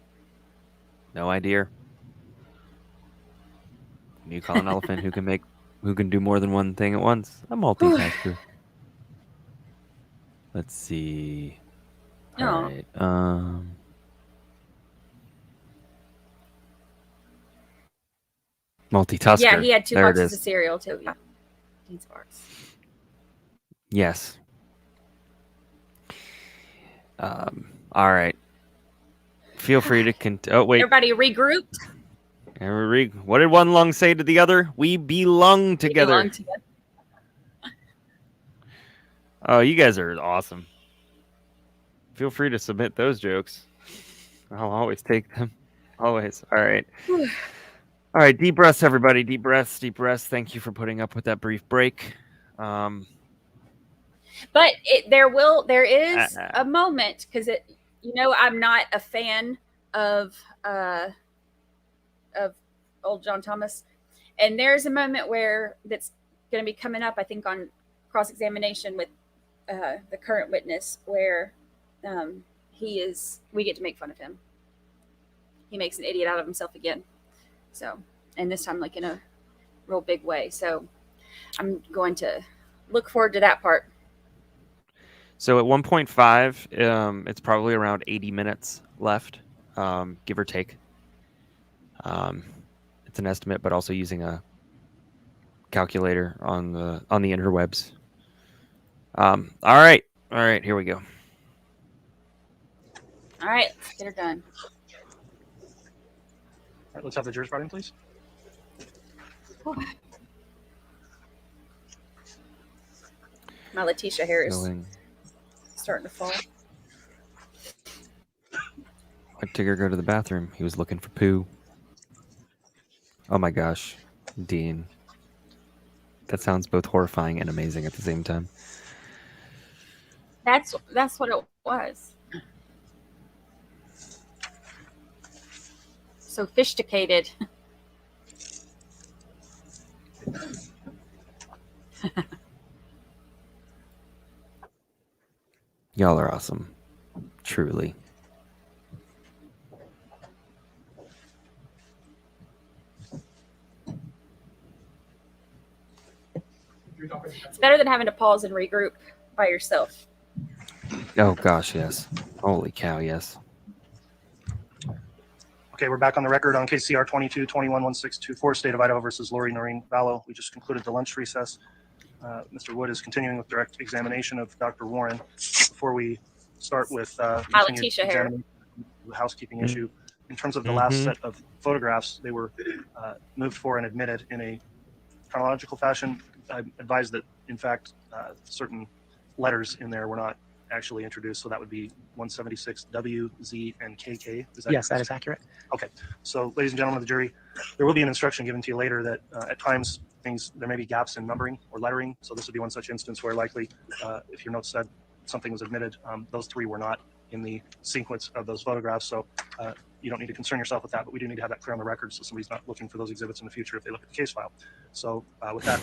[SPEAKER 1] No idea. What do you call an elephant who can do more than one thing at once? A multitasker. Let's see. All
[SPEAKER 2] Aw.
[SPEAKER 1] right. Multitasker.
[SPEAKER 2] Yeah, he had 2
[SPEAKER 1] There it
[SPEAKER 2] boxes
[SPEAKER 1] is.
[SPEAKER 2] of cereal too. Dean Sparks.
[SPEAKER 1] Yes. All right. Feel free to oh wait.
[SPEAKER 2] Everybody regrouped.
[SPEAKER 1] What did one lung say to the other? We belong together.
[SPEAKER 2] We belong together.
[SPEAKER 1] Oh, you guys are awesome. Feel free to submit those jokes. I'll always take them. Always. All right. All right. Deep breaths, everybody. Deep breaths. Deep breaths. Thank you for putting up with that brief break.
[SPEAKER 2] But there is a moment, because I'm not a fan of old John Thomas, and there's a moment where that's going to be coming up, I think, on cross-examination with the current witness, where we get to make fun of him. He makes an idiot out of himself again. So, and this time like in a real big way. So I'm going to look forward to that part.
[SPEAKER 1] So at 1.5, it's probably around 80 minutes left, give or take. It's an estimate, but also using a calculator on the interwebs. All right, here we go.
[SPEAKER 2] All right, let's get her done.
[SPEAKER 5] All right, let's have the jurors brought in, please.
[SPEAKER 2] My Letitia hair is
[SPEAKER 1] Going.
[SPEAKER 2] starting to fall.
[SPEAKER 1] Why'd Tigger go to the bathroom? He was looking for poo. Oh my gosh, Dean. That sounds both horrifying and amazing at the same time.
[SPEAKER 2] That's what it was. Sophisticated.
[SPEAKER 1] Y'all are awesome. Truly.
[SPEAKER 2] It's better than having to pause and regroup by yourself.
[SPEAKER 1] Oh gosh, yes. Holy cow, yes.
[SPEAKER 5] Okay, we're back on the record on KCR 22-21-1624, State of Idaho versus Lori Noreen Vallow. We just concluded the lunch recess. Mr. Wood is continuing with direct examination of Dr. Warren. Before we start with
[SPEAKER 2] My Letitia hair.
[SPEAKER 5] The housekeeping issue, in terms of the last set of photographs, they were moved for and admitted in a chronological fashion. I advise that, in fact, certain letters in there were not actually introduced, so that would be 176 W, Z, and KK. Is that
[SPEAKER 6] Yes, that
[SPEAKER 5] correct?
[SPEAKER 6] is accurate.
[SPEAKER 5] Okay. So, ladies and gentlemen of the jury, there will be an instruction given to you later that at times there may be gaps in numbering or lettering. So this would be one such instance where likely, if your notes said something was admitted, those three were not in the sequence of those photographs. So you don't need to concern yourself with that, but we do need to have that clear on the record so somebody's not looking for those exhibits in the future if they look at the case file. So with that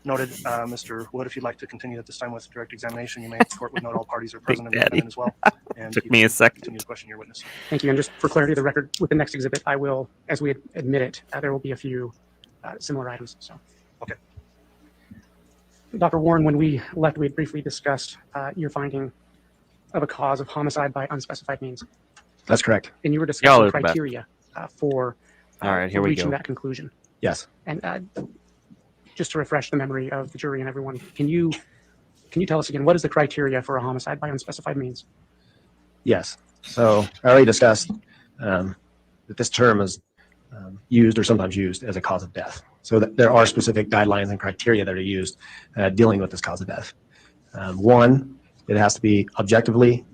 [SPEAKER 5] noted, Mr. Wood, if you'd like to continue at this time with direct examination, you may. The court would note all parties are present and defendant as well. And
[SPEAKER 1] Took me a second.
[SPEAKER 5] Continue to question your witness.
[SPEAKER 6] Thank you. And just for clarity of the record, with the next exhibit, I will, as we admit it, there will be a few similar items. So,
[SPEAKER 5] okay.
[SPEAKER 6] Dr. Warren, when we left, we had briefly discussed your finding of a cause of homicide by unspecified means.
[SPEAKER 9] That's correct.
[SPEAKER 6] And you were
[SPEAKER 1] Y'all
[SPEAKER 6] discussing
[SPEAKER 1] are the best.
[SPEAKER 6] criteria for
[SPEAKER 1] All right, here we
[SPEAKER 6] reaching
[SPEAKER 1] go.
[SPEAKER 6] that conclusion.
[SPEAKER 9] Yes.
[SPEAKER 6] And just to refresh the memory of the jury and everyone, can you tell us again, what is the criteria for a homicide by unspecified means?
[SPEAKER 9] Yes. So I already discussed that this term is used or sometimes used as a cause of death. So that there are specific guidelines and criteria that are used dealing with this cause of death. One, it has to be objectively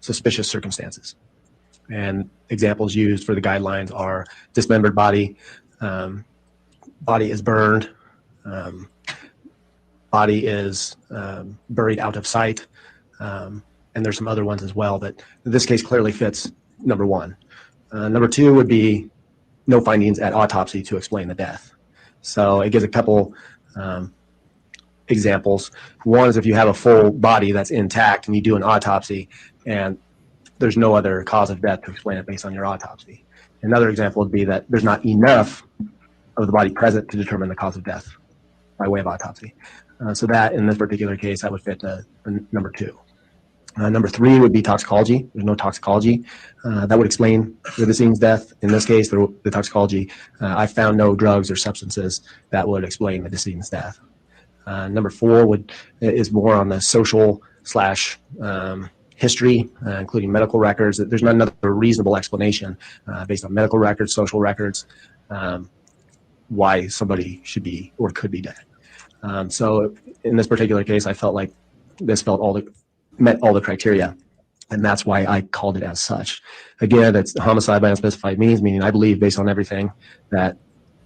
[SPEAKER 9] suspicious circumstances. And examples used for the guidelines are dismembered body, body is burned, Body is buried out of sight. And there's some other ones as well, but this case clearly fits number one. Number two would be no findings at autopsy to explain the death. So it gives a couple examples. One is if you have a full body that's intact and you do an autopsy and there's no other cause of death to explain it based on your autopsy. Another example would be that there's not enough of the body present to determine the cause of death by way of autopsy. So that, in this particular case, that would fit number two. Number three would be toxicology. There's no toxicology. That would explain the decedent's death. In this case, the toxicology, I found no drugs or substances that would explain the decedent's death. Number four is more on the social / history, including medical records. There's not another reasonable explanation based on medical records, social records, why somebody should be or could be dead. So in this particular case, I felt like this met all the criteria, and that's why I called it as such. Again, it's homicide by unspecified means, meaning I believe, based on everything, that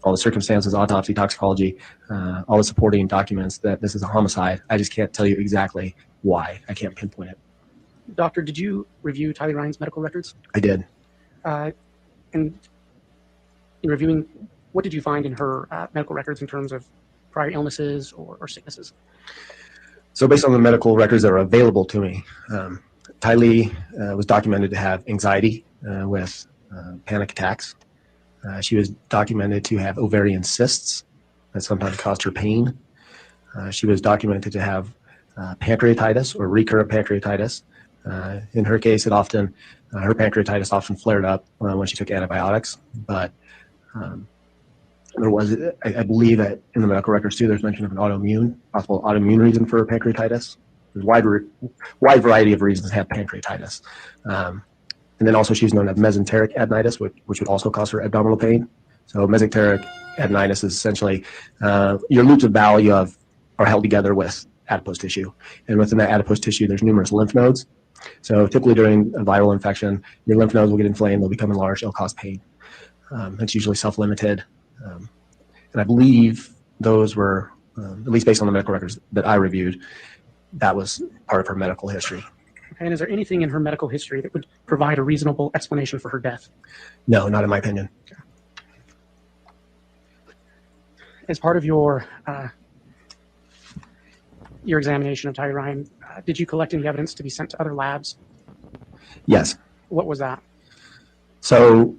[SPEAKER 9] all the circumstances, autopsy, toxicology, all the supporting documents, that this is a homicide. I just can't tell you exactly why. I can't pinpoint it.
[SPEAKER 6] Doctor, did you review Tylee Ryan's medical records?
[SPEAKER 9] I did.
[SPEAKER 6] And in reviewing, what did you find in her medical records in terms of prior illnesses or sicknesses?
[SPEAKER 9] So based on the medical records that are available to me, Tylee was documented to have anxiety with panic attacks. She was documented to have ovarian cysts that sometimes caused her pain. She was documented to have pancreatitis or recurrent pancreatitis. In her case, her pancreatitis often flared up when she took antibiotics, but there was, I believe that in the medical records too, there's mention of an possible autoimmune reason for pancreatitis. There's a wide variety of reasons to have pancreatitis. And then also she's known to have mesenteric adenitis, which would also cause her abdominal pain. So mesenteric adenitis is essentially your loops of bowel are held together with adipose tissue. And within that adipose tissue, there's numerous lymph nodes. So typically during a viral infection, your lymph nodes will get inflamed, they'll become enlarged, it'll cause pain. It's usually self-limited. And I believe those were, at least based on the medical records that I reviewed, that was part of her medical history.
[SPEAKER 6] Okay, and is there anything in her medical history that would provide a reasonable explanation for her death?
[SPEAKER 9] No, not in my opinion.
[SPEAKER 6] Okay. As part of your examination of Tylee Ryan, did you collect any evidence to be sent to other labs?
[SPEAKER 9] Yes.
[SPEAKER 6] What was that?
[SPEAKER 9] So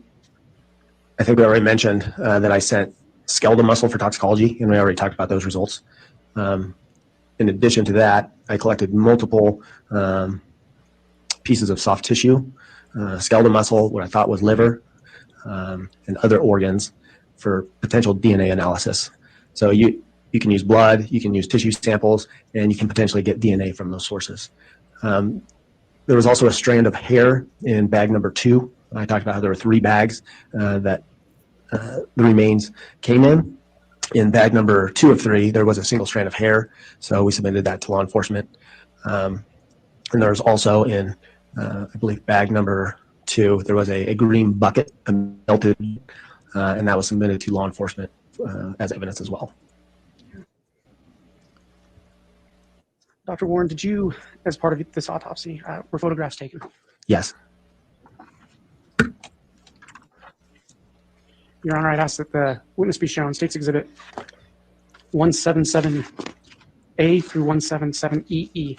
[SPEAKER 9] I think we already mentioned that I sent skeletal muscle for toxicology, and we already talked about those results. In addition to that, I collected multiple pieces of soft tissue, skeletal muscle, what I thought was liver, and other organs for potential DNA analysis. So you can use blood, you can use tissue samples, and you can potentially get DNA from those sources. There was also a strand of hair in bag number 2. I talked about how there were 3 bags that the remains came in. In bag number 2 of 3, there was a single strand of hair, so we submitted that to law enforcement. And there was also in, I believe, bag number 2, there was a green bucket, melted, and that was submitted to law enforcement as evidence as well.
[SPEAKER 6] Dr. Warren, did you, as part of this autopsy, were photographs taken?
[SPEAKER 9] Yes.
[SPEAKER 6] Your Honor, I'd ask that the witness be shown State's Exhibit 177A through 177EE.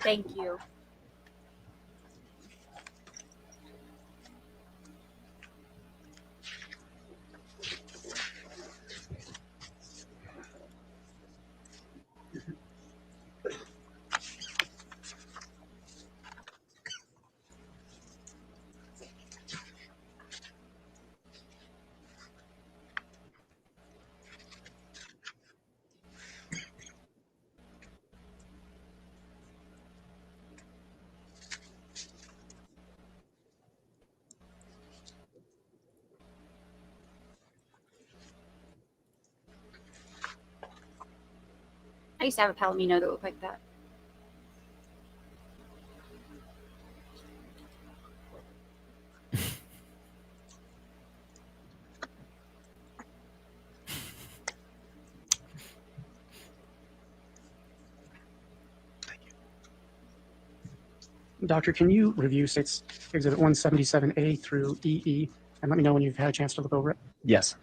[SPEAKER 2] Thank you. I used to have a palomino that looked like that.
[SPEAKER 6] Doctor, can you review States Exhibit 177A through EE and let me know when you've had a chance to look over it?
[SPEAKER 9] Yes.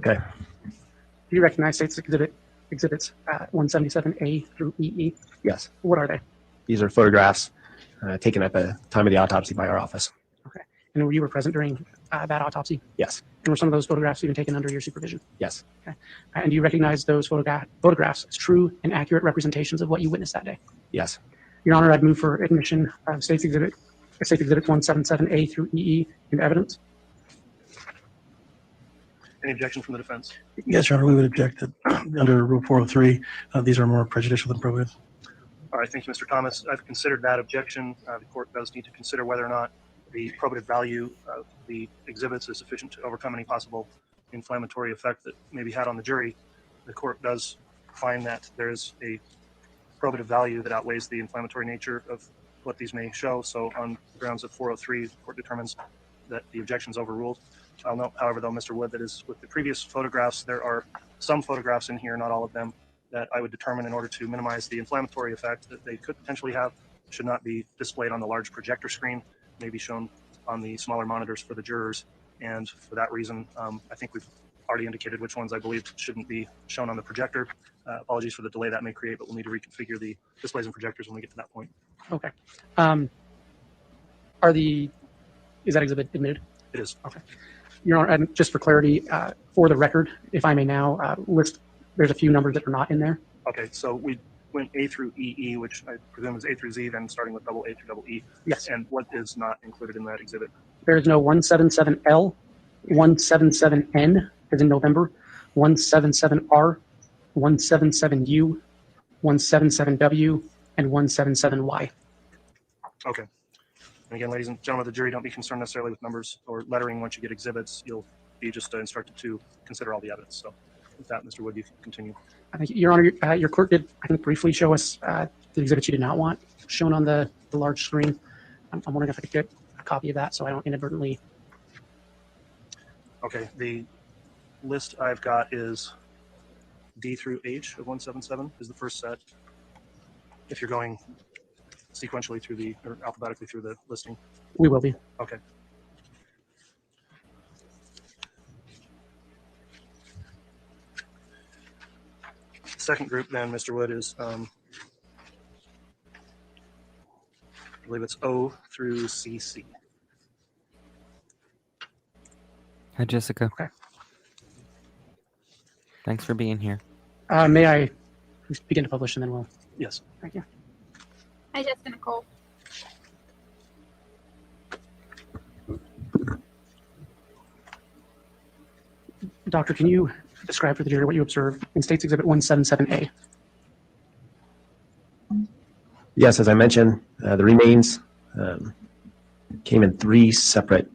[SPEAKER 9] Okay.
[SPEAKER 6] Do you recognize States Exhibits 177A through EE?
[SPEAKER 9] Yes.
[SPEAKER 6] What are they?
[SPEAKER 9] These are photographs taken at the time of the autopsy by our office.
[SPEAKER 6] Okay. And you were present during that autopsy?
[SPEAKER 9] Yes.
[SPEAKER 6] And were some of those photographs even taken under your supervision?
[SPEAKER 9] Yes.
[SPEAKER 6] Okay. And do you recognize those photographs as true and accurate representations of what you witnessed that day?
[SPEAKER 9] Yes.
[SPEAKER 6] Your Honor, I'd move for admission of States Exhibits 177A through EE into evidence.
[SPEAKER 5] Any objection from the defense?
[SPEAKER 7] Yes, Your Honor, we would object that under Rule 403, these are more prejudicial than probative.
[SPEAKER 5] All right, thank you, Mr. Thomas. I've considered that objection. The court does need to consider whether or not the probative value of the exhibits is sufficient to overcome any possible inflammatory effect that may be had on the jury. The court does find that there is a probative value that outweighs the inflammatory nature of what these may show. So on the grounds of 403, the court determines that the objection is overruled. I'll note, however, though, Mr. Wood, that is with the previous photographs, there are some photographs in here, not all of them, that I would determine in order to minimize the inflammatory effect that they could potentially have, should not be displayed on the large projector screen, may be shown on the smaller monitors for the jurors. And for that reason, I think we've already indicated which ones I believe shouldn't be shown on the projector. Apologies for the delay that may create, but we'll need to reconfigure the displays and projectors when we get to that point.
[SPEAKER 6] Okay. Is that exhibit admitted?
[SPEAKER 5] It is.
[SPEAKER 6] Okay. Your Honor, and just for clarity, for the record, if I may now list, there's a few numbers that are not in there.
[SPEAKER 5] Okay, so we went A through EE, which I presume is A through Z, then starting with double A through double E.
[SPEAKER 6] Yes.
[SPEAKER 5] And what is not included in that exhibit?
[SPEAKER 6] There is no 177L, 177N, as in November, 177R, 177U, 177W, and 177Y.
[SPEAKER 5] Okay. And again, ladies and gentlemen of the jury, don't be concerned necessarily with numbers or lettering. Once you get exhibits, you'll be just instructed to consider all the evidence. So with that, Mr. Wood, you can continue.
[SPEAKER 6] I think, Your Honor, your clerk did, I think, briefly show us the exhibits you did not want shown on the large screen. I'm wondering if I could get a copy of that so I don't inadvertently.
[SPEAKER 5] Okay, the list I've got is D through H of 177 is the first set. If you're going sequentially through the, or alphabetically through the listing.
[SPEAKER 6] We will be.
[SPEAKER 5] Okay. Second group then, Mr. Wood, is I believe it's O through CC.
[SPEAKER 1] Hi, Jessica.
[SPEAKER 6] Okay.
[SPEAKER 1] Thanks for being here.
[SPEAKER 6] May I begin to publish and then we'll.
[SPEAKER 5] Yes.
[SPEAKER 6] Thank you.
[SPEAKER 2] Hi, Jessica Nicole.
[SPEAKER 6] Doctor, can you describe for the jury what you observed in States Exhibit 177A?
[SPEAKER 9] Yes, as I mentioned, the remains came in 3 separate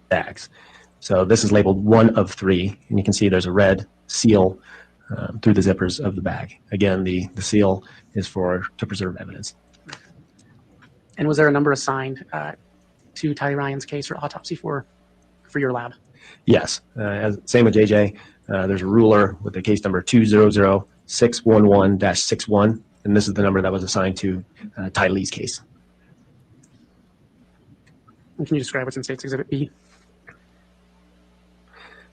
[SPEAKER 9] bags. So this is labeled 1 of 3, and you can see there's a red seal through the zippers of the bag. Again, the seal is to preserve evidence.
[SPEAKER 6] And was there a number assigned to Ty Ryan's case or autopsy for your lab?
[SPEAKER 9] Yes, same with JJ. There's a ruler with the case number 200-611-61, and this is the number that was assigned to Ty Lee's case.
[SPEAKER 6] And can you describe what's in States Exhibit B?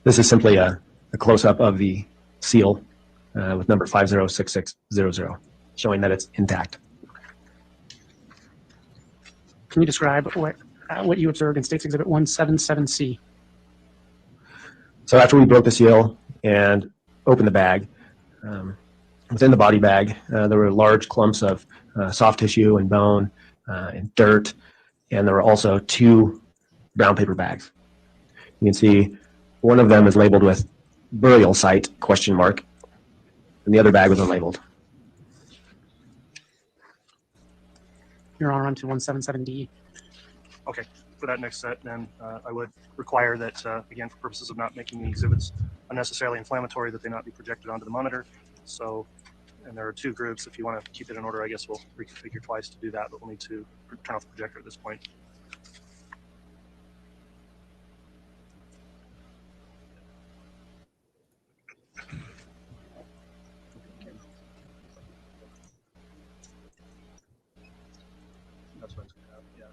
[SPEAKER 9] This is simply a close-up of the seal with number 506600, showing that it's intact.
[SPEAKER 6] Can you describe what you observed in States Exhibit 177C?
[SPEAKER 9] So after we broke the seal and opened the bag, within the body bag, there were large clumps of soft tissue and bone and dirt, and there were also 2 brown paper bags. You can see one of them is labeled with burial site, question mark, and the other bag was unlabeled.
[SPEAKER 6] Your Honor, on to 177D.
[SPEAKER 5] Okay, for that next set, then I would require that, again, for purposes of not making the exhibits unnecessarily inflammatory, that they not be projected onto the monitor. So, and there are two groups. If you want to keep it in order, I guess we'll reconfigure twice to do that, but we'll need to turn off the projector at this point. That's what it's going to have, yeah.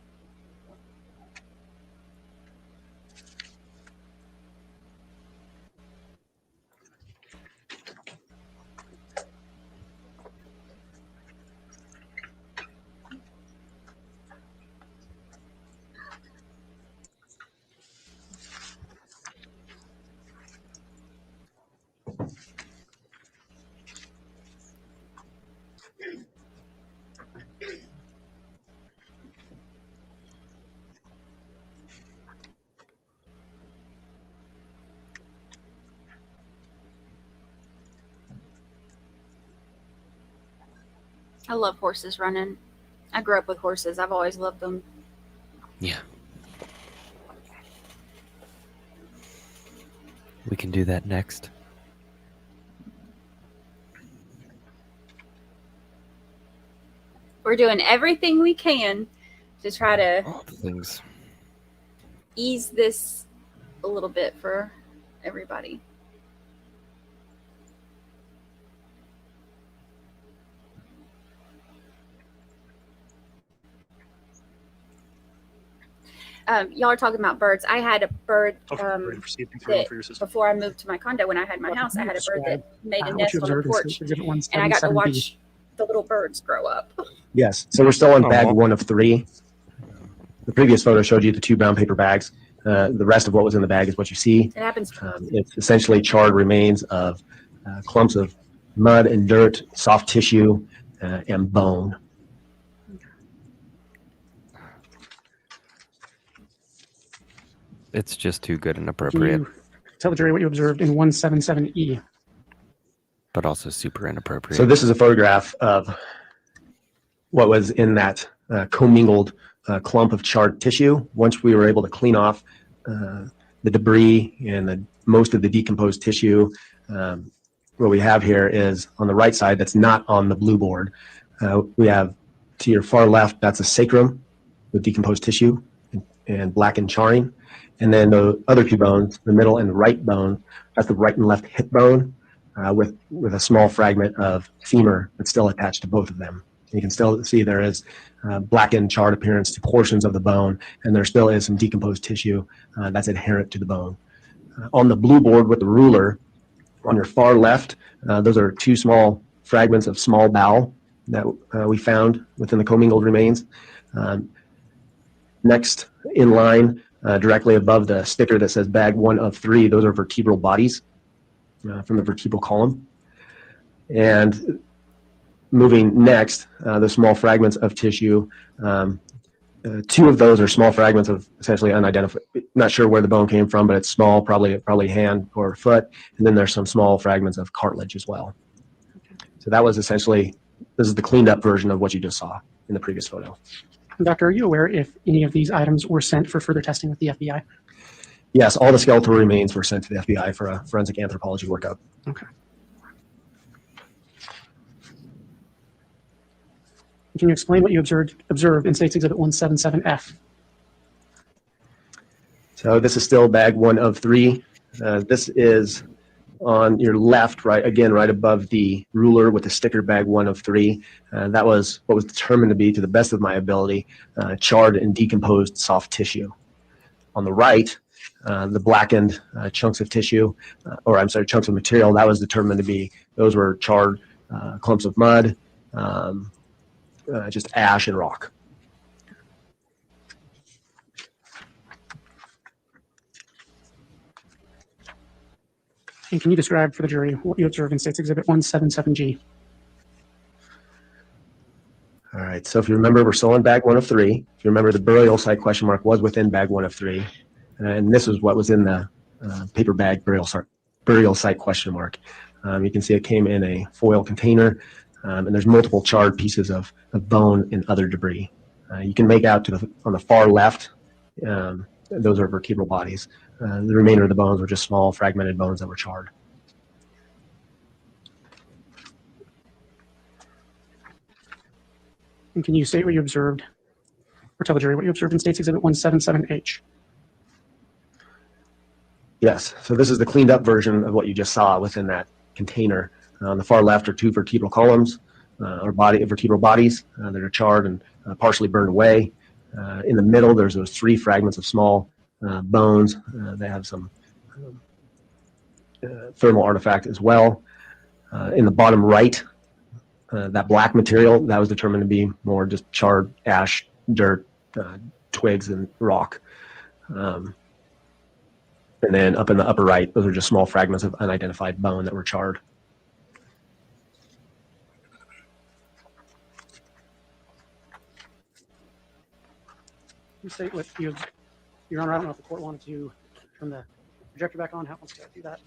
[SPEAKER 2] I love horses running. I grew up with horses. I've always loved them.
[SPEAKER 1] Yeah. We can do that next.
[SPEAKER 2] We're doing everything we can to try to
[SPEAKER 1] All the things.
[SPEAKER 2] ease this a little bit for everybody. Y'all are talking about birds. I had a bird
[SPEAKER 5] Okay, ready to proceed. Thanks everyone
[SPEAKER 2] that
[SPEAKER 5] for your assistance.
[SPEAKER 2] before I moved to my condo, when I had my house, I had a bird that made a
[SPEAKER 6] What
[SPEAKER 2] nest
[SPEAKER 6] you
[SPEAKER 2] on the
[SPEAKER 6] observed in
[SPEAKER 2] porch,
[SPEAKER 6] Exhibit
[SPEAKER 2] and I got to
[SPEAKER 6] 177B.
[SPEAKER 2] watch the little birds grow up.
[SPEAKER 9] Yes. So we're still on
[SPEAKER 1] Oh,
[SPEAKER 9] bag
[SPEAKER 1] wow.
[SPEAKER 9] 1 of 3. The previous photo showed you the 2 brown paper bags. The rest of what was in the bag is what you see.
[SPEAKER 2] It happens.
[SPEAKER 9] It's essentially charred remains of clumps of mud and dirt, soft tissue, and bone.
[SPEAKER 1] It's just too good and
[SPEAKER 6] Can
[SPEAKER 1] appropriate,
[SPEAKER 6] you tell the jury what you observed in 177E?
[SPEAKER 1] but also super inappropriate.
[SPEAKER 9] So this is a photograph of what was in that commingled clump of charred tissue. Once we were able to clean off the debris and most of the decomposed tissue, what we have here is on the right side that's not on the blue board. We have to your far left, that's a sacrum with decomposed tissue and blackened charring. And then the other 2 bones, the middle and the right bone, that's the right and left hip bone with a small fragment of femur that's still attached to both of them. You can still see there is blackened, charred appearance to portions of the bone, and there still is some decomposed tissue that's adherent to the bone. On the blue board with the ruler, on your far left, those are 2 small fragments of small bowel that we found within the commingled remains. Next in line, directly above the sticker that says bag 1 of 3, those are vertebral bodies from the vertebral column. And moving next, the small fragments of tissue, 2 of those are small fragments of essentially unidentified, not sure where the bone came from, but it's small, probably hand or foot. And then there's some small fragments of cartilage as well. So that was essentially, this is the cleaned up version of what you just saw in the previous photo.
[SPEAKER 6] Doctor, are you aware if any of these items were sent for further testing with the FBI?
[SPEAKER 9] Yes, all the skeletal remains were sent to the FBI for a forensic anthropology workup.
[SPEAKER 6] Okay. Can you explain what you observed in State's Exhibit 177F?
[SPEAKER 9] So this is still bag 1 of 3. This is on your left, right above the ruler with the sticker bag 1 of 3. That was what was determined to be, to the best of my ability, charred and decomposed soft tissue. On the right, the blackened chunks of tissue, chunks of material, that was determined to be, those were charred clumps of mud, just ash and rock.
[SPEAKER 6] And can you describe for the jury what you observed in State's Exhibit 177G?
[SPEAKER 9] All right, so if you remember, we're still in bag 1 of 3. If you remember, the burial site question mark was within bag 1 of 3. And this is what was in the paper bag burial site question mark. You can see it came in a foil container, and there's multiple charred pieces of bone and other debris. You can make out on the far left, those are vertebral bodies. The remainder of the bones were just small fragmented bones that were charred.
[SPEAKER 6] And can you state what you observed, or tell the jury what you observed in State's Exhibit 177H?
[SPEAKER 9] Yes, so this is the cleaned up version of what you just saw within that container. On the far left are two vertebral columns, or vertebral bodies that are charred and partially burned away. In the middle, there's those three fragments of small bones. They have some thermal artifact as well. In the bottom right, that black material, that was determined to be more just charred ash, dirt, twigs, and rock. And then up in the upper right, those are just small fragments of unidentified bone that were charred.
[SPEAKER 6] You state what you, Your Honor, I don't know if the court wanted to turn the projector back on. How wants to do that?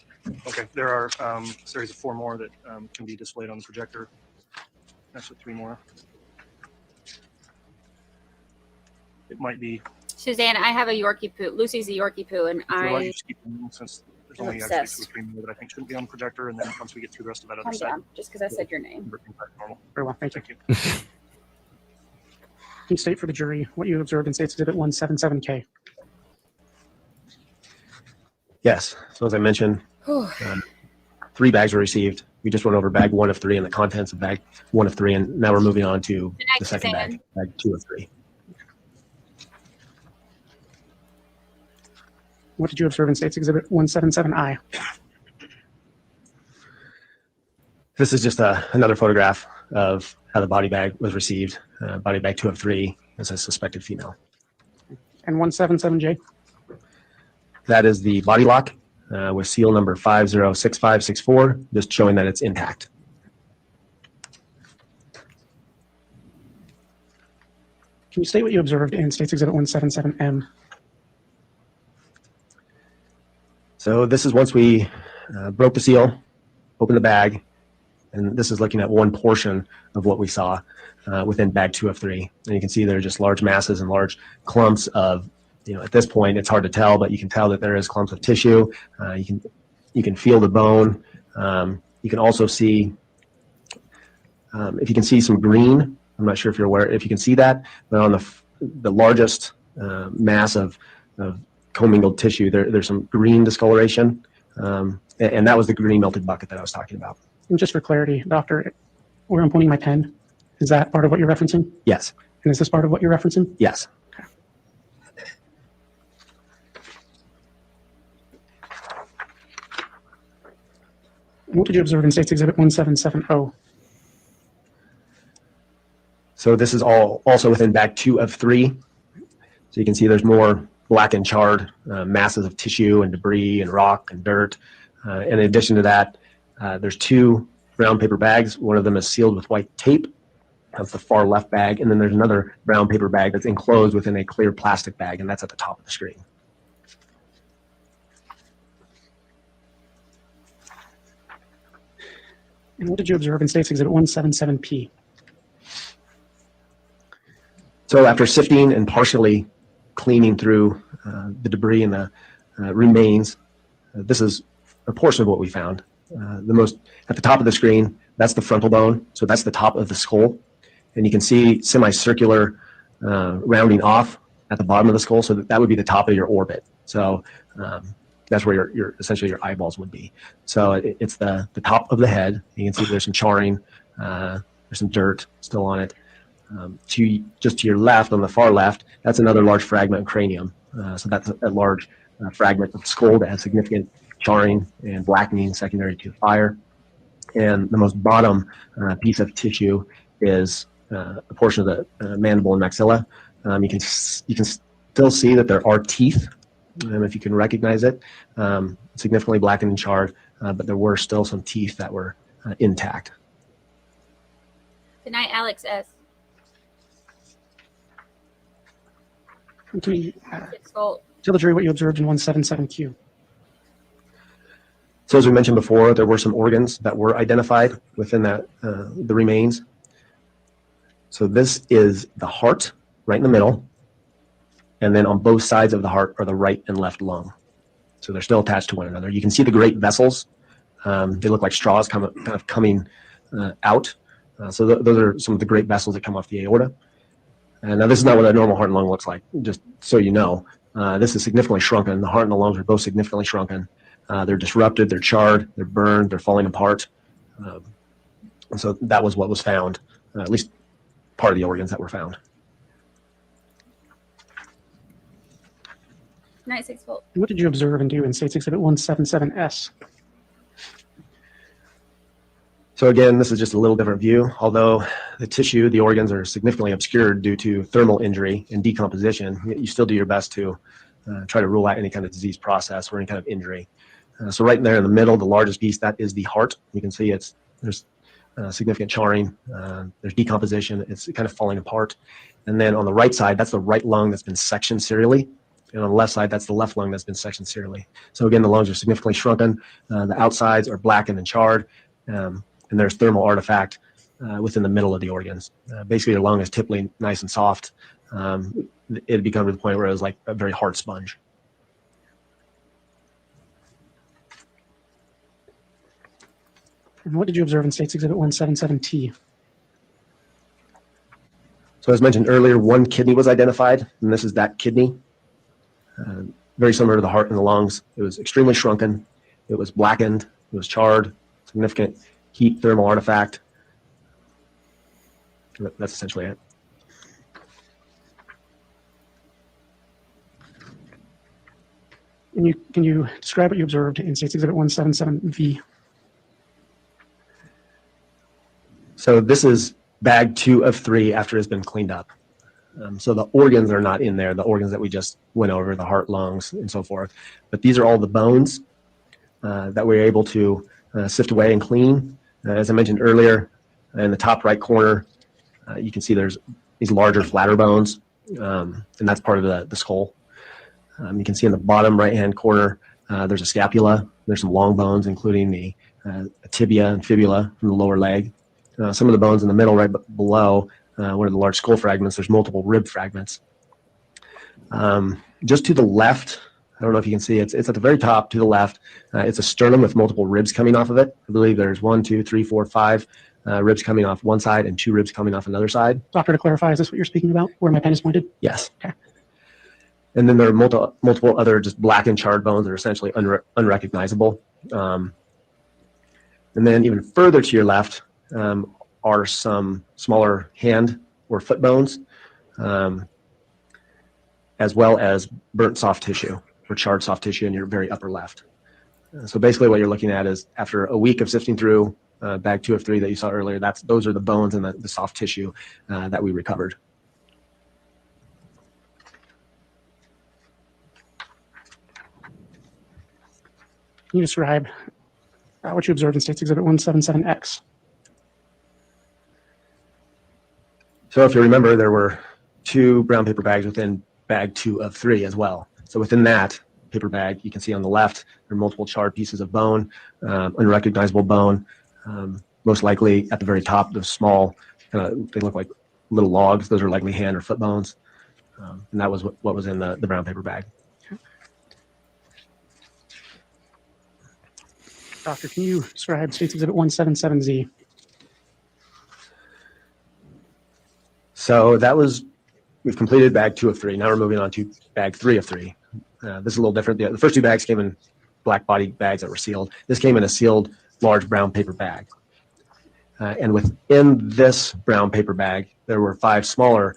[SPEAKER 5] Okay, there are a series of 4 more that can be displayed on the projector. Actually, 3 more. It might be.
[SPEAKER 2] Suzanne, I have a Yorkie poo. Lucy's a Yorkie poo, and
[SPEAKER 5] I'll
[SPEAKER 2] I
[SPEAKER 5] just keep them since there's
[SPEAKER 2] I'm
[SPEAKER 5] only
[SPEAKER 2] obsessed.
[SPEAKER 5] actually 2 or 3 more that I think shouldn't be on the projector, and then once we get through the rest of that other
[SPEAKER 2] calm
[SPEAKER 5] side,
[SPEAKER 2] down just because I said your name.
[SPEAKER 5] everything's back to normal.
[SPEAKER 6] Very well, thank you.
[SPEAKER 5] Thank you.
[SPEAKER 6] Can you state for the jury what you observed in State's Exhibit 177K?
[SPEAKER 9] Yes, so as I mentioned, 3 bags were received. We just went over bag 1 of 3 and the contents of bag 1 of 3, and now we're moving on to the second bag, bag 2 of 3.
[SPEAKER 6] What did you observe in State's Exhibit 177I?
[SPEAKER 9] This is just another photograph of how the body bag was received. Body bag 2 of 3 is a suspected female.
[SPEAKER 6] And 177J?
[SPEAKER 9] That is the body lock with seal number 506564, just showing that it's intact.
[SPEAKER 6] Can you state what you observed in State's Exhibit 177M?
[SPEAKER 9] So this is once we broke the seal, opened the bag, and this is looking at one portion of what we saw within bag 2 of 3. And you can see there are just large masses and large clumps of, at this point it's hard to tell, but you can tell that there is clumps of tissue. You can feel the bone. You can also see, if you can see some green, I'm not sure if you're aware, if you can see that, but on the largest mass of commingled tissue, there's some green discoloration, and that was the green melted bucket that I was talking about.
[SPEAKER 6] And just for clarity, Doctor, where I'm pointing my pen, is that part of what you're referencing?
[SPEAKER 9] Yes.
[SPEAKER 6] And is this part of what you're referencing?
[SPEAKER 9] Yes.
[SPEAKER 6] Okay. What did you observe in State's Exhibit 1770?
[SPEAKER 9] So this is all also within bag 2 of 3. So you can see there's more black and charred masses of tissue and debris and rock and dirt. In addition to that, there's 2 brown paper bags. One of them is sealed with white tape. That's the far left bag. And then there's another brown paper bag that's enclosed within a clear plastic bag, and that's at the top of the screen.
[SPEAKER 6] And what did you observe in State's Exhibit 177P?
[SPEAKER 9] So after sifting and partially cleaning through the debris and the remains, this is a portion of what we found. At the top of the screen, that's the frontal bone. So that's the top of the skull. And you can see semicircular rounding off at the bottom of the skull. So that would be the top of your orbit. So that's where your essentially your eyeballs would be. So it's the top of the head. You can see there's some charring. There's some dirt still on it. Just to your left, on the far left, that's another large fragment of cranium. So that's a large fragment of skull that has significant charring and blackening secondary to fire. And the most bottom piece of tissue is a portion of the mandible and maxilla. You can still see that there are teeth, if you can recognize it, significantly blackened and charred, but there were still some teeth that were intact.
[SPEAKER 2] Good night, Alex S.
[SPEAKER 6] Can you, Tell the jury what you observed in 177Q.
[SPEAKER 9] So as we mentioned before, there were some organs that were identified within that the remains. So this is the heart right in the middle, and then on both sides of the heart are the right and left lung. So they're still attached to one another. You can see the great vessels. They look like straws kind of coming out. So those are some of the great vessels that come off the aorta. And now this is not what a normal heart and lung looks like, just so you know. This is significantly shrunken. The heart and the lungs are both significantly shrunken. They're disrupted, they're charred, they're burned, they're falling apart. And so that was what was found, at least part of the organs that were found.
[SPEAKER 2] 96 volt.
[SPEAKER 6] What did you observe and do in State's Exhibit 177S?
[SPEAKER 9] So again, this is just a little different view. Although the tissue, the organs are significantly obscured due to thermal injury and decomposition, you still do your best to try to rule out any kind of disease process or any kind of injury. So right there in the middle, the largest piece, that is the heart. You can see there's significant charring, there's decomposition, it's kind of falling apart. And then on the right side, that's the right lung that's been sectioned serially. And on the left side, that's the left lung that's been sectioned serially. So again, the lungs are significantly shrunken. The outsides are blackened and charred. And there's thermal artifact within the middle of the organs. Basically, the lung is typically nice and soft. It becomes to the point where it was like a very hard sponge.
[SPEAKER 6] And what did you observe in State's Exhibit 177T?
[SPEAKER 9] So as mentioned earlier, one kidney was identified, and this is that kidney. Very similar to the heart and the lungs. It was extremely shrunken. It was blackened. It was charred. Significant heat thermal artifact. That's essentially it.
[SPEAKER 6] And can you describe what you observed in State's Exhibit 177V?
[SPEAKER 9] So this is bag 2 of 3 after it's been cleaned up. So the organs are not in there, the organs that we just went over, the heart, lungs, and so forth. But these are all the bones that we're able to sift away and clean. As I mentioned earlier, in the top right corner, you can see there's these larger, flatter bones, and that's part of the skull. You can see in the bottom right-hand corner, there's a scapula. There's some long bones, including the tibia and fibula from the lower leg. Some of the bones in the middle, right below one of the large skull fragments, there's multiple rib fragments. Just to the left, I don't know if you can see, it's at the very top to the left. It's a sternum with multiple ribs coming off of it. I believe there's 1, 2, 3, 4, 5 ribs coming off one side and 2 ribs coming off another side.
[SPEAKER 6] Doctor, to clarify, is this what you're speaking about, where my pen is pointed?
[SPEAKER 9] Yes.
[SPEAKER 6] Okay.
[SPEAKER 9] And then there are multiple other just black and charred bones that are essentially unrecognizable. And then even further to your left are some smaller hand or foot bones, as well as burnt soft tissue or charred soft tissue in your very upper left. So basically what you're looking at is after a week of sifting through bag 2 of 3 that you saw earlier, those are the bones and the soft tissue that we recovered.
[SPEAKER 6] Can you describe what you observed in State's Exhibit 177X?
[SPEAKER 9] So if you remember, there were 2 brown paper bags within bag 2 of 3 as well. So within that paper bag, you can see on the left, there are multiple charred pieces of bone, unrecognizable bone. Most likely at the very top, the small, they look like little logs. Those are likely hand or foot bones. And that was what was in the brown paper bag.
[SPEAKER 6] Doctor, can you describe State's Exhibit 177Z?
[SPEAKER 9] So we've completed bag 2 of 3. Now we're moving on to bag 3 of 3. This is a little different. The first 2 bags came in black body bags that were sealed. This came in a sealed large brown paper bag. And within this brown paper bag, there were 5 smaller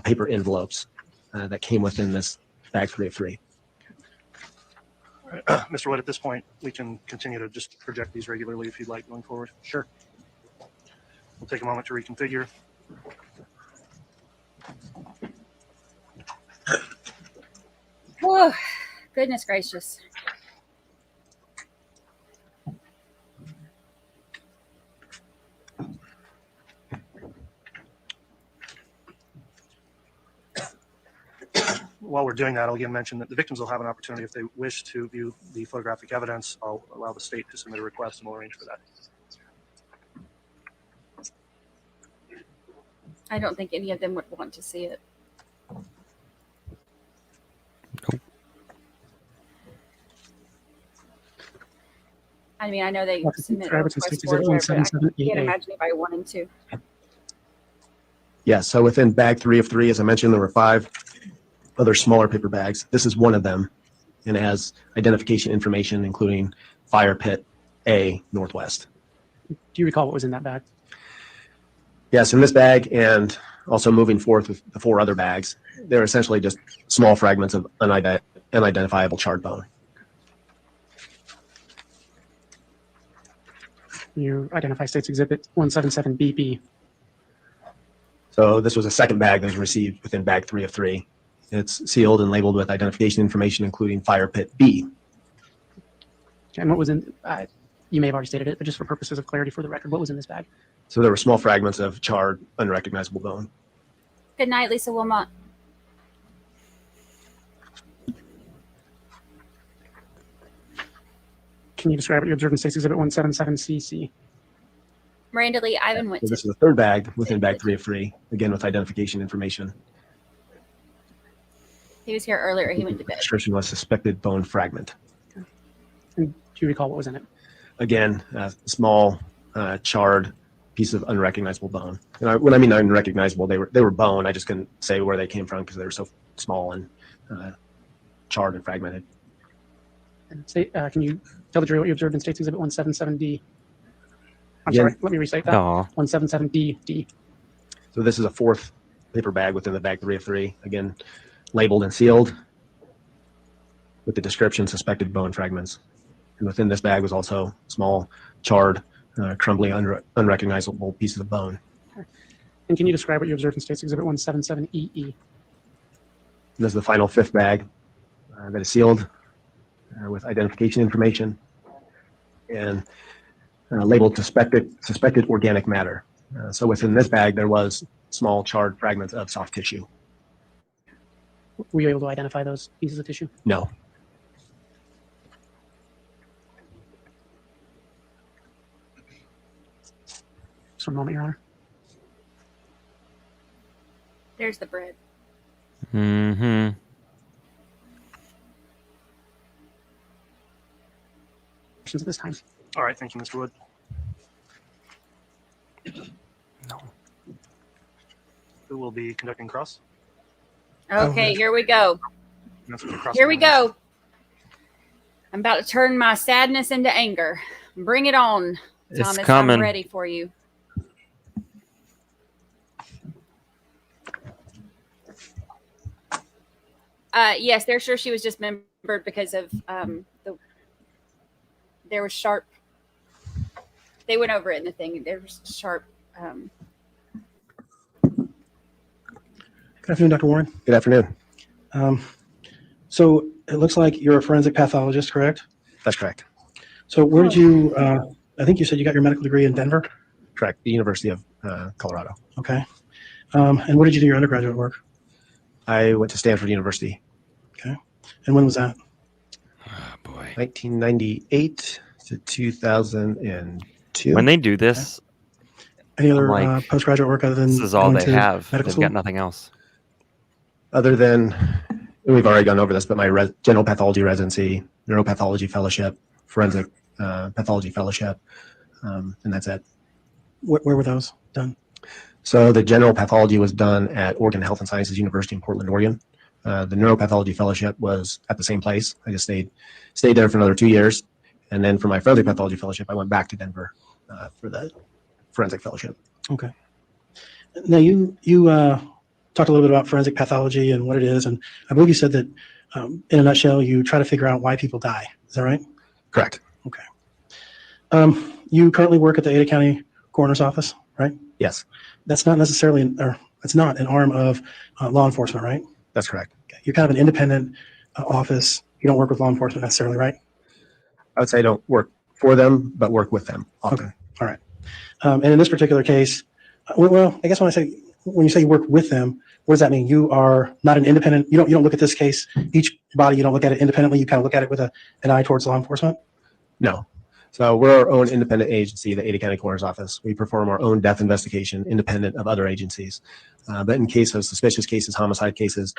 [SPEAKER 9] paper envelopes that came within this bag 3 of 3.
[SPEAKER 5] All right. Mr. Wood, at this point, we can continue to just project these regularly if you'd like going forward. Sure. We'll take a moment to reconfigure.
[SPEAKER 2] Whoa, goodness gracious.
[SPEAKER 5] while we're doing that, I'll again mention that the victims will have an opportunity if they wish to view the photographic evidence. I'll allow the state to submit a request and we'll arrange for that.
[SPEAKER 2] I don't think any of them would want to see it. I mean, I know they submit a request for it, but I can't imagine anybody wanting to.
[SPEAKER 9] Yeah, so within bag 3 of 3, as I mentioned, there were 5 other smaller paper bags. This is one of them, and it has identification information, including fire pit A Northwest.
[SPEAKER 6] Do you recall what was in that bag?
[SPEAKER 9] Yes, in this bag, and also moving forth with the 4 other bags, they're essentially just small fragments of unidentifiable charred bone.
[SPEAKER 6] You identify State's Exhibit 177BP.
[SPEAKER 9] So this was a second bag that was received within bag 3 of 3. It's sealed and labeled with identification information, including fire pit B.
[SPEAKER 6] And what was in, you may have already stated it, but just for purposes of clarity for the record, what was in this bag?
[SPEAKER 9] So there were small fragments of charred, unrecognizable bone.
[SPEAKER 2] Good night, Lisa Wilmot.
[SPEAKER 6] Can you describe what you observed in State's Exhibit 177CC?
[SPEAKER 2] Miranda Lee, Ivan went
[SPEAKER 9] So
[SPEAKER 2] to.
[SPEAKER 9] this is the third bag within bag 3 of 3, again with identification information.
[SPEAKER 2] He was here earlier. He went to bed.
[SPEAKER 9] Description was suspected bone fragment.
[SPEAKER 6] And do you recall what was in it?
[SPEAKER 9] Again, a small charred piece of unrecognizable bone. And when I mean unrecognizable, they were bone. I just couldn't say where they came from because they were so small and charred and fragmented.
[SPEAKER 6] And can you tell the jury what you observed in State's Exhibit 177D? I'm
[SPEAKER 9] Yeah.
[SPEAKER 6] sorry, let me recite that.
[SPEAKER 1] Aw.
[SPEAKER 6] 177D.
[SPEAKER 9] So this is a 4th paper bag within the bag 3 of 3, again labeled and sealed with the description suspected bone fragments. And within this bag was also small charred, crumbly, unrecognizable pieces of bone.
[SPEAKER 6] And can you describe what you observed in State's Exhibit 177EE?
[SPEAKER 9] This is the final 5th bag that is sealed with identification information and labeled suspected organic matter. So within this bag, there was small charred fragments of soft tissue.
[SPEAKER 6] Were you able to identify those pieces of tissue?
[SPEAKER 9] No.
[SPEAKER 6] Just one moment, Your Honor.
[SPEAKER 2] There's the bread.
[SPEAKER 1] Mm-hmm.
[SPEAKER 6] Questions at this time?
[SPEAKER 5] All right, thank you, Mr. Wood.
[SPEAKER 1] No.
[SPEAKER 5] Who will be conducting cross?
[SPEAKER 2] Okay, here we go.
[SPEAKER 5] That's what the cross
[SPEAKER 2] Here we
[SPEAKER 5] is.
[SPEAKER 2] go. I'm about to turn my sadness into anger. Bring it on,
[SPEAKER 1] It's
[SPEAKER 2] Thomas.
[SPEAKER 1] coming.
[SPEAKER 2] I'm ready for you. Yes, they're sure she was dismembered because of there was sharp. They went over it in the thing. There was sharp.
[SPEAKER 7] Good afternoon, Dr. Warren.
[SPEAKER 9] Good afternoon.
[SPEAKER 7] So it looks like you're a forensic pathologist, correct?
[SPEAKER 9] That's correct.
[SPEAKER 7] So where did you, I think you said you got your medical degree in Denver?
[SPEAKER 9] Correct. The University of Colorado.
[SPEAKER 7] Okay. And where did you do your undergraduate work?
[SPEAKER 9] I went to Stanford University.
[SPEAKER 7] Okay. And when was that?
[SPEAKER 1] Oh, boy.
[SPEAKER 9] 1998 to 2002.
[SPEAKER 1] When they do this,
[SPEAKER 7] Any other
[SPEAKER 1] like,
[SPEAKER 7] postgraduate work other than
[SPEAKER 1] this is all
[SPEAKER 7] going
[SPEAKER 1] they
[SPEAKER 7] to
[SPEAKER 1] have.
[SPEAKER 7] medical
[SPEAKER 1] They've
[SPEAKER 7] school?
[SPEAKER 1] got nothing else.
[SPEAKER 9] Other than, we've already gone over this, but my general pathology residency, neuropathology fellowship, forensic pathology fellowship, and that's it.
[SPEAKER 7] Where were those done?
[SPEAKER 9] So the general pathology was done at Oregon Health and Sciences University in Portland, Oregon. The neuroppathology fellowship was at the same place. I just stayed there for another 2 years. And then for my forensic pathology fellowship, I went back to Denver for the forensic fellowship.
[SPEAKER 7] Okay. Now you talked a little bit about forensic pathology and what it is, and I believe you said that in a nutshell, you try to figure out why people die. Is that right?
[SPEAKER 9] Correct.
[SPEAKER 7] Okay. You currently work at the Ada County Coroner's Office, right?
[SPEAKER 9] Yes,
[SPEAKER 7] That's not necessarily, or it's not an arm of law enforcement, right?
[SPEAKER 9] that's correct.
[SPEAKER 7] Okay. You're kind of an independent office. You don't work with law enforcement necessarily, right?
[SPEAKER 9] I would say I don't work for them, but work with them often.
[SPEAKER 7] Okay. All right. And in this particular case, well, I guess when I say when you say you work with them, what does that mean? You are not an independent. You don't look at this case. Each body, you don't look at it independently. You kind of look at it with an eye towards law enforcement.
[SPEAKER 9] No. So we're our own independent agency, the Ada County Coroner's Office. We perform our own death investigation independent of other agencies. But in case of suspicious cases, homicide cases,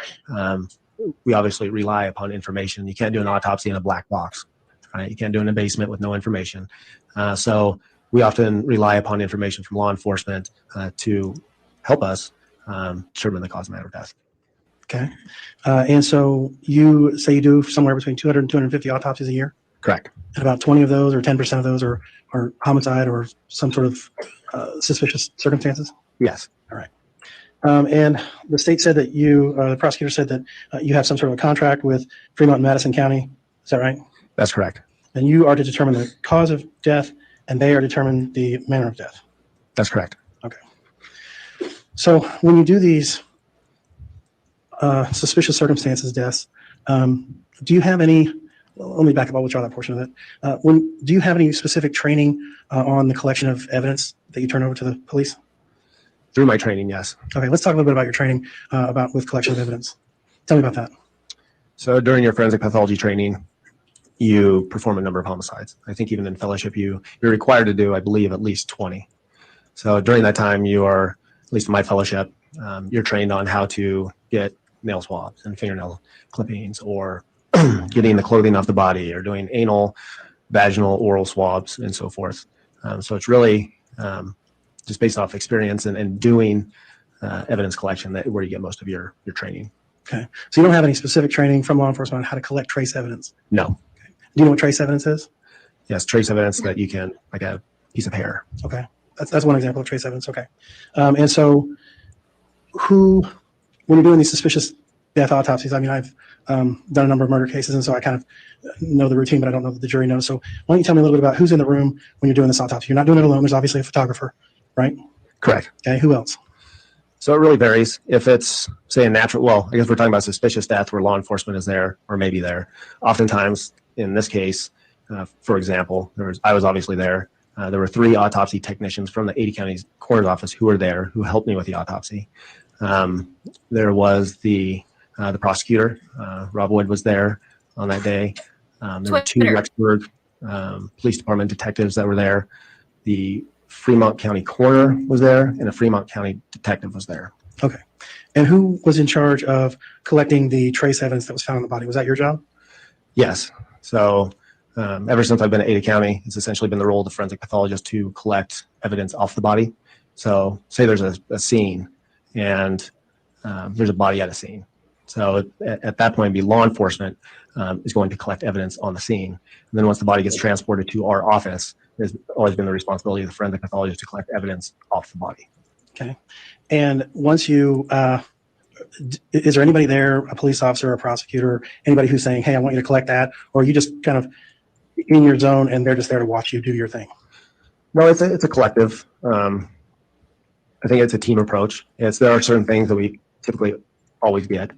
[SPEAKER 9] we obviously rely upon information. You can't do an autopsy in a black box, right? You can't do it in a basement with no information. So we often rely upon information from law enforcement to help us determine the cause and manner of death.
[SPEAKER 7] Okay. And so you say you do somewhere between 200 and 250 autopsies a year?
[SPEAKER 9] Correct.
[SPEAKER 7] And about 20 of those or 10% of those are homicide or some sort of suspicious circumstances?
[SPEAKER 9] Yes.
[SPEAKER 7] All right. And the state said that the prosecutor said that you have some sort of a contract with Fremont and Madison County. Is that right?
[SPEAKER 9] That's correct.
[SPEAKER 7] And you are to determine the cause of death, and they are to determine the manner of death.
[SPEAKER 9] That's correct.
[SPEAKER 7] Okay. So when you do these suspicious circumstances deaths, do you have any? Let me back up. I'll withdraw that portion of it. Do you have any specific training on the collection of evidence that you turn over to the police?
[SPEAKER 9] Through my training, yes.
[SPEAKER 7] Okay, let's talk a little bit about your training with collection of evidence. Tell me about that.
[SPEAKER 9] So during your forensic pathology training, you perform a number of homicides. I think even in fellowship, you're required to do, I believe, at least 20. So during that time, you are, at least in my fellowship, you're trained on how to get nail swabs and fingernail clippings, or getting the clothing off the body, or doing anal, vaginal, oral swabs, and so forth. So it's really just based off experience and doing evidence collection where you get most of your training.
[SPEAKER 7] Okay. So you don't have any specific training from law enforcement on how to collect trace evidence?
[SPEAKER 9] No.
[SPEAKER 7] Okay. Do you know what trace evidence is?
[SPEAKER 9] Yes, trace evidence that you can, like a piece of hair.
[SPEAKER 7] Okay. That's one example of trace evidence. Okay. And so when you're doing these suspicious death autopsies, I mean, I've done a number of murder cases, and so I kind of know the routine, but I don't know that the jury knows. So why don't you tell me a little bit about who's in the room when you're doing this autopsy? You're not doing it alone. There's obviously a photographer, right?
[SPEAKER 9] Correct.
[SPEAKER 7] Okay. Who else?
[SPEAKER 9] So it really varies. If it's, say, a natural, well, I guess we're talking about suspicious death where law enforcement is there or maybe there. Oftentimes, in this case, for example, I was obviously there. There were 3 autopsy technicians from the Ada County Coroner's Office who were there, who helped me with the autopsy. There was the prosecutor, Rob Wood, was there on that day. There were 2 Rexburg Police Department detectives that were there. The Fremont County Coroner was there, and a Fremont County detective was there.
[SPEAKER 7] Okay. And who was in charge of collecting the trace evidence that was found on the body? Was that your job?
[SPEAKER 9] Yes. So ever since I've been at Ada County, it's essentially been the role of the forensic pathologist to collect evidence off the body. So say there's a scene, and there's a body at a scene. So at that point, it'd be law enforcement is going to collect evidence on the scene. And then once the body gets transported to our office, it's always been the responsibility of the forensic pathologist to collect evidence off the body.
[SPEAKER 7] Okay. And once you, is there anybody there, a police officer, a prosecutor, anybody who's saying, hey, I want you to collect that? Or are you just kind of in your zone and they're just there to watch you do your thing?
[SPEAKER 9] No, it's a collective. I think it's a team approach. There are certain things that we typically always get.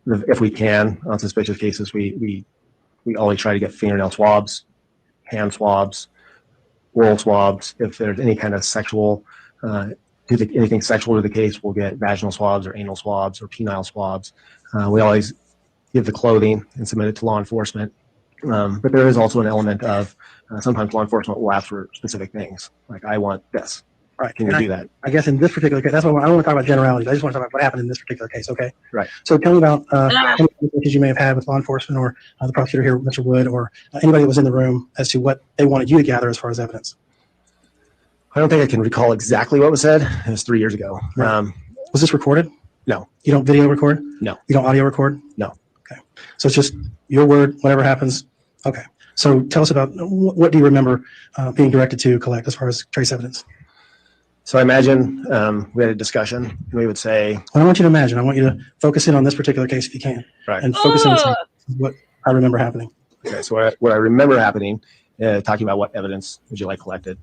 [SPEAKER 9] If we can, on suspicious cases, we always try to get fingernail swabs, hand swabs, oral swabs. If there's any kind of sexual, anything sexual to the case, we'll get vaginal swabs or anal swabs or penile swabs. We always give the clothing and submit it to law enforcement. But there is also an element of sometimes law enforcement will ask for specific things, like I want this.
[SPEAKER 7] Right.
[SPEAKER 9] Can you do that?
[SPEAKER 7] I guess in this particular case, that's what I don't want to talk about generalities. I just want to talk about what happened in this particular case. Okay.
[SPEAKER 9] Right.
[SPEAKER 7] So tell me about any conversations you may have had with law enforcement or the prosecutor here, Mr. Wood, or anybody that was in the room as to what they wanted you to gather as far as evidence.
[SPEAKER 9] I don't think I can recall exactly what was said. It was 3 years ago.
[SPEAKER 7] Right. Was this recorded?
[SPEAKER 9] No.
[SPEAKER 7] You don't video record?
[SPEAKER 9] No.
[SPEAKER 7] You don't audio record?
[SPEAKER 9] No.
[SPEAKER 7] Okay. So it's just your word, whatever happens. Okay. So tell us about what do you remember being directed to collect as far as trace evidence?
[SPEAKER 9] So I imagine we had a discussion, and we would say,
[SPEAKER 7] I don't want you to imagine. I want you to focus in on this particular case if you can.
[SPEAKER 9] Right.
[SPEAKER 7] And focus in on what I remember happening.
[SPEAKER 9] Okay. So what I remember happening, talking about what evidence would you like collected.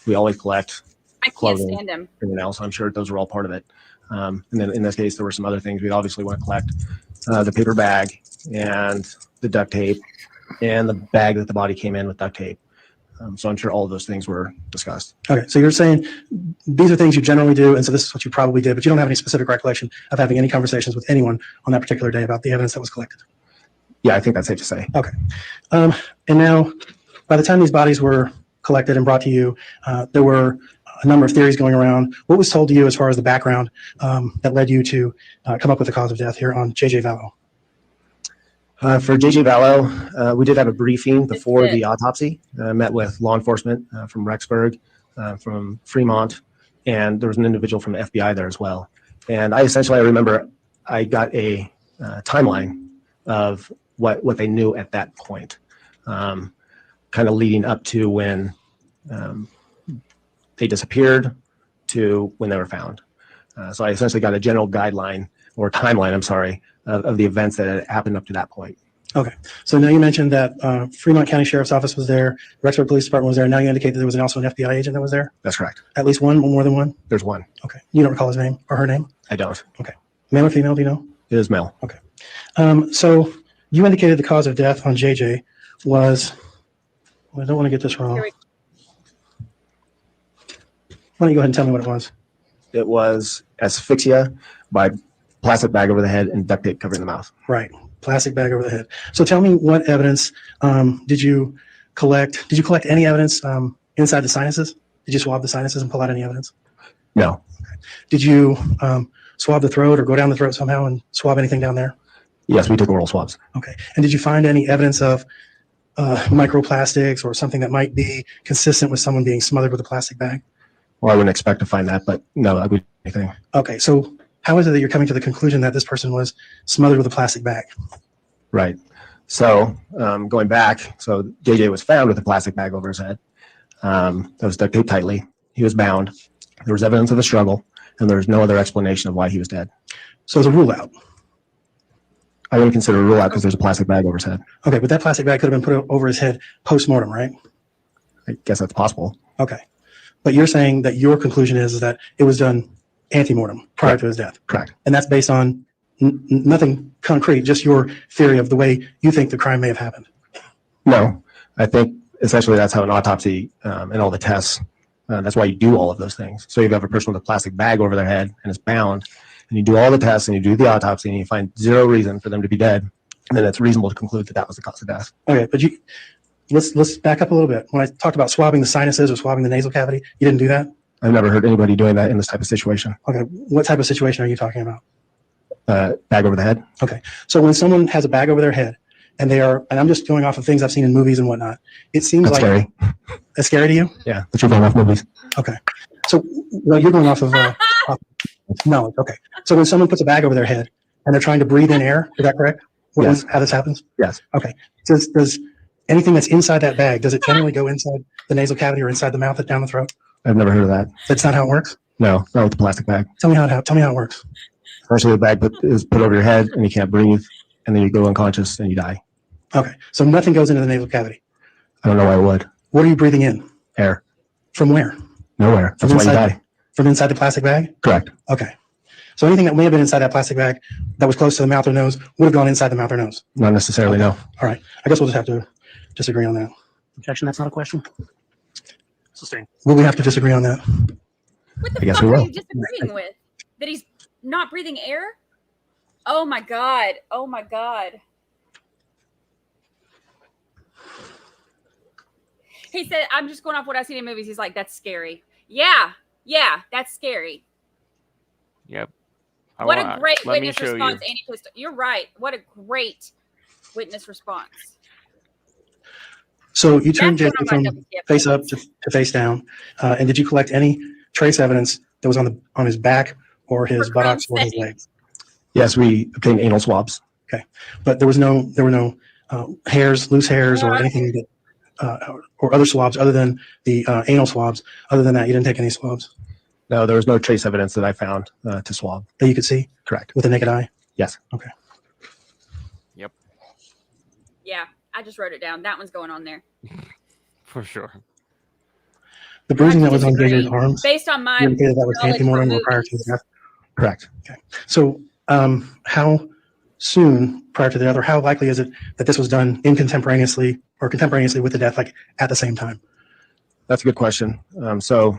[SPEAKER 9] We always collect clothing,
[SPEAKER 2] stand him.
[SPEAKER 9] fingernails, so I'm sure those were all part of it. And then in this case, there were some other things we'd obviously want to collect: the paper bag and the duct tape, and the bag that the body came in with duct tape. So I'm sure all of those things were discussed.
[SPEAKER 7] Okay, so you're saying these are things you generally do, and so this is what you probably did, but you don't have any specific recollection of having any conversations with anyone on that particular day about the evidence that was collected.
[SPEAKER 9] Yeah, I think that's safe to say.
[SPEAKER 7] Okay. And now, by the time these bodies were collected and brought to you, there were a number of theories going around. What was told to you as far as the background that led you to come up with the cause of death here on JJ Vallow?
[SPEAKER 9] For JJ Vallow, we did have a briefing before the autopsy. Met with law enforcement from Rexburg, from Fremont, and there was an individual from the FBI there as well. And I remember I got a timeline of what they knew at that point, kind of leading up to when they disappeared to when they were found. So I essentially got a general guideline or timeline, of the events that had happened up to that point.
[SPEAKER 7] Okay. So now you mentioned that Fremont County Sheriff's Office was there, Rexburg Police Department was there. Now you indicate that there was also an FBI agent that was there?
[SPEAKER 9] That's correct.
[SPEAKER 7] At least one, more than one?
[SPEAKER 9] There's one.
[SPEAKER 7] Okay. You don't recall his name or her name?
[SPEAKER 9] I don't.
[SPEAKER 7] Okay. Male or female, do you know?
[SPEAKER 9] It is male.
[SPEAKER 7] Okay. So you indicated the cause of death on JJ was, I don't want to get this wrong. Why don't you go ahead and tell me what it was?
[SPEAKER 9] It was asphyxia by plastic bag over the head and duct tape covering the mouth.
[SPEAKER 7] Right. Plastic bag over the head. So tell me what evidence did you collect? Did you collect any evidence inside the sinuses? Did you swab the sinuses and pull out any evidence?
[SPEAKER 9] No.
[SPEAKER 7] Okay. Did you swab the throat or go down the throat somehow and swab anything down there?
[SPEAKER 9] Yes, we took oral swabs.
[SPEAKER 7] Okay. And did you find any evidence of microplastics or something that might be consistent with someone being smothered with a plastic bag?
[SPEAKER 9] Well, I wouldn't expect to find that, but no, I wouldn't do anything.
[SPEAKER 7] Okay. So how is it that you're coming to the conclusion that this person was smothered with a plastic bag?
[SPEAKER 9] Right. So going back, so JJ was found with a plastic bag over his head. That was duct taped tightly. He was bound. There was evidence of a struggle, and there was no other explanation of why he was dead.
[SPEAKER 7] So it's a rule out.
[SPEAKER 9] I wouldn't consider a rule out because there's a plastic bag over his head.
[SPEAKER 7] Okay, but that plastic bag could have been put over his head post-mortem, right?
[SPEAKER 9] I guess that's possible.
[SPEAKER 7] Okay. But you're saying that your conclusion is that it was done ante-mortem prior to his death.
[SPEAKER 9] Correct.
[SPEAKER 7] And that's based on nothing concrete, just your theory of the way you think the crime may have happened.
[SPEAKER 9] No, I think essentially that's how an autopsy and all the tests, that's why you do all of those things. So you have a person with a plastic bag over their head and it's bound, and you do all the tests and you do the autopsy and you find zero reason for them to be dead, and then it's reasonable to conclude that that was the cause of death.
[SPEAKER 7] Okay, but let's back up a little bit. When I talked about swabbing the sinuses or swabbing the nasal cavity, you didn't do that?
[SPEAKER 9] I've never heard anybody doing that in this type of situation.
[SPEAKER 7] Okay, what type of situation are you talking about?
[SPEAKER 9] Bag over the head.
[SPEAKER 7] Okay, so when someone has a bag over their head and and I'm just going off of things I've seen in movies and whatnot, it seems
[SPEAKER 9] That's
[SPEAKER 7] like
[SPEAKER 9] scary.
[SPEAKER 7] That's scary to you?
[SPEAKER 9] Yeah, but you're going off movies.
[SPEAKER 7] Okay, so well, you're going off of knowledge. Okay, so when someone puts a bag over their head and they're trying to breathe in air, is that correct?
[SPEAKER 9] Yes.
[SPEAKER 7] How this happens?
[SPEAKER 9] Yes.
[SPEAKER 7] Okay, does anything that's inside that bag, does it generally go inside the nasal cavity or inside the mouth and down the throat?
[SPEAKER 9] I've never heard of that.
[SPEAKER 7] That's not how it works?
[SPEAKER 9] No, not with the plastic bag.
[SPEAKER 7] Tell me how it works.
[SPEAKER 9] Essentially, the bag is put over your head and you can't breathe, and then you go unconscious and you die.
[SPEAKER 7] Okay, so nothing goes into the nasal cavity.
[SPEAKER 9] I don't know why it would.
[SPEAKER 7] What are you breathing in?
[SPEAKER 9] Air.
[SPEAKER 7] From where?
[SPEAKER 9] Nowhere. That's why you die.
[SPEAKER 7] From inside the plastic bag?
[SPEAKER 9] Correct.
[SPEAKER 7] Okay. So anything that may have been inside that plastic bag that was close to the mouth or nose would have gone inside the mouth or nose?
[SPEAKER 9] Not necessarily, no.
[SPEAKER 7] All right. I guess we'll just have to disagree on that.
[SPEAKER 6] Objection, that's not a question.
[SPEAKER 5] Sustained.
[SPEAKER 7] Will we have to disagree on that?
[SPEAKER 2] What
[SPEAKER 9] I
[SPEAKER 2] the
[SPEAKER 9] guess
[SPEAKER 2] fuck
[SPEAKER 9] we
[SPEAKER 2] are
[SPEAKER 9] will.
[SPEAKER 2] you disagreeing with? That he's not breathing air? Oh my God. Oh my God. He said, I'm just going off what I've seen in movies. He's like, that's scary. Yeah, that's scary.
[SPEAKER 1] Yep.
[SPEAKER 2] What a great
[SPEAKER 1] let me
[SPEAKER 2] witness
[SPEAKER 1] show
[SPEAKER 2] response,
[SPEAKER 1] you.
[SPEAKER 2] Andy Pistol. You're right. What a great witness response.
[SPEAKER 7] So you turned
[SPEAKER 2] That's
[SPEAKER 7] Jason
[SPEAKER 2] one of
[SPEAKER 7] from
[SPEAKER 2] my
[SPEAKER 7] face up to face down, and did you collect any trace evidence that was on his back or his buttocks or his legs?
[SPEAKER 9] Yes, we obtained anal swabs.
[SPEAKER 7] Okay, but there were no hairs, loose hairs, or anything that or other swabs other than the anal swabs. Other than that, you didn't take any swabs
[SPEAKER 9] No, there was no trace evidence that I found to swab.
[SPEAKER 7] that you could see
[SPEAKER 9] Correct.
[SPEAKER 7] with the naked eye.
[SPEAKER 9] Yes.
[SPEAKER 7] Okay.
[SPEAKER 2] Yeah, I just wrote it down. That one's going on there.
[SPEAKER 1] For sure.
[SPEAKER 7] The bruising that was on
[SPEAKER 2] Disagree.
[SPEAKER 7] JJ's arms,
[SPEAKER 2] Based on my
[SPEAKER 7] you indicated that was
[SPEAKER 2] knowledge
[SPEAKER 7] ante-mortem
[SPEAKER 2] from
[SPEAKER 7] or prior to
[SPEAKER 2] movies.
[SPEAKER 7] the death.
[SPEAKER 9] Correct.
[SPEAKER 7] So, how soon prior to the death, or how likely is it that this was done contemporaneously with the death, like at the same time?
[SPEAKER 9] That's a good question. So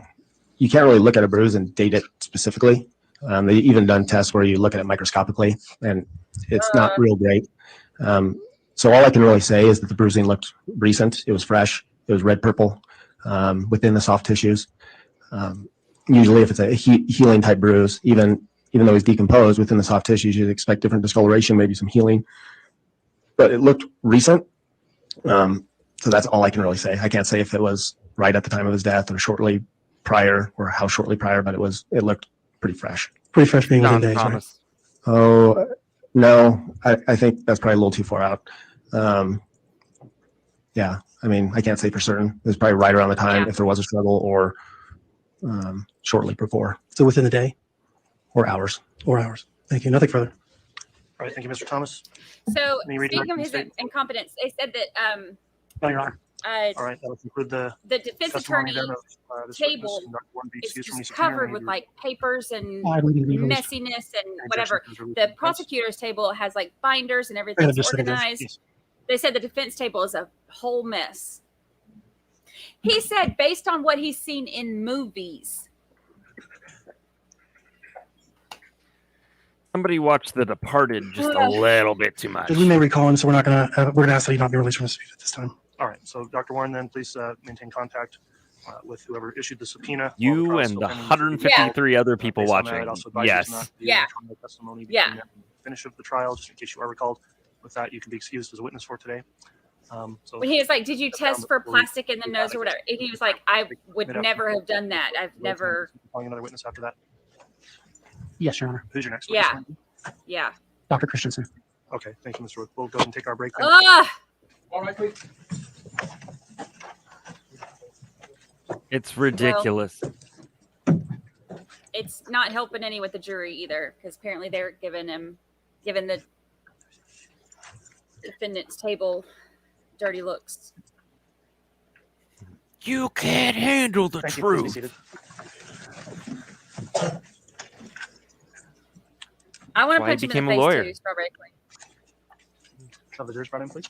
[SPEAKER 9] you can't really look at a bruise and date it specifically. They even done tests where you look at it microscopically, and it's not real great. So all I can really say is that the bruising looked recent. It was fresh. It was red-purple within the soft tissues. Usually if it's a healing type bruise, even though he's decomposed within the soft tissues, you'd expect different discoloration, maybe some healing. But it looked recent. So that's all I can really say. I can't say if it was right at the time of his death or shortly prior or how shortly prior, but it looked pretty fresh.
[SPEAKER 7] Pretty fresh being within days, right?
[SPEAKER 1] Thomas.
[SPEAKER 9] Oh, no, I think that's probably a little too far out. Yeah, I mean, I can't say for certain. It was probably right around the time if there was a struggle or shortly before.
[SPEAKER 7] So within the day?
[SPEAKER 9] Or hours.
[SPEAKER 7] Or hours. Thank you. Nothing further.
[SPEAKER 5] All right, thank you, Mr. Thomas.
[SPEAKER 2] So
[SPEAKER 5] Any reading
[SPEAKER 2] speaking of his
[SPEAKER 5] statement?
[SPEAKER 2] incompetence, they said that
[SPEAKER 5] No, Your Honor. All right, that will conclude the
[SPEAKER 2] defense
[SPEAKER 5] testimony
[SPEAKER 2] attorney
[SPEAKER 5] then of this
[SPEAKER 2] table
[SPEAKER 5] witness, and Dr. Warren be
[SPEAKER 2] is
[SPEAKER 5] excused from
[SPEAKER 2] just
[SPEAKER 5] the subpoena.
[SPEAKER 2] covered with like papers and
[SPEAKER 7] I believe in release.
[SPEAKER 2] messiness and
[SPEAKER 5] Any
[SPEAKER 2] whatever.
[SPEAKER 5] objection to release of
[SPEAKER 2] The
[SPEAKER 5] defense?
[SPEAKER 2] prosecutor's table has like binders and
[SPEAKER 7] Yeah,
[SPEAKER 2] everything's
[SPEAKER 7] just like it does.
[SPEAKER 2] organized.
[SPEAKER 5] Yes.
[SPEAKER 2] They said the defense table is a whole mess. He said based on what he's seen in movies.
[SPEAKER 1] Somebody watched The Departed just a little bit too much.
[SPEAKER 7] Judge, we may recall him, so we're gonna ask that he not be released from the suite at this time.
[SPEAKER 5] All right, so Dr. Warren, then please maintain contact with whoever issued the subpoena.
[SPEAKER 1] You
[SPEAKER 5] while the
[SPEAKER 1] and the
[SPEAKER 5] trial is still pending.
[SPEAKER 1] 153 other people
[SPEAKER 5] Based on that,
[SPEAKER 1] watching.
[SPEAKER 5] I'd also advise you to
[SPEAKER 1] Yes.
[SPEAKER 5] not do
[SPEAKER 2] Yeah.
[SPEAKER 5] trial testimony
[SPEAKER 2] Yeah.
[SPEAKER 5] between now and the finish of the trial, just in case you are recalled. With that, you can be excused as a witness for today. So
[SPEAKER 2] When he was like, "Did you test for plastic in the nose or whatever?" And he was like, "I would
[SPEAKER 5] Mid-up-
[SPEAKER 2] never have done that. I've never."
[SPEAKER 5] calling another witness after that.
[SPEAKER 6] Yes, Your Honor.
[SPEAKER 5] Who's your next
[SPEAKER 2] Yeah.
[SPEAKER 5] witness?
[SPEAKER 2] Yeah.
[SPEAKER 6] Dr. Christensen.
[SPEAKER 5] Okay, thank you, Mr. Wood. We'll go ahead and take our break then.
[SPEAKER 10] All right, please.
[SPEAKER 1] It's ridiculous.
[SPEAKER 2] It's not helping any with the jury either, because apparently they're giving the defendant's table dirty looks.
[SPEAKER 1] You can't handle the
[SPEAKER 5] Thank you. Please be
[SPEAKER 1] truth.
[SPEAKER 5] seated.
[SPEAKER 2] I want to
[SPEAKER 1] That's why he
[SPEAKER 2] punch him in
[SPEAKER 1] became
[SPEAKER 2] the
[SPEAKER 1] a
[SPEAKER 2] face
[SPEAKER 1] lawyer.
[SPEAKER 2] too, Strawberry Queen.
[SPEAKER 5] Have the jurors brought in, please.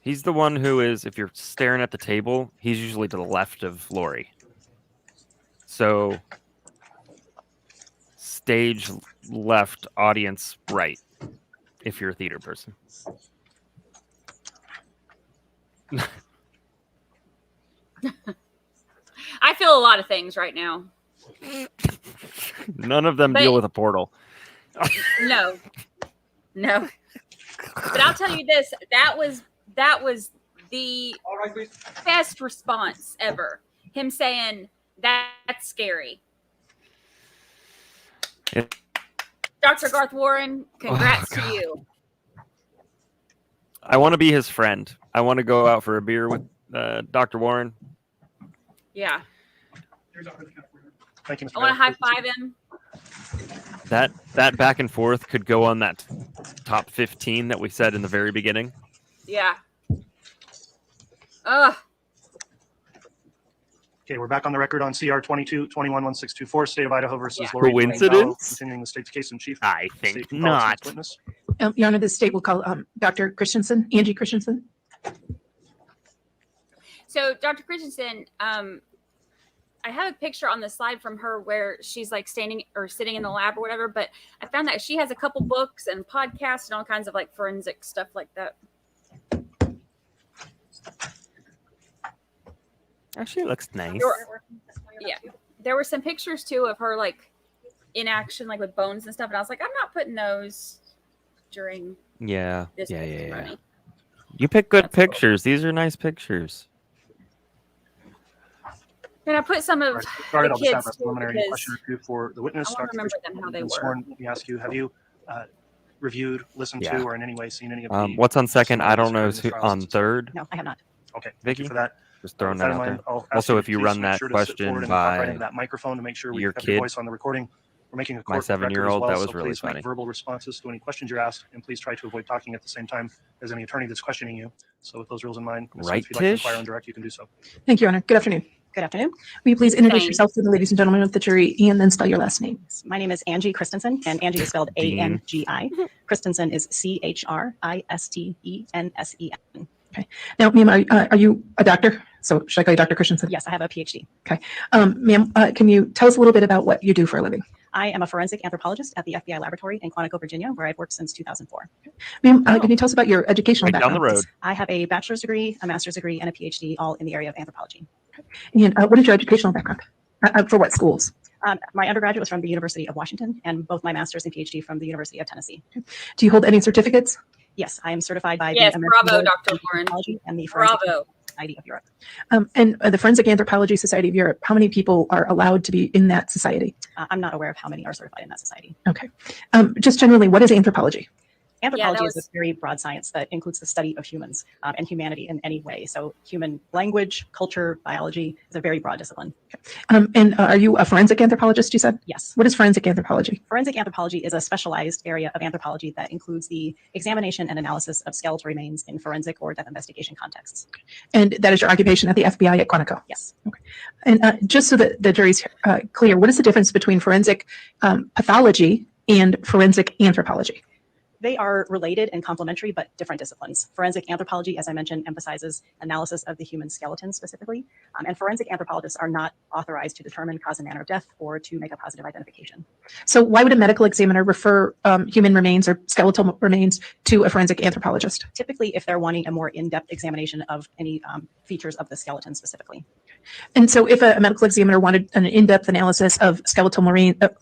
[SPEAKER 1] He's the one who is, if you're staring at the table, he's usually to the left of Lori. So, stage left, audience right, if you're a theater person.
[SPEAKER 2] I feel a lot of things right now.
[SPEAKER 1] None of them
[SPEAKER 2] But-
[SPEAKER 1] deal with a portal.
[SPEAKER 2] No. But I'll tell you this, that was the
[SPEAKER 10] All right, please.
[SPEAKER 2] best response ever. Him saying, "That's scary."
[SPEAKER 1] It-
[SPEAKER 2] Dr. Garth Warren, congrats to
[SPEAKER 1] God.
[SPEAKER 2] you.
[SPEAKER 1] I want to be his friend. I want to go out for a beer with Dr. Warren.
[SPEAKER 2] Yeah.
[SPEAKER 10] Here's our discount for you.
[SPEAKER 5] Thank you, Mr.
[SPEAKER 2] I want to
[SPEAKER 5] Mayor.
[SPEAKER 2] high five him.
[SPEAKER 1] That back and forth could go on that top 15 that we said in the very beginning.
[SPEAKER 2] Yeah. Ugh.
[SPEAKER 5] Okay, we're back on the record on CR 22-21-1624, State of Idaho versus
[SPEAKER 2] Yeah.
[SPEAKER 5] Lori Vallow,
[SPEAKER 1] Coincidence?
[SPEAKER 5] continuing the state's case in chief.
[SPEAKER 1] I
[SPEAKER 5] State
[SPEAKER 1] think
[SPEAKER 5] can call its
[SPEAKER 1] not.
[SPEAKER 5] next witness.
[SPEAKER 11] Your Honor, the state will call Dr. Christensen, Angie Christensen.
[SPEAKER 2] So, Dr. Christensen, I have a picture on the slide from her where she's like standing or sitting in the lab or whatever, but I found that she has a couple books and podcasts and all kinds of like forensic stuff like that.
[SPEAKER 1] Actually, it looks nice.
[SPEAKER 2] Yeah. There were some pictures too of her like in action, like with bones and stuff. And I was like, I'm not putting those during
[SPEAKER 1] Yeah.
[SPEAKER 2] this
[SPEAKER 1] Yeah.
[SPEAKER 2] testimony.
[SPEAKER 1] You pick good
[SPEAKER 2] That's cool.
[SPEAKER 1] pictures. These are nice pictures.
[SPEAKER 2] And I put some of
[SPEAKER 5] Right. Started,
[SPEAKER 2] the
[SPEAKER 5] I'll just have
[SPEAKER 2] kids
[SPEAKER 5] a
[SPEAKER 2] too,
[SPEAKER 5] preliminary
[SPEAKER 2] because
[SPEAKER 5] question or two for the witness.
[SPEAKER 2] I wanna
[SPEAKER 5] Dr.
[SPEAKER 2] remember
[SPEAKER 5] Christensen,
[SPEAKER 2] them how they
[SPEAKER 5] been
[SPEAKER 2] were.
[SPEAKER 5] sworn. Let me ask you, have you reviewed, listened
[SPEAKER 1] Yeah.
[SPEAKER 5] to, or in any way seen any of the
[SPEAKER 1] What's on second? I don't know.
[SPEAKER 5] testimony
[SPEAKER 1] Is
[SPEAKER 5] in the
[SPEAKER 1] who
[SPEAKER 5] trial
[SPEAKER 1] on
[SPEAKER 5] since-
[SPEAKER 1] third?
[SPEAKER 11] No, I have not.
[SPEAKER 5] Okay, thank
[SPEAKER 1] Vicky?
[SPEAKER 5] you for that.
[SPEAKER 1] Just throwing
[SPEAKER 5] With
[SPEAKER 1] that
[SPEAKER 5] in
[SPEAKER 1] out
[SPEAKER 5] mind,
[SPEAKER 1] there.
[SPEAKER 5] I'll ask
[SPEAKER 1] Also,
[SPEAKER 5] you
[SPEAKER 1] if you
[SPEAKER 5] please
[SPEAKER 1] run
[SPEAKER 5] make
[SPEAKER 1] that
[SPEAKER 5] sure to sit
[SPEAKER 1] question
[SPEAKER 5] forward and talk right into
[SPEAKER 1] by
[SPEAKER 5] that microphone to make sure we
[SPEAKER 1] your
[SPEAKER 5] have your
[SPEAKER 1] kid,
[SPEAKER 5] voice on the recording. We're making a
[SPEAKER 1] my
[SPEAKER 5] court record as
[SPEAKER 1] 7-year-old,
[SPEAKER 5] well,
[SPEAKER 1] that was
[SPEAKER 5] so
[SPEAKER 1] really
[SPEAKER 5] please
[SPEAKER 1] funny.
[SPEAKER 5] make verbal responses to any questions you're asked, and please try to avoid talking at the same time as any attorney that's questioning you. So with those rules in mind, Ms. Smith,
[SPEAKER 1] Right,
[SPEAKER 5] if you'd like to
[SPEAKER 1] Tish?
[SPEAKER 5] inquire on direct, you can do so.
[SPEAKER 11] Thank you, Your Honor. Good afternoon.
[SPEAKER 8] Good afternoon.
[SPEAKER 11] Will you please introduce
[SPEAKER 2] Same.
[SPEAKER 11] yourself to the ladies and gentlemen of the jury and then spell your last name?
[SPEAKER 8] My name is Angie Christensen, and Angie is spelled
[SPEAKER 1] Dean.
[SPEAKER 8] A-N-G-I. Christensen is C-H-R-I-S-T-E-N-S-E-N.
[SPEAKER 11] Now, ma'am, are you a doctor? So should I call you Dr. Christensen?
[SPEAKER 8] Yes, I have a PhD.
[SPEAKER 11] Ma'am, can you tell us a little bit about what you do for a living?
[SPEAKER 8] I am a forensic anthropologist at the FBI laboratory in Quantico, Virginia, where I've worked since 2004.
[SPEAKER 11] Ma'am, can you tell us about your educational
[SPEAKER 1] Right down the
[SPEAKER 11] background?
[SPEAKER 1] road.
[SPEAKER 8] I have a bachelor's degree, a master's degree, and a PhD, all in the area of anthropology.
[SPEAKER 11] And what is your educational background? For what schools?
[SPEAKER 8] My undergraduate was from the University of Washington, and both my master's and PhD from the University of Tennessee.
[SPEAKER 11] Do you hold any certificates?
[SPEAKER 8] Yes, I am certified by
[SPEAKER 2] Yes,
[SPEAKER 8] the American
[SPEAKER 2] bravo,
[SPEAKER 8] Board of
[SPEAKER 2] Dr. Warren.
[SPEAKER 8] Anthropology and the Forensic
[SPEAKER 2] Bravo.
[SPEAKER 8] Society of Europe.
[SPEAKER 11] And the Forensic Anthropology Society of Europe, how many people are allowed to be in that society?
[SPEAKER 8] I'm not aware of how many are certified in that society.
[SPEAKER 11] Okay. Just generally, what is anthropology?
[SPEAKER 8] Anthropology is a very broad science that includes the study of humans and humanity in any way. So human language, culture, biology is a very broad discipline.
[SPEAKER 11] And are you a forensic anthropologist, you said?
[SPEAKER 8] Yes.
[SPEAKER 11] What is forensic anthropology?
[SPEAKER 8] Forensic anthropology is a specialized area of anthropology that includes the examination and analysis of skeletal remains in forensic or death investigation contexts.
[SPEAKER 11] And that is your occupation at the FBI at Quantico?
[SPEAKER 8] Yes.
[SPEAKER 11] Okay. And just so that the jury's clear, what is the difference between forensic pathology and forensic anthropology?
[SPEAKER 8] They are related and complementary, but different disciplines. Forensic anthropology, as I mentioned, emphasizes analysis of the human skeleton specifically, and forensic anthropologists are not authorized to determine cause and manner of death or to make a positive identification.
[SPEAKER 11] So why would a medical examiner refer human remains or skeletal remains to a forensic anthropologist?
[SPEAKER 8] Typically, if they're wanting a more in-depth examination of any features of the skeleton specifically.
[SPEAKER 11] And so if a medical examiner wanted an in-depth analysis of skeletal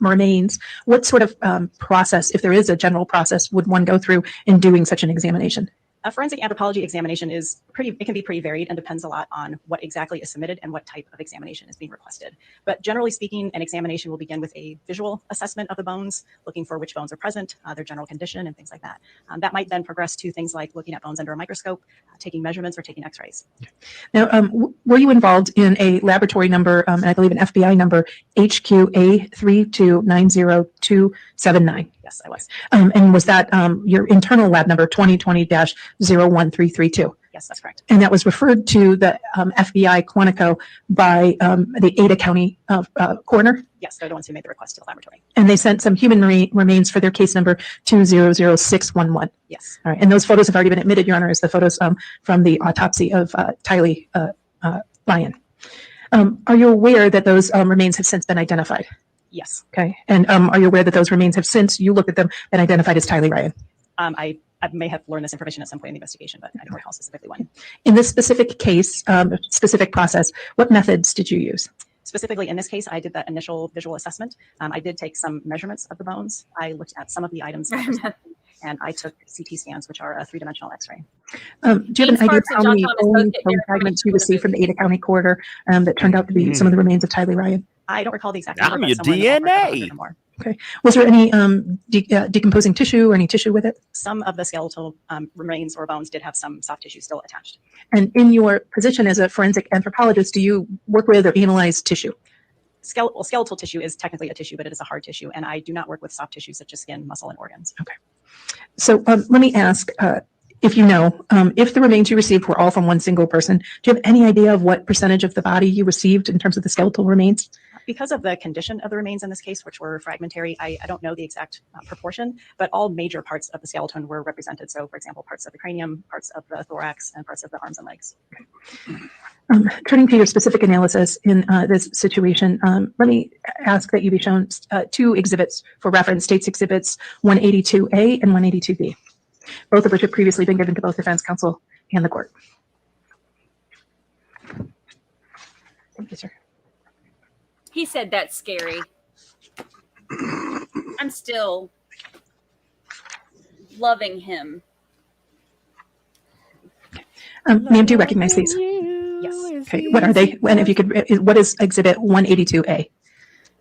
[SPEAKER 11] remains, what sort of process, if there is a general process, would one go through in doing such an examination?
[SPEAKER 8] A forensic anthropology examination it can be pretty varied and depends a lot on what exactly is submitted and what type of examination is being requested. But generally speaking, an examination will begin with a visual assessment of the bones, looking for which bones are present, their general condition, and things like that. That might then progress to things like looking at bones under a microscope, taking measurements, or taking x-rays.
[SPEAKER 11] Now, were you involved in a laboratory number, and I believe an FBI number, HQA3290279?
[SPEAKER 8] Yes, I was.
[SPEAKER 11] And was that your internal lab number 2020-01332?
[SPEAKER 8] Yes, that's correct.
[SPEAKER 11] And that was referred to the FBI Quantico by the Ada County coroner?
[SPEAKER 8] Yes, they're the ones who made the request to the laboratory.
[SPEAKER 11] And they sent some human remains for their case number 200611.
[SPEAKER 8] Yes.
[SPEAKER 11] All right. And those photos have already been admitted, Your Honor, as the photos from the autopsy of Tylee Ryan. Are you aware that those remains have since been identified?
[SPEAKER 8] Yes.
[SPEAKER 11] Okay. And are you aware that those remains have since you looked at them and identified as Tylee Ryan?
[SPEAKER 8] I may have learned this information at some point in the investigation, but I don't recall specifically when.
[SPEAKER 11] In this specific case, specific process, what methods did you use?
[SPEAKER 8] Specifically in this case, I did that initial visual assessment. I did take some measurements of the bones. I looked at some of the items and I took CT scans, which are a three-dimensional X-ray.
[SPEAKER 11] Do you have an idea of how many bone fragments you received from the Ada County coroner that turned out to be some of the remains of Tylee Ryan?
[SPEAKER 8] I don't recall the exact
[SPEAKER 1] I'm
[SPEAKER 8] number.
[SPEAKER 1] your
[SPEAKER 8] but somewhere in the ballpark of 100
[SPEAKER 1] DNA.
[SPEAKER 8] or more.
[SPEAKER 11] Okay. Was there any decomposing tissue or any tissue with it?
[SPEAKER 8] Some of the skeletal remains or bones did have some soft tissue still attached.
[SPEAKER 11] And in your position as a forensic anthropologist, do you work with or analyze tissue?
[SPEAKER 8] Skeletal tissue is technically a tissue, but it is a hard tissue, and I do not work with soft tissue such as skin, muscle, and organs.
[SPEAKER 11] Okay. So let me ask, if you know, if the remains you received were all from one single person, do you have any idea of what percentage of the body you received in terms of the skeletal remains?
[SPEAKER 8] Because of the condition of the remains in this case, which were fragmentary, I don't know the exact proportion, but all major parts of the skeleton were represented. So, for example, parts of the cranium, parts of the thorax, and parts of the arms and legs.
[SPEAKER 11] Turning to your specific analysis in this situation, let me ask that you be shown two exhibits for reference, States Exhibits 182A and 182B, both of which have previously been given to both defense counsel and the court. Thank you, sir.
[SPEAKER 2] He said that's scary. I'm still loving him.
[SPEAKER 11] Ma'am, do you recognize these?
[SPEAKER 8] Yes.
[SPEAKER 11] Okay, what are they? And if you could, what is Exhibit 182A?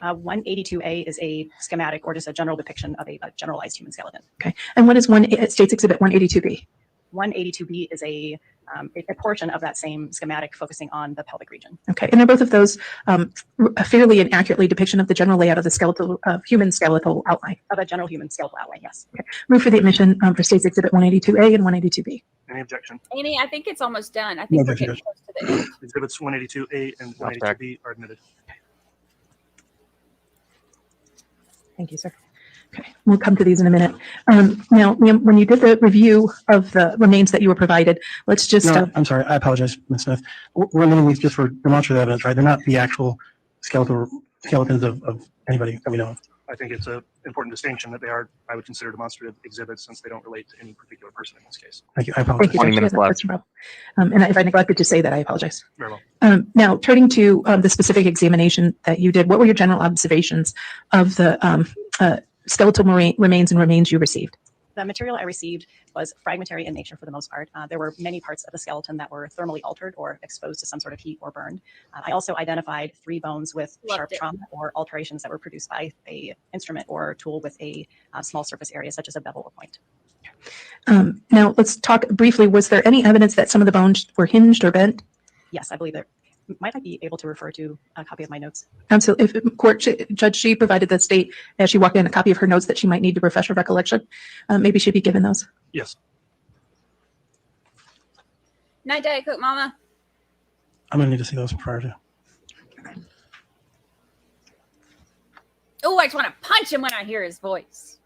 [SPEAKER 8] 182A is a schematic or just a general depiction of a generalized human skeleton.
[SPEAKER 11] Okay, and what is States Exhibit 182B?
[SPEAKER 8] 182B is a portion of that same schematic focusing on the pelvic region.
[SPEAKER 11] Okay, and are both of those fairly and accurately depiction of the general layout of the skeletal human skeletal outline?
[SPEAKER 8] Of a general human skeletal outline, yes.
[SPEAKER 11] Okay. Move for the admission for States Exhibit 182A and 182B.
[SPEAKER 5] Any objection?
[SPEAKER 2] Annie, I think it's almost done. I think we're getting close to the end.
[SPEAKER 5] Exhibits 182A and 182B are admitted.
[SPEAKER 11] Thank you, sir. Okay, we'll come to these in a minute. Now, ma'am, when you did the review of the remains that you were provided, let's just.
[SPEAKER 7] No, I'm sorry. I apologize, Ms. Smith. We're limiting these just for demonstrative evidence, right? They're not the actual skeletons of anybody that we know of.
[SPEAKER 5] I think it's an important distinction that they are, I would consider demonstrative exhibits since they don't relate to any particular person in this case.
[SPEAKER 7] Thank you. I apologize.
[SPEAKER 11] Thank you,
[SPEAKER 1] 20
[SPEAKER 11] Judge.
[SPEAKER 1] minutes
[SPEAKER 11] Yeah,
[SPEAKER 1] left.
[SPEAKER 11] that's no problem. And if I neglected to say that, I apologize.
[SPEAKER 5] Very well.
[SPEAKER 11] Now, turning to the specific examination that you did, what were your general observations of the skeletal remains and remains you received?
[SPEAKER 8] The material I received was fragmentary in nature for the most part. There were many parts of the skeleton that were thermally altered or exposed to some sort of heat or burned. I also identified 3 bones with sharp trauma or alterations that were produced by a instrument or tool with a small surface area, such as a bevel or point.
[SPEAKER 11] Now, let's talk briefly. Was there any evidence that some of the bones were hinged or bent?
[SPEAKER 8] Yes, I believe there. Might I be able to refer to a copy of my notes?
[SPEAKER 11] Absolutely. If court judge, she provided the state as she walked in a copy of her notes that she might need to refresh her recollection. Maybe she'd be given those.
[SPEAKER 5] Yes.
[SPEAKER 2] Night, Diet Coke, Mama.
[SPEAKER 7] I'm going to need to see those prior to.
[SPEAKER 2] Oh, I just want to punch him when I hear his voice.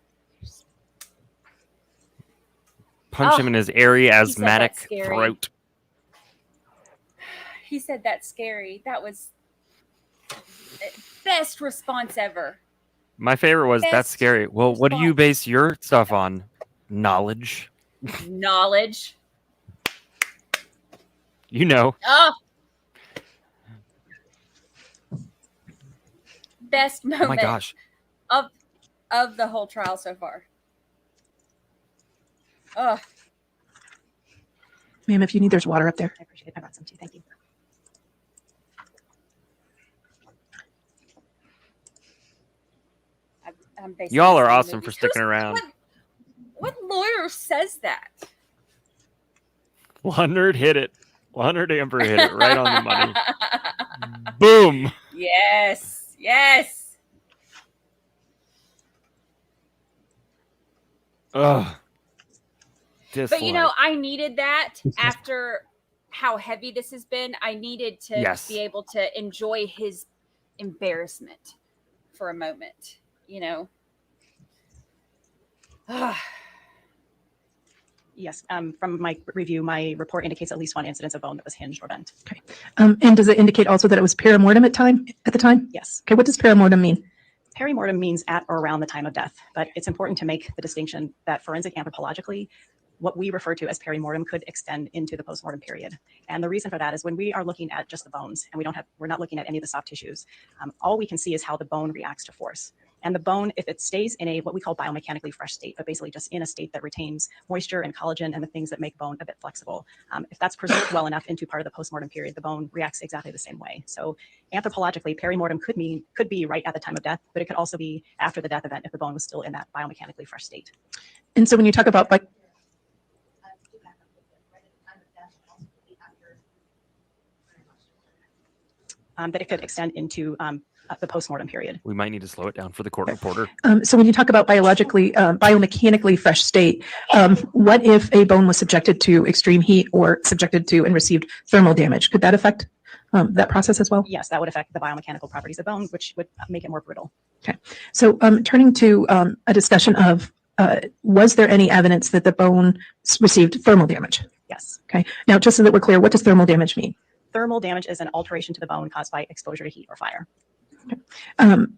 [SPEAKER 1] Punch him in his airy, asthmatic
[SPEAKER 2] scary.
[SPEAKER 1] throat.
[SPEAKER 2] He said that's scary. That was best response ever.
[SPEAKER 1] My favorite was,
[SPEAKER 2] Best
[SPEAKER 1] that's scary. Well, what do you
[SPEAKER 2] response.
[SPEAKER 1] base your stuff on? Knowledge.
[SPEAKER 2] Knowledge.
[SPEAKER 1] You know.
[SPEAKER 2] Oh. Best moment
[SPEAKER 1] Oh my gosh.
[SPEAKER 2] of the whole trial so far. Oh.
[SPEAKER 11] Ma'am, if you need, there's water up there.
[SPEAKER 8] I appreciate it. I brought some too. Thank you.
[SPEAKER 2] I'm basically
[SPEAKER 1] Y'all are
[SPEAKER 2] seeing
[SPEAKER 1] awesome
[SPEAKER 2] movies.
[SPEAKER 1] for sticking around.
[SPEAKER 2] What lawyer says that?
[SPEAKER 1] 100 hit it. 100 Amber hit it right on the money. Boom.
[SPEAKER 2] Yes. Yes.
[SPEAKER 1] Ugh.
[SPEAKER 2] But you know, I needed that after how heavy this has been. I needed to be able to enjoy his embarrassment for a moment, you know.
[SPEAKER 8] Yes, from my review, my report indicates at least one incidence of bone that was hinged or bent.
[SPEAKER 11] Okay. And does it indicate also that it was perimortem at the time?
[SPEAKER 8] Yes.
[SPEAKER 11] Okay. What does perimortem mean?
[SPEAKER 8] Perimortem means at or around the time of death, but it's important to make the distinction that forensic anthropologically, what we refer to as perimortem could extend into the postmortem period. And the reason for that is when we are looking at just the bones and we're not looking at any of the soft tissues, all we can see is how the bone reacts to force. And the bone, if it stays in what we call biomechanically fresh state, but basically just in a state that retains moisture and collagen and the things that make bone a bit flexible, if that's preserved well enough into part of the postmortem period, the bone reacts exactly the same way. So anthropologically, perimortem could be right at the time of death, but it could also be after the death event if the bone was still in that biomechanically fresh state.
[SPEAKER 11] And so when you talk about
[SPEAKER 8] that it could extend into the postmortem period.
[SPEAKER 1] We might need to slow it down for the court reporter.
[SPEAKER 11] So when you talk about biomechanically fresh state, what if a bone was subjected to extreme heat or subjected to and received thermal damage? Could that affect that process as well?
[SPEAKER 8] Yes, that would affect the biomechanical properties of bone, which would make it more brittle.
[SPEAKER 11] Okay. So turning to a discussion of, was there any evidence that the bone received thermal damage?
[SPEAKER 8] Yes.
[SPEAKER 11] Okay. Now, just so that we're clear, what does thermal damage mean?
[SPEAKER 8] Thermal damage is an alteration to the bone caused by exposure to heat or fire.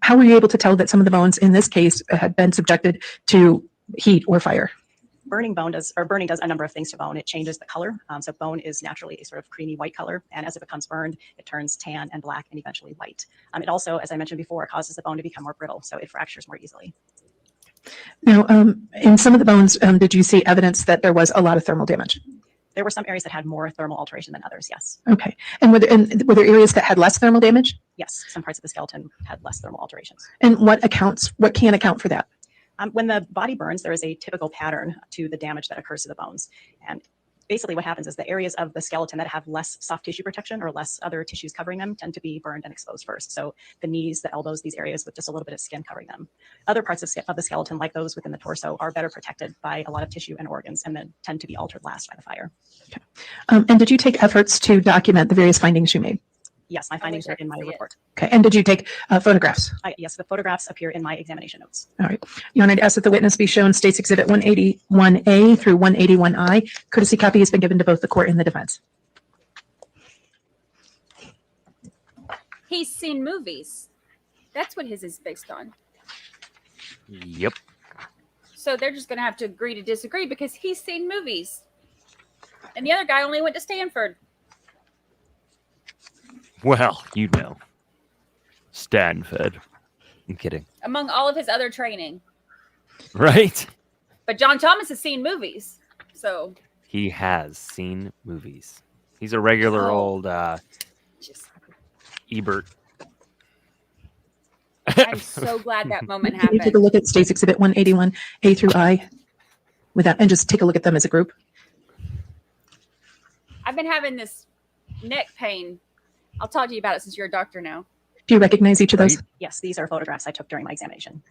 [SPEAKER 11] How were you able to tell that some of the bones in this case had been subjected to heat or fire?
[SPEAKER 8] Burning does a number of things to bone. It changes the color. So bone is naturally a sort of creamy white color. And as it becomes burned, it turns tan and black and eventually white. It also, as I mentioned before, causes the bone to become more brittle. So it fractures more easily.
[SPEAKER 11] Now, in some of the bones, did you see evidence that there was a lot of thermal damage?
[SPEAKER 8] There were some areas that had more thermal alteration than others, yes.
[SPEAKER 11] Okay. And were there areas that had less thermal damage?
[SPEAKER 8] Yes, some parts of the skeleton had less thermal alterations.
[SPEAKER 11] And what can account for that?
[SPEAKER 8] When the body burns, there is a typical pattern to the damage that occurs to the bones. And basically what happens is the areas of the skeleton that have less soft tissue protection or less other tissues covering them tend to be burned and exposed first. So the knees, the elbows, these areas with just a little bit of skin covering them. Other parts of the skeleton, like those within the torso, are better protected by a lot of tissue and organs and then tend to be altered last by the fire.
[SPEAKER 11] Okay. And did you take efforts to document the various findings you made?
[SPEAKER 8] Yes, my findings
[SPEAKER 2] wish I
[SPEAKER 8] are in
[SPEAKER 2] could
[SPEAKER 8] my
[SPEAKER 2] see it.
[SPEAKER 8] report.
[SPEAKER 11] Okay. And did you take photographs?
[SPEAKER 8] Yes, the photographs appear in my examination notes.
[SPEAKER 11] All right. Your Honor, I'd ask that the witness be shown States Exhibit 181A through 181I. Courtesy copy has been given to both the court and the defense.
[SPEAKER 2] He's seen movies. That's what his is based on.
[SPEAKER 1] Yep.
[SPEAKER 2] So they're just going to have to agree to disagree because he's seen movies. And the other guy only went to Stanford.
[SPEAKER 1] Well, you know. Stanford. I'm kidding.
[SPEAKER 2] Among all of his other training.
[SPEAKER 1] Right?
[SPEAKER 2] But John Thomas has seen movies. So
[SPEAKER 1] He has seen movies. He's a regular old
[SPEAKER 2] just,
[SPEAKER 1] Ebert.
[SPEAKER 2] I'm so glad that moment
[SPEAKER 11] Can you take a
[SPEAKER 2] happened.
[SPEAKER 11] look at States Exhibit 181A through I without, and just take a look at them as a group?
[SPEAKER 2] I've been having this neck pain. I'll talk to you about it since you're a doctor now.
[SPEAKER 11] Do you recognize each of those?
[SPEAKER 8] Yes, these are photographs I took during my examination.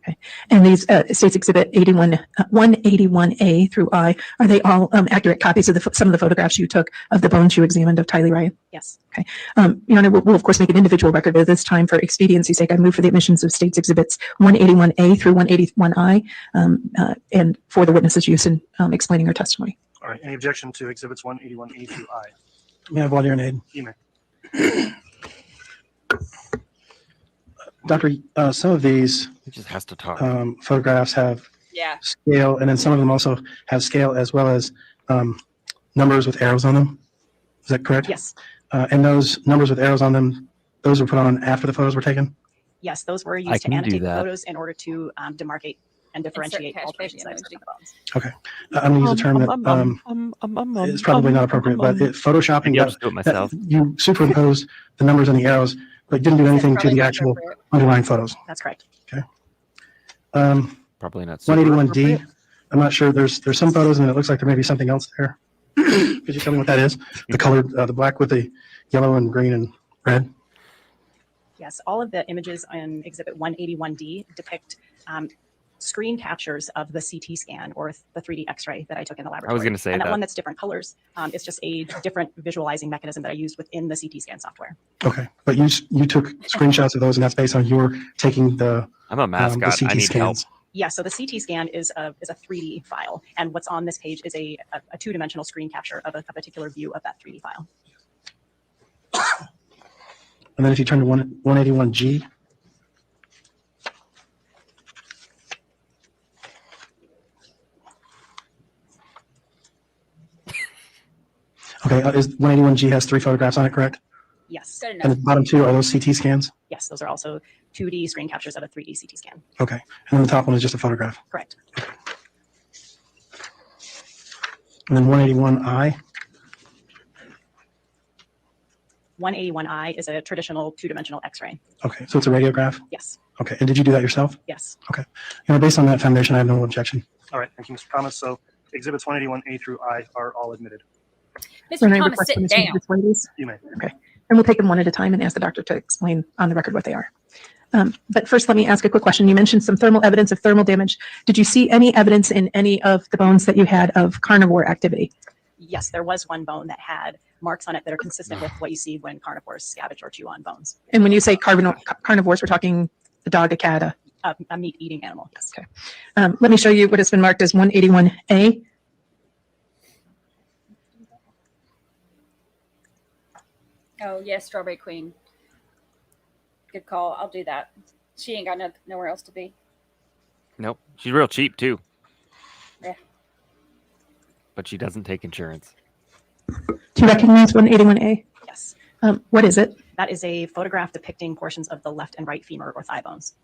[SPEAKER 11] And these States Exhibit 181A through I, are they all accurate copies of some of the photographs you took of the bones you examined of Tylee Ryan?
[SPEAKER 8] Yes.
[SPEAKER 11] Your Honor, we'll of course make an individual record, but at this time, for expediency's sake, I move for the admissions of States Exhibits 181A through 181I and for the witness's use in explaining her testimony.
[SPEAKER 5] All right. Any objection to exhibits 181A through I?
[SPEAKER 7] May I have one here, Nate?
[SPEAKER 5] You may.
[SPEAKER 7] Doctor, some of these
[SPEAKER 1] He just has to talk.
[SPEAKER 7] photographs have
[SPEAKER 2] Yeah.
[SPEAKER 7] scale, and then some of them also have scale as well as numbers with arrows on them. Is that correct?
[SPEAKER 8] Yes.
[SPEAKER 7] And those numbers with arrows on them, those were put on after the photos were taken?
[SPEAKER 8] Yes, those were
[SPEAKER 1] I
[SPEAKER 8] used to
[SPEAKER 1] can do
[SPEAKER 8] annotate the
[SPEAKER 1] that.
[SPEAKER 8] photos in order to demarcate and differentiate
[SPEAKER 2] catch
[SPEAKER 8] alteration
[SPEAKER 2] baby
[SPEAKER 8] sites of
[SPEAKER 2] emoji.
[SPEAKER 8] the bones.
[SPEAKER 7] Okay. I'm going to use a term that is probably not appropriate, but photoshopping,
[SPEAKER 1] Maybe I'll just do it
[SPEAKER 7] that
[SPEAKER 1] myself.
[SPEAKER 7] you superimposed the numbers and the arrows, but didn't do anything to
[SPEAKER 2] Probably
[SPEAKER 7] the
[SPEAKER 2] not
[SPEAKER 7] actual
[SPEAKER 2] appropriate.
[SPEAKER 7] underlying photos.
[SPEAKER 8] That's correct.
[SPEAKER 1] Probably not. super
[SPEAKER 7] 181D,
[SPEAKER 1] appropriate.
[SPEAKER 7] I'm not sure. There's some photos and it looks like there may be something else there. Could you tell me what that is? The colored, the black with the yellow and green and red?
[SPEAKER 8] Yes, all of the images in Exhibit 181D depict screen captures of the CT scan or the 3D X-ray that I took in the laboratory.
[SPEAKER 1] gonna say
[SPEAKER 8] and that
[SPEAKER 1] that.
[SPEAKER 8] one that's different colors is just a different visualizing mechanism that I used within the CT scan software.
[SPEAKER 7] Okay, but you took screenshots of those and that's based on your taking the
[SPEAKER 1] I'm a mascot.
[SPEAKER 7] CT
[SPEAKER 1] I need help.
[SPEAKER 7] scans.
[SPEAKER 8] Yeah, so the CT scan is a 3D file, and what's on this page is a two-dimensional screen capture of a particular view of that 3D file.
[SPEAKER 7] And then if you turn to 181G, okay, is 181G has 3 photographs on it, correct?
[SPEAKER 8] Yes,
[SPEAKER 2] Good
[SPEAKER 7] And
[SPEAKER 2] enough.
[SPEAKER 7] the bottom 2 are those CT scans?
[SPEAKER 8] yes, those are also 2D screen captures of a 3D CT scan.
[SPEAKER 7] Okay, and then the top one is just a photograph.
[SPEAKER 8] Correct.
[SPEAKER 7] And then 181I,
[SPEAKER 8] 181I is a traditional two-dimensional X-ray.
[SPEAKER 7] okay, so it's a radiograph?
[SPEAKER 8] Yes,
[SPEAKER 7] Okay, and did you do that yourself?
[SPEAKER 8] yes.
[SPEAKER 7] Based on that foundation, I have no objection.
[SPEAKER 5] All right. Thank you, Mr. Thomas. So exhibits 181A through I are all admitted.
[SPEAKER 2] Mr.
[SPEAKER 11] Your Honor, I
[SPEAKER 2] Thomas,
[SPEAKER 11] request
[SPEAKER 2] sit
[SPEAKER 11] permission to
[SPEAKER 2] down.
[SPEAKER 11] display these.
[SPEAKER 5] You may.
[SPEAKER 11] And we'll take them one at a time and ask the doctor to explain on the record what they are. But first, let me ask a quick question. You mentioned some thermal evidence of thermal damage. Did you see any evidence in any of the bones that you had of carnivore activity?
[SPEAKER 8] Yes, there was one bone that had marks on it that are consistent with what you see when carnivores scavenge or chew on bones.
[SPEAKER 11] And when you say carnivores, we're talking a dog, a cat,
[SPEAKER 8] A meat-eating animal. Yes.
[SPEAKER 11] Okay. Let me show you what has been marked as 181A.
[SPEAKER 2] Oh, yes, Strawberry Queen. Good call. I'll do that. She ain't got nowhere else to be.
[SPEAKER 1] Nope. She's real cheap too.
[SPEAKER 2] Yeah.
[SPEAKER 1] But she doesn't take insurance.
[SPEAKER 11] Do you recognize 181A?
[SPEAKER 8] Yes.
[SPEAKER 11] What is it?
[SPEAKER 8] That is a photograph depicting portions of the left and right femur or thigh bones.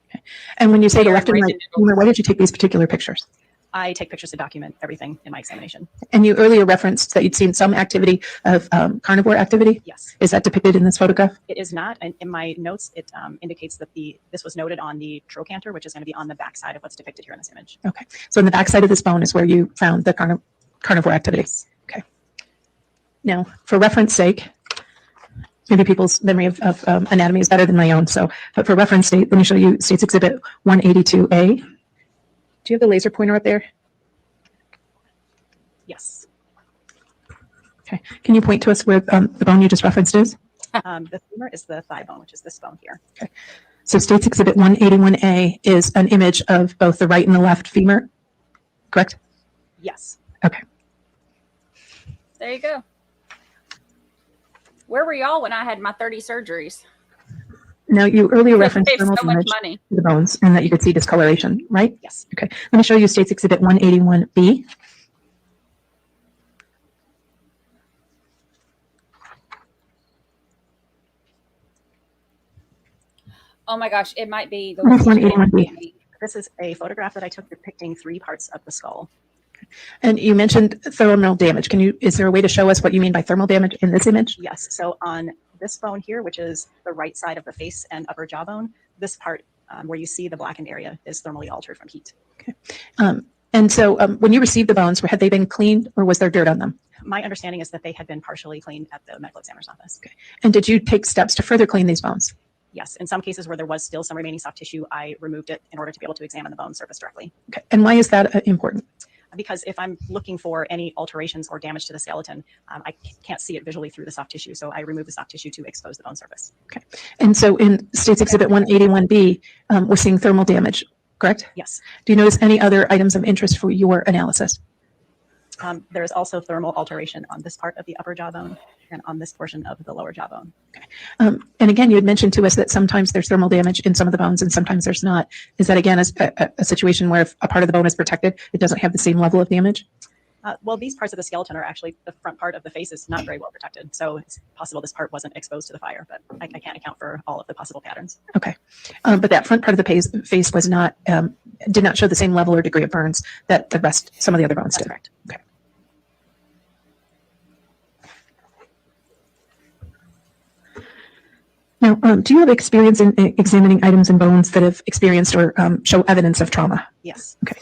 [SPEAKER 11] And when you say the
[SPEAKER 2] Here,
[SPEAKER 11] left and
[SPEAKER 2] right
[SPEAKER 11] right femur, why did you take these particular pictures?
[SPEAKER 8] I take pictures to document everything in my examination.
[SPEAKER 11] And you earlier referenced that you'd seen some activity of carnivore activity.
[SPEAKER 8] Yes,
[SPEAKER 11] Is that depicted in this photograph?
[SPEAKER 8] it is not. And in my notes, it indicates that this was noted on the trochanter, which is going to be on the back side of what's depicted here in this image.
[SPEAKER 11] Okay. So in the backside of this bone is where you found the carnivore activity. Okay. Now, for reference sake, maybe people's memory of anatomy is better than my own. But for reference sake, let me show you States Exhibit 182A. Do you have the laser pointer up there?
[SPEAKER 8] Yes.
[SPEAKER 11] Okay. Can you point to us where the bone you just referenced is?
[SPEAKER 8] The femur is the thigh bone, which is this bone here.
[SPEAKER 11] So State's Exhibit 181A is an image of both the right and the left femur, correct?
[SPEAKER 8] Yes.
[SPEAKER 11] Okay.
[SPEAKER 2] There you go. Where were y'all when I had my 30 surgeries?
[SPEAKER 11] Now, you earlier
[SPEAKER 2] It
[SPEAKER 11] referenced
[SPEAKER 2] saved
[SPEAKER 11] thermal
[SPEAKER 2] so much
[SPEAKER 11] damage
[SPEAKER 2] money.
[SPEAKER 11] to the bones and that you could see discoloration, right?
[SPEAKER 8] Yes.
[SPEAKER 11] Okay. Let me show you State's Exhibit 181B.
[SPEAKER 2] Oh my gosh, it might be the
[SPEAKER 11] What's
[SPEAKER 2] one you
[SPEAKER 11] 181B?
[SPEAKER 8] This is a photograph that I took depicting 3 parts of the skull.
[SPEAKER 11] And you mentioned thermal damage. Is there a way to show us what you mean by thermal damage in this image?
[SPEAKER 8] Yes. So on this bone here, which is the right side of the face and upper jawbone, this part where you see the blackened area is thermally altered from heat.
[SPEAKER 11] Okay. And so when you received the bones, had they been cleaned or was there dirt on them?
[SPEAKER 8] My understanding is that they had been partially cleaned at the medical examiner's office.
[SPEAKER 11] Okay. And did you take steps to further clean these bones?
[SPEAKER 8] Yes. In some cases where there was still some remaining soft tissue, I removed it in order to be able to examine the bone surface directly.
[SPEAKER 11] Okay. And why is that important?
[SPEAKER 8] Because if I'm looking for any alterations or damage to the skeleton, I can't see it visually through the soft tissue. So I remove the soft tissue to expose the bone surface.
[SPEAKER 11] Okay. And so in State's Exhibit 181B, we're seeing thermal damage, correct?
[SPEAKER 8] Yes.
[SPEAKER 11] Do you notice any other items of interest for your analysis?
[SPEAKER 8] There is also thermal alteration on this part of the upper jawbone and on this portion of the lower jawbone.
[SPEAKER 11] Okay. And again, you had mentioned to us that sometimes there's thermal damage in some of the bones and sometimes there's not. Is that again a situation where if a part of the bone is protected, it doesn't have the same level of damage?
[SPEAKER 8] Well, these parts of the skeleton are actually, the front part of the face is not very well protected. So it's possible this part wasn't exposed to the fire, but I can't account for all of the possible patterns.
[SPEAKER 11] Okay. But that front part of the face was not, did not show the same level or degree of burns that some of the other bones
[SPEAKER 8] That's
[SPEAKER 11] did.
[SPEAKER 8] correct.
[SPEAKER 11] Okay. Now, do you have experience in examining items and bones that have experienced or show evidence of trauma?
[SPEAKER 8] Yes.
[SPEAKER 11] Okay.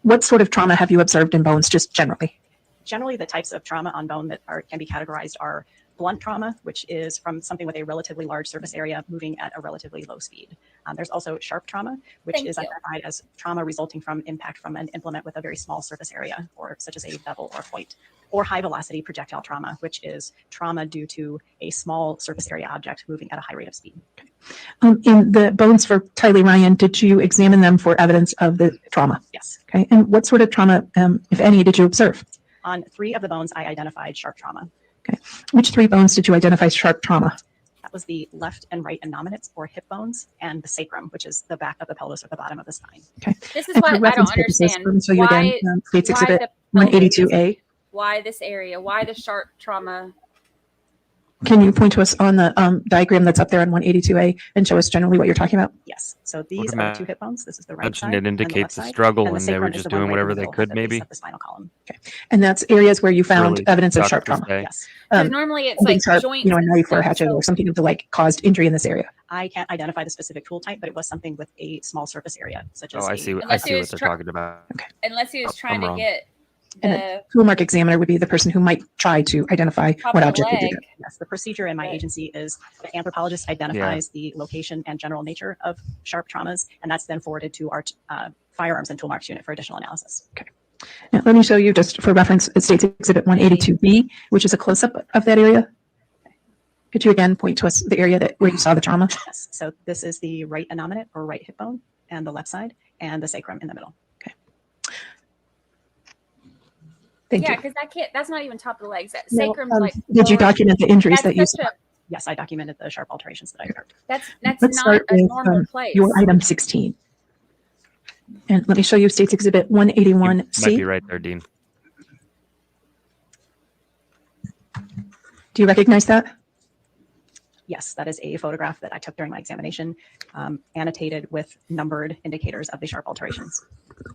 [SPEAKER 11] What sort of trauma have you observed in bones, just generally?
[SPEAKER 8] Generally, the types of trauma on bone that can be categorized are blunt trauma, which is from something with a relatively large surface area moving at a relatively low speed. There's also sharp trauma, which is identified as trauma resulting from impact from an implement with a very small surface area, or such as a bevel or point. Or high velocity projectile trauma, which is trauma due to a small surface area object moving at a high rate of speed.
[SPEAKER 11] In the bones for Tylee Ryan, did you examine them for evidence of the trauma?
[SPEAKER 8] Yes.
[SPEAKER 11] Okay. And what sort of trauma, if any, did you observe?
[SPEAKER 8] On 3 of the bones, I identified sharp trauma.
[SPEAKER 11] Okay. Which 3 bones did you identify sharp trauma?
[SPEAKER 8] That was the left and right innominates or hip bones, and the sacrum, which is the back of the pelvis or the bottom of the spine.
[SPEAKER 11] Okay.
[SPEAKER 2] This is what I don't understand.
[SPEAKER 11] So you again, State's Exhibit
[SPEAKER 2] the
[SPEAKER 11] 182A.
[SPEAKER 2] Why this area? Why the sharp trauma?
[SPEAKER 11] Can you point to us on the diagram that's up there on 182A and show us generally what you're talking about?
[SPEAKER 8] Yes. So these are the 2 hip bones. This is the right
[SPEAKER 1] Imagine
[SPEAKER 8] side.
[SPEAKER 1] it
[SPEAKER 8] and the
[SPEAKER 1] indicates
[SPEAKER 8] left
[SPEAKER 1] a
[SPEAKER 8] side,
[SPEAKER 1] struggle
[SPEAKER 8] and the
[SPEAKER 1] and they were
[SPEAKER 8] sacrum is
[SPEAKER 1] just
[SPEAKER 8] the one
[SPEAKER 1] doing
[SPEAKER 8] right in
[SPEAKER 1] whatever
[SPEAKER 8] the
[SPEAKER 1] they
[SPEAKER 8] middle
[SPEAKER 1] could,
[SPEAKER 8] at the base
[SPEAKER 1] maybe.
[SPEAKER 8] of the spinal column.
[SPEAKER 11] Okay. And that's areas where you found
[SPEAKER 1] Really
[SPEAKER 11] evidence of
[SPEAKER 1] sucks
[SPEAKER 11] sharp
[SPEAKER 1] to
[SPEAKER 11] trauma.
[SPEAKER 1] say.
[SPEAKER 8] Yes.
[SPEAKER 2] Because normally it's like
[SPEAKER 11] Sharp,
[SPEAKER 2] joints.
[SPEAKER 11] you know, a
[SPEAKER 2] and
[SPEAKER 11] knife or a
[SPEAKER 2] stuff,
[SPEAKER 11] hatchet
[SPEAKER 2] so-
[SPEAKER 11] or something that like caused injury in this area.
[SPEAKER 8] I can't identify the specific tool type, but it was something with a small surface area, such as
[SPEAKER 1] Oh, I see. I
[SPEAKER 2] Unless
[SPEAKER 1] see
[SPEAKER 2] it
[SPEAKER 1] what
[SPEAKER 2] was
[SPEAKER 1] they're
[SPEAKER 2] tra-
[SPEAKER 1] talking about.
[SPEAKER 2] Unless he was
[SPEAKER 1] I'm
[SPEAKER 2] trying to
[SPEAKER 1] wrong.
[SPEAKER 2] get
[SPEAKER 11] And
[SPEAKER 2] the
[SPEAKER 11] a tool mark examiner would be the person who might try to identify
[SPEAKER 2] top
[SPEAKER 11] what
[SPEAKER 2] of the
[SPEAKER 11] object you did.
[SPEAKER 2] leg.
[SPEAKER 8] Yes, the procedure in my
[SPEAKER 2] Right.
[SPEAKER 8] agency is the anthropologist identifies the location and general nature of sharp traumas, and that's then forwarded to our firearms and tool marks unit for additional analysis.
[SPEAKER 11] Now, let me show you just for reference, State's Exhibit 182B, which is a close-up of that area. Could you again point to us the area where you saw the trauma?
[SPEAKER 8] Yes, so this is the right innominate or right hip bone and the left side, and the sacrum in the middle.
[SPEAKER 11] Thank
[SPEAKER 2] Yeah,
[SPEAKER 11] you.
[SPEAKER 2] because that's not even top of the legs. That
[SPEAKER 11] Now,
[SPEAKER 2] sacrum's like.
[SPEAKER 11] did you
[SPEAKER 2] lower-
[SPEAKER 11] document the injuries
[SPEAKER 2] That's
[SPEAKER 11] that you
[SPEAKER 2] such
[SPEAKER 11] saw?
[SPEAKER 2] a,
[SPEAKER 8] Yes, I documented the sharp alterations that I observed.
[SPEAKER 2] that's
[SPEAKER 11] Let's
[SPEAKER 2] not
[SPEAKER 11] start
[SPEAKER 2] a
[SPEAKER 11] with
[SPEAKER 2] normal place.
[SPEAKER 11] your item 16. And let me show you State's Exhibit
[SPEAKER 1] You might be
[SPEAKER 11] 181C.
[SPEAKER 1] right there, Dean.
[SPEAKER 11] Do you recognize that?
[SPEAKER 8] Yes, that is a photograph that I took during my examination, annotated with numbered indicators of the sharp alterations.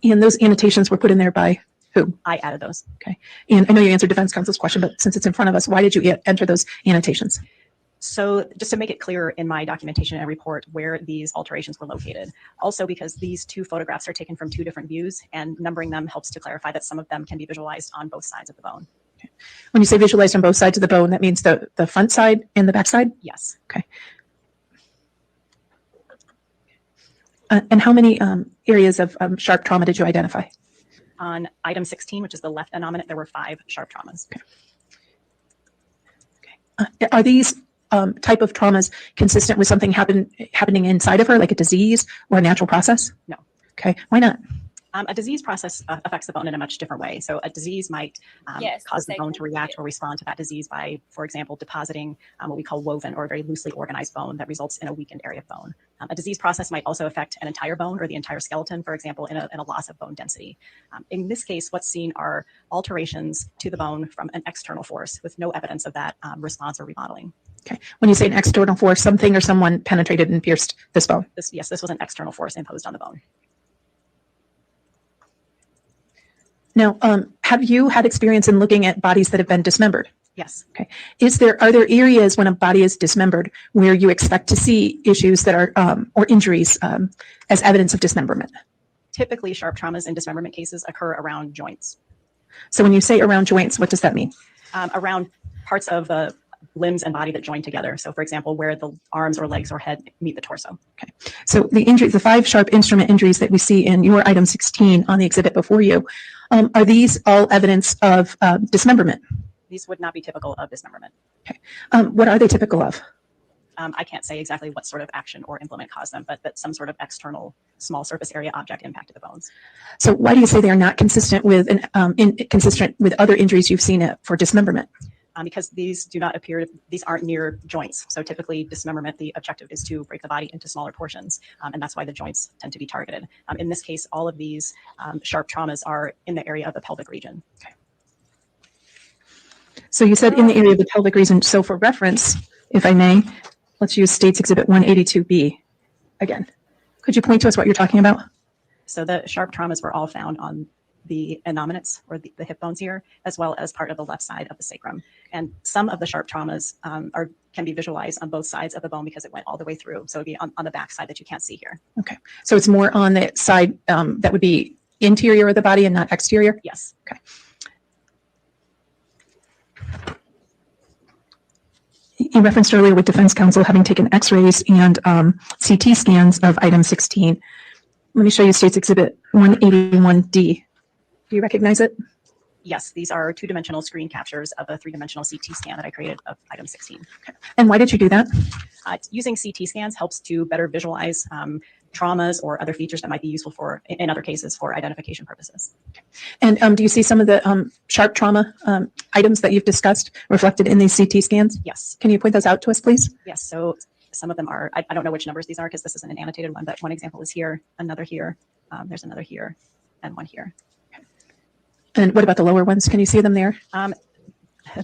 [SPEAKER 11] And those annotations were put in there by who?
[SPEAKER 8] I added those.
[SPEAKER 11] Okay. And I know you answered defense counsel's question, but since it's in front of us, why did you enter those annotations?
[SPEAKER 8] So just to make it clear in my documentation and report where these alterations were located. Also because these 2 photographs are taken from 2 different views, and numbering them helps to clarify that some of them can be visualized on both sides of the bone.
[SPEAKER 11] When you say visualized on both sides of the bone, that means the front side and the back side?
[SPEAKER 8] Yes.
[SPEAKER 11] Okay. And how many areas of sharp trauma did you identify?
[SPEAKER 8] On item 16, which is the left innominate, there were 5 sharp traumas.
[SPEAKER 11] Are these type of traumas consistent with something happening inside of her, like a disease or a natural process?
[SPEAKER 8] No.
[SPEAKER 11] Okay, why not?
[SPEAKER 8] A disease process affects the bone in a much different way. So a disease might cause the bone to react or respond to that disease by, for example, depositing what we call woven or a very loosely organized bone that results in a weakened area of bone. A disease process might also affect an entire bone or the entire skeleton, for example, in a loss of bone density. In this case, what's seen are alterations to the bone from an external force with no evidence of that response or remodeling.
[SPEAKER 11] Okay. When you say an external force, something or someone penetrated and pierced this bone?
[SPEAKER 8] Yes, this was an external force imposed on the bone.
[SPEAKER 11] Now, have you had experience in looking at bodies that have been dismembered?
[SPEAKER 8] Yes.
[SPEAKER 11] Okay. Are there areas when a body is dismembered where you expect to see issues that are, or injuries as evidence of dismemberment?
[SPEAKER 8] Typically, sharp traumas in dismemberment cases occur around joints.
[SPEAKER 11] So when you say around joints, what does that mean?
[SPEAKER 8] Around parts of the limbs and body that join together. So for example, where the arms or legs or head meet the torso.
[SPEAKER 11] Okay. So the 5 sharp instrument injuries that we see in your item 16 on the exhibit before you, are these all evidence of dismemberment?
[SPEAKER 8] These would not be typical of dismemberment.
[SPEAKER 11] Okay. What are they typical of?
[SPEAKER 8] I can't say exactly what sort of action or implement caused them, but that some sort of external small surface area object impacted the bones.
[SPEAKER 11] So why do you say they are not consistent with inconsistent with other injuries you've seen for dismemberment?
[SPEAKER 8] Because these aren't near joints. So typically dismemberment, the objective is to break the body into smaller portions. And that's why the joints tend to be targeted. In this case, all of these sharp traumas are in the area of the pelvic region.
[SPEAKER 11] Okay. So you said in the area of the pelvic region. So for reference, if I may, let's use States Exhibit 182B again. Could you point to us what you're talking about?
[SPEAKER 8] So the sharp traumas were all found on the innominates or the hip bones here, as well as part of the left side of the sacrum. And some of the sharp traumas can be visualized on both sides of the bone because it went all the way through. So it'd be on the back side that you can't see here.
[SPEAKER 11] Okay. So it's more on the side that would be interior of the body and not exterior?
[SPEAKER 8] Yes.
[SPEAKER 11] Okay. You referenced earlier with defense counsel having taken x-rays and CT scans of item 16. Let me show you States Exhibit 181D. Do you recognize it?
[SPEAKER 8] Yes, these are 2-dimensional screen captures of a 3-dimensional CT scan that I created of item 16.
[SPEAKER 11] Okay. And why did you do that?
[SPEAKER 8] Using CT scans helps to better visualize traumas or other features that might be useful in other cases for identification purposes.
[SPEAKER 11] Okay. And do you see some of the sharp trauma items that you've discussed reflected in these CT scans?
[SPEAKER 8] Yes.
[SPEAKER 11] Can you point those out to us, please?
[SPEAKER 8] Yes. So some of them are, I don't know which numbers these are because this isn't an annotated one, but one example is here, another here, there's another here, and one here.
[SPEAKER 11] And what about the lower ones? Can you see them there?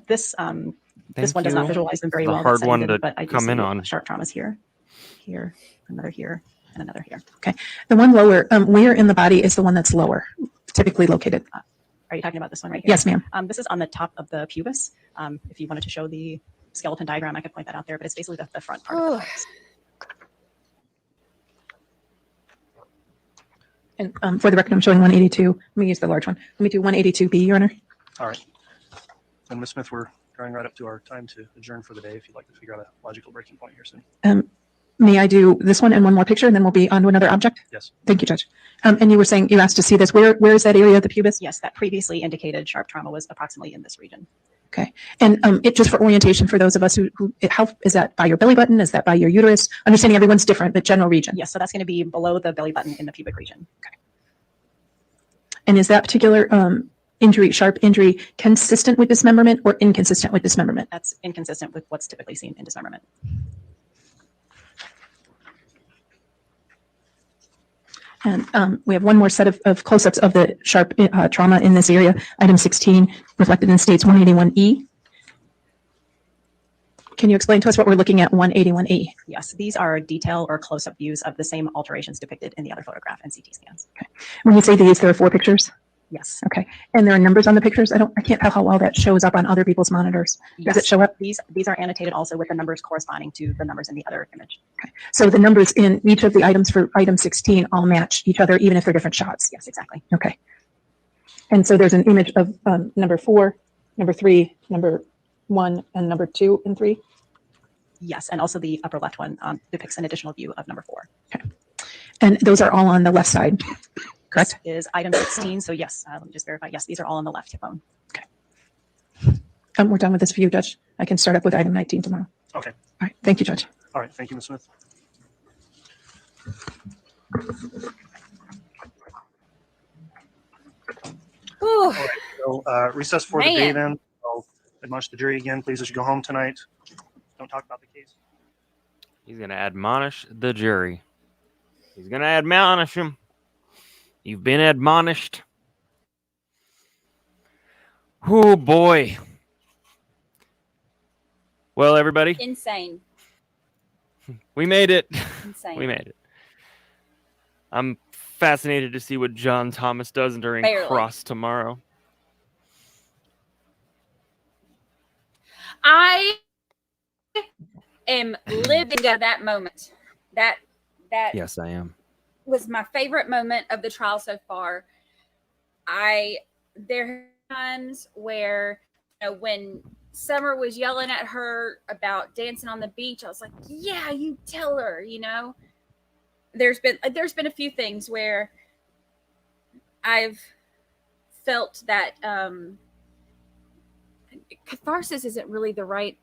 [SPEAKER 8] This one does not visualize them very well.
[SPEAKER 1] Hard one to
[SPEAKER 8] but I
[SPEAKER 1] come in on.
[SPEAKER 8] Sharp traumas here, another here, and another here.
[SPEAKER 11] Okay. The one lower, where in the body is the one that's lower, typically located?
[SPEAKER 8] Are you talking about this one right here?
[SPEAKER 11] Yes, ma'am.
[SPEAKER 8] This is on the top of the pubis. If you wanted to show the skeleton diagram, I could point that out there, but it's basically the front part of the pelvis.
[SPEAKER 11] And for the record, I'm showing 182. Let me use the large one. Let me do 182B, Your Honor.
[SPEAKER 5] All right. And Ms. Smith, we're drawing right up to our time to adjourn for the day if you'd like to figure out a logical breaking point here soon.
[SPEAKER 11] May I do this one and one more picture, and then we'll be on to another object?
[SPEAKER 5] Yes.
[SPEAKER 11] Thank you, Judge. And you were saying you asked to see this. Where is that area of the pubis?
[SPEAKER 8] Yes, that previously indicated sharp trauma was approximately in this region.
[SPEAKER 11] Okay. And it just for orientation for those of us who how is that by your belly button? Is that by your uterus? Understanding everyone's different, but general region.
[SPEAKER 8] Yes, so that's going to be below the belly button in the pubic region.
[SPEAKER 11] Okay. And is that particular injury, sharp injury, consistent with dismemberment or inconsistent with dismemberment?
[SPEAKER 8] That's inconsistent with what's typically seen in dismemberment.
[SPEAKER 11] And we have one more set of close-ups of the sharp trauma in this area, item 16, reflected in States 181E. Can you explain to us what we're looking at 181E?
[SPEAKER 8] Yes, these are detail or close-up views of the same alterations depicted in the other photograph and CT scans.
[SPEAKER 11] Okay. When you say these, there are 4 pictures?
[SPEAKER 8] Yes.
[SPEAKER 11] Okay. And there are numbers on the pictures? I can't tell how well that shows up on other people's monitors. Does it show up?
[SPEAKER 8] These are annotated also with the numbers corresponding to the numbers in the other image.
[SPEAKER 11] Okay. So the numbers in each of the items for item 16 all match each other, even if they're different shots?
[SPEAKER 8] Yes, exactly.
[SPEAKER 11] Okay. And so there's an image of number 4, number 3, number 1, and number 2 and 3?
[SPEAKER 8] Yes, and also the upper left one depicts an additional view of number 4.
[SPEAKER 11] Okay. And those are all on the left side, correct?
[SPEAKER 8] This is item 16, so yes, let me just verify. Yes, these are all on the left hip bone.
[SPEAKER 11] Okay. We're done with this view, Judge. I can start up with item 19 tomorrow.
[SPEAKER 5] Okay.
[SPEAKER 11] right. Thank you, Judge.
[SPEAKER 5] All right, thank you, Ms. Smith.
[SPEAKER 2] Whew.
[SPEAKER 5] All right, so recess for the day
[SPEAKER 2] Man.
[SPEAKER 5] then. I'll admonish the jury again, please, as you go home tonight. Don't talk about the case.
[SPEAKER 1] He's going to admonish the jury. He's going to admonish them. You've been admonished. Oh, boy. Well, everybody,
[SPEAKER 2] Insane.
[SPEAKER 1] we made it.
[SPEAKER 2] Insane.
[SPEAKER 1] We made it. I'm fascinated to see what John Thomas does during
[SPEAKER 2] Barely.
[SPEAKER 1] cross tomorrow.
[SPEAKER 2] I am living at that moment. That
[SPEAKER 1] Yes, I am.
[SPEAKER 2] was my favorite moment of the trial so far. There are times where, you know, when Summer was yelling at her about dancing on the beach, I was like, yeah, you tell her, you know. There's been a few things where I've felt that catharsis isn't really the right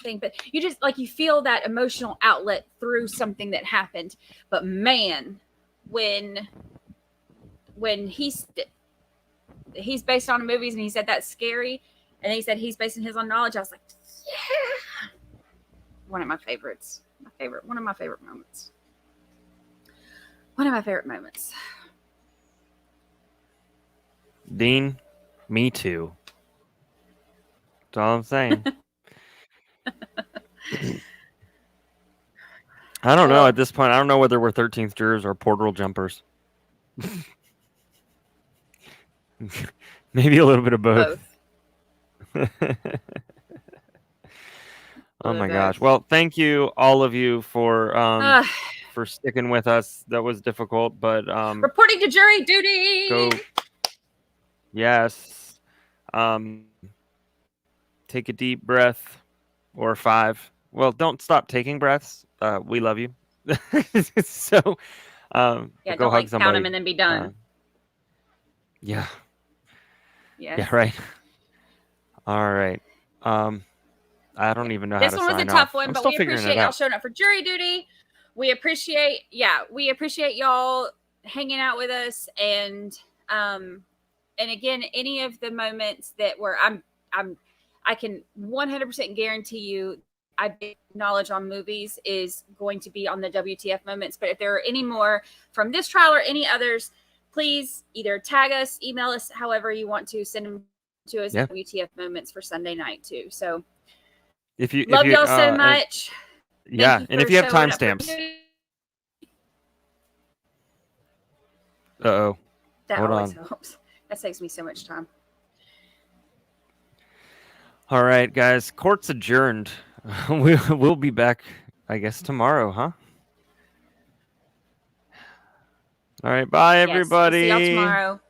[SPEAKER 2] thing, but you just like you feel that emotional outlet through something that happened. But man, when he's based on movies and he said that's scary, and he said he's basing his on knowledge, I was like, yeah, one of my favorites. One of my favorite moments. One of my favorite moments.
[SPEAKER 1] Dean, me too. That's all I'm saying. I don't know at this point. I don't know whether we're 13th jurors or portal jumpers. Maybe a little bit of both. Oh my gosh. Well, thank you, all of you, for sticking with us. That was difficult, but
[SPEAKER 2] reporting to jury duty.
[SPEAKER 1] Yes. Take a deep breath, or 5. Well, don't stop taking breaths. We love you. So,
[SPEAKER 2] go
[SPEAKER 1] hug
[SPEAKER 2] like
[SPEAKER 1] somebody.
[SPEAKER 2] count them and then be done.
[SPEAKER 1] Yeah.
[SPEAKER 2] Yes.
[SPEAKER 1] Yeah. Right. All right. I don't even know
[SPEAKER 2] this
[SPEAKER 1] how to
[SPEAKER 2] one was a
[SPEAKER 1] sign
[SPEAKER 2] tough
[SPEAKER 1] off.
[SPEAKER 2] one,
[SPEAKER 1] I'm
[SPEAKER 2] but
[SPEAKER 1] still
[SPEAKER 2] we
[SPEAKER 1] figuring
[SPEAKER 2] appreciate
[SPEAKER 1] it
[SPEAKER 2] y'all
[SPEAKER 1] out.
[SPEAKER 2] showing up for jury duty. We appreciate y'all hanging out with us, and again, any of the moments that were I can 100% guarantee you I knowledge on movies is going to be on the WTF moments. But if there are any more from this trial or any others, please either tag us, email us, however you want to, send them to us.
[SPEAKER 1] Yeah.
[SPEAKER 2] WTF moments for Sunday night too. So
[SPEAKER 1] If you
[SPEAKER 2] love y'all so much.
[SPEAKER 1] Yeah,
[SPEAKER 2] Thank you
[SPEAKER 1] and if
[SPEAKER 2] for
[SPEAKER 1] you have
[SPEAKER 2] showing up for
[SPEAKER 1] timestamps.
[SPEAKER 2] duty.
[SPEAKER 1] Uh-oh.
[SPEAKER 2] That
[SPEAKER 1] Hold
[SPEAKER 2] always
[SPEAKER 1] on.
[SPEAKER 2] helps. That saves me so much time.
[SPEAKER 1] All right, guys. Court's adjourned. We'll be back, I guess, tomorrow, huh? All right. Bye,
[SPEAKER 2] Yes, we'll see y'all
[SPEAKER 1] everybody.
[SPEAKER 2] tomorrow.